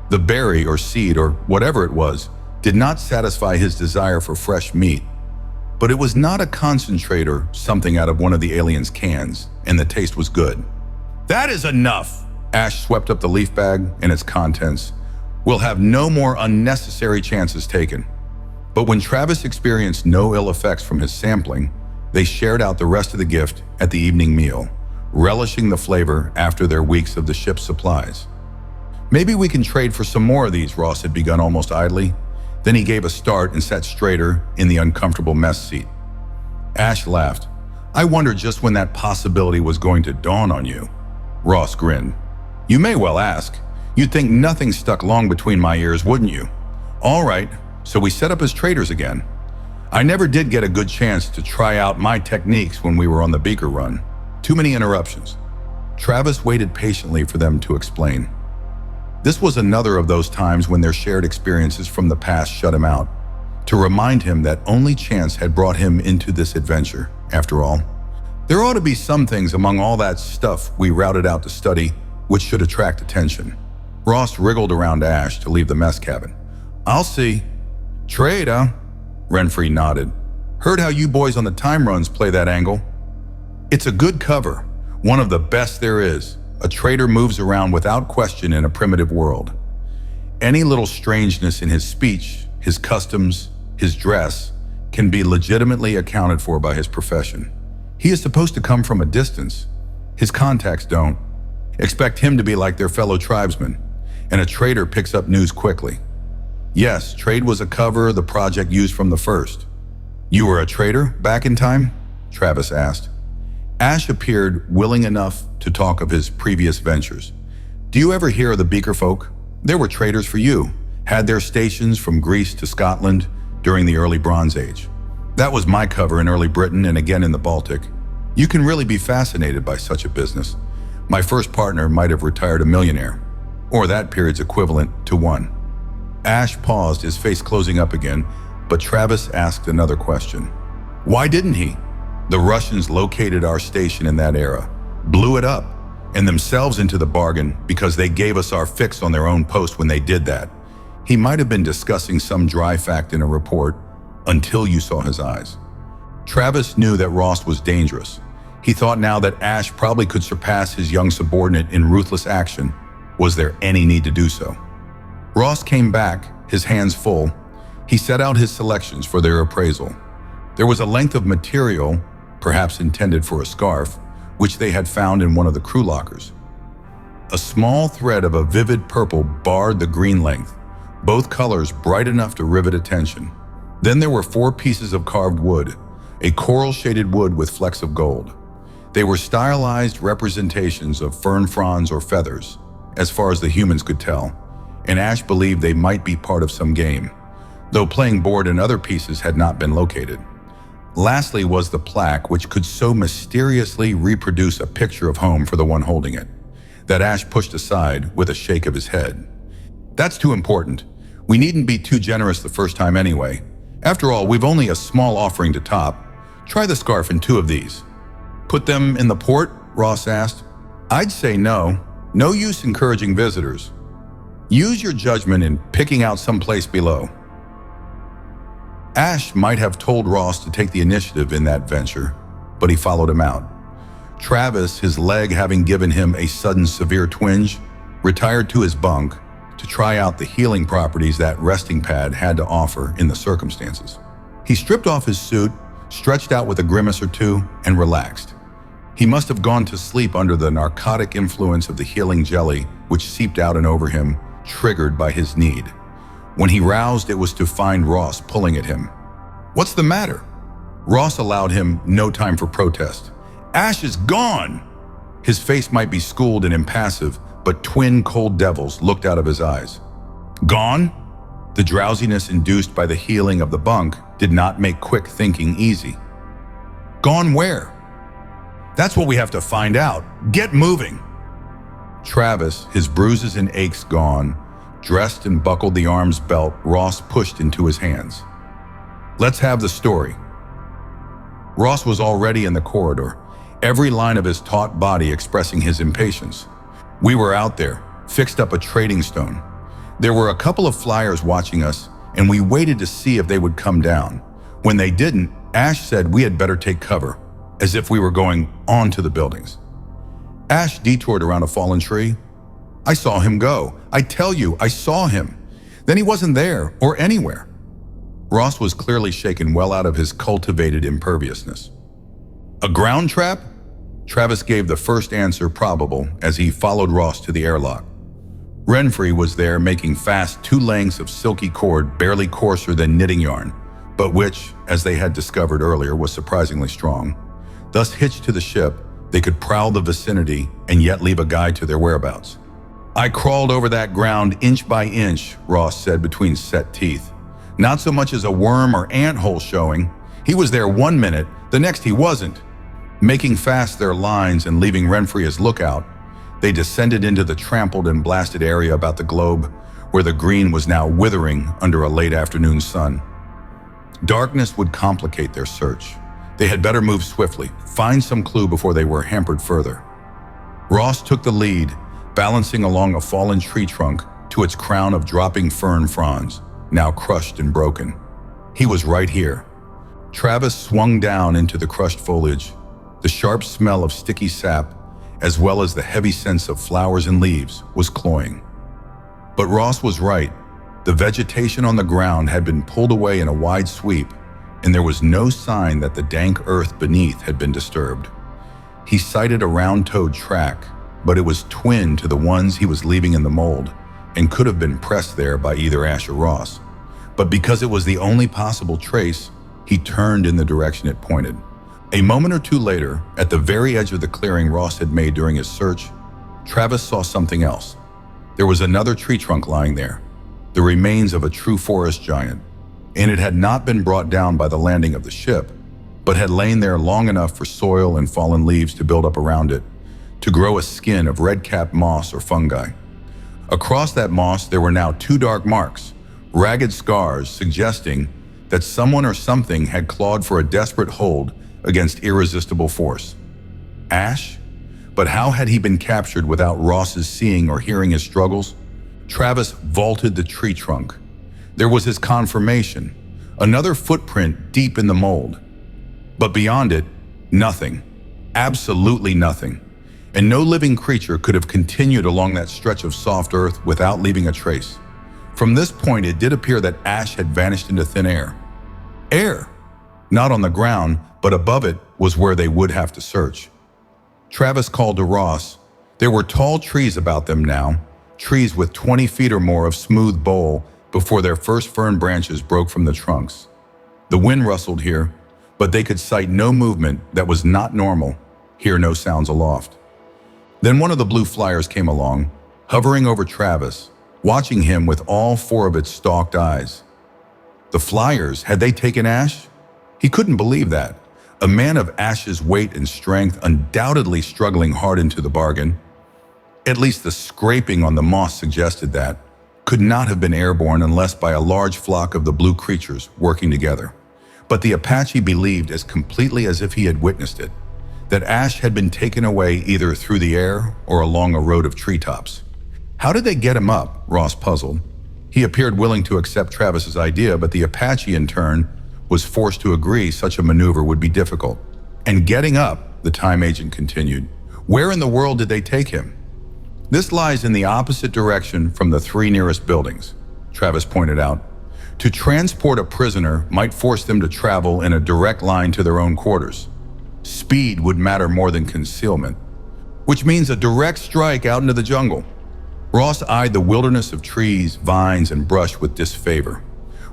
The berry or seed or whatever it was did not satisfy his desire for fresh meat, but it was not a concentrate or something out of one of the aliens' cans, and the taste was good. That is enough! Ash swept up the leaf bag and its contents. We'll have no more unnecessary chances taken. But when Travis experienced no ill effects from his sampling, they shared out the rest of the gift at the evening meal, relishing the flavor after their weeks of the ship's supplies. Maybe we can trade for some more of these, Ross had begun almost idly. Then he gave a start and sat straighter in the uncomfortable mess seat. Ash laughed. I wondered just when that possibility was going to dawn on you. Ross grinned. You may well ask. You'd think nothing stuck long between my ears, wouldn't you? All right, so we set up as traders again. I never did get a good chance to try out my techniques when we were on the Beaker run. Too many interruptions. Travis waited patiently for them to explain. This was another of those times when their shared experiences from the past shut him out, to remind him that only chance had brought him into this adventure, after all. There ought to be some things among all that stuff we routed out to study which should attract attention. Ross wriggled around Ash to leave the mess cabin. I'll see. Trade, huh? Renfrey nodded. Heard how you boys on the time runs play that angle. It's a good cover, one of the best there is. A trader moves around without question in a primitive world. Any little strangeness in his speech, his customs, his dress, can be legitimately accounted for by his profession. He is supposed to come from a distance. His contacts don't. Expect him to be like their fellow tribesmen, and a trader picks up news quickly. Yes, trade was a cover the project used from the first. You were a trader back in time? Travis asked. Ash appeared willing enough to talk of his previous ventures. Do you ever hear of the Beaker folk? There were traders for you, had their stations from Greece to Scotland during the early Bronze Age. That was my cover in early Britain and again in the Baltic. You can really be fascinated by such a business. My first partner might have retired a millionaire, or that period's equivalent to one. Ash paused, his face closing up again, but Travis asked another question. Why didn't he? The Russians located our station in that era, blew it up, and themselves into the bargain because they gave us our fix on their own post when they did that. He might have been discussing some dry fact in a report until you saw his eyes. Travis knew that Ross was dangerous. He thought now that Ash probably could surpass his young subordinate in ruthless action. Was there any need to do so? Ross came back, his hands full. He set out his selections for their appraisal. There was a length of material, perhaps intended for a scarf, which they had found in one of the crew lockers. A small thread of a vivid purple barred the green length, both colors bright enough to rivet attention. Then there were 4 pieces of carved wood, a coral-shaded wood with flecks of gold. They were stylized representations of fern fronds or feathers, as far as the humans could tell, and Ash believed they might be part of some game, though playing board and other pieces had not been located. Lastly was the plaque, which could so mysteriously reproduce a picture of home for the one holding it, that Ash pushed aside with a shake of his head. That's too important. We needn't be too generous the first time anyway. After all, we've only a small offering to top. Try the scarf and 2 of these. Put them in the port? Ross asked. I'd say no. No use encouraging visitors. Use your judgment in picking out some place below. Ash might have told Ross to take the initiative in that venture, but he followed him out. Travis, his leg having given him a sudden severe twinge, retired to his bunk to try out the healing properties that resting pad had to offer in the circumstances. He stripped off his suit, stretched out with a grimace or 2, and relaxed. He must have gone to sleep under the narcotic influence of the healing jelly which seeped out and over him, triggered by his need. When he roused, it was to find Ross pulling at him. What's the matter? Ross allowed him no time for protest. Ash is gone! His face might be schooled and impassive, but twin cold devils looked out of his eyes. Gone? The drowsiness induced by the healing of the bunk did not make quick thinking easy. Gone where? That's what we have to find out. Get moving! Travis, his bruises and aches gone, dressed and buckled the arm's belt Ross pushed into his hands. Let's have the story. Ross was already in the corridor, every line of his taut body expressing his impatience. We were out there, fixed up a trading stone. There were a couple of flyers watching us, and we waited to see if they would come down. When they didn't, Ash said we had better take cover, as if we were going onto the buildings. Ash detoured around a fallen tree. I saw him go. I tell you, I saw him. Then he wasn't there or anywhere. Ross was clearly shaken well out of his cultivated imperviousness. A ground trap? Travis gave the first answer probable as he followed Ross to the airlock. Renfrey was there making fast 2 lengths of silky cord barely coarser than knitting yarn, but which, as they had discovered earlier, was surprisingly strong. Thus hitched to the ship, they could prowl the vicinity and yet leave a guide to their whereabouts. I crawled over that ground inch by inch, Ross said between set teeth. Not so much as a worm or ant hole showing. He was there 1 minute, the next he wasn't. Making fast their lines and leaving Renfrey as lookout, they descended into the trampled and blasted area about the globe, where the green was now withering under a late afternoon sun. Darkness would complicate their search. They had better move swiftly, find some clue before they were hampered further. Ross took the lead, balancing along a fallen tree trunk to its crown of dropping fern fronds, now crushed and broken. He was right here. Travis swung down into the crushed foliage. The sharp smell of sticky sap, as well as the heavy sense of flowers and leaves, was cloying. But Ross was right. The vegetation on the ground had been pulled away in a wide sweep, and there was no sign that the dank earth beneath had been disturbed. He sighted a round-toed track, but it was twin to the ones he was leaving in the mold, and could have been pressed there by either Ash or Ross. But because it was the only possible trace, he turned in the direction it pointed. A moment or 2 later, at the very edge of the clearing Ross had made during his search, Travis saw something else. There was another tree trunk lying there, the remains of a true forest giant, and it had not been brought down by the landing of the ship, but had lain there long enough for soil and fallen leaves to build up around it, to grow a skin of red-capped moss or fungi. Across that moss there were now 2 dark marks, ragged scars suggesting that someone or something had clawed for a desperate hold against irresistible force. Ash? But how had he been captured without Ross's seeing or hearing his struggles? Travis vaulted the tree trunk. There was his confirmation, another footprint deep in the mold. But beyond it, nothing. Absolutely nothing. And no living creature could have continued along that stretch of soft earth without leaving a trace. From this point, it did appear that Ash had vanished into thin air. Air! Not on the ground, but above it was where they would have to search. Travis called to Ross. There were tall trees about them now, trees with 20 feet or more of smooth bole before their first fern branches broke from the trunks. The wind rustled here, but they could sight no movement that was not normal, hear no sounds aloft. Then one of the blue flyers came along, hovering over Travis, watching him with all four of its stalked eyes. The flyers, had they taken Ash? He couldn't believe that. A man of Ash's weight and strength, undoubtedly struggling hard into the bargain. At least the scraping on the moss suggested that, could not have been airborne unless by a large flock of the blue creatures working together. But the Apache believed as completely as if he had witnessed it, that Ash had been taken away either through the air or along a road of treetops. How did they get him up? Ross puzzled. He appeared willing to accept Travis's idea, but the Apache in turn was forced to agree such a maneuver would be difficult. And getting up, the time agent continued, where in the world did they take him? This lies in the opposite direction from the 3 nearest buildings, Travis pointed out. To transport a prisoner might force them to travel in a direct line to their own quarters. Speed would matter more than concealment, which means a direct strike out into the jungle. Ross eyed the wilderness of trees, vines, and brush with disfavor.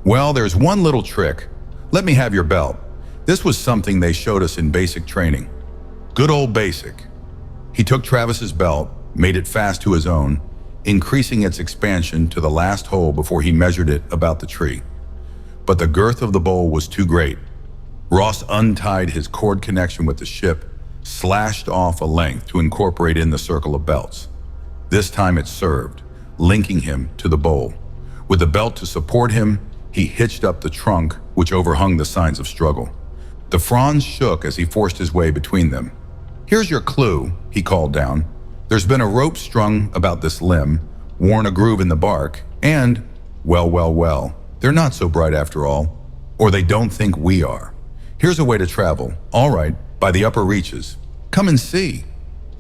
Well, there's one little trick. Let me have your belt. This was something they showed us in basic training. Good old basic. He took Travis's belt, made it fast to his own, increasing its expansion to the last hole before he measured it about the tree. But the girth of the bowl was too great. Ross untied his cord connection with the ship, slashed off a length to incorporate in the circle of belts. This time it served, linking him to the bowl. With the belt to support him, he hitched up the trunk, which overhung the signs of struggle. The fronds shook as he forced his way between them. Here's your clue, he called down. There's been a rope strung about this limb, worn a groove in the bark, and, well, they're not so bright after all. Or they don't think we are. Here's a way to travel, all right, by the upper reaches. Come and see.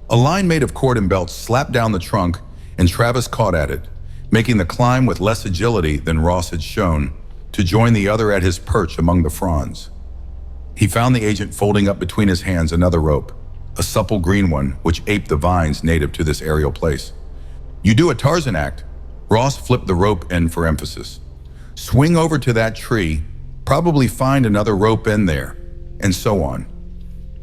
A line made of cord and belt slapped down the trunk, and Travis caught at it, making the climb with less agility than Ross had shown, to join the other at his perch among the fronds. He found the agent folding up between his hands another rope, a supple green one which aped the vines native to this aerial place. You do a Tarzan act. Ross flipped the rope end for emphasis. Swing over to that tree, probably find another rope end there, and so on.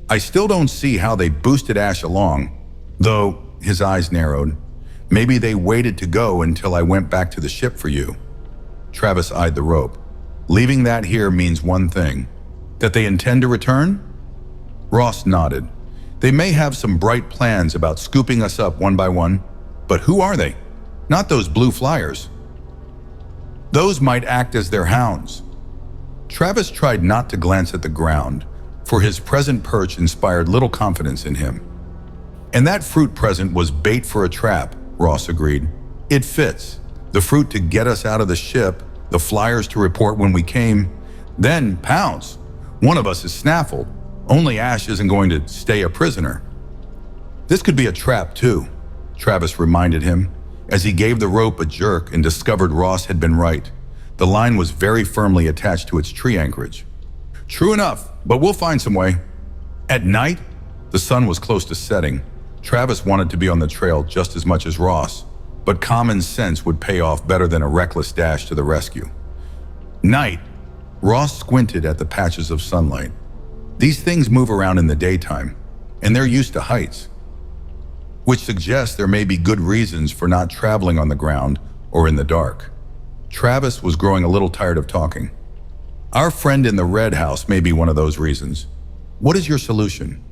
I still don't see how they boosted Ash along, though his eyes narrowed. Maybe they waited to go until I went back to the ship for you. Travis eyed the rope. Leaving that here means one thing. That they intend to return? Ross nodded. They may have some bright plans about scooping us up one by one, but who are they? Not those blue flyers. Those might act as their hounds. Travis tried not to glance at the ground, for his present perch inspired little confidence in him. And that fruit present was bait for a trap, Ross agreed. It fits. The fruit to get us out of the ship, the flyers to report when we came, then pounce. One of us is snaffled. Only Ash isn't going to stay a prisoner. This could be a trap too, Travis reminded him, as he gave the rope a jerk and discovered Ross had been right. The line was very firmly attached to its tree anchorage. True enough, but we'll find some way. At night, the sun was close to setting. Travis wanted to be on the trail just as much as Ross, but common sense would pay off better than a reckless dash to the rescue. Night. Ross squinted at the patches of sunlight. These things move around in the daytime, and they're used to heights, which suggests there may be good reasons for not traveling on the ground or in the dark. Travis was growing a little tired of talking. Our friend in the red house may be one of those reasons. What is your solution?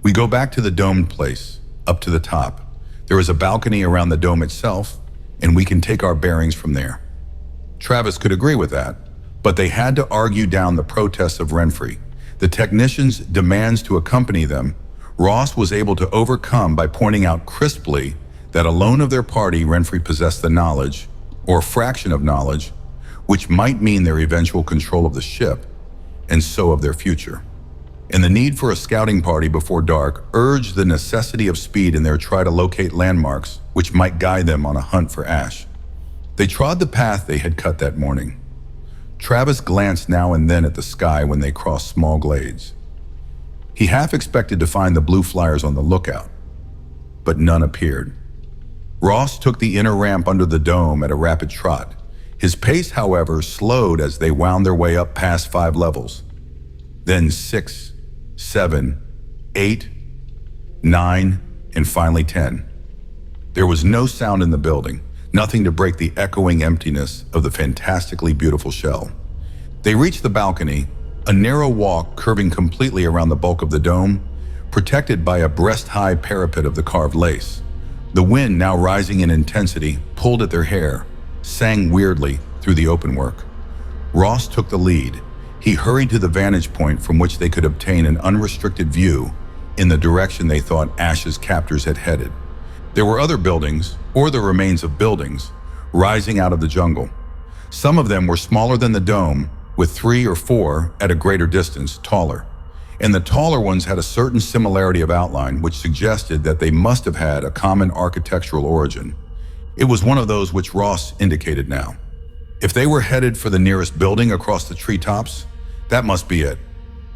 We go back to the domed place, up to the top. There is a balcony around the dome itself, and we can take our bearings from there. Travis could agree with that, but they had to argue down the protests of Renfrey. The technicians' demands to accompany them, Ross was able to overcome by pointing out crisply that alone of their party, Renfrey possessed the knowledge, or fraction of knowledge, which might mean their eventual control of the ship, and so of their future. And the need for a scouting party before dark urged the necessity of speed in their try to locate landmarks which might guide them on a hunt for Ash. They trod the path they had cut that morning. Travis glanced now and then at the sky when they crossed small glades. He half expected to find the blue flyers on the lookout, but none appeared. Ross took the inner ramp under the dome at a rapid trot, His pace, however, slowed as they wound their way up past 5 levels. Then 6, 7, 8, 9, and finally 10. There was no sound in the building, nothing to break the echoing emptiness of the fantastically beautiful shell. They reached the balcony, a narrow walk curving completely around the bulk of the dome, protected by a breast-high parapet of the carved lace. The wind, now rising in intensity, pulled at their hair, sang weirdly through the openwork. Ross took the lead. He hurried to the vantage point from which they could obtain an unrestricted view in the direction they thought Ash's captors had headed. There were other buildings, or the remains of buildings, rising out of the jungle. Some of them were smaller than the dome, with 3 or 4 at a greater distance, taller. And the taller ones had a certain similarity of outline, which suggested that they must have had a common architectural origin. It was one of those which Ross indicated now. If they were headed for the nearest building across the treetops, that must be it.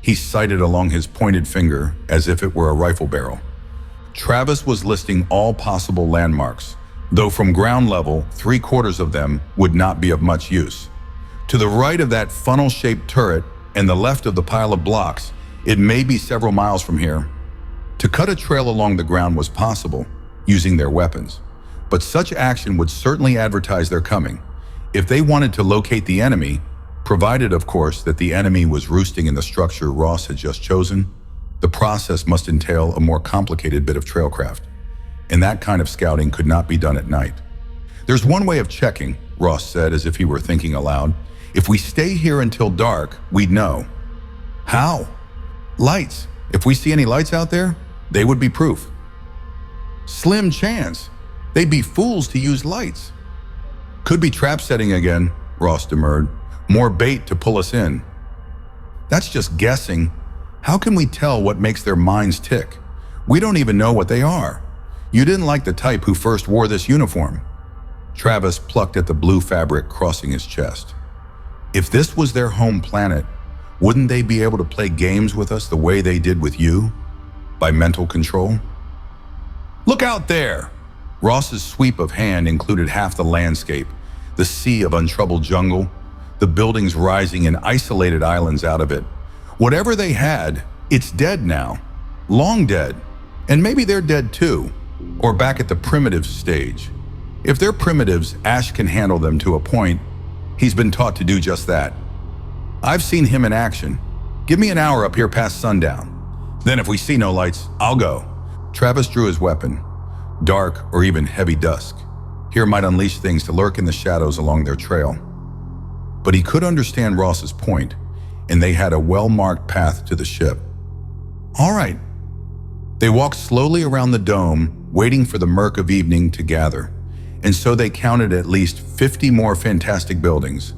He sighted along his pointed finger as if it were a rifle barrel. Travis was listing all possible landmarks, though from ground level, 3/4 of them would not be of much use. To the right of that funnel-shaped turret and the left of the pile of blocks, it may be several miles from here. To cut a trail along the ground was possible, using their weapons, but such action would certainly advertise their coming. If they wanted to locate the enemy, provided of course that the enemy was roosting in the structure Ross had just chosen, the process must entail a more complicated bit of trailcraft, and that kind of scouting could not be done at night. "There's one way of checking," Ross said as if he were thinking aloud. "If we stay here until dark, we'd know." "How?" "Lights. If we see any lights out there, they would be proof." "Slim chance. They'd be fools to use lights." "Could be trap setting again," Ross demurred. "More bait to pull us in." "That's just guessing. How can we tell what makes their minds tick? We don't even know what they are. You didn't like the type who first wore this uniform." Travis plucked at the blue fabric crossing his chest. "If this was their home planet, wouldn't they be able to play games with us the way they did with you? By mental control?" "Look out there!" Ross's sweep of hand included half the landscape, the sea of untroubled jungle, the buildings rising in isolated islands out of it. Whatever they had, it's dead now. Long dead. And maybe they're dead too, or back at the primitive stage. If they're primitives, Ash can handle them to a point. He's been taught to do just that. I've seen him in action. Give me an hour up here past sundown. Then if we see no lights, I'll go. Travis drew his weapon. Dark or even heavy dusk. Here might unleash things to lurk in the shadows along their trail. But he could understand Ross's point, and they had a well-marked path to the ship. All right. They walked slowly around the dome, waiting for the murk of evening to gather. And so they counted at least 50 more fantastic buildings,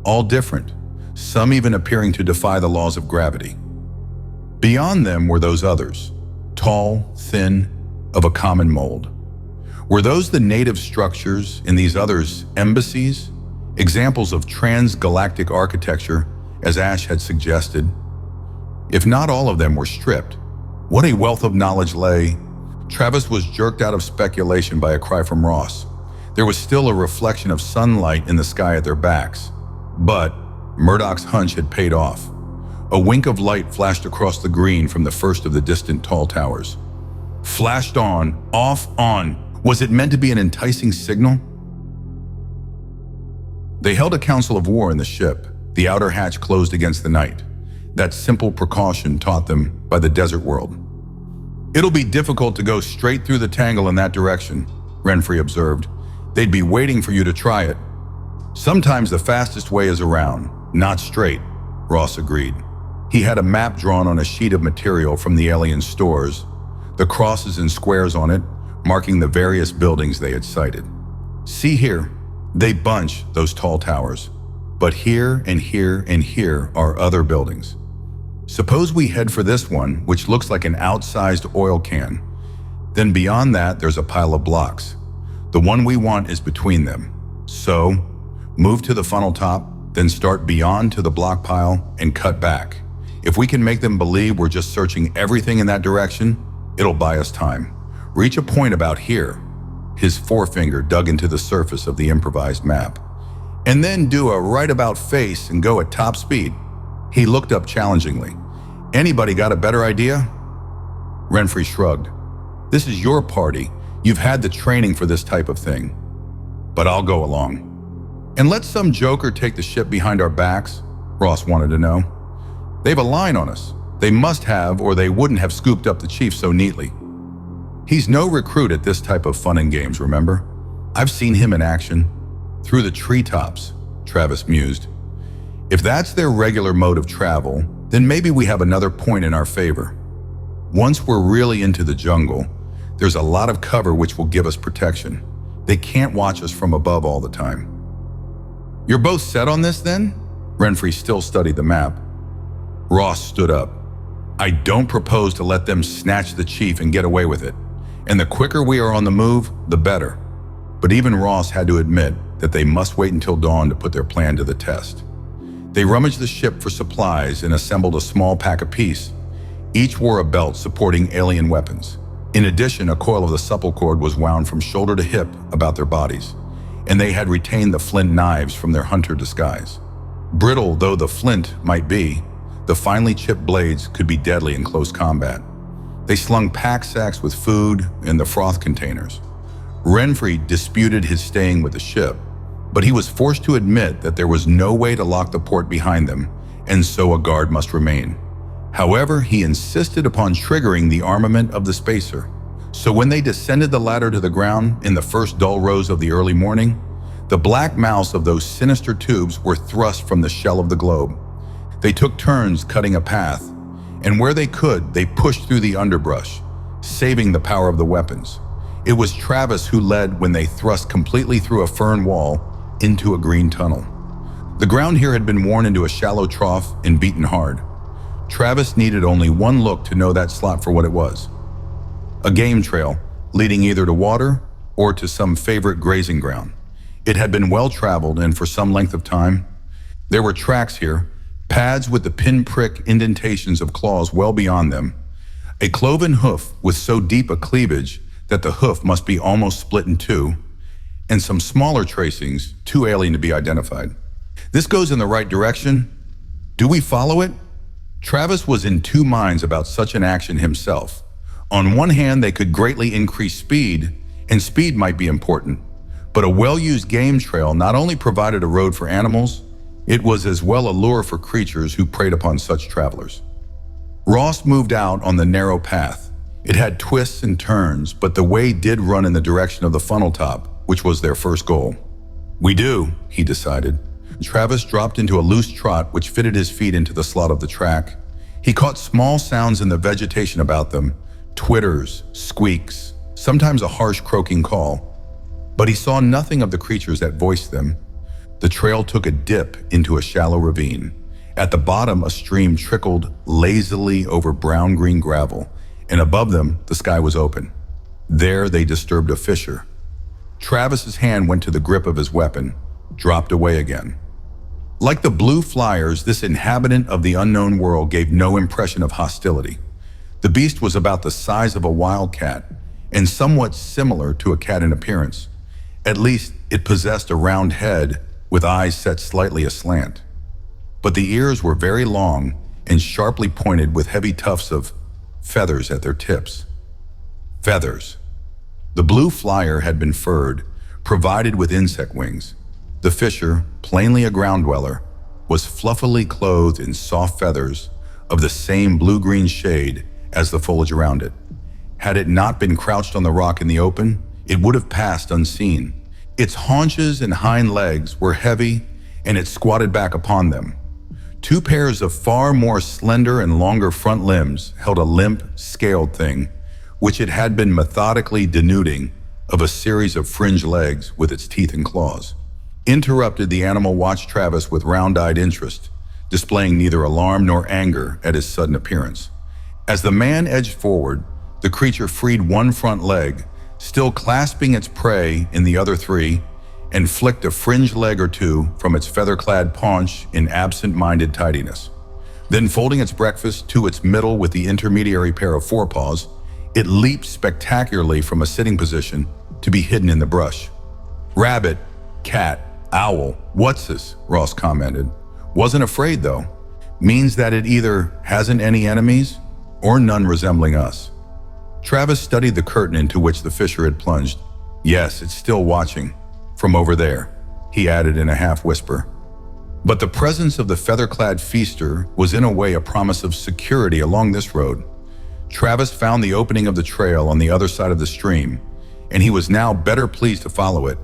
all different, some even appearing to defy the laws of gravity. Beyond them were those others, tall, thin, of a common mold. Were those the native structures in these others embassies, examples of transgalactic architecture, as Ash had suggested? If not all of them were stripped, what a wealth of knowledge lay. Travis was jerked out of speculation by a cry from Ross. There was still a reflection of sunlight in the sky at their backs. But Murdoch's hunch had paid off. A wink of light flashed across the green from the first of the distant tall towers. Flashed on, off, on. Was it meant to be an enticing signal? They held a council of war in the ship, the outer hatch closed against the night. That simple precaution taught them by the desert world. It'll be difficult to go straight through the tangle in that direction, Renfrey observed. They'd be waiting for you to try it. Sometimes the fastest way is around, not straight, Ross agreed. He had a map drawn on a sheet of material from the alien stores, the crosses and squares on it, marking the various buildings they had sighted. See here, they bunch those tall towers, but here and here and here are other buildings. Suppose we head for this one, which looks like an outsized oil can. Then beyond that, there's a pile of blocks. The one we want is between them. So, move to the funnel top, then start beyond to the block pile and cut back. If we can make them believe we're just searching everything in that direction, it'll buy us time. Reach a point about here. His forefinger dug into the surface of the improvised map. and then do a right-about face and go at top speed. He looked up challengingly. Anybody got a better idea? Renfrey shrugged. This is your party. You've had the training for this type of thing. But I'll go along. And let some joker take the ship behind our backs? Ross wanted to know. They've a line on us. They must have, or they wouldn't have scooped up the chief so neatly. He's no recruit at this type of fun and games, remember? I've seen him in action. Through the treetops, Travis mused. If that's their regular mode of travel, then maybe we have another point in our favor. Once we're really into the jungle, there's a lot of cover which will give us protection. They can't watch us from above all the time. You're both set on this then? Renfrey still studied the map. Ross stood up. I don't propose to let them snatch the chief and get away with it. And the quicker we are on the move, the better. But even Ross had to admit that they must wait until dawn to put their plan to the test. They rummaged the ship for supplies and assembled a small pack apiece. Each wore a belt supporting alien weapons. In addition, a coil of the supple cord was wound from shoulder to hip about their bodies, and they had retained the flint knives from their hunter disguise. Brittle though the flint might be, the finely chipped blades could be deadly in close combat. They slung pack sacks with food in the froth containers. Renfrey disputed his staying with the ship, but he was forced to admit that there was no way to lock the port behind them, and so a guard must remain. However, he insisted upon triggering the armament of the spacer. So when they descended the ladder to the ground in the first dull rose of the early morning, the black mouths of those sinister tubes were thrust from the shell of the globe. They took turns cutting a path, and where they could, they pushed through the underbrush, saving the power of the weapons. It was Travis who led when they thrust completely through a fern wall into a green tunnel. The ground here had been worn into a shallow trough and beaten hard. Travis needed only one look to know that slot for what it was. A game trail, leading either to water or to some favorite grazing ground. It had been well traveled and for some length of time. There were tracks here, pads with the pinprick indentations of claws well beyond them, a cloven hoof with so deep a cleavage that the hoof must be almost split in two, and some smaller tracings, too alien to be identified. This goes in the right direction. Do we follow it? Travis was in two minds about such an action himself. On one hand, they could greatly increase speed, and speed might be important. But a well-used game trail not only provided a road for animals, it was as well a lure for creatures who preyed upon such travelers. Ross moved out on the narrow path. It had twists and turns, but the way did run in the direction of the funnel top, which was their first goal. We do, he decided. Travis dropped into a loose trot which fitted his feet into the slot of the track. He caught small sounds in the vegetation about them, twitters, squeaks, sometimes a harsh croaking call. But he saw nothing of the creatures that voiced them. The trail took a dip into a shallow ravine. At the bottom, a stream trickled lazily over brown-green gravel, and above them, the sky was open. There, they disturbed a fissure. Travis's hand went to the grip of his weapon, dropped away again. Like the blue flyers, this inhabitant of the unknown world gave no impression of hostility. The beast was about the size of a wild cat, and somewhat similar to a cat in appearance. At least, it possessed a round head with eyes set slightly aslant. But the ears were very long and sharply pointed with heavy tufts of feathers at their tips. Feathers. The blue flyer had been furred, provided with insect wings. The fisher, plainly a ground dweller, was fluffily clothed in soft feathers of the same blue-green shade as the foliage around it. Had it not been crouched on the rock in the open, it would have passed unseen. Its haunches and hind legs were heavy, and it squatted back upon them. Two pairs of far more slender and longer front limbs held a limp, scaled thing, which it had been methodically denuding of a series of fringed legs with its teeth and claws. Interrupted, the animal watched Travis with round-eyed interest, displaying neither alarm nor anger at his sudden appearance. As the man edged forward, the creature freed one front leg, still clasping its prey in the other three, and flicked a fringed leg or two from its feather-clad paunch in absent-minded tidiness. Then, folding its breakfast to its middle with the intermediary pair of forepaws, it leaped spectacularly from a sitting position to be hidden in the brush. Rabbit, cat, Owl, what's this? Ross commented. Wasn't afraid though. Means that it either hasn't any enemies or none resembling us. Travis studied the curtain into which the fissure had plunged. Yes, it's still watching. From over there, he added in a half-whisper. But the presence of the feather-clad feaster was in a way a promise of security along this road. Travis found the opening of the trail on the other side of the stream, and he was now better pleased to follow it,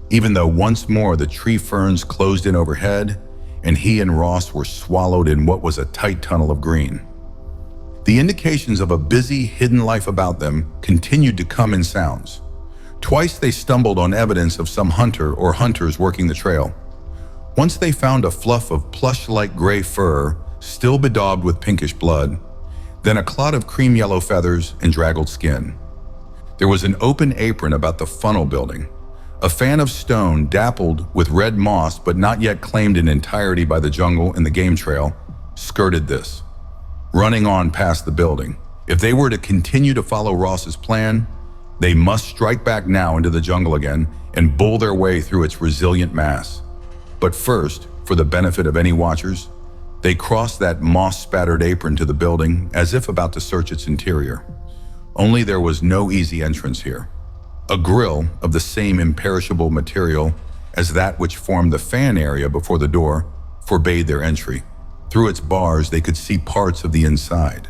even though once more the tree ferns closed in overhead, and he and Ross were swallowed in what was a tight tunnel of green. The indications of a busy, hidden life about them continued to come in sounds. Twice they stumbled on evidence of some hunter or hunters working the trail. Once they found a fluff of plush-like gray fur, still bedaubed with pinkish blood, then a clot of cream yellow feathers and draggled skin. There was an open apron about the funnel building. A fan of stone dappled with red moss but not yet claimed in entirety by the jungle and the game trail, skirted this, running on past the building. If they were to continue to follow Ross's plan, they must strike back now into the jungle again and bull their way through its resilient mass. But first, for the benefit of any watchers, they crossed that moss-spattered apron to the building as if about to search its interior. Only there was no easy entrance here. A grill of the same imperishable material as that which formed the fan area before the door forbade their entry. Through its bars, they could see parts of the inside.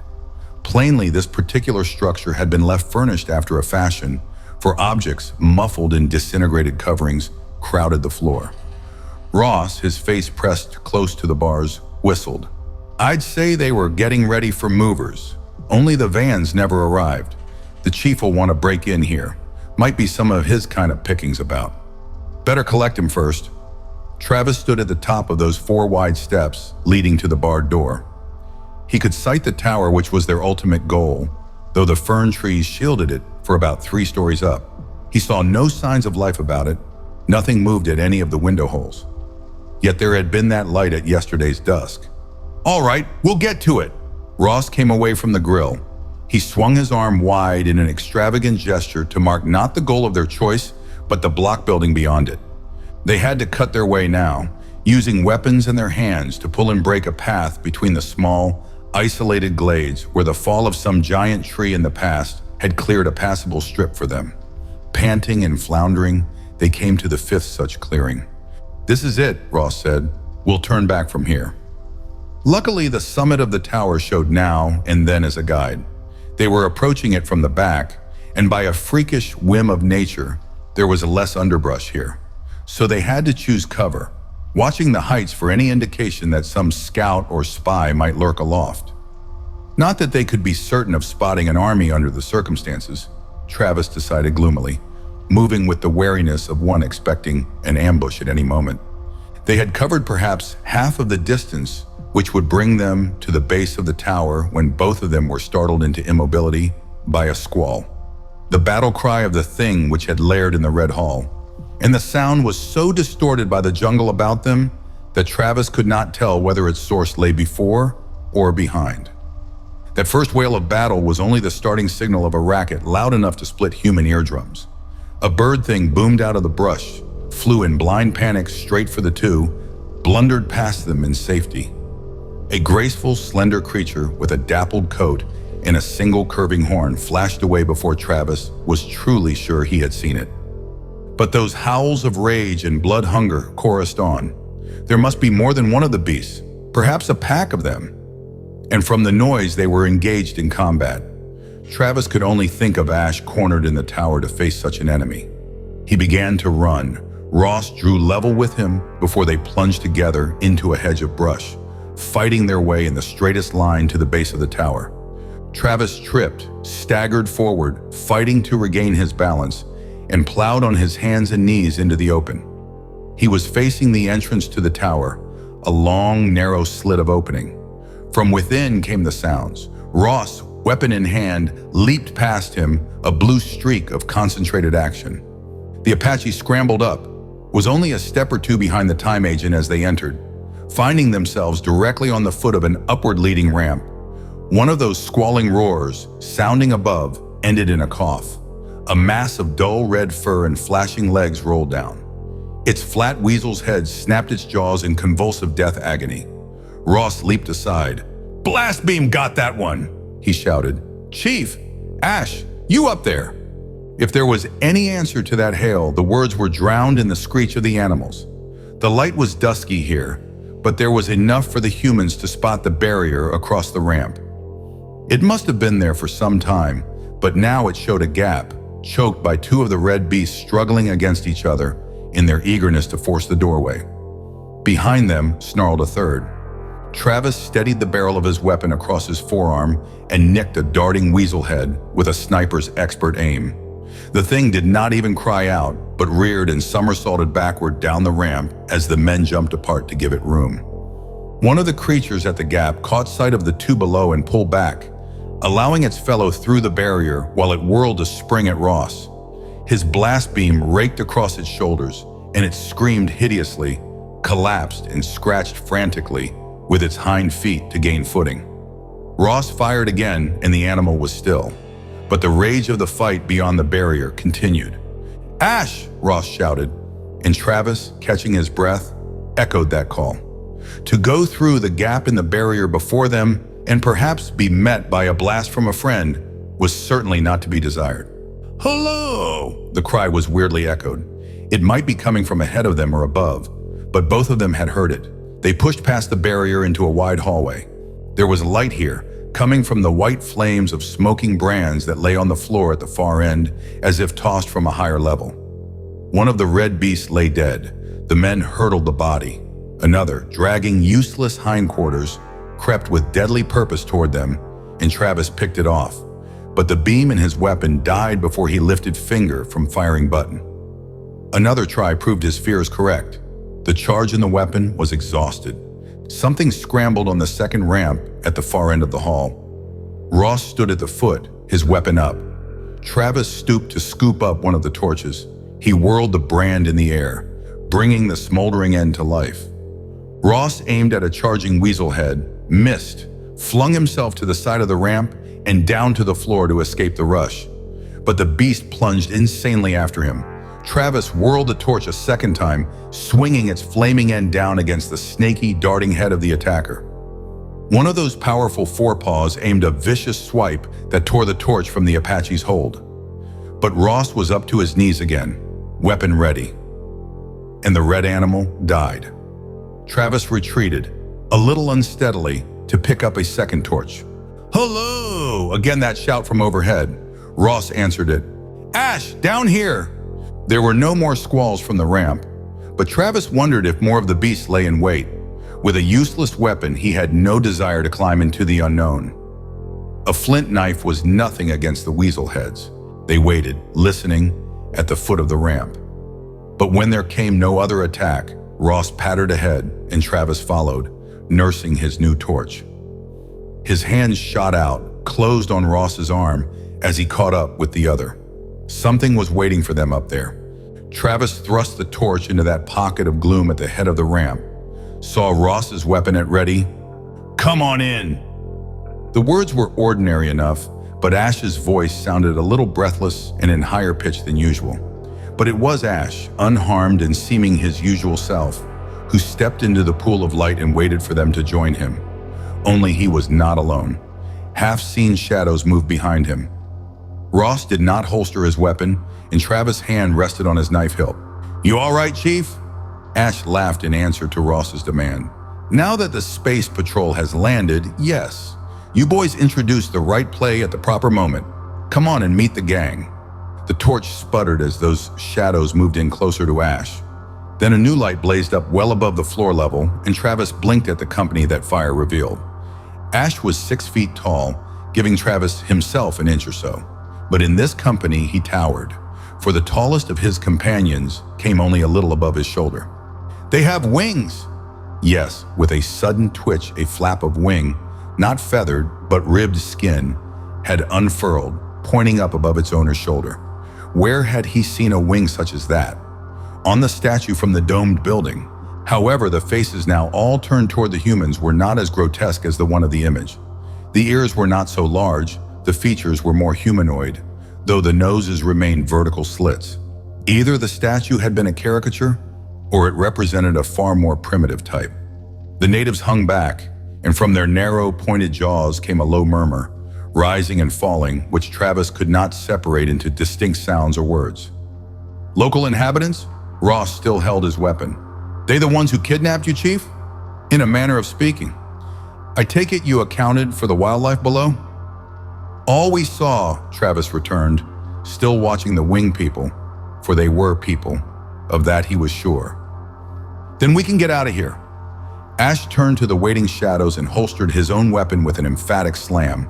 Plainly, this particular structure had been left furnished after a fashion, for objects muffled in disintegrated coverings crowded the floor. Ross, his face pressed close to the bars, whistled. I'd say they were getting ready for movers. Only the vans never arrived. The chief will want to break in here. Might be some of his kind of pickings about. Better collect him first. Travis stood at the top of those 4 wide steps leading to the barred door. He could sight the tower, which was their ultimate goal, though the fern trees shielded it for about 3 stories up. He saw no signs of life about it. Nothing moved at any of the window holes. Yet there had been that light at yesterday's dusk. All right, we'll get to it. Ross came away from the grill. He swung his arm wide in an extravagant gesture to mark not the goal of their choice, but the block building beyond it. They had to cut their way now, using weapons in their hands to pull and break a path between the small, isolated glades where the fall of some giant tree in the past had cleared a passable strip for them. Panting and floundering, they came to the 5th such clearing. This is it, Ross said. We'll turn back from here. Luckily, the summit of the tower showed now and then as a guide. They were approaching it from the back, and by a freakish whim of nature, there was less underbrush here. So they had to choose cover, watching the heights for any indication that some scout or spy might lurk aloft. Not that they could be certain of spotting an army under the circumstances, Travis decided gloomily, moving with the wariness of one expecting an ambush at any moment. They had covered perhaps half of the distance which would bring them to the base of the tower when both of them were startled into immobility by a squall. The battle cry of the thing which had laired in the Red Hall. And the sound was so distorted by the jungle about them that Travis could not tell whether its source lay before or behind. That first wail of battle was only the starting signal of a racket loud enough to split human eardrums. A bird thing boomed out of the brush, flew in blind panic straight for the two, blundered past them in safety. A graceful, slender creature with a dappled coat and a single curving horn flashed away before Travis was truly sure he had seen it. But those howls of rage and blood hunger chorused on. There must be more than one of the beasts, perhaps a pack of them. And from the noise, they were engaged in combat. Travis could only think of Ash cornered in the tower to face such an enemy. He began to run. Ross drew level with him before they plunged together into a hedge of brush, fighting their way in the straightest line to the base of the tower. Travis tripped, staggered forward, fighting to regain his balance, and plowed on his hands and knees into the open. He was facing the entrance to the tower, a long, narrow slit of opening. From within came the sounds. Ross, weapon in hand, leaped past him, a blue streak of concentrated action. The Apache scrambled up, was only a step or two behind the time agent as they entered, finding themselves directly on the foot of an upward-leading ramp. One of those squalling roars, sounding above, ended in a cough. A mass of dull red fur and flashing legs rolled down. Its flat weasel's head snapped its jaws in convulsive death agony. Ross leaped aside. "Blast beam got that one!" he shouted. "Chief! Ash! You up there!" If there was any answer to that hail, the words were drowned in the screech of the animals. The light was dusky here, but there was enough for the humans to spot the barrier across the ramp. It must have been there for some time, but now it showed a gap, choked by two of the red beasts struggling against each other in their eagerness to force the doorway. Behind them snarled a third. Travis steadied the barrel of his weapon across his forearm and nicked a darting weasel head with a sniper's expert aim. The thing did not even cry out, but reared and somersaulted backward down the ramp as the men jumped apart to give it room. One of the creatures at the gap caught sight of the two below and pulled back, allowing its fellow through the barrier while it whirled to spring at Ross. His blast beam raked across its shoulders, and it screamed hideously, collapsed and scratched frantically with its hind feet to gain footing. Ross fired again, and the animal was still, but the rage of the fight beyond the barrier continued. "Ash!" Ross shouted, and Travis, catching his breath, echoed that call. To go through the gap in the barrier before them and perhaps be met by a blast from a friend was certainly not to be desired. "Hello!" The cry was weirdly echoed. It might be coming from ahead of them or above, but both of them had heard it. They pushed past the barrier into a wide hallway. There was light here, coming from the white flames of smoking brands that lay on the floor at the far end, as if tossed from a higher level. One of the red beasts lay dead. The men hurtled the body. Another, dragging useless hindquarters, crept with deadly purpose toward them, and Travis picked it off. But the beam in his weapon died before he lifted finger from firing button. Another try proved his fears correct. The charge in the weapon was exhausted. Something scrambled on the second ramp at the far end of the hall. Ross stood at the foot, his weapon up. Travis stooped to scoop up one of the torches. He whirled the brand in the air, bringing the smoldering end to life. Ross aimed at a charging weasel head, missed, flung himself to the side of the ramp and down to the floor to escape the rush. But the beast plunged insanely after him. Travis whirled the torch a second time, swinging its flaming end down against the snaky, darting head of the attacker. One of those powerful forepaws aimed a vicious swipe that tore the torch from the Apache's hold. But Ross was up to his knees again, weapon ready. And the red animal died. Travis retreated, a little unsteadily, to pick up a second torch. "Hello!" Again that shout from overhead. Ross answered it. "Ash, down here!" There were no more squalls from the ramp, but Travis wondered if more of the beasts lay in wait. With a useless weapon, he had no desire to climb into the unknown. A flint knife was nothing against the weasel heads. They waited, listening, at the foot of the ramp. But when there came no other attack, Ross pattered ahead and Travis followed, nursing his new torch. His hands shot out, closed on Ross's arm as he caught up with the other. Something was waiting for them up there. Travis thrust the torch into that pocket of gloom at the head of the ramp, saw Ross's weapon at ready. "Come on in!" The words were ordinary enough, but Ash's voice sounded a little breathless and in higher pitch than usual. But it was Ash, unharmed and seeming his usual self, who stepped into the pool of light and waited for them to join him. Only he was not alone. Half-seen shadows moved behind him. Ross did not holster his weapon, and Travis' hand rested on his knife hilt. "You all right, Chief?" Ash laughed in answer to Ross's demand. "Now that the space patrol has landed, yes. You boys introduced the right play at the proper moment. Come on and meet the gang." The torch sputtered as those shadows moved in closer to Ash. Then a new light blazed up well above the floor level, and Travis blinked at the company that fire revealed. Ash was 6 feet tall, giving Travis himself an inch or so. But in this company, he towered, for the tallest of his companions came only a little above his shoulder. "They have wings!" Yes, with a sudden twitch, a flap of wing, not feathered, but ribbed skin, had unfurled, pointing up above its owner's shoulder. Where had he seen a wing such as that? On the statue from the domed building. However, the faces now all turned toward the humans were not as grotesque as the one of the image. The ears were not so large, the features were more humanoid, though the noses remained vertical slits. Either the statue had been a caricature, or it represented a far more primitive type. The natives hung back, and from their narrow, pointed jaws came a low murmur, rising and falling, which Travis could not separate into distinct sounds or words. Local inhabitants? Ross still held his weapon. They the ones who kidnapped you, Chief? In a manner of speaking. I take it you accounted for the wildlife below? All we saw, Travis returned, still watching the winged people, for they were people. Of that he was sure. Then we can get out of here. Ash turned to the waiting shadows and holstered his own weapon with an emphatic slam.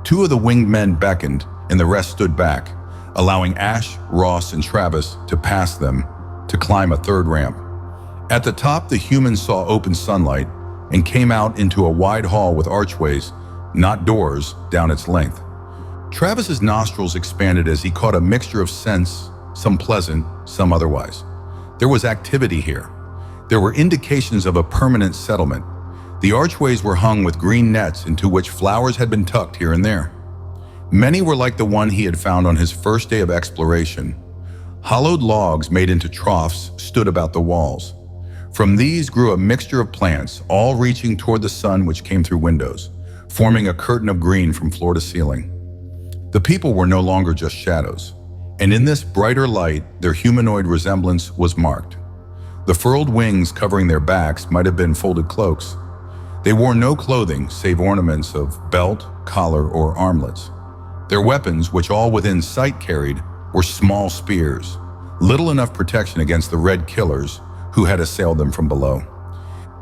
Two of the winged men beckoned, and the rest stood back, allowing Ash, Ross, and Travis to pass them to climb a third ramp. At the top, the humans saw open sunlight and came out into a wide hall with archways, not doors, down its length. Travis's nostrils expanded as he caught a mixture of scents, some pleasant, some otherwise. There was activity here. There were indications of a permanent settlement. The archways were hung with green nets into which flowers had been tucked here and there. Many were like the one he had found on his first day of exploration. Hollowed logs made into troughs stood about the walls. From these grew a mixture of plants, all reaching toward the sun which came through windows, forming a curtain of green from floor to ceiling. The people were no longer just shadows, and in this brighter light, their humanoid resemblance was marked. The furled wings covering their backs might have been folded cloaks. They wore no clothing save ornaments of belt, collar, or armlets. Their weapons, which all within sight carried, were small spears, little enough protection against the red killers who had assailed them from below.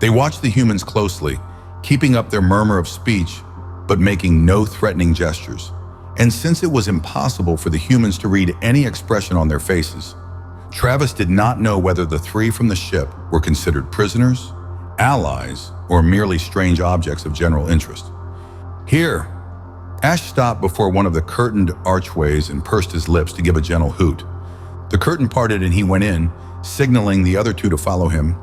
They watched the humans closely, keeping up their murmur of speech, but making no threatening gestures. And since it was impossible for the humans to read any expression on their faces, Travis did not know whether the three from the ship were considered prisoners, allies, or merely strange objects of general interest. Here, Ash stopped before one of the curtained archways and pursed his lips to give a gentle hoot. The curtain parted and he went in, signaling the other two to follow him.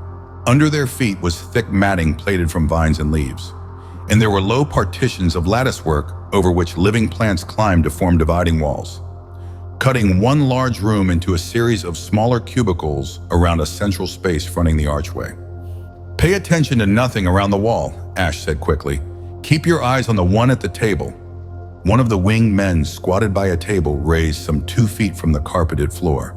Under their feet was thick matting plaited from vines and leaves, and there were low partitions of latticework over which living plants climbed to form dividing walls, cutting one large room into a series of smaller cubicles around a central space fronting the archway. "Pay attention to nothing around the wall," Ash said quickly. "Keep your eyes on the one at the table." One of the winged men squatted by a table raised some 2 feet from the carpeted floor.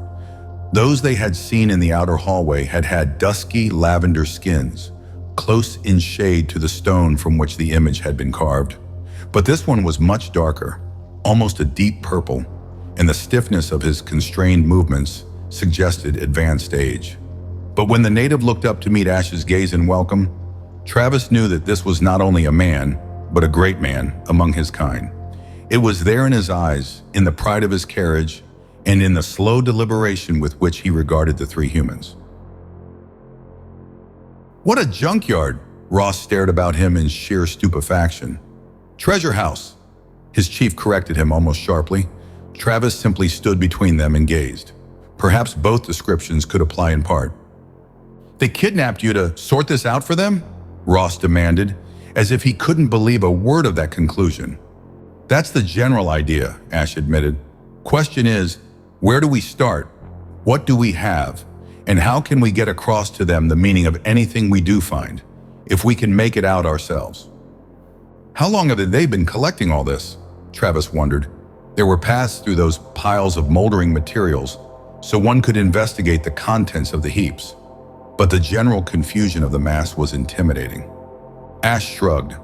Those they had seen in the outer hallway had dusky lavender skins, close in shade to the stone from which the image had been carved. But this one was much darker, almost a deep purple, and the stiffness of his constrained movements suggested advanced age. But when the native looked up to meet Ash's gaze in welcome, Travis knew that this was not only a man, but a great man among his kind. It was there in his eyes, in the pride of his carriage, and in the slow deliberation with which he regarded the three humans. "What a junkyard!" Ross stared about him in sheer stupefaction. "Treasure house," his chief corrected him almost sharply. Travis simply stood between them and gazed. Perhaps both descriptions could apply in part. "They kidnapped you to sort this out for them?" Ross demanded, as if he couldn't believe a word of that conclusion. "That's the general idea," Ash admitted. "Question is, where do we start? What do we have? And how can we get across to them the meaning of anything we do find, if we can make it out ourselves?" "How long have they been collecting all this?" Travis wondered. There were paths through those piles of moldering materials, so one could investigate the contents of the heaps. But the general confusion of the mass was intimidating. Ash shrugged.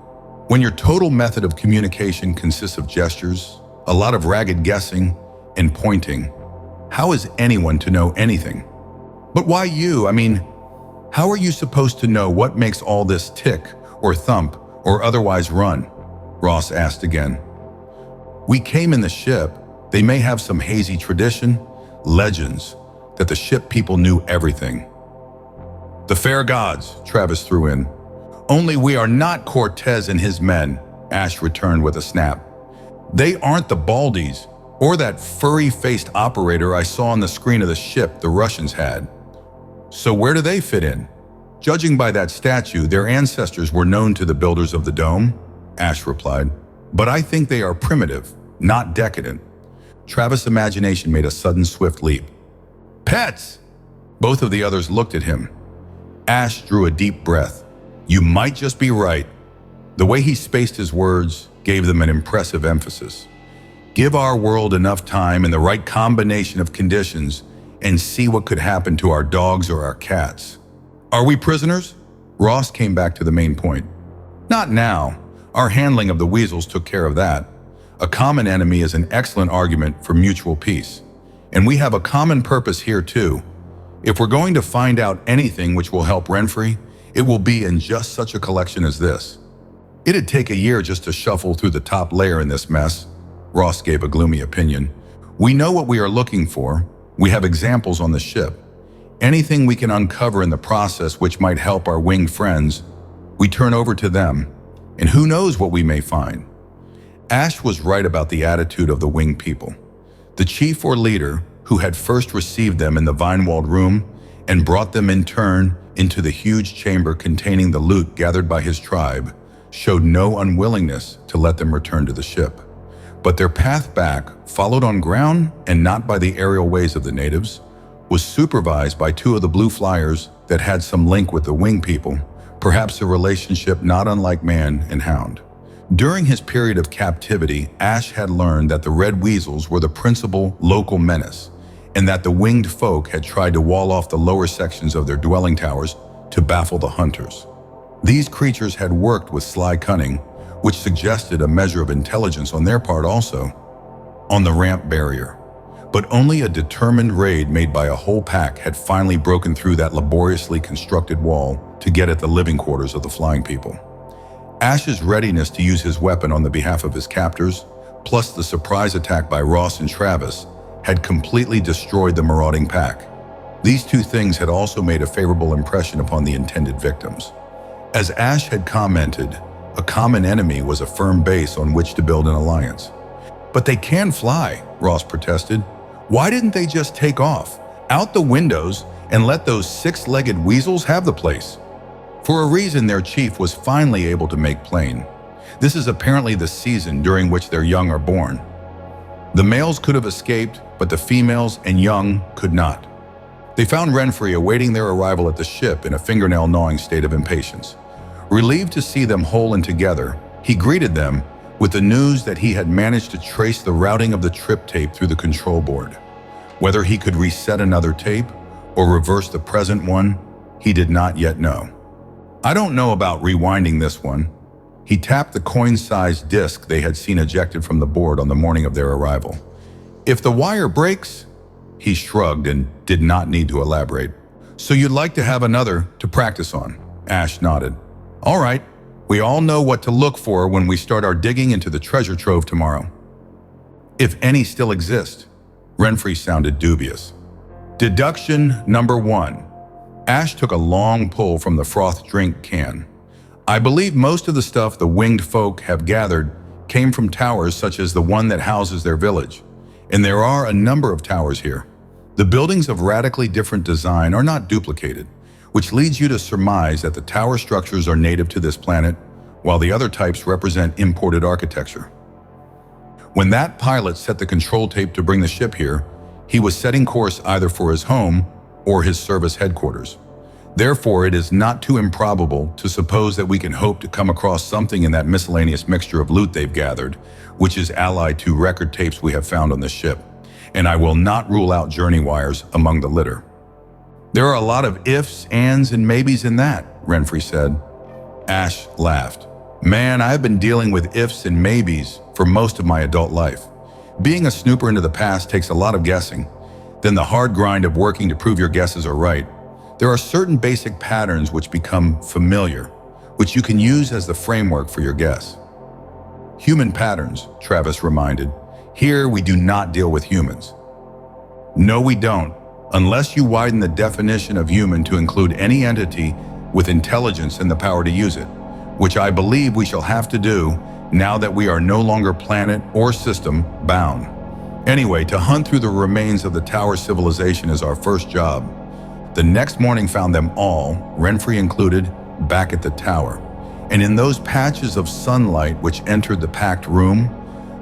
When your total method of communication consists of gestures, a lot of ragged guessing, and pointing, how is anyone to know anything? "But why you? I mean, how are you supposed to know what makes all this tick, or thump, or otherwise run?" Ross asked again. "We came in the ship. They may have some hazy tradition, legends, that the ship people knew everything." "The fair gods," Travis threw in. "Only we are not Cortez and his men," Ash returned with a snap. "They aren't the Baldies, or that furry-faced operator I saw on the screen of the ship the Russians had. So where do they fit in?" "Judging by that statue, their ancestors were known to the builders of the dome," Ash replied. "But I think they are primitive, not decadent." Travis' imagination made a sudden swift leap. "Pets! Both of the others looked at him. Ash drew a deep breath. You might just be right. The way he spaced his words gave them an impressive emphasis. Give our world enough time and the right combination of conditions and see what could happen to our dogs or our cats. Are we prisoners? Ross came back to the main point. Not now. Our handling of the weasels took care of that. A common enemy is an excellent argument for mutual peace. And we have a common purpose here too. If we're going to find out anything which will help Renfrey, it will be in just such a collection as this. It'd take a year just to shuffle through the top layer in this mess. Ross gave a gloomy opinion. We know what we are looking for. We have examples on the ship. Anything we can uncover in the process which might help our winged friends, we turn over to them. And who knows what we may find. Ash was right about the attitude of the winged people. The chief or leader, who had first received them in the vine-walled room and brought them in turn into the huge chamber containing the loot gathered by his tribe, showed no unwillingness to let them return to the ship. But their path back, followed on ground and not by the aerial ways of the natives, was supervised by two of the blue flyers that had some link with the winged people, perhaps a relationship not unlike man and hound. During his period of captivity, Ash had learned that the red weasels were the principal local menace, and that the winged folk had tried to wall off the lower sections of their dwelling towers to baffle the hunters. These creatures had worked with sly cunning, which suggested a measure of intelligence on their part also, on the ramp barrier. But only a determined raid made by a whole pack had finally broken through that laboriously constructed wall to get at the living quarters of the flying people. Ash's readiness to use his weapon on the behalf of his captors, plus the surprise attack by Ross and Travis, had completely destroyed the marauding pack. These two things had also made a favorable impression upon the intended victims. As Ash had commented, a common enemy was a firm base on which to build an alliance. But they can fly, Ross protested. Why didn't they just take off, out the windows, and let those six-legged weasels have the place? For a reason their chief was finally able to make plain. This is apparently the season during which their young are born. The males could have escaped, but the females and young could not. They found Renfrey awaiting their arrival at the ship in a fingernail-gnawing state of impatience. Relieved to see them whole and together, he greeted them with the news that he had managed to trace the routing of the trip tape through the control board. Whether he could reset another tape or reverse the present one, he did not yet know. I don't know about rewinding this one. He tapped the coin-sized disc they had seen ejected from the board on the morning of their arrival. If the wire breaks, he shrugged and did not need to elaborate. So you'd like to have another to practice on? Ash nodded. All right, we all know what to look for when we start our digging into the treasure trove tomorrow. If any still exist. Renfrey sounded dubious. Deduction number 1. Ash took a long pull from the froth drink can. I believe most of the stuff the winged folk have gathered came from towers such as the one that houses their village. And there are a number of towers here. The buildings of radically different design are not duplicated, which leads you to surmise that the tower structures are native to this planet, while the other types represent imported architecture. When that pilot set the control tape to bring the ship here, he was setting course either for his home or his service headquarters. Therefore, it is not too improbable to suppose that we can hope to come across something in that miscellaneous mixture of loot they've gathered, which is allied to record tapes we have found on the ship. And I will not rule out journey wires among the litter. There are a lot of ifs, ands, and maybes in that, Renfrey said. Ash laughed. Man, I've been dealing with ifs and maybes for most of my adult life. Being a snooper into the past takes a lot of guessing, then the hard grind of working to prove your guesses are right. There are certain basic patterns which become familiar, which you can use as the framework for your guess. Human patterns, Travis reminded. Here we do not deal with humans. No, we don't, unless you widen the definition of human to include any entity with intelligence and the power to use it, which I believe we shall have to do now that we are no longer planet or system bound. Anyway, to hunt through the remains of the tower civilization is our first job. The next morning found them all, Renfrey included, back at the tower. And in those patches of sunlight which entered the packed room,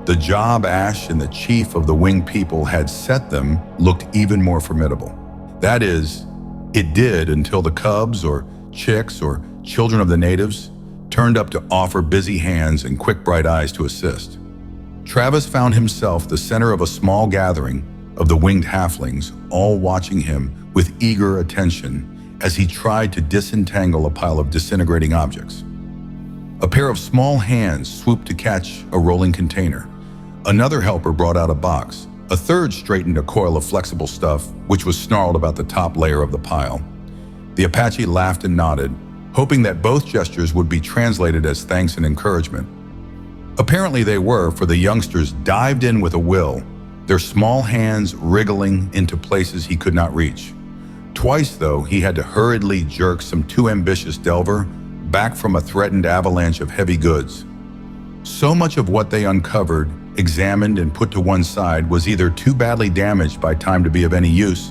the job Ash and the chief of the winged people had set them looked even more formidable. That is, It did until the cubs or chicks or children of the natives turned up to offer busy hands and quick bright eyes to assist. Travis found himself the center of a small gathering of the winged halflings, all watching him with eager attention as he tried to disentangle a pile of disintegrating objects. A pair of small hands swooped to catch a rolling container. Another helper brought out a box. A third straightened a coil of flexible stuff, which was snarled about the top layer of the pile. The Apache laughed and nodded, hoping that both gestures would be translated as thanks and encouragement. Apparently they were, for the youngsters dived in with a will, their small hands wriggling into places he could not reach. Twice, though, he had to hurriedly jerk some too ambitious delver back from a threatened avalanche of heavy goods. So much of what they uncovered, examined, and put to one side was either too badly damaged by time to be of any use,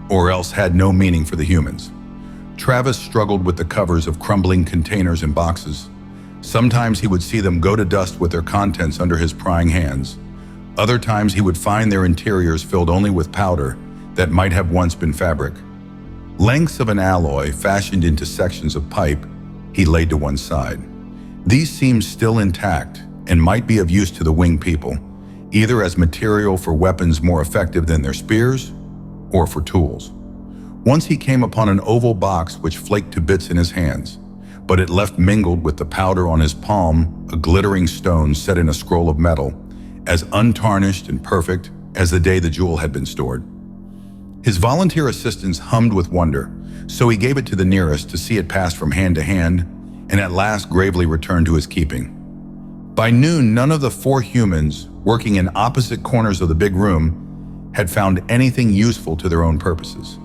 or else had no meaning for the humans. Travis struggled with the covers of crumbling containers and boxes. Sometimes he would see them go to dust with their contents under his prying hands. Other times he would find their interiors filled only with powder that might have once been fabric. Lengths of an alloy fashioned into sections of pipe he laid to one side. These seemed still intact and might be of use to the winged people, either as material for weapons more effective than their spears or for tools. Once he came upon an oval box which flaked to bits in his hands, but it left mingled with the powder on his palm a glittering stone set in a scroll of metal, as untarnished and perfect as the day the jewel had been stored. His volunteer assistants hummed with wonder, so he gave it to the nearest to see it pass from hand to hand, and at last gravely returned to his keeping. By noon, none of the 4 humans working in opposite corners of the big room had found anything useful to their own purposes.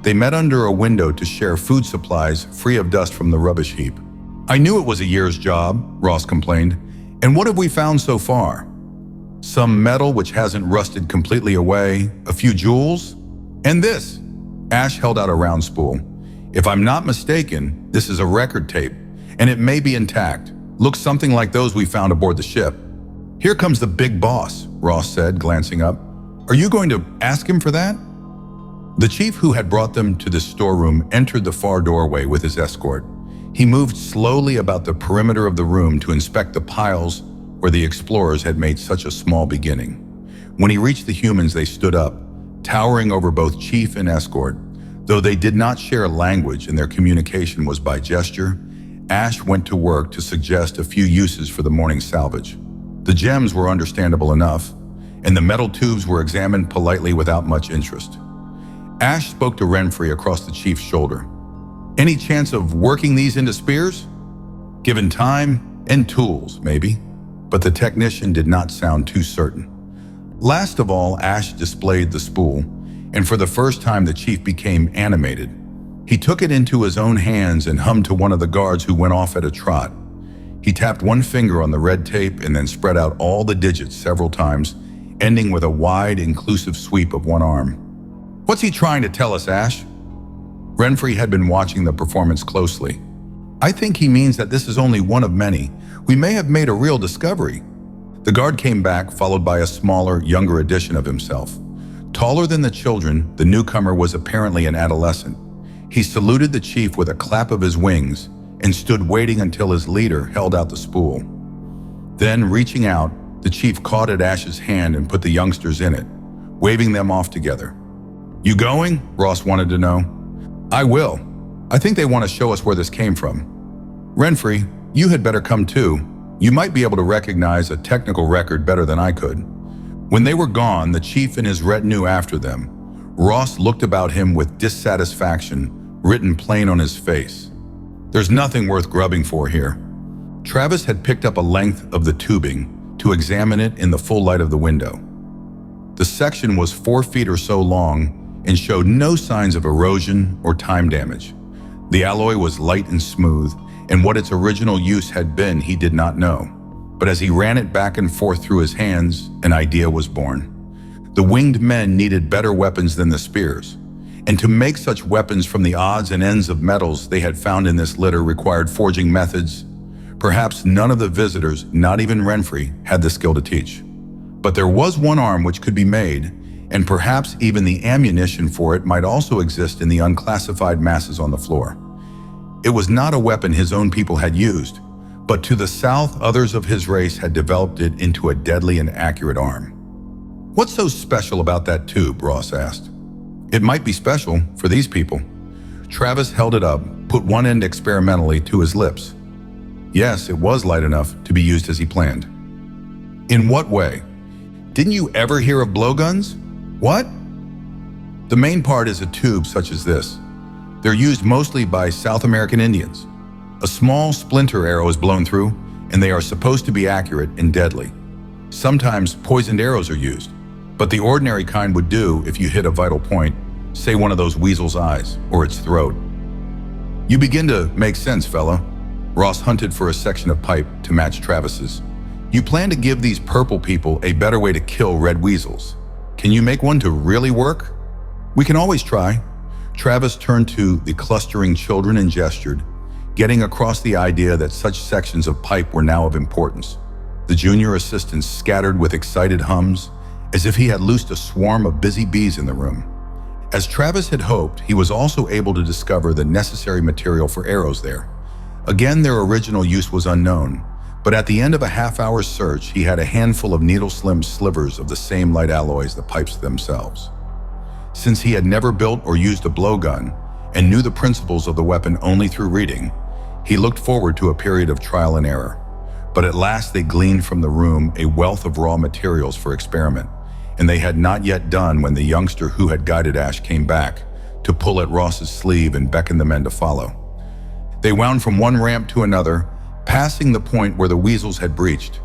They met under a window to share food supplies free of dust from the rubbish heap. "I knew it was a year's job," Ross complained. "And what have we found so far? Some metal which hasn't rusted completely away, a few jewels, and this." Ash held out a round spool. "If I'm not mistaken, this is a record tape, and it may be intact. Looks something like those we found aboard the ship." "Here comes the big boss," Ross said, glancing up. "Are you going to ask him for that?" The chief who had brought them to the storeroom entered the far doorway with his escort. He moved slowly about the perimeter of the room to inspect the piles where the explorers had made such a small beginning. When he reached the humans, they stood up, towering over both chief and escort. Though they did not share a language and their communication was by gesture, Ash went to work to suggest a few uses for the morning's salvage. The gems were understandable enough, and the metal tubes were examined politely without much interest. Ash spoke to Renfrey across the chief's shoulder. "Any chance of working these into spears?" "Given time and tools, maybe." But the technician did not sound too certain. Last of all, Ash displayed the spool, and for the first time the chief became animated. He took it into his own hands and hummed to one of the guards who went off at a trot. He tapped one finger on the red tape and then spread out all the digits several times, ending with a wide, inclusive sweep of one arm. "What's he trying to tell us, Ash?" Renfrey had been watching the performance closely. "I think he means that this is only one of many. We may have made a real discovery." The guard came back, followed by a smaller, younger edition of himself. Taller than the children, the newcomer was apparently an adolescent. He saluted the chief with a clap of his wings and stood waiting until his leader held out the spool. Then, reaching out, the chief caught at Ash's hand and put the youngsters in it, waving them off together. "You going?" Ross wanted to know. "I will. I think they want to show us where this came from. Renfrey, you had better come too. You might be able to recognize a technical record better than I could." When they were gone, the chief and his retinue after them, Ross looked about him with dissatisfaction written plain on his face. "There's nothing worth grubbing for here." Travis had picked up a length of the tubing to examine it in the full light of the window. The section was 4 feet or so long and showed no signs of erosion or time damage. The alloy was light and smooth, and what its original use had been he did not know. But as he ran it back and forth through his hands, an idea was born. The winged men needed better weapons than the spears, and to make such weapons from the odds and ends of metals they had found in this litter required forging methods. Perhaps none of the visitors, not even Renfrey, had the skill to teach. But there was one arm which could be made, and perhaps even the ammunition for it might also exist in the unclassified masses on the floor. It was not a weapon his own people had used, but to the south, others of his race had developed it into a deadly and accurate arm. "What's so special about that tube?" Ross asked. "It might be special for these people." Travis held it up, put one end experimentally to his lips. Yes, it was light enough to be used as he planned. "In what way? Didn't you ever hear of blowguns?" "What?" "The main part is a tube such as this. They're used mostly by South American Indians. A small splinter arrow is blown through, and they are supposed to be accurate and deadly. Sometimes poisoned arrows are used, but the ordinary kind would do if you hit a vital point, say one of those weasel's eyes or its throat." "You begin to make sense, fella." Ross hunted for a section of pipe to match Travis's. "You plan to give these purple people a better way to kill red weasels. Can you make one to really work?" "We can always try." Travis turned to the clustering children and gestured, getting across the idea that such sections of pipe were now of importance. The junior assistants scattered with excited hums, as if he had loosed a swarm of busy bees in the room. As Travis had hoped, he was also able to discover the necessary material for arrows there. Again, their original use was unknown, but at the end of a half-hour's search, he had a handful of needle-slim slivers of the same light alloy as the pipes themselves. Since he had never built or used a blowgun and knew the principles of the weapon only through reading, he looked forward to a period of trial and error. But at last they gleaned from the room a wealth of raw materials for experiment, and they had not yet done when the youngster who had guided Ash came back to pull at Ross's sleeve and beckon the men to follow. They wound from one ramp to another, passing the point where the weasels had breached.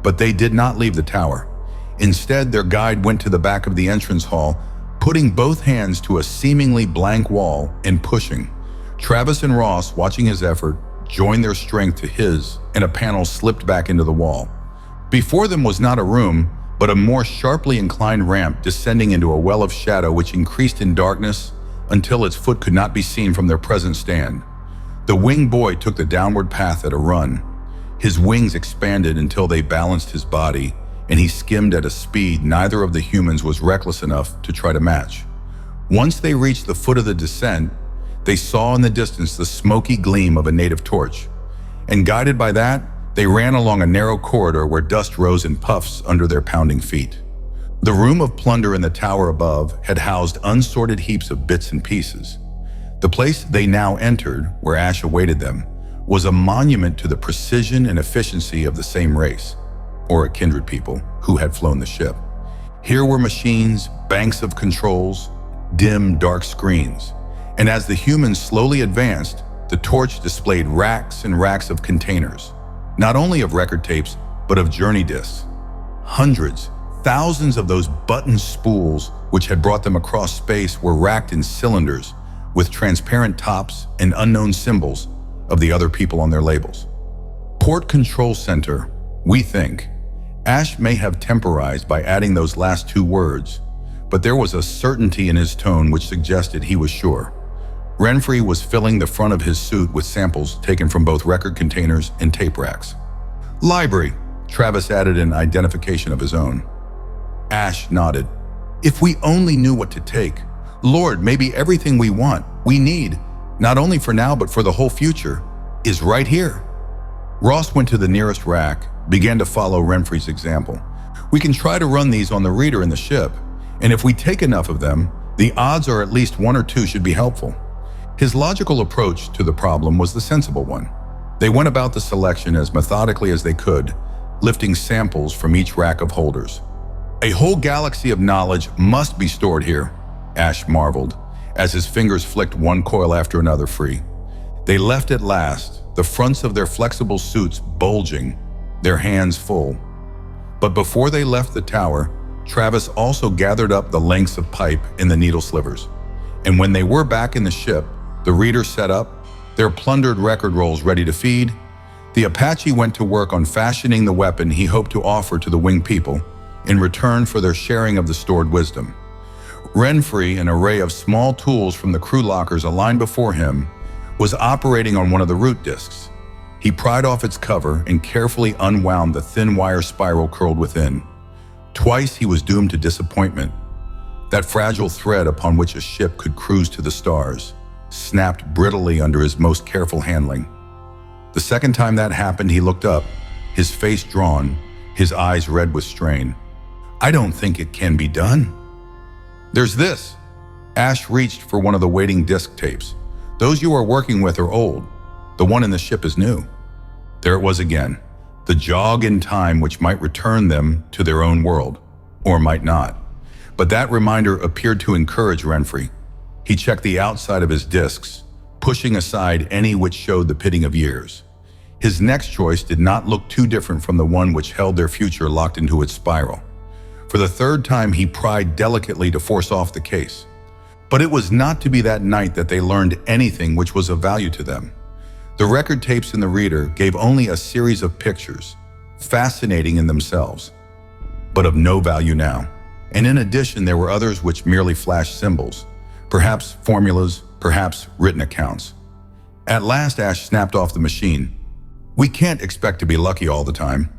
But they did not leave the tower. Instead, their guide went to the back of the entrance hall, putting both hands to a seemingly blank wall and pushing. Travis and Ross, watching his effort, joined their strength to his, and a panel slipped back into the wall. Before them was not a room, but a more sharply inclined ramp descending into a well of shadow which increased in darkness until its foot could not be seen from their present stand. The winged boy took the downward path at a run. His wings expanded until they balanced his body, and he skimmed at a speed neither of the humans was reckless enough to try to match. Once they reached the foot of the descent, they saw in the distance the smoky gleam of a native torch, and guided by that, they ran along a narrow corridor where dust rose in puffs under their pounding feet. The room of plunder in the tower above had housed unsorted heaps of bits and pieces. The place they now entered, where Ash awaited them, was a monument to the precision and efficiency of the same race, or a kindred people, who had flown the ship. Here were machines, banks of controls, dim, dark screens, and as the humans slowly advanced, the torch displayed racks and racks of containers, not only of record tapes, but of journey discs. Hundreds, thousands of those button spools which had brought them across space were racked in cylinders with transparent tops and unknown symbols of the other people on their labels. Port Control Center, we think. Ash may have temporized by adding those last two words, but there was a certainty in his tone which suggested he was sure. Renfrey was filling the front of his suit with samples taken from both record containers and tape racks. "Library," Travis added an identification of his own. Ash nodded. "If we only knew what to take. Lord, maybe everything we want, we need, not only for now but for the whole future, is right here." Ross went to the nearest rack, began to follow Renfrey's example. "We can try to run these on the reader in the ship, and if we take enough of them, the odds are at least one or two should be helpful." His logical approach to the problem was the sensible one. They went about the selection as methodically as they could, lifting samples from each rack of holders. "A whole galaxy of knowledge must be stored here," Ash marveled, as his fingers flicked one coil after another free. They left at last, the fronts of their flexible suits bulging, their hands full. But before they left the tower, Travis also gathered up the lengths of pipe in the needle slivers. And when they were back in the ship, the reader set up, their plundered record rolls ready to feed, the Apache went to work on fashioning the weapon he hoped to offer to the winged people in return for their sharing of the stored wisdom. Renfrey, an array of small tools from the crew lockers aligned before him, was operating on one of the root discs. He pried off its cover and carefully unwound the thin wire spiral curled within. Twice he was doomed to disappointment. That fragile thread upon which a ship could cruise to the stars snapped brittly under his most careful handling. The second time that happened, he looked up, his face drawn, his eyes red with strain. "I don't think it can be done." "There's this." Ash reached for one of the waiting disc tapes. "Those you are working with are old. The one in the ship is new." There it was again, the jog in time which might return them to their own world, or might not. But that reminder appeared to encourage Renfrey. He checked the outside of his discs, pushing aside any which showed the pitting of years. His next choice did not look too different from the one which held their future locked into its spiral. For the third time, he pried delicately to force off the case. But it was not to be that night that they learned anything which was of value to them. The record tapes in the reader gave only a series of pictures, fascinating in themselves, but of no value now. And in addition, there were others which merely flashed symbols, perhaps formulas, perhaps written accounts. At last, Ash snapped off the machine. "We can't expect to be lucky all the time."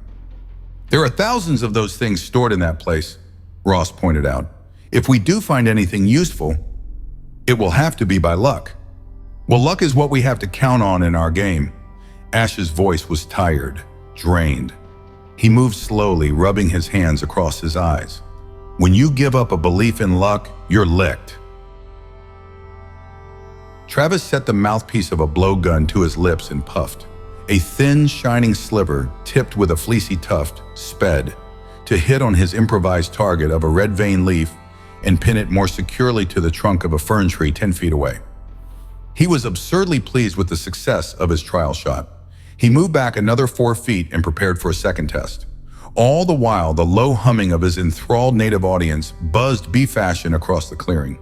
"There are thousands of those things stored in that place," Ross pointed out. "If we do find anything useful, it will have to be by luck." "Well, luck is what we have to count on in our game." Ash's voice was tired, drained. He moved slowly, rubbing his hands across his eyes. "When you give up a belief in luck, you're licked." Travis set the mouthpiece of a blowgun to his lips and puffed. A thin, shining sliver, tipped with a fleecy tuft, sped to hit on his improvised target of a red vein leaf and pin it more securely to the trunk of a fern tree 10 feet away. He was absurdly pleased with the success of his trial shot. He moved back another 4 feet and prepared for a second test. All the while, the low humming of his enthralled native audience buzzed bee-fashion across the clearing.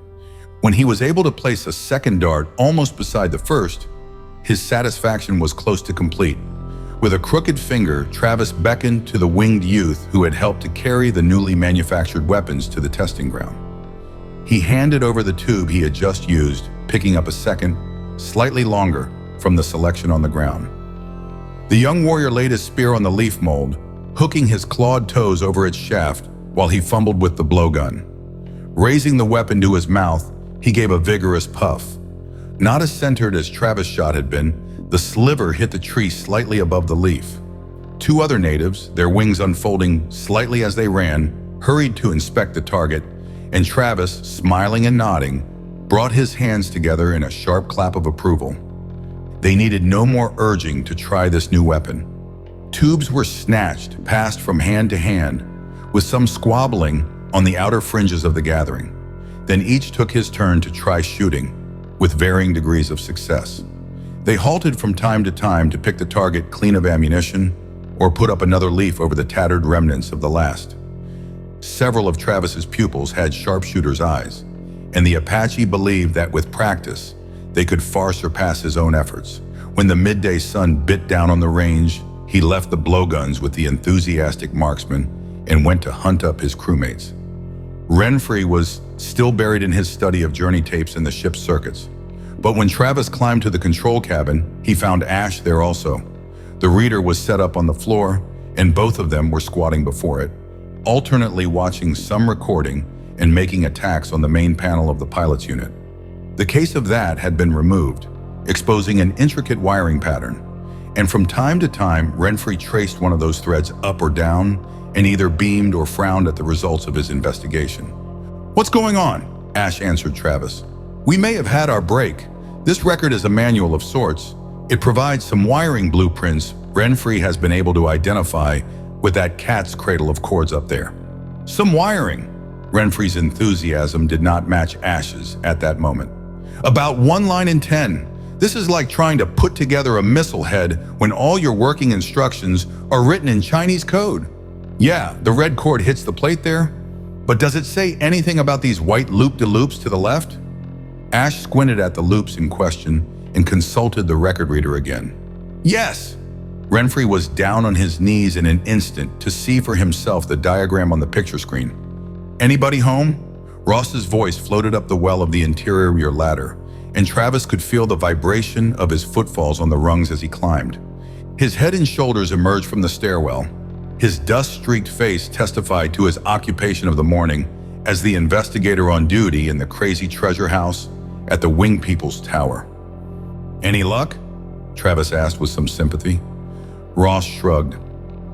When he was able to place a second dart almost beside the first, his satisfaction was close to complete. With a crooked finger, Travis beckoned to the winged youth who had helped to carry the newly manufactured weapons to the testing ground. He handed over the tube he had just used, picking up a second, slightly longer, from the selection on the ground. The young warrior laid his spear on the leaf mold, hooking his clawed toes over its shaft while he fumbled with the blowgun. Raising the weapon to his mouth, he gave a vigorous puff. Not as centered as Travis' shot had been, the sliver hit the tree slightly above the leaf. 2 other natives, their wings unfolding slightly as they ran, hurried to inspect the target, and Travis, smiling and nodding, brought his hands together in a sharp clap of approval. They needed no more urging to try this new weapon. Tubes were snatched, passed from hand to hand, with some squabbling on the outer fringes of the gathering. Then each took his turn to try shooting, with varying degrees of success. They halted from time to time to pick the target clean of ammunition or put up another leaf over the tattered remnants of the last. Several of Travis's pupils had sharpshooter's eyes, and the Apache believed that with practice, they could far surpass his own efforts. When the midday sun bit down on the range, he left the blowguns with the enthusiastic marksman and went to hunt up his crewmates. Renfrey was still buried in his study of journey tapes and the ship's circuits. But when Travis climbed to the control cabin, he found Ash there also. The reader was set up on the floor, and both of them were squatting before it, alternately watching some recording and making attacks on the main panel of the pilot's unit. The case of that had been removed, exposing an intricate wiring pattern. And from time to time, Renfrey traced one of those threads up or down and either beamed or frowned at the results of his investigation. "What's going on?" Ash answered Travis. "We may have had our break. This record is a manual of sorts. It provides some wiring blueprints Renfrey has been able to identify with that cat's cradle of cords up there." "Some wiring." Renfrey's enthusiasm did not match Ash's at that moment. "About 1 line in 10. This is like trying to put together a missile head when all your working instructions are written in Chinese code. Yeah, the red cord hits the plate there, but does it say anything about these white loop-de-loops to the left?" Ash squinted at the loops in question and consulted the record reader again. "Yes!" Renfrey was down on his knees in an instant to see for himself the diagram on the picture screen. "Anybody home?" Ross's voice floated up the well of the interior ladder, and Travis could feel the vibration of his footfalls on the rungs as he climbed. His head and shoulders emerged from the stairwell. His dust-streaked face testified to his occupation of the morning, as the investigator on duty in the crazy treasure house at the Wing People's Tower. "Any luck?" Travis asked with some sympathy. Ross shrugged.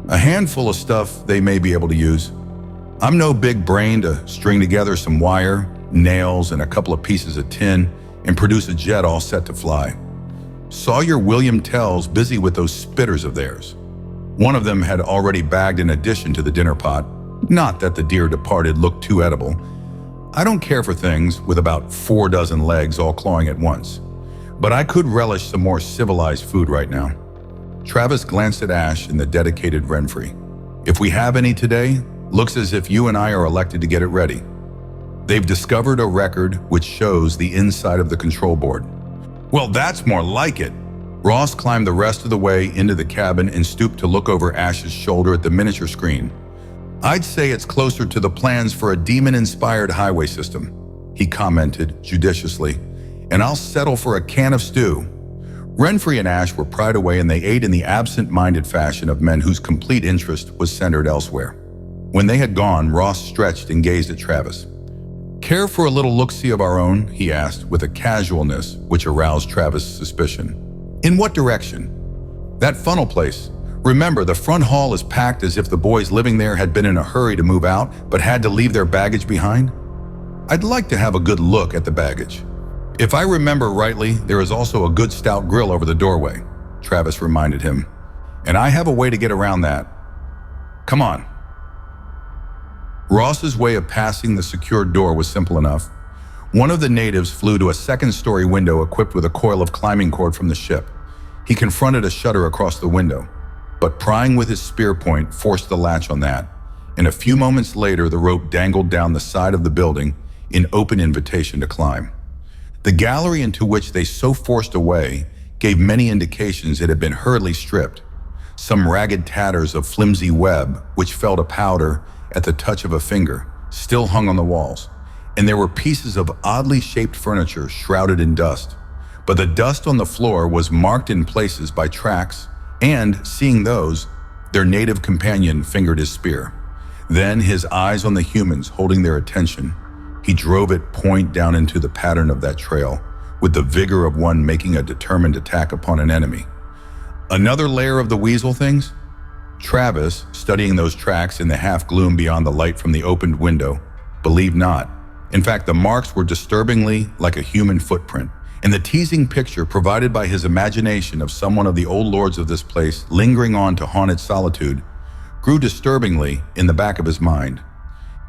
"A handful of stuff they may be able to use. I'm no big brain to string together some wire, nails, and a couple of pieces of tin and produce a jet all set to fly. Saw your William Tells busy with those spitters of theirs. One of them had already bagged an addition to the dinner pot. Not that the dear departed looked too edible. I don't care for things with about 4 dozen legs all clawing at once. But I could relish some more civilized food right now." Travis glanced at Ash and the dedicated Renfrey. "If we have any today, looks as if you and I are elected to get it ready. They've discovered a record which shows the inside of the control board." "Well, that's more like it." Ross climbed the rest of the way into the cabin and stooped to look over Ash's shoulder at the miniature screen. "I'd say it's closer to the plans for a demon-inspired highway system," he commented judiciously, "and I'll settle for a can of stew." Renfrey and Ash were pried away, and they ate in the absent-minded fashion of men whose complete interest was centered elsewhere. When they had gone, Ross stretched and gazed at Travis. "Care for a little look-see of our own?" he asked with a casualness which aroused Travis' suspicion. "In what direction?" "That funnel place. Remember, the front hall is packed as if the boys living there had been in a hurry to move out but had to leave their baggage behind. I'd like to have a good look at the baggage. If I remember rightly, there is also a good stout grill over the doorway," Travis reminded him. "And I have a way to get around that. Come on." Ross's way of passing the secured door was simple enough. One of the natives flew to a second-story window equipped with a coil of climbing cord from the ship. He confronted a shutter across the window, but prying with his spear point forced the latch on that, and a few moments later the rope dangled down the side of the building in open invitation to climb. The gallery into which they so forced a way gave many indications it had been hurriedly stripped. Some ragged tatters of flimsy web, which fell to powder at the touch of a finger, still hung on the walls, and there were pieces of oddly shaped furniture shrouded in dust. But the dust on the floor was marked in places by tracks, and, seeing those, their native companion fingered his spear. Then, his eyes on the humans holding their attention, he drove it point down into the pattern of that trail, with the vigor of one making a determined attack upon an enemy. Another layer of the weasel things? Travis, studying those tracks in the half-gloom beyond the light from the opened window, believed not. In fact, the marks were disturbingly like a human footprint, and the teasing picture provided by his imagination of someone of the old lords of this place lingering on to haunted solitude grew disturbingly in the back of his mind.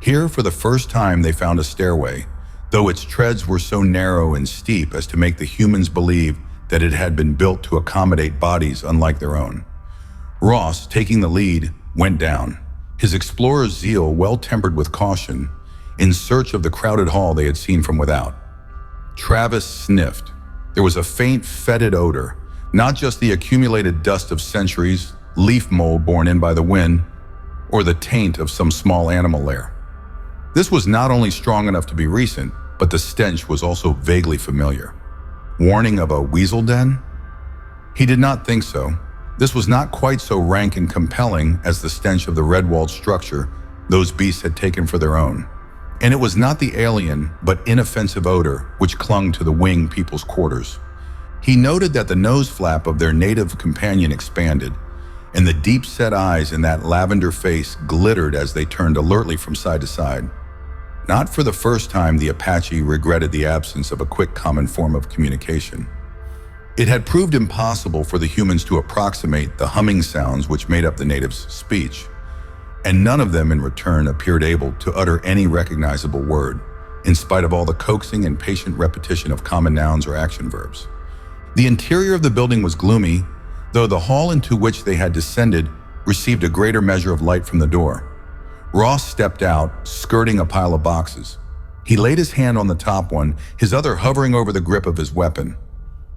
Here, for the first time, they found a stairway, though its treads were so narrow and steep as to make the humans believe that it had been built to accommodate bodies unlike their own. Ross, taking the lead, went down, his explorer's zeal well tempered with caution, in search of the crowded hall they had seen from without. Travis sniffed. There was a faint, fetid odor, not just the accumulated dust of centuries, leaf mold borne in by the wind, or the taint of some small animal lair. This was not only strong enough to be recent, but the stench was also vaguely familiar. Warning of a weasel den? He did not think so. This was not quite so rank and compelling as the stench of the red-walled structure those beasts had taken for their own. And it was not the alien, but inoffensive odor which clung to the Wing People's quarters. He noted that the nose flap of their native companion expanded, and the deep-set eyes in that lavender face glittered as they turned alertly from side to side. Not for the first time, the Apache regretted the absence of a quick common form of communication. It had proved impossible for the humans to approximate the humming sounds which made up the natives' speech, and none of them in return appeared able to utter any recognizable word, in spite of all the coaxing and patient repetition of common nouns or action verbs. The interior of the building was gloomy, though the hall into which they had descended received a greater measure of light from the door. Ross stepped out, skirting a pile of boxes. He laid his hand on the top one, his other hovering over the grip of his weapon.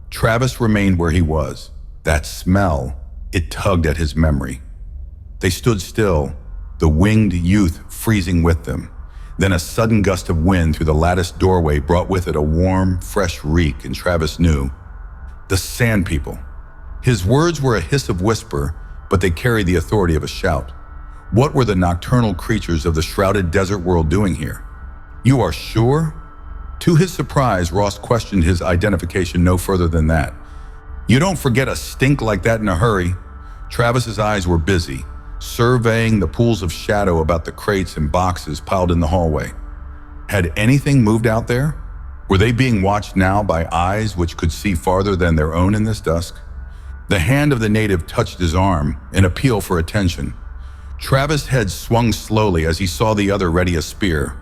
Travis remained where he was. That smell, it tugged at his memory. They stood still, the winged youth freezing with them. Then a sudden gust of wind through the latticed doorway brought with it a warm, fresh reek, and Travis knew. The Sand People. His words were a hiss of whisper, but they carried the authority of a shout. What were the nocturnal creatures of the shrouded desert world doing here? "You are sure?" To his surprise, Ross questioned his identification no further than that. "You don't forget a stink like that in a hurry." Travis's eyes were busy, surveying the pools of shadow about the crates and boxes piled in the hallway. Had anything moved out there? Were they being watched now by eyes which could see farther than their own in this dusk? The hand of the native touched his arm, an appeal for attention. Travis' head swung slowly as he saw the other ready a spear.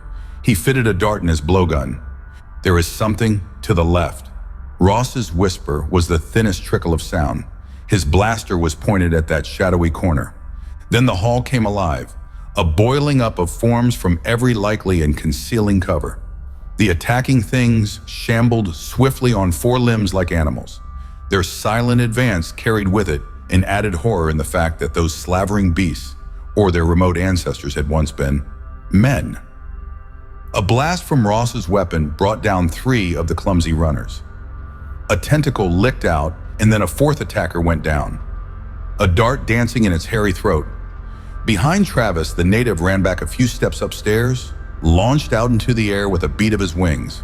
He fitted a dart in his blowgun. "There is something to the left." Ross's whisper was the thinnest trickle of sound. His blaster was pointed at that shadowy corner. Then the hall came alive, a boiling up of forms from every likely and concealing cover. The attacking things shambled swiftly on four limbs like animals. Their silent advance carried with it an added horror in the fact that those slavering beasts, or their remote ancestors, had once been men. A blast from Ross's weapon brought down three of the clumsy runners. A tentacle licked out, and then a fourth attacker went down, a dart dancing in its hairy throat. Behind Travis, the native ran back a few steps upstairs, launched out into the air with a beat of his wings.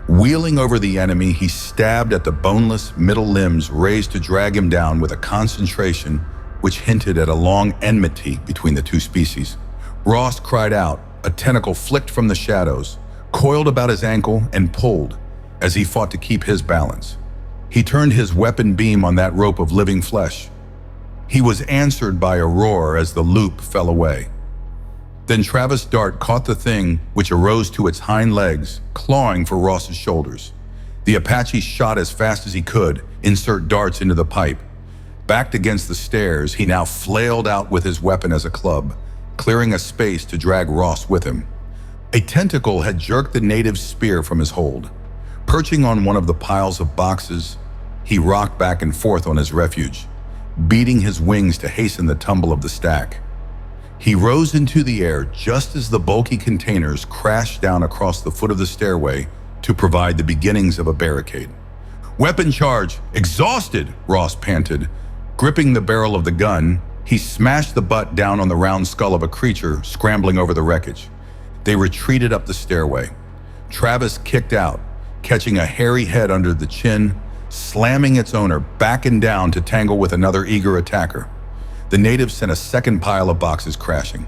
Wheeling over the enemy, he stabbed at the boneless middle limbs raised to drag him down with a concentration which hinted at a long enmity between the two species. Ross cried out. A tentacle flicked from the shadows, coiled about his ankle, and pulled as he fought to keep his balance. He turned his weapon beam on that rope of living flesh. He was answered by a roar as the loop fell away. Then Travis' dart caught the thing, which arose to its hind legs, clawing for Ross's shoulders. The Apache shot as fast as he could, insert darts into the pipe. Backed against the stairs, he now flailed out with his weapon as a club, clearing a space to drag Ross with him. A tentacle had jerked the native's spear from his hold. Perching on one of the piles of boxes, he rocked back and forth on his refuge, beating his wings to hasten the tumble of the stack. He rose into the air just as the bulky containers crashed down across the foot of the stairway to provide the beginnings of a barricade. "Weapon charge! Exhausted!" Ross panted. Gripping the barrel of the gun, he smashed the butt down on the round skull of a creature scrambling over the wreckage. They retreated up the stairway. Travis kicked out, catching a hairy head under the chin, slamming its owner back and down to tangle with another eager attacker. The native sent a second pile of boxes crashing.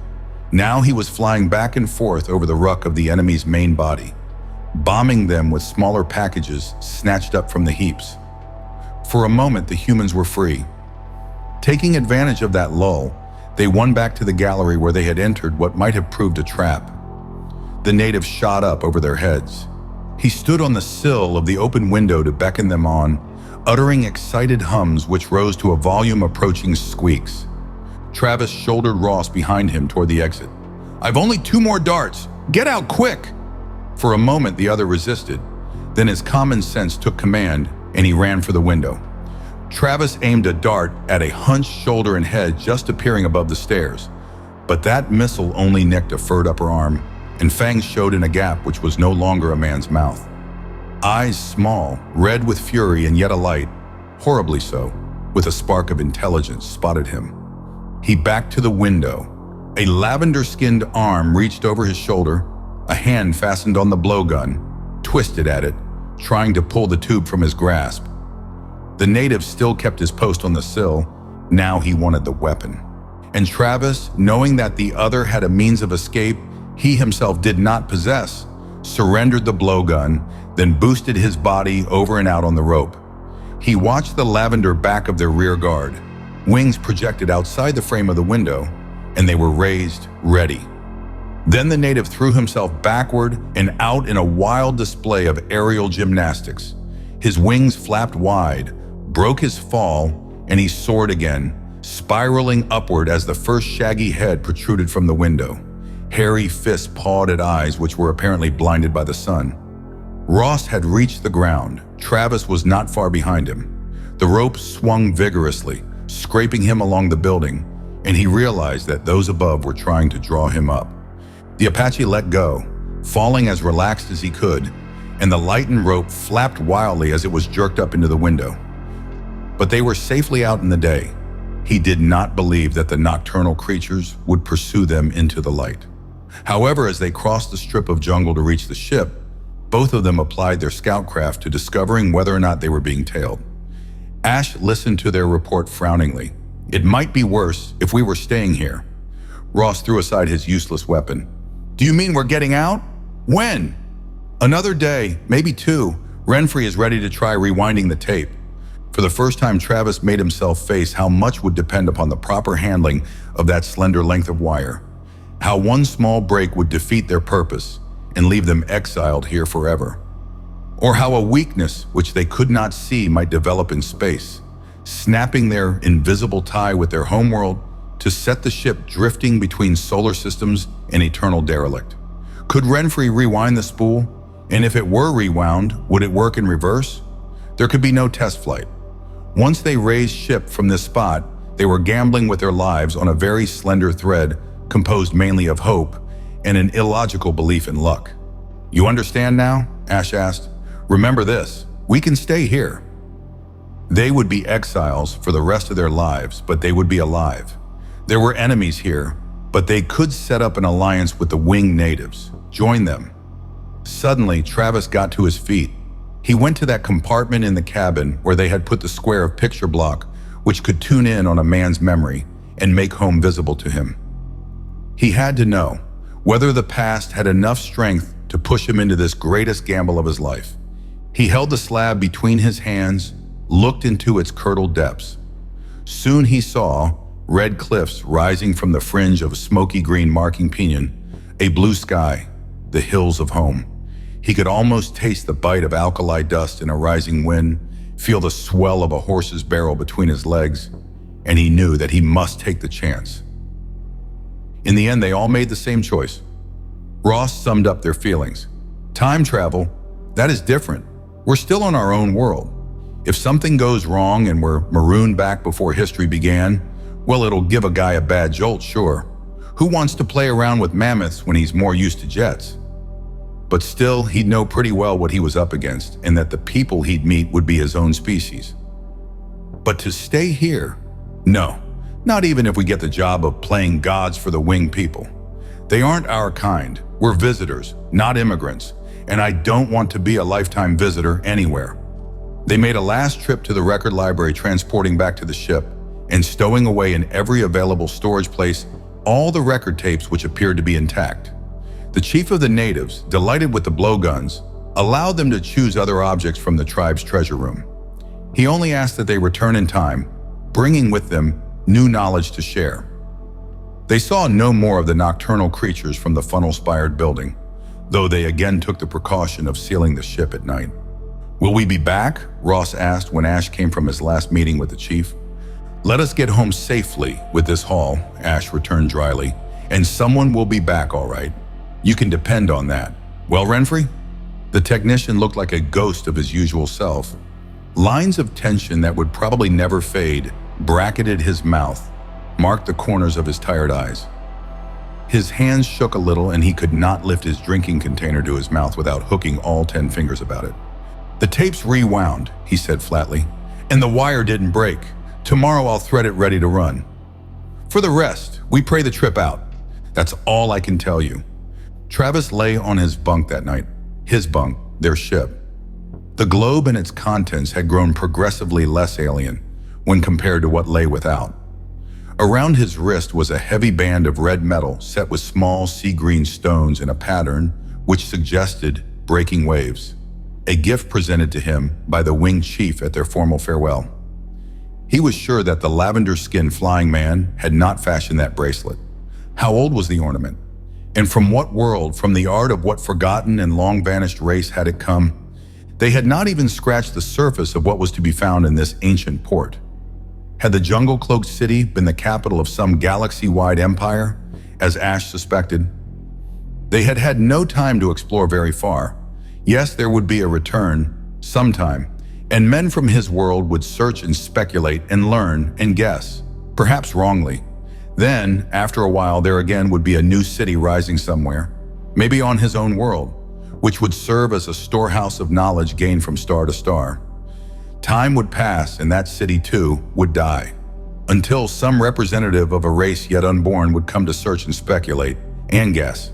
Now he was flying back and forth over the ruck of the enemy's main body, bombing them with smaller packages snatched up from the heaps. For a moment, the humans were free. Taking advantage of that lull, they won back to the gallery where they had entered what might have proved a trap. The native shot up over their heads. He stood on the sill of the open window to beckon them on, uttering excited hums which rose to a volume approaching squeaks. Travis shouldered Ross behind him toward the exit. "I've only 2 more darts. Get out quick!" For a moment, the other resisted. Then his common sense took command, and he ran for the window. Travis aimed a dart at a hunched shoulder and head just appearing above the stairs. But that missile only nicked a furred upper arm, and fangs showed in a gap which was no longer a man's mouth. Eyes small, red with fury and yet alight, horribly so, with a spark of intelligence, spotted him. He backed to the window. A lavender-skinned arm reached over his shoulder, a hand fastened on the blowgun, twisted at it, trying to pull the tube from his grasp. The native still kept his post on the sill. Now he wanted the weapon. And Travis, knowing that the other had a means of escape he himself did not possess, surrendered the blowgun, then boosted his body over and out on the rope. He watched the lavender back of their rear guard. Wings projected outside the frame of the window, and they were raised, ready. Then the native threw himself backward and out in a wild display of aerial gymnastics. His wings flapped wide, broke his fall, and he soared again, spiraling upward as the first shaggy head protruded from the window. Hairy fists pawed at eyes which were apparently blinded by the sun. Ross had reached the ground. Travis was not far behind him. The rope swung vigorously, scraping him along the building, and he realized that those above were trying to draw him up. The Apache let go, falling as relaxed as he could, and the lightened rope flapped wildly as it was jerked up into the window. But they were safely out in the day. He did not believe that the nocturnal creatures would pursue them into the light. However, as they crossed the strip of jungle to reach the ship, both of them applied their scout craft to discovering whether or not they were being tailed. Ash listened to their report frowningly. It might be worse if we were staying here. Ross threw aside his useless weapon. Do you mean we're getting out? When? Another day, maybe two. Renfrey is ready to try rewinding the tape. For the first time, Travis made himself face how much would depend upon the proper handling of that slender length of wire. How one small break would defeat their purpose and leave them exiled here forever. Or how a weakness which they could not see might develop in space, snapping their invisible tie with their homeworld to set the ship drifting between solar systems and eternal derelict. Could Renfrey rewind the spool? And if it were rewound, would it work in reverse? There could be no test flight. Once they raised ship from this spot, they were gambling with their lives on a very slender thread composed mainly of hope and an illogical belief in luck. You understand now? Ash asked. Remember this, we can stay here. They would be exiles for the rest of their lives, but they would be alive. There were enemies here, but they could set up an alliance with the winged natives. Join them. Suddenly, Travis got to his feet. He went to that compartment in the cabin where they had put the square of picture block, which could tune in on a man's memory and make home visible to him. He had to know whether the past had enough strength to push him into this greatest gamble of his life. He held the slab between his hands, looked into its curdled depths. Soon he saw red cliffs rising from the fringe of smoky green marking pinyon, a blue sky, the hills of home. He could almost taste the bite of alkali dust in a rising wind, feel the swell of a horse's barrel between his legs, and he knew that he must take the chance. In the end, they all made the same choice. Ross summed up their feelings. Time travel, that is different. We're still on our own world. If something goes wrong and we're marooned back before history began, well, it'll give a guy a bad jolt, sure. Who wants to play around with mammoths when he's more used to jets? But still, he'd know pretty well what he was up against and that the people he'd meet would be his own species. But to stay here? No, not even if we get the job of playing gods for the winged people. They aren't our kind. We're visitors, not immigrants, and I don't want to be a lifetime visitor anywhere. They made a last trip to the record library, transporting back to the ship and stowing away in every available storage place all the record tapes which appeared to be intact. The chief of the natives, delighted with the blowguns, allowed them to choose other objects from the tribe's treasure room. He only asked that they return in time, bringing with them new knowledge to share. They saw no more of the nocturnal creatures from the funnel-spired building, though they again took the precaution of sealing the ship at night. Will we be back? Ross asked when Ash came from his last meeting with the chief. Let us get home safely with this haul, Ash returned dryly, and someone will be back all right. You can depend on that. Well, Renfrey? The technician looked like a ghost of his usual self. Lines of tension that would probably never fade bracketed his mouth, marked the corners of his tired eyes. His hands shook a little and he could not lift his drinking container to his mouth without hooking all 10 fingers about it. The tape's rewound, he said flatly, and the wire didn't break. Tomorrow I'll thread it ready to run. For the rest, we pray the trip out. That's all I can tell you. Travis lay on his bunk that night. His bunk, their ship. The globe and its contents had grown progressively less alien when compared to what lay without. Around his wrist was a heavy band of red metal set with small sea-green stones in a pattern which suggested breaking waves, a gift presented to him by the winged chief at their formal farewell. He was sure that the lavender-skinned flying man had not fashioned that bracelet. How old was the ornament? And from what world, from the art of what forgotten and long-vanished race had it come? They had not even scratched the surface of what was to be found in this ancient port. Had the jungle-cloaked city been the capital of some galaxy-wide empire, as Ash suspected? They had had no time to explore very far. Yes, there would be a return, sometime, and men from his world would search and speculate and learn and guess, perhaps wrongly. Then, after a while, there again would be a new city rising somewhere, maybe on his own world, which would serve as a storehouse of knowledge gained from star to star. Time would pass and that city too would die, until some representative of a race yet unborn would come to search and speculate and guess.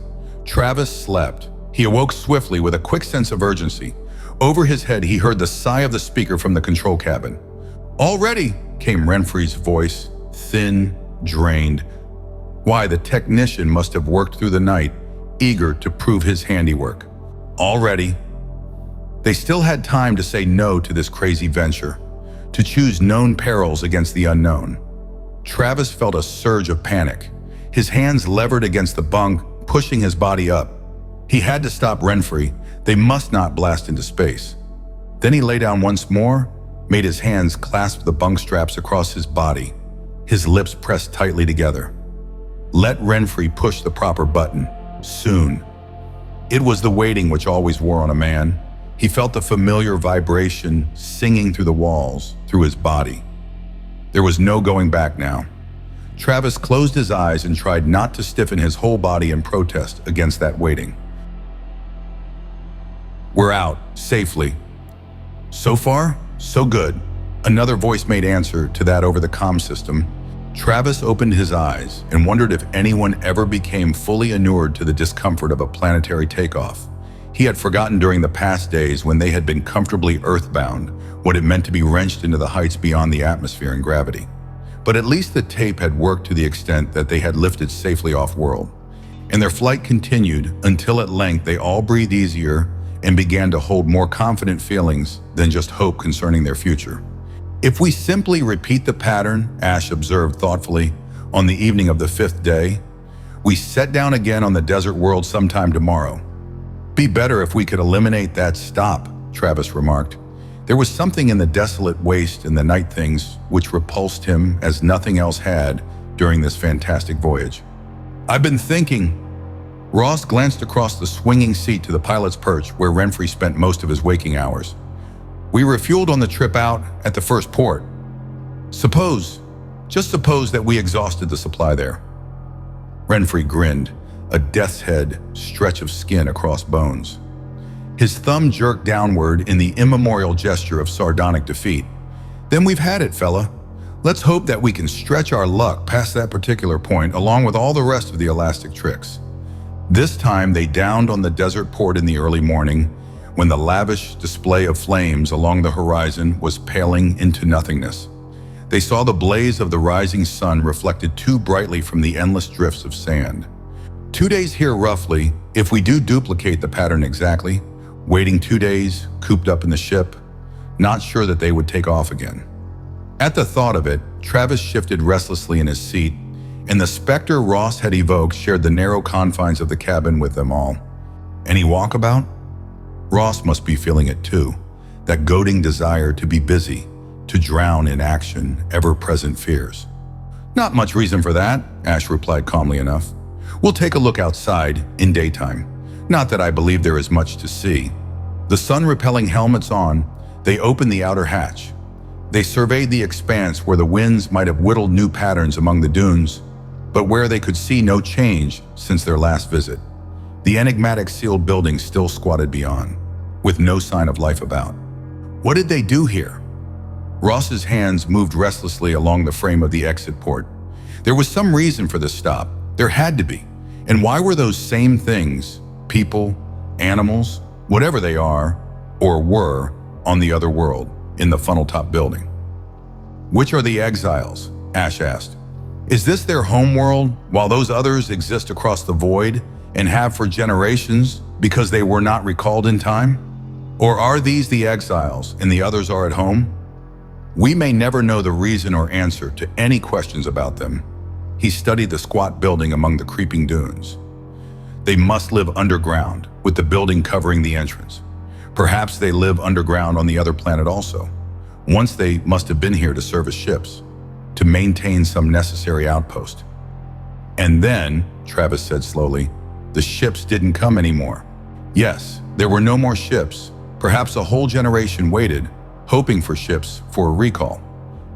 Travis slept. He awoke swiftly with a quick sense of urgency. Over his head, he heard the sigh of the speaker from the control cabin. "Already," came Renfrey's voice, thin, drained. Why, the technician must have worked through the night, eager to prove his handiwork. Already. They still had time to say no to this crazy venture, to choose known perils against the unknown. Travis felt a surge of panic, his hands levered against the bunk, pushing his body up. He had to stop Renfrey. They must not blast into space. Then he lay down once more, made his hands clasp the bunk straps across his body, his lips pressed tightly together. Let Renfrey push the proper button, soon. It was the waiting which always wore on a man. He felt the familiar vibration singing through the walls, through his body. There was no going back now. Travis closed his eyes and tried not to stiffen his whole body in protest against that waiting. "We're out, safely." "So far, so good." Another voice made answer to that over the comm system. Travis opened his eyes and wondered if anyone ever became fully inured to the discomfort of a planetary takeoff. He had forgotten during the past days when they had been comfortably earthbound what it meant to be wrenched into the heights beyond the atmosphere and gravity. But at least the tape had worked to the extent that they had lifted safely off-world. And their flight continued until at length they all breathed easier and began to hold more confident feelings than just hope concerning their future. "If we simply repeat the pattern," Ash observed thoughtfully, on the evening of the 5th day, "we set down again on the desert world sometime tomorrow." "Be better if we could eliminate that stop," Travis remarked. There was something in the desolate waste and the night things which repulsed him as nothing else had during this fantastic voyage. "I've been thinking." Ross glanced across the swinging seat to the pilot's perch where Renfrey spent most of his waking hours. "We refueled on the trip out at the first port. Just suppose that we exhausted the supply there." Renfrey grinned, a death's head stretch of skin across bones. His thumb jerked downward in the immemorial gesture of sardonic defeat. "Then we've had it, fella. Let's hope that we can stretch our luck past that particular point along with all the rest of the elastic tricks." This time they downed on the desert port in the early morning, when the lavish display of flames along the horizon was paling into nothingness. They saw the blaze of the rising sun reflected too brightly from the endless drifts of sand. 2 days here roughly, if we do duplicate the pattern exactly, waiting 2 days, cooped up in the ship, not sure that they would take off again. At the thought of it, Travis shifted restlessly in his seat, and the specter Ross had evoked shared the narrow confines of the cabin with them all. Any walkabout? Ross must be feeling it too, that goading desire to be busy, to drown in action, ever-present fears. "Not much reason for that," Ash replied calmly enough. "We'll take a look outside in daytime. Not that I believe there is much to see." The sun-repelling helmets on, they opened the outer hatch. They surveyed the expanse where the winds might have whittled new patterns among the dunes, but where they could see no change since their last visit. The enigmatic sealed building still squatted beyond, with no sign of life about. What did they do here? Ross's hands moved restlessly along the frame of the exit port. There was some reason for this stop. There had to be. And why were those same things, people, animals, whatever they are, or were, on the other world, in the funnel-top building? "Which are the exiles?" Ash asked. "Is this their home world, while those others exist across the void and have for generations because they were not recalled in time? Or are these the exiles and the others are at home? We may never know the reason or answer to any questions about them." He studied the squat building among the creeping dunes. They must live underground, with the building covering the entrance. Perhaps they live underground on the other planet also. Once they must have been here to serve as ships, to maintain some necessary outpost. And then, Travis said slowly, the ships didn't come anymore. Yes, there were no more ships. Perhaps a whole generation waited, hoping for ships for a recall.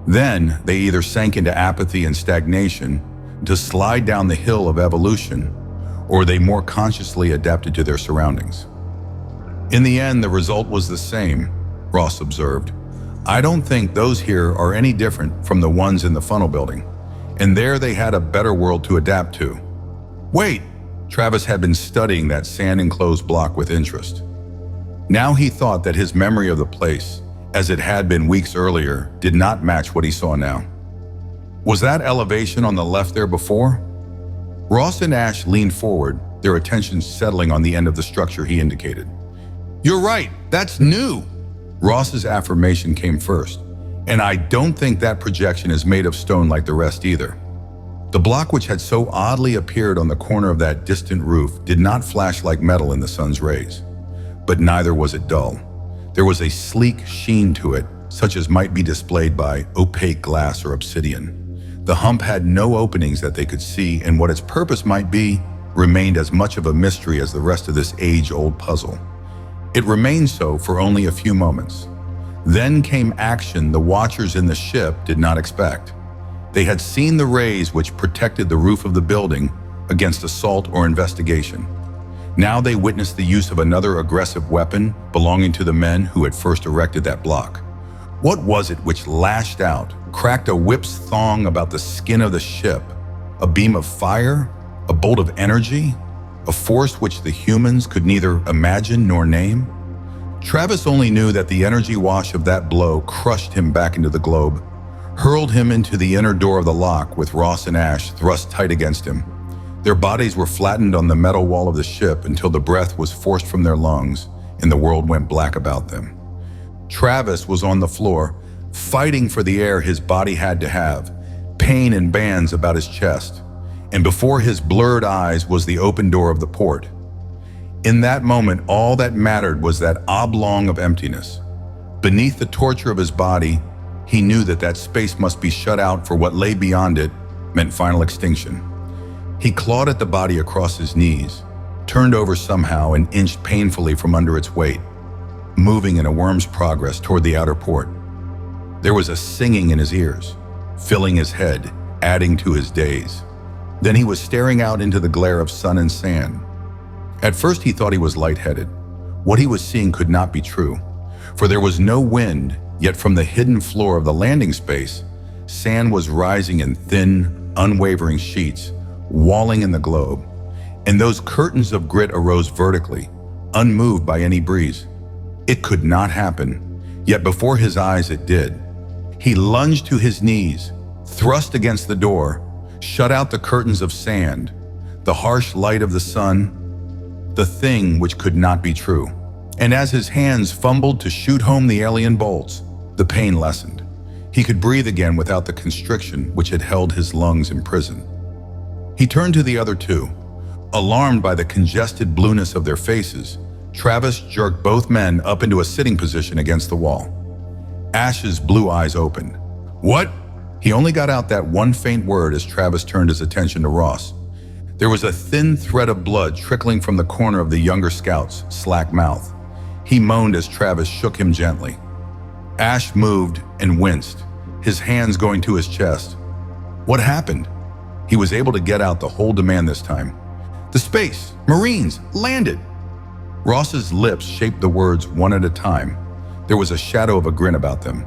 Then they either sank into apathy and stagnation to slide down the hill of evolution, or they more consciously adapted to their surroundings. In the end, the result was the same, Ross observed. "I don't think those here are any different from the ones in the funnel building, and there they had a better world to adapt to." "Wait," Travis had been studying that sand-enclosed block with interest. Now he thought that his memory of the place, as it had been weeks earlier, did not match what he saw now. Was that elevation on the left there before? Ross and Ash leaned forward, their attention settling on the end of the structure he indicated. "You're right, that's new." Ross's affirmation came first, "And I don't think that projection is made of stone like the rest either." The block which had so oddly appeared on the corner of that distant roof did not flash like metal in the sun's rays. But neither was it dull. There was a sleek sheen to it, such as might be displayed by opaque glass or obsidian. The hump had no openings that they could see, and what its purpose might be remained as much of a mystery as the rest of this age-old puzzle. It remained so for only a few moments. Then came action the watchers in the ship did not expect. They had seen the rays which protected the roof of the building against assault or investigation. Now they witnessed the use of another aggressive weapon belonging to the men who had first erected that block. What was it which lashed out, cracked a whip's thong about the skin of the ship? A beam of fire? A bolt of energy? A force which the humans could neither imagine nor name? Travis only knew that the energy wash of that blow crushed him back into the globe, hurled him into the inner door of the lock with Ross and Ash thrust tight against him. Their bodies were flattened on the metal wall of the ship until the breath was forced from their lungs and the world went black about them. Travis was on the floor, fighting for the air his body had to have, pain in bands about his chest, and before his blurred eyes was the open door of the port. In that moment, all that mattered was that oblong of emptiness. Beneath the torture of his body, he knew that that space must be shut out, for what lay beyond it meant final extinction. He clawed at the body across his knees, turned over somehow and inched painfully from under its weight, moving in a worm's progress toward the outer port. There was a singing in his ears, filling his head, adding to his daze. Then he was staring out into the glare of sun and sand. At first he thought he was lightheaded. What he was seeing could not be true, for there was no wind, yet from the hidden floor of the landing space, sand was rising in thin, unwavering sheets, walling in the globe, and those curtains of grit arose vertically, unmoved by any breeze. It could not happen, yet before his eyes it did. He lunged to his knees, thrust against the door, shut out the curtains of sand, the harsh light of the sun, the thing which could not be true. And as his hands fumbled to shoot home the alien bolts, the pain lessened. He could breathe again without the constriction which had held his lungs in prison. He turned to the other two. Alarmed by the congested blueness of their faces, Travis jerked both men up into a sitting position against the wall. Ash's blue eyes opened. "What?" He only got out that one faint word as Travis turned his attention to Ross. There was a thin thread of blood trickling from the corner of the younger scout's slack mouth. He moaned as Travis shook him gently. Ash moved and winced, his hands going to his chest. What happened? He was able to get out the whole demand this time. "The space Marines landed." Ross's lips shaped the words one at a time. There was a shadow of a grin about them.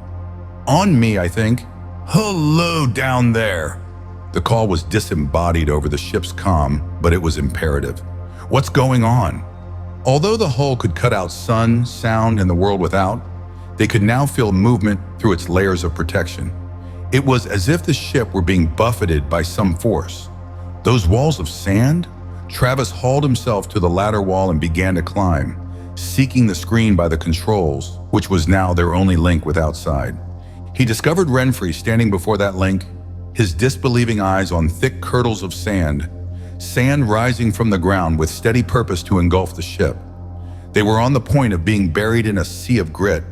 "On me, I think." "Hello down there." The call was disembodied over the ship's comm, but it was imperative. "What's going on?" Although the hull could cut out sun, sound, and the world without, they could now feel movement through its layers of protection. It was as if the ship were being buffeted by some force. Those walls of sand? Travis hauled himself to the ladder wall and began to climb, seeking the screen by the controls, which was now their only link with outside. He discovered Renfrey standing before that link, his disbelieving eyes on thick curdles of sand rising from the ground with steady purpose to engulf the ship. They were on the point of being buried in a sea of grit,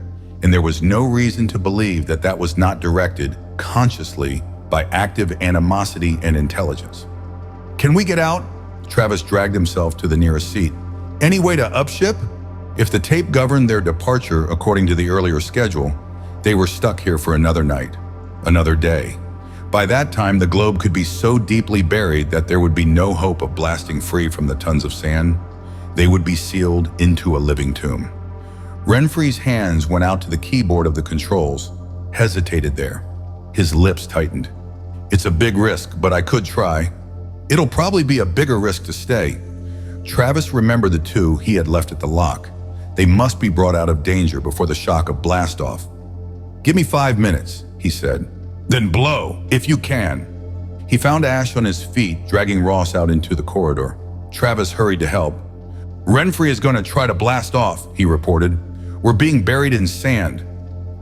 and there was no reason to believe that that was not directed consciously by active animosity and intelligence. "Can we get out?" Travis dragged himself to the nearest seat. "Any way to upship?" If the tape governed their departure according to the earlier schedule, they were stuck here for another night, another day. By that time, the globe could be so deeply buried that there would be no hope of blasting free from the tons of sand. They would be sealed into a living tomb. Renfrey's hands went out to the keyboard of the controls, hesitated there. His lips tightened. "It's a big risk, but I could try. It'll probably be a bigger risk to stay. Travis remembered the two he had left at the lock. They must be brought out of danger before the shock of blastoff. "Give me 5 minutes," he said. "Then blow, if you can." He found Ash on his feet, dragging Ross out into the corridor. Travis hurried to help. "Renfrey is going to try to blast off," he reported. "We're being buried in sand."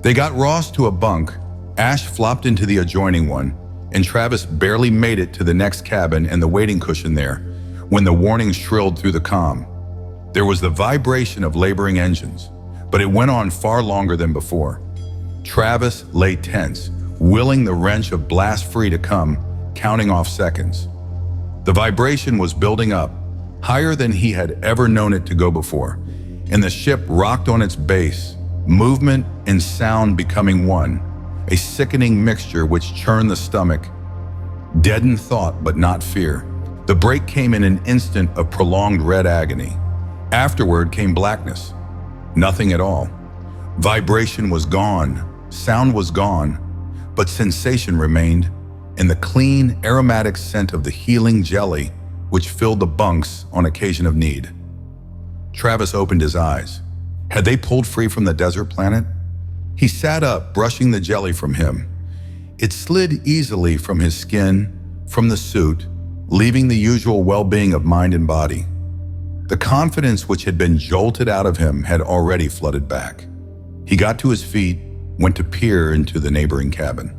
They got Ross to a bunk. Ash flopped into the adjoining one, and Travis barely made it to the next cabin and the waiting cushion there when the warning shrilled through the comm. There was the vibration of laboring engines, but it went on far longer than before. Travis lay tense, willing the wrench of blast free to come, counting off seconds. The vibration was building up, higher than he had ever known it to go before, and the ship rocked on its base, movement and sound becoming one, a sickening mixture which churned the stomach. Deadened thought, but not fear. The break came in an instant of prolonged red agony. Afterward came blackness. Nothing at all. Vibration was gone, sound was gone, but sensation remained, and the clean, aromatic scent of the healing jelly which filled the bunks on occasion of need. Travis opened his eyes. Had they pulled free from the desert planet? He sat up, brushing the jelly from him. It slid easily from his skin, from the suit, leaving the usual well-being of mind and body. The confidence which had been jolted out of him had already flooded back. He got to his feet, went to peer into the neighboring cabin.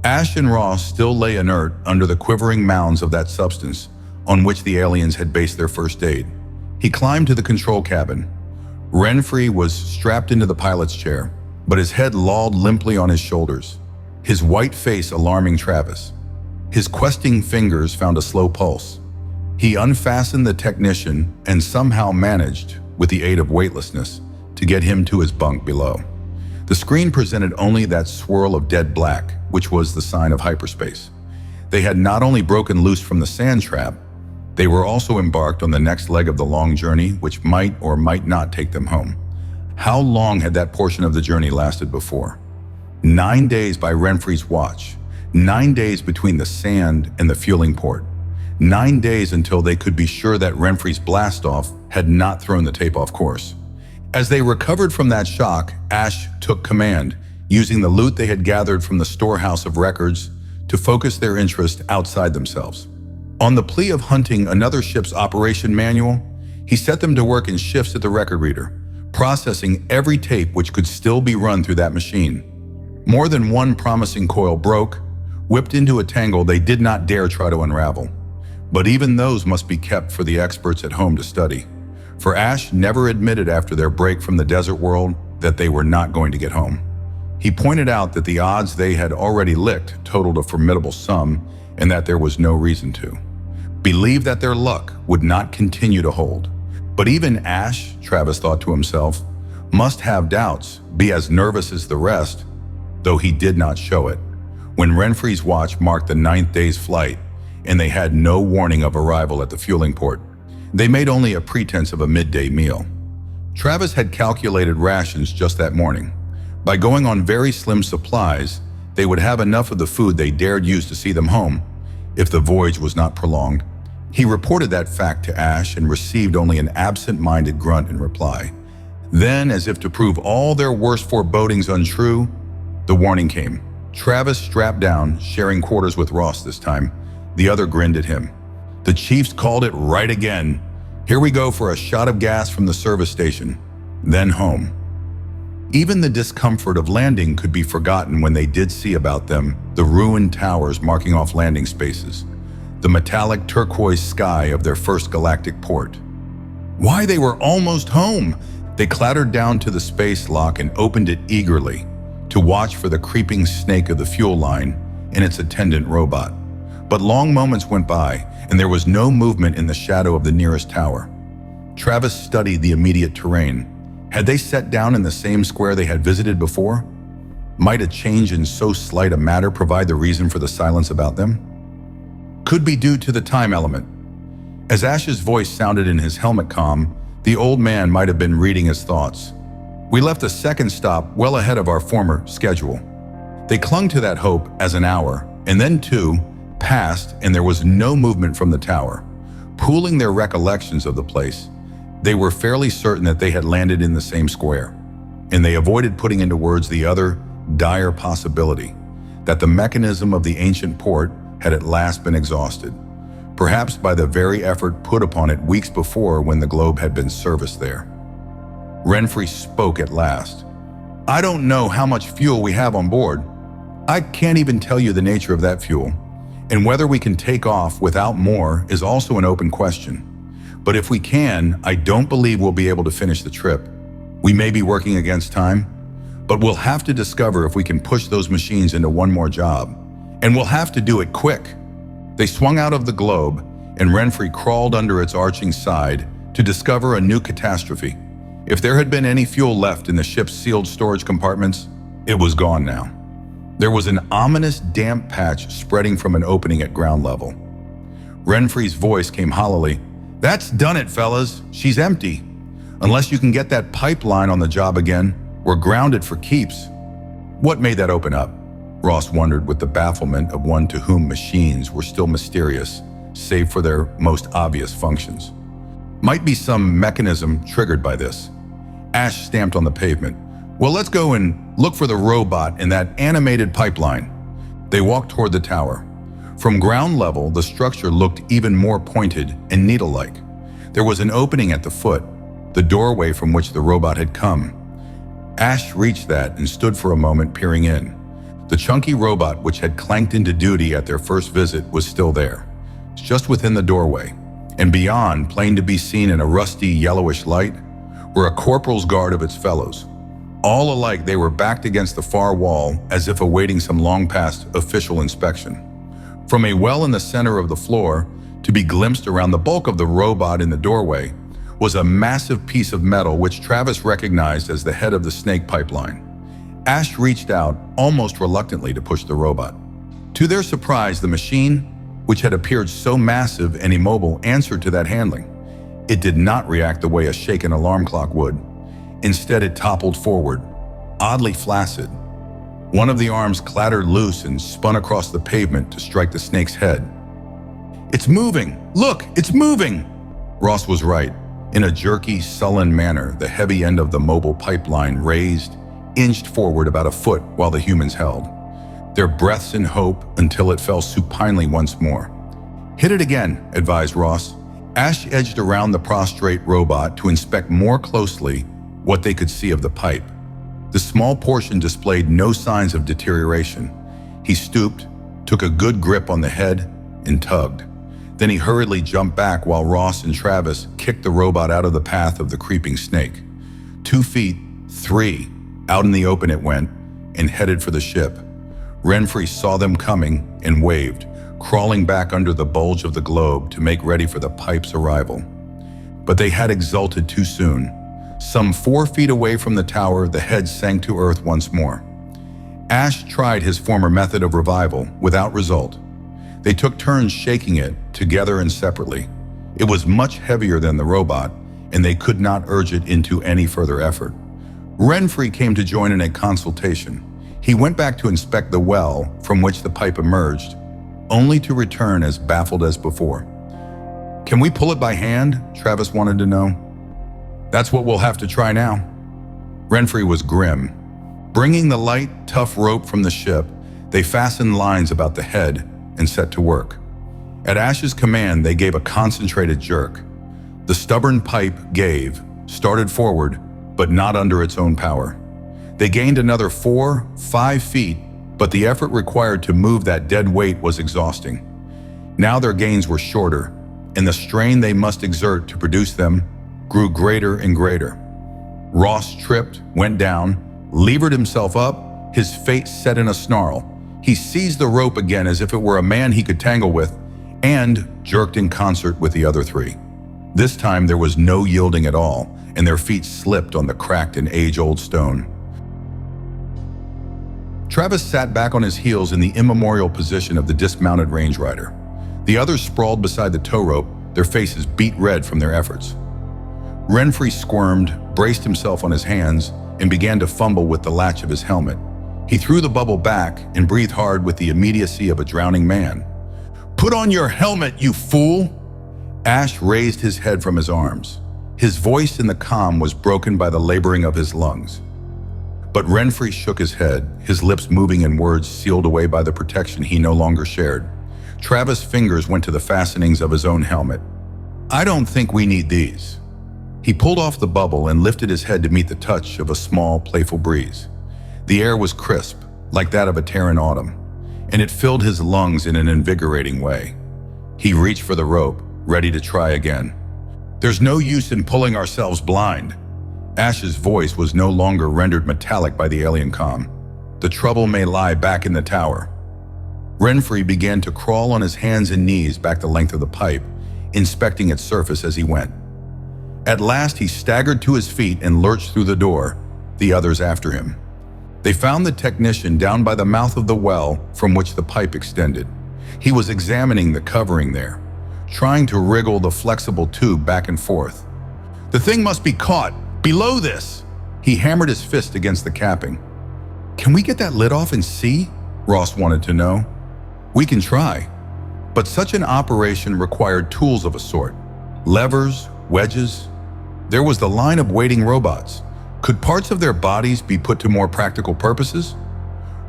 Ash and Ross still lay inert under the quivering mounds of that substance on which the aliens had based their first aid. He climbed to the control cabin. Renfrey was strapped into the pilot's chair, but his head lolled limply on his shoulders, his white face alarming Travis. His questing fingers found a slow pulse. He unfastened the technician and somehow managed, with the aid of weightlessness, to get him to his bunk below. The screen presented only that swirl of dead black, which was the sign of hyperspace. They had not only broken loose from the sand trap, they were also embarked on the next leg of the long journey, which might or might not take them home. How long had that portion of the journey lasted before? 9 days by Renfrey's watch. 9 days between the sand and the fueling port. 9 days until they could be sure that Renfrey's blastoff had not thrown the tape off course. As they recovered from that shock, Ash took command, using the loot they had gathered from the storehouse of records to focus their interest outside themselves. On the plea of hunting another ship's operation manual, he set them to work in shifts at the record reader, processing every tape which could still be run through that machine. More than one promising coil broke, whipped into a tangle they did not dare try to unravel. But even those must be kept for the experts at home to study. For Ash never admitted after their break from the desert world that they were not going to get home. He pointed out that the odds they had already licked totaled a formidable sum and that there was no reason to. Believe that their luck would not continue to hold. But even Ash, Travis thought to himself, must have doubts, be as nervous as the rest, though he did not show it. When Renfrey's watch marked the 9th day's flight, and they had no warning of arrival at the fueling port, they made only a pretense of a midday meal. Travis had calculated rations just that morning. By going on very slim supplies, they would have enough of the food they dared use to see them home, if the voyage was not prolonged. He reported that fact to Ash and received only an absent-minded grunt in reply. Then, as if to prove all their worst forebodings untrue, the warning came. Travis strapped down, sharing quarters with Ross this time. The other grinned at him. The Chiefs called it right again. Here we go for a shot of gas from the service station, then home. Even the discomfort of landing could be forgotten when they did see about them the ruined towers marking off landing spaces, the metallic turquoise sky of their first galactic port. Why, they were almost home! They clattered down to the space lock and opened it eagerly to watch for the creeping snake of the fuel line and its attendant robot. But long moments went by, and there was no movement in the shadow of the nearest tower. Travis studied the immediate terrain. Had they set down in the same square they had visited before? Might a change in so slight a matter provide the reason for the silence about them? Could be due to the time element. As Ash's voice sounded in his helmet comm, the old man might have been reading his thoughts. We left a second stop well ahead of our former schedule. They clung to that hope as an hour, and then 2 passed and there was no movement from the tower. Pooling their recollections of the place, they were fairly certain that they had landed in the same square, and they avoided putting into words the other dire possibility that the mechanism of the ancient port had at last been exhausted, perhaps by the very effort put upon it weeks before when the globe had been serviced there. Renfrey spoke at last. "I don't know how much fuel we have on board. I can't even tell you the nature of that fuel, and whether we can take off without more is also an open question. But if we can, I don't believe we'll be able to finish the trip. We may be working against time, but we'll have to discover if we can push those machines into one more job, and we'll have to do it quick." They swung out of the globe, and Renfrey crawled under its arching side to discover a new catastrophe. If there had been any fuel left in the ship's sealed storage compartments, it was gone now. There was an ominous damp patch spreading from an opening at ground level. Renfrey's voice came hollowly. "That's done it, fellas. She's empty. Unless you can get that pipeline on the job again, we're grounded for keeps." What made that open up? Ross wondered with the bafflement of one to whom machines were still mysterious, save for their most obvious functions. Might be some mechanism triggered by this. Ash stamped on the pavement. "Well, let's go and look for the robot in that animated pipeline." They walked toward the tower. From ground level, the structure looked even more pointed and needle-like. There was an opening at the foot, the doorway from which the robot had come. Ash reached that and stood for a moment peering in. The chunky robot which had clanked into duty at their first visit was still there, just within the doorway, and beyond, plain to be seen in a rusty yellowish light, were a corporal's guard of its fellows. All alike, they were backed against the far wall as if awaiting some long-past official inspection. From a well in the center of the floor, to be glimpsed around the bulk of the robot in the doorway, was a massive piece of metal which Travis recognized as the head of the snake pipeline. Ash reached out, almost reluctantly, to push the robot. To their surprise, the machine, which had appeared so massive and immobile, answered to that handling. It did not react the way a shaken alarm clock would. Instead, it toppled forward, oddly flaccid. One of the arms clattered loose and spun across the pavement to strike the snake's head. "It's moving! Look, it's moving!" Ross was right. In a jerky, sullen manner, the heavy end of the mobile pipeline raised, inched forward about a foot while the humans held, their breaths in hope until it fell supinely once more. "Hit it again," advised Ross. Ash edged around the prostrate robot to inspect more closely what they could see of the pipe. The small portion displayed no signs of deterioration. He stooped, took a good grip on the head, and tugged. Then he hurriedly jumped back while Ross and Travis kicked the robot out of the path of the creeping snake. 2 feet, 3, out in the open it went, and headed for the ship. Renfrey saw them coming and waved, crawling back under the bulge of the globe to make ready for the pipe's arrival. But they had exulted too soon. Some 4 feet away from the tower, the head sank to earth once more. Ash tried his former method of revival, without result. They took turns shaking it, together and separately. It was much heavier than the robot, and they could not urge it into any further effort. Renfrey came to join in a consultation. He went back to inspect the well from which the pipe emerged, only to return as baffled as before. "Can we pull it by hand?" Travis wanted to know. "That's what we'll have to try now." Renfrey was grim. Bringing the light, tough rope from the ship, they fastened lines about the head and set to work. At Ash's command, they gave a concentrated jerk. The stubborn pipe gave, started forward, but not under its own power. They gained another 4, 5 feet, but the effort required to move that dead weight was exhausting. Now their gains were shorter, and the strain they must exert to produce them grew greater and greater. Ross tripped, went down, levered himself up, his face set in a snarl. He seized the rope again as if it were a man he could tangle with, and jerked in concert with the other 3. This time there was no yielding at all, and their feet slipped on the cracked and age-old stone. Travis sat back on his heels in the immemorial position of the dismounted range rider. The others sprawled beside the tow rope, their faces beet red from their efforts. Renfrey squirmed, braced himself on his hands, and began to fumble with the latch of his helmet. He threw the bubble back and breathed hard with the immediacy of a drowning man. "Put on your helmet, you fool!" Ash raised his head from his arms. His voice in the calm was broken by the laboring of his lungs. But Renfrey shook his head, his lips moving in words sealed away by the protection he no longer shared. Travis' fingers went to the fastenings of his own helmet. "I don't think we need these." He pulled off the bubble and lifted his head to meet the touch of a small, playful breeze. The air was crisp, like that of a Terran autumn, and it filled his lungs in an invigorating way. He reached for the rope, ready to try again. "There's no use in pulling ourselves blind." Ash's voice was no longer rendered metallic by the alien comm. "The trouble may lie back in the tower." Renfrey began to crawl on his hands and knees back the length of the pipe, inspecting its surface as he went. At last he staggered to his feet and lurched through the door, the others after him. They found the technician down by the mouth of the well from which the pipe extended. He was examining the covering there, trying to wriggle the flexible tube back and forth. "The thing must be caught! Below this!" He hammered his fist against the capping. "Can we get that lid off and see?" Ross wanted to know. "We can try." But such an operation required tools of a sort. Levers, wedges. There was the line of waiting robots. Could parts of their bodies be put to more practical purposes?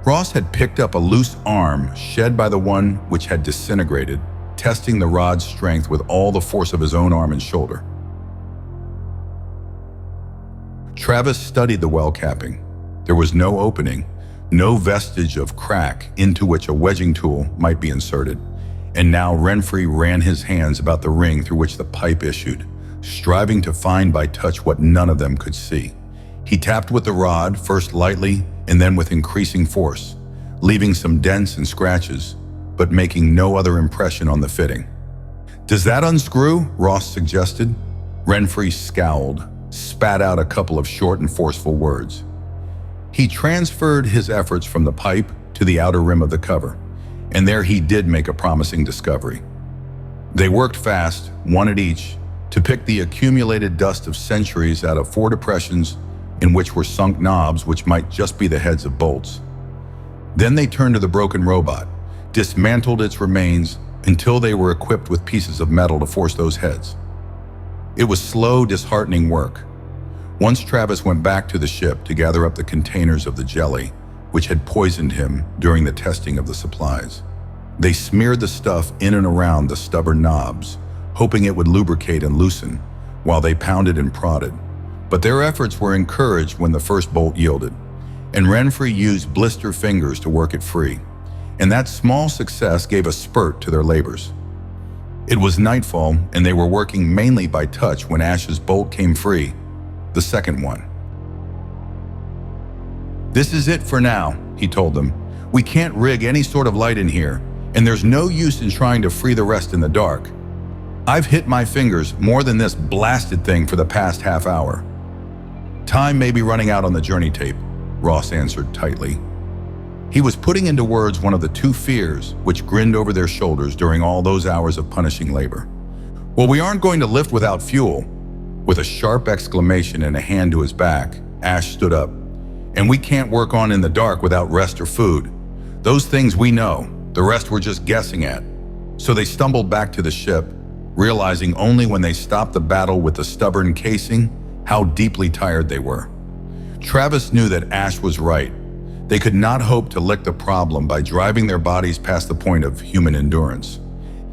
Ross had picked up a loose arm shed by the one which had disintegrated, testing the rod's strength with all the force of his own arm and shoulder. Travis studied the well capping. There was no opening, no vestige of crack into which a wedging tool might be inserted. And now Renfrey ran his hands about the ring through which the pipe issued, striving to find by touch what none of them could see. He tapped with the rod, first lightly and then with increasing force, leaving some dents and scratches, but making no other impression on the fitting. "Does that unscrew?" Ross suggested. Renfrey scowled, spat out a couple of short and forceful words. He transferred his efforts from the pipe to the outer rim of the cover, and there he did make a promising discovery. They worked fast, one at each, to pick the accumulated dust of centuries out of 4 depressions in which were sunk knobs which might just be the heads of bolts. Then they turned to the broken robot, dismantled its remains until they were equipped with pieces of metal to force those heads. It was slow, disheartening work. Once Travis went back to the ship to gather up the containers of the jelly, which had poisoned him during the testing of the supplies. They smeared the stuff in and around the stubborn knobs, hoping it would lubricate and loosen, while they pounded and prodded. But their efforts were encouraged when the first bolt yielded, and Renfrey used blister fingers to work it free. And that small success gave a spurt to their labors. It was nightfall, and they were working mainly by touch when Ash's bolt came free, the second one. "This is it for now," he told them. "We can't rig any sort of light in here, and there's no use in trying to free the rest in the dark. I've hit my fingers more than this blasted thing for the past half hour." "Time may be running out on the journey tape," Ross answered tightly. He was putting into words one of the 2 fears which grinned over their shoulders during all those hours of punishing labor. "Well, we aren't going to lift without fuel." With a sharp exclamation and a hand to his back, Ash stood up. "And we can't work on in the dark without rest or food. Those things we know, the rest we're just guessing at." So they stumbled back to the ship, realizing only when they stopped the battle with the stubborn casing how deeply tired they were. Travis knew that Ash was right. They could not hope to lick the problem by driving their bodies past the point of human endurance.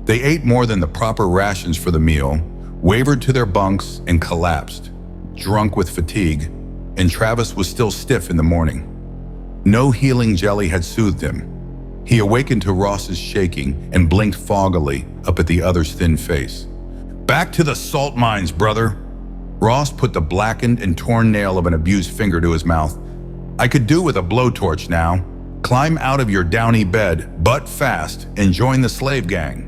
They ate more than the proper rations for the meal, wavered to their bunks, and collapsed, drunk with fatigue, and Travis was still stiff in the morning. No healing jelly had soothed him. He awakened to Ross's shaking and blinked foggily up at the other's thin face. "Back to the salt mines, brother." Ross put the blackened and torn nail of an abused finger to his mouth. "I could do with a blowtorch now. Climb out of your downy bed, butt fast, and join the slave gang."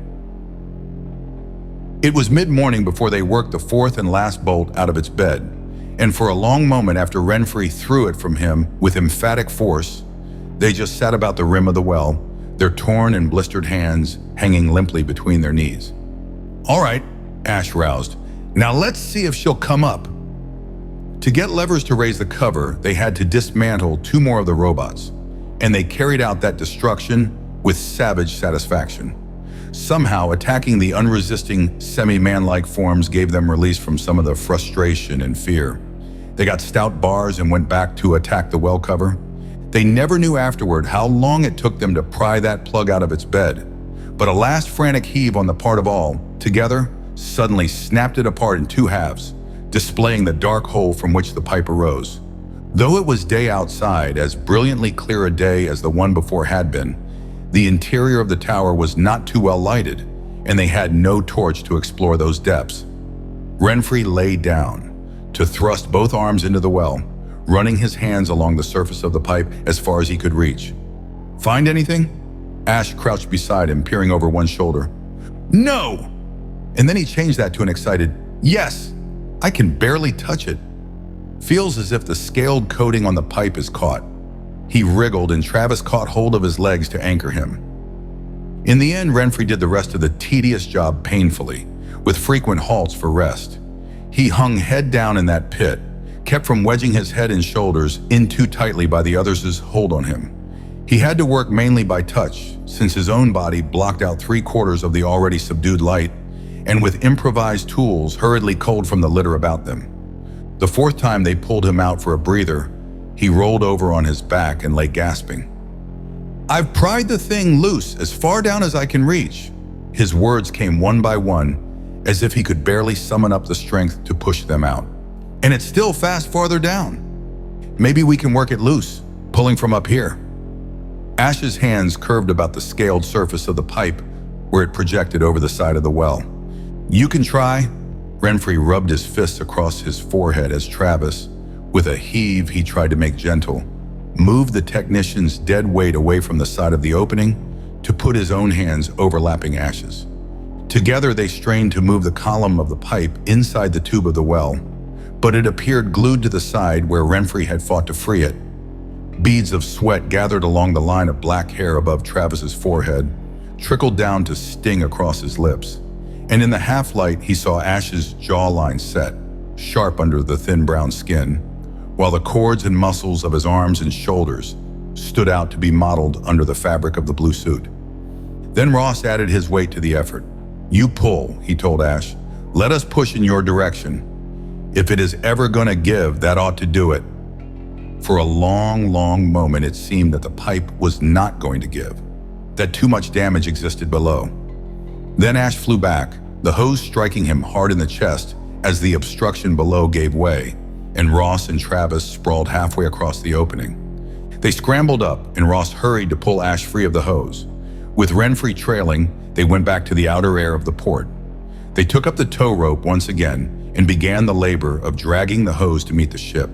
It was mid-morning before they worked the 4th and last bolt out of its bed, and for a long moment after Renfrey threw it from him with emphatic force, they just sat about the rim of the well, their torn and blistered hands hanging limply between their knees. "All right," Ash roused. "Now let's see if she'll come up." To get levers to raise the cover, they had to dismantle 2 more of the robots, and they carried out that destruction with savage satisfaction. Somehow, attacking the unresisting, semi-man-like forms gave them release from some of the frustration and fear. They got stout bars and went back to attack the well cover. They never knew afterward how long it took them to pry that plug out of its bed. But a last frantic heave on the part of all, together, suddenly snapped it apart in two halves, displaying the dark hole from which the pipe arose. Though it was day outside, as brilliantly clear a day as the one before had been, the interior of the tower was not too well lighted, and they had no torch to explore those depths. Renfrey lay down to thrust both arms into the well, running his hands along the surface of the pipe as far as he could reach. "Find anything?" Ash crouched beside him, peering over one shoulder. "No!" And then he changed that to an excited, "Yes! I can barely touch it. Feels as if the scaled coating on the pipe is caught." He wriggled and Travis caught hold of his legs to anchor him. In the end, Renfrey did the rest of the tedious job painfully, with frequent halts for rest. He hung head down in that pit, kept from wedging his head and shoulders in too tightly by the others' hold on him. He had to work mainly by touch, since his own body blocked out 3/4 of the already subdued light, and with improvised tools hurriedly culled from the litter about them. The fourth time they pulled him out for a breather, he rolled over on his back and lay gasping. "I've pried the thing loose as far down as I can reach." His words came one by one, as if he could barely summon up the strength to push them out. "And it's still fast farther down. Maybe we can work it loose, pulling from up here." Ash's hands curved about the scaled surface of the pipe where it projected over the side of the well. "You can try." Renfrey rubbed his fists across his forehead as Travis, with a heave he tried to make gentle, moved the technician's dead weight away from the side of the opening to put his own hands overlapping Ash's. Together they strained to move the column of the pipe inside the tube of the well, but it appeared glued to the side where Renfrey had fought to free it. Beads of sweat gathered along the line of black hair above Travis's forehead, trickled down to sting across his lips, and in the half-light he saw Ash's jawline set, sharp under the thin brown skin, while the cords and muscles of his arms and shoulders stood out to be modeled under the fabric of the blue suit. Then Ross added his weight to the effort. "You pull," he told Ash. "Let us push in your direction. If it is ever gonna give, that ought to do it." For a long, long moment it seemed that the pipe was not going to give, that too much damage existed below. Then Ash flew back, the hose striking him hard in the chest as the obstruction below gave way, and Ross and Travis sprawled halfway across the opening. They scrambled up, and Ross hurried to pull Ash free of the hose. With Renfrey trailing, they went back to the outer air of the port. They took up the tow rope once again and began the labor of dragging the hose to meet the ship.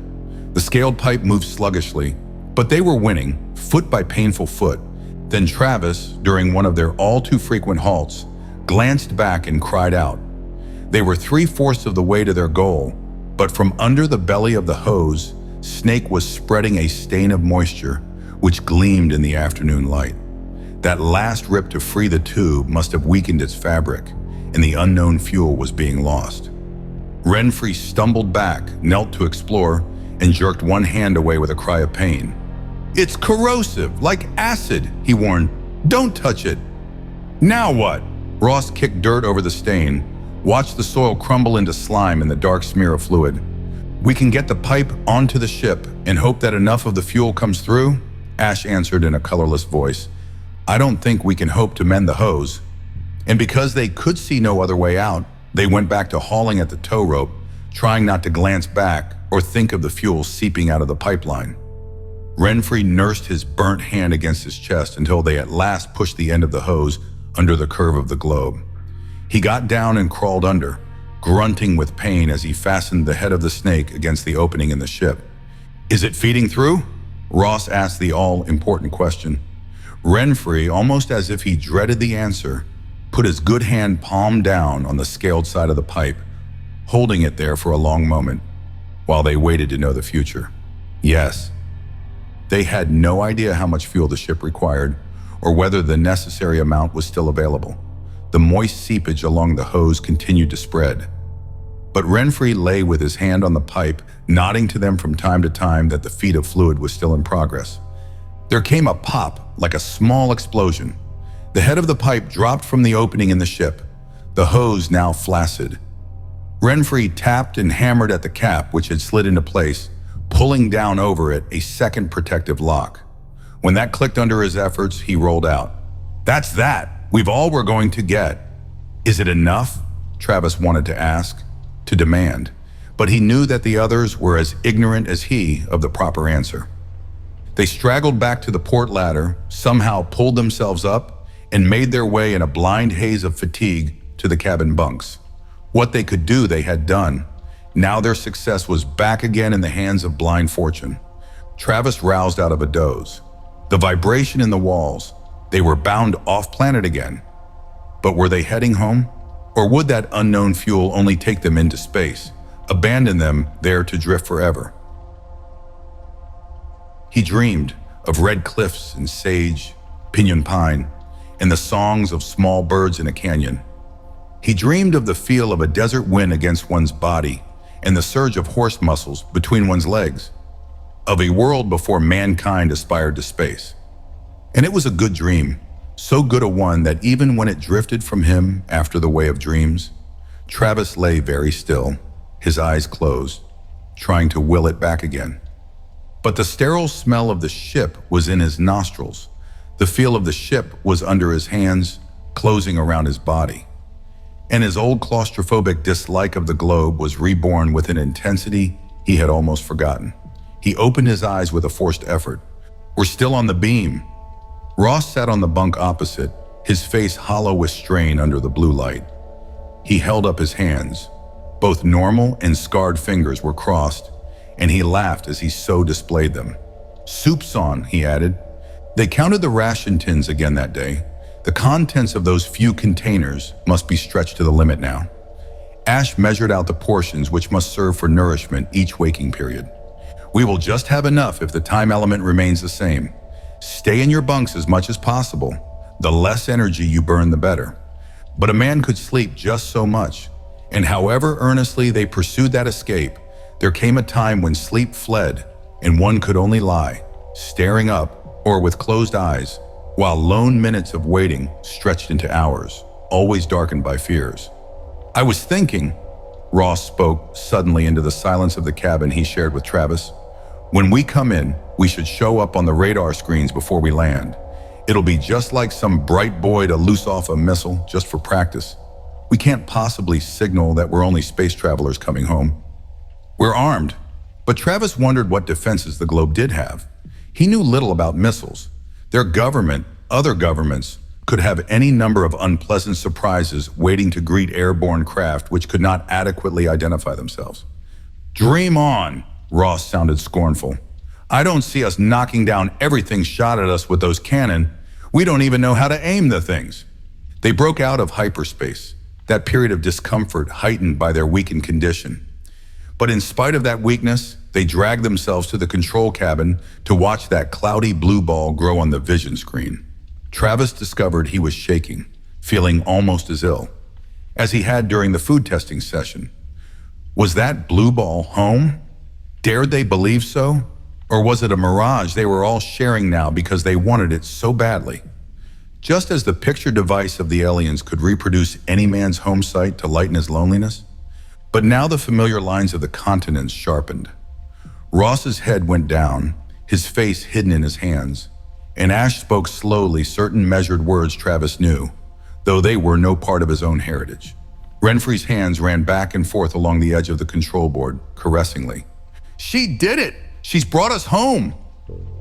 The scaled pipe moved sluggishly, but they were winning, foot by painful foot. Then Travis, during one of their all-too-frequent halts, glanced back and cried out. They were 3/4 of the way to their goal, but from under the belly of the hose, Snake was spreading a stain of moisture, which gleamed in the afternoon light. That last rip to free the tube must have weakened its fabric, and the unknown fuel was being lost. Renfrey stumbled back, knelt to explore, and jerked one hand away with a cry of pain. "It's corrosive, like acid," he warned. "Don't touch it." "Now what?" Ross kicked dirt over the stain, watched the soil crumble into slime in the dark smear of fluid. "We can get the pipe onto the ship and hope that enough of the fuel comes through," Ash answered in a colorless voice. "I don't think we can hope to mend the hose." And because they could see no other way out, they went back to hauling at the tow rope, trying not to glance back or think of the fuel seeping out of the pipeline. Renfrey nursed his burnt hand against his chest until they at last pushed the end of the hose under the curve of the globe. He got down and crawled under, grunting with pain as he fastened the head of the snake against the opening in the ship. "Is it feeding through?" Ross asked the all-important question. Renfrey, almost as if he dreaded the answer, put his good hand palm down on the scaled side of the pipe, holding it there for a long moment, while they waited to know the future. Yes. They had no idea how much fuel the ship required, or whether the necessary amount was still available. The moist seepage along the hose continued to spread. But Renfrey lay with his hand on the pipe, nodding to them from time to time that the feed of fluid was still in progress. There came a pop, like a small explosion. The head of the pipe dropped from the opening in the ship, the hose now flaccid. Renfrey tapped and hammered at the cap, which had slid into place, pulling down over it a second protective lock. When that clicked under his efforts, he rolled out. "That's that. We've all we're going to get." "Is it enough?" Travis wanted to ask, to demand, but he knew that the others were as ignorant as he of the proper answer. They straggled back to the port ladder, somehow pulled themselves up, and made their way in a blind haze of fatigue to the cabin bunks. What they could do, they had done. Now their success was back again in the hands of blind fortune. Travis roused out of a doze. The vibration in the walls. They were bound off-planet again. But were they heading home? Or would that unknown fuel only take them into space, abandon them there to drift forever? He dreamed of red cliffs and sage, pinyon pine, and the songs of small birds in a canyon. He dreamed of the feel of a desert wind against one's body and the surge of horse muscles between one's legs, of a world before mankind aspired to space. And it was a good dream, so good a one that even when it drifted from him after the way of dreams, Travis lay very still, his eyes closed, trying to will it back again. But the sterile smell of the ship was in his nostrils. The feel of the ship was under his hands, closing around his body. And his old claustrophobic dislike of the globe was reborn with an intensity he had almost forgotten. He opened his eyes with a forced effort. "We're still on the beam." Ross sat on the bunk opposite, his face hollow with strain under the blue light. He held up his hands. Both normal and scarred fingers were crossed, and he laughed as he so displayed them. "Soup's on," he added. They counted the ration tins again that day. The contents of those few containers must be stretched to the limit now. Ash measured out the portions which must serve for nourishment each waking period. "We will just have enough if the time element remains the same. Stay in your bunks as much as possible. The less energy you burn, the better." But a man could sleep just so much, and however earnestly they pursued that escape, there came a time when sleep fled, and one could only lie, staring up or with closed eyes, while lone minutes of waiting stretched into hours, always darkened by fears. "I was thinking," Ross spoke suddenly into the silence of the cabin he shared with Travis, "when we come in, we should show up on the radar screens before we land. It'll be just like some bright boy to loose off a missile just for practice. We can't possibly signal that we're only space travelers coming home. We're armed." But Travis wondered what defenses the globe did have. He knew little about missiles. Their government, other governments, could have any number of unpleasant surprises waiting to greet airborne craft which could not adequately identify themselves. "Dream on," Ross sounded scornful. "I don't see us knocking down everything shot at us with those cannon. We don't even know how to aim the things." They broke out of hyperspace, that period of discomfort heightened by their weakened condition. But in spite of that weakness, they dragged themselves to the control cabin to watch that cloudy blue ball grow on the vision screen. Travis discovered he was shaking, feeling almost as ill as he had during the food testing session. Was that blue ball home? Dared they believe so? Or was it a mirage they were all sharing now because they wanted it so badly? Just as the picture device of the aliens could reproduce any man's home site to lighten his loneliness, but now the familiar lines of the continents sharpened. Ross's head went down, his face hidden in his hands, and Ash spoke slowly certain measured words Travis knew, though they were no part of his own heritage. Renfrey's hands ran back and forth along the edge of the control board, caressingly. "She did it! She's brought us home!"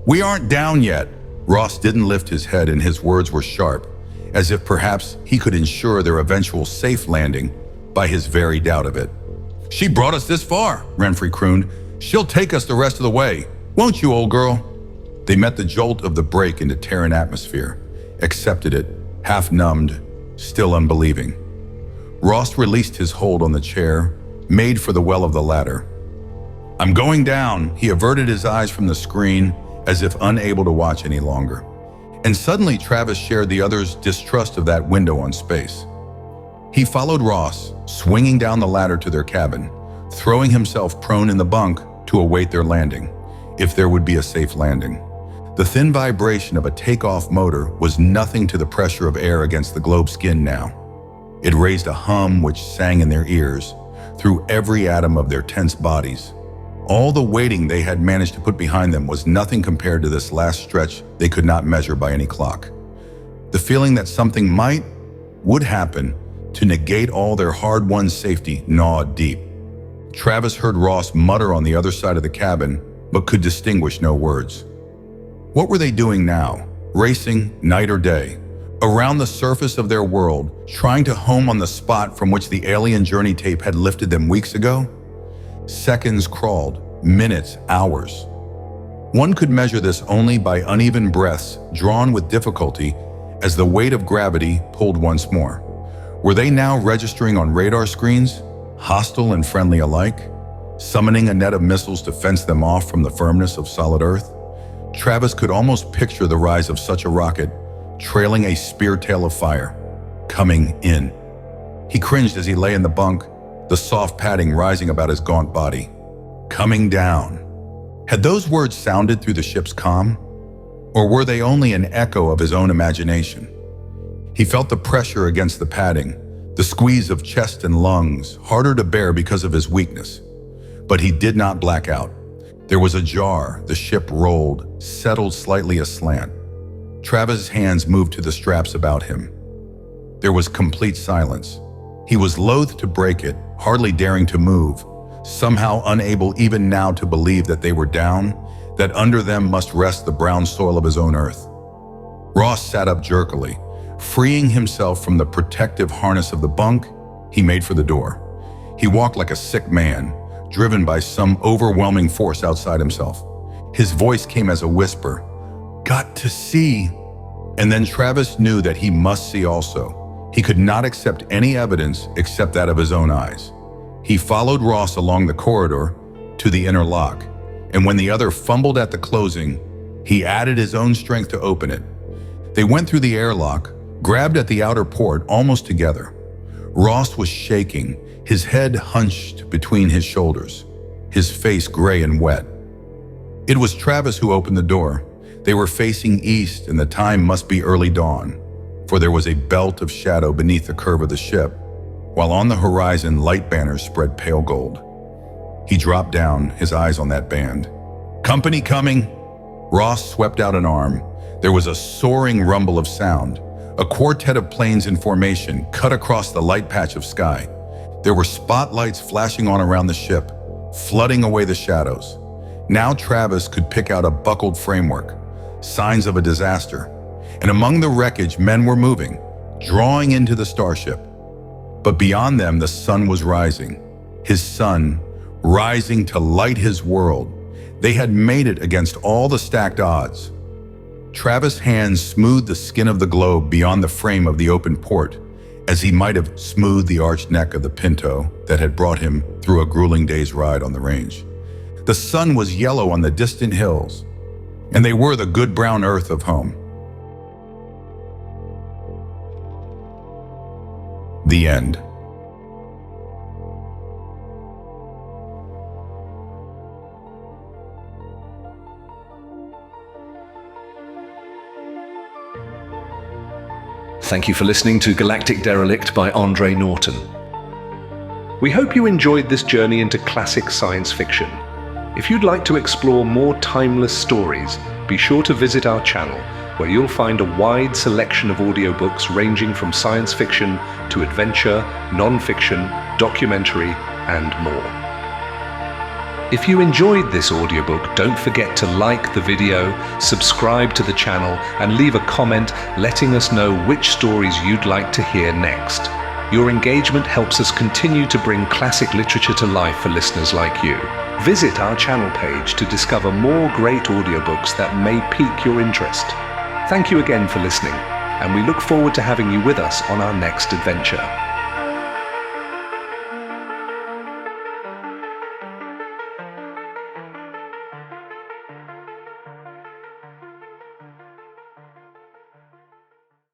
"We aren't down yet." Ross didn't lift his head, and his words were sharp, as if perhaps he could ensure their eventual safe landing by his very doubt of it. "She brought us this far," Renfrey crooned. "She'll take us the rest of the way. Won't you, old girl?" They met the jolt of the break into Terran atmosphere, accepted it, half-numbed, still unbelieving. Ross released his hold on the chair, made for the well of the ladder. "I'm going down." He averted his eyes from the screen as if unable to watch any longer. And suddenly Travis shared the others' distrust of that window on space. He followed Ross, swinging down the ladder to their cabin, throwing himself prone in the bunk to await their landing, if there would be a safe landing. The thin vibration of a takeoff motor was nothing to the pressure of air against the globe's skin now. It raised a hum which sang in their ears, through every atom of their tense bodies. All the waiting they had managed to put behind them was nothing compared to this last stretch they could not measure by any clock. The feeling that something would happen to negate all their hard-won safety gnawed deep. Travis heard Ross mutter on the other side of the cabin, but could distinguish no words. What were they doing now? Racing, night or day, around the surface of their world, trying to home on the spot from which the alien journey tape had lifted them weeks ago? Seconds crawled, minutes, hours. One could measure this only by uneven breaths drawn with difficulty as the weight of gravity pulled once more. Were they now registering on radar screens, hostile and friendly alike, summoning a net of missiles to fence them off from the firmness of solid Earth? Travis could almost picture the rise of such a rocket, trailing a spear tail of fire, coming in. He cringed as he lay in the bunk, the soft padding rising about his gaunt body. Coming down. Had those words sounded through the ship's comm? Or were they only an echo of his own imagination? He felt the pressure against the padding, the squeeze of chest and lungs, harder to bear because of his weakness. But he did not black out. There was a jar, the ship rolled, settled slightly aslant. Travis' hands moved to the straps about him. There was complete silence. He was loath to break it, hardly daring to move, somehow unable even now to believe that they were down, that under them must rest the brown soil of his own Earth. Ross sat up jerkily. Freeing himself from the protective harness of the bunk, he made for the door. He walked like a sick man, driven by some overwhelming force outside himself. His voice came as a whisper, "Got to see." And then Travis knew that he must see also. He could not accept any evidence except that of his own eyes. He followed Ross along the corridor to the inner lock, and when the other fumbled at the closing, he added his own strength to open it. They went through the airlock, grabbed at the outer port almost together. Ross was shaking, his head hunched between his shoulders, his face gray and wet. It was Travis who opened the door. They were facing east and the time must be early dawn, for there was a belt of shadow beneath the curve of the ship, while on the horizon light banners spread pale gold. He dropped down, his eyes on that band. "Company coming!" Ross swept out an arm. There was a soaring rumble of sound. A quartet of planes in formation cut across the light patch of sky. There were spotlights flashing on around the ship, flooding away the shadows. Now Travis could pick out a buckled framework, signs of a disaster. And among the wreckage, men were moving, drawing into the starship. But beyond them, the sun was rising. His sun, rising to light his world. They had made it against all the stacked odds. Travis' hands smoothed the skin of the globe beyond the frame of the open port, as he might have smoothed the arched neck of the Pinto that had brought him through a grueling day's ride on the range. The sun was yellow on the distant hills, and they were the good brown earth of home. The end. Thank you for listening to Galactic Derelict by Andre Norton. We hope you enjoyed this journey into classic science fiction. If you'd like to explore more timeless stories, be sure to visit our channel, where you'll find a wide selection of audiobooks ranging from science fiction to adventure, non-fiction, documentary, and more. If you enjoyed this audiobook, don't forget to like the video, subscribe to the channel, and leave a comment letting us know which stories you'd like to hear next. Your engagement helps us continue to bring classic literature to life for listeners like you. Visit our channel page to discover more great audiobooks that may pique your interest. Thank you again for listening, and we look forward to having you with us on our next adventure.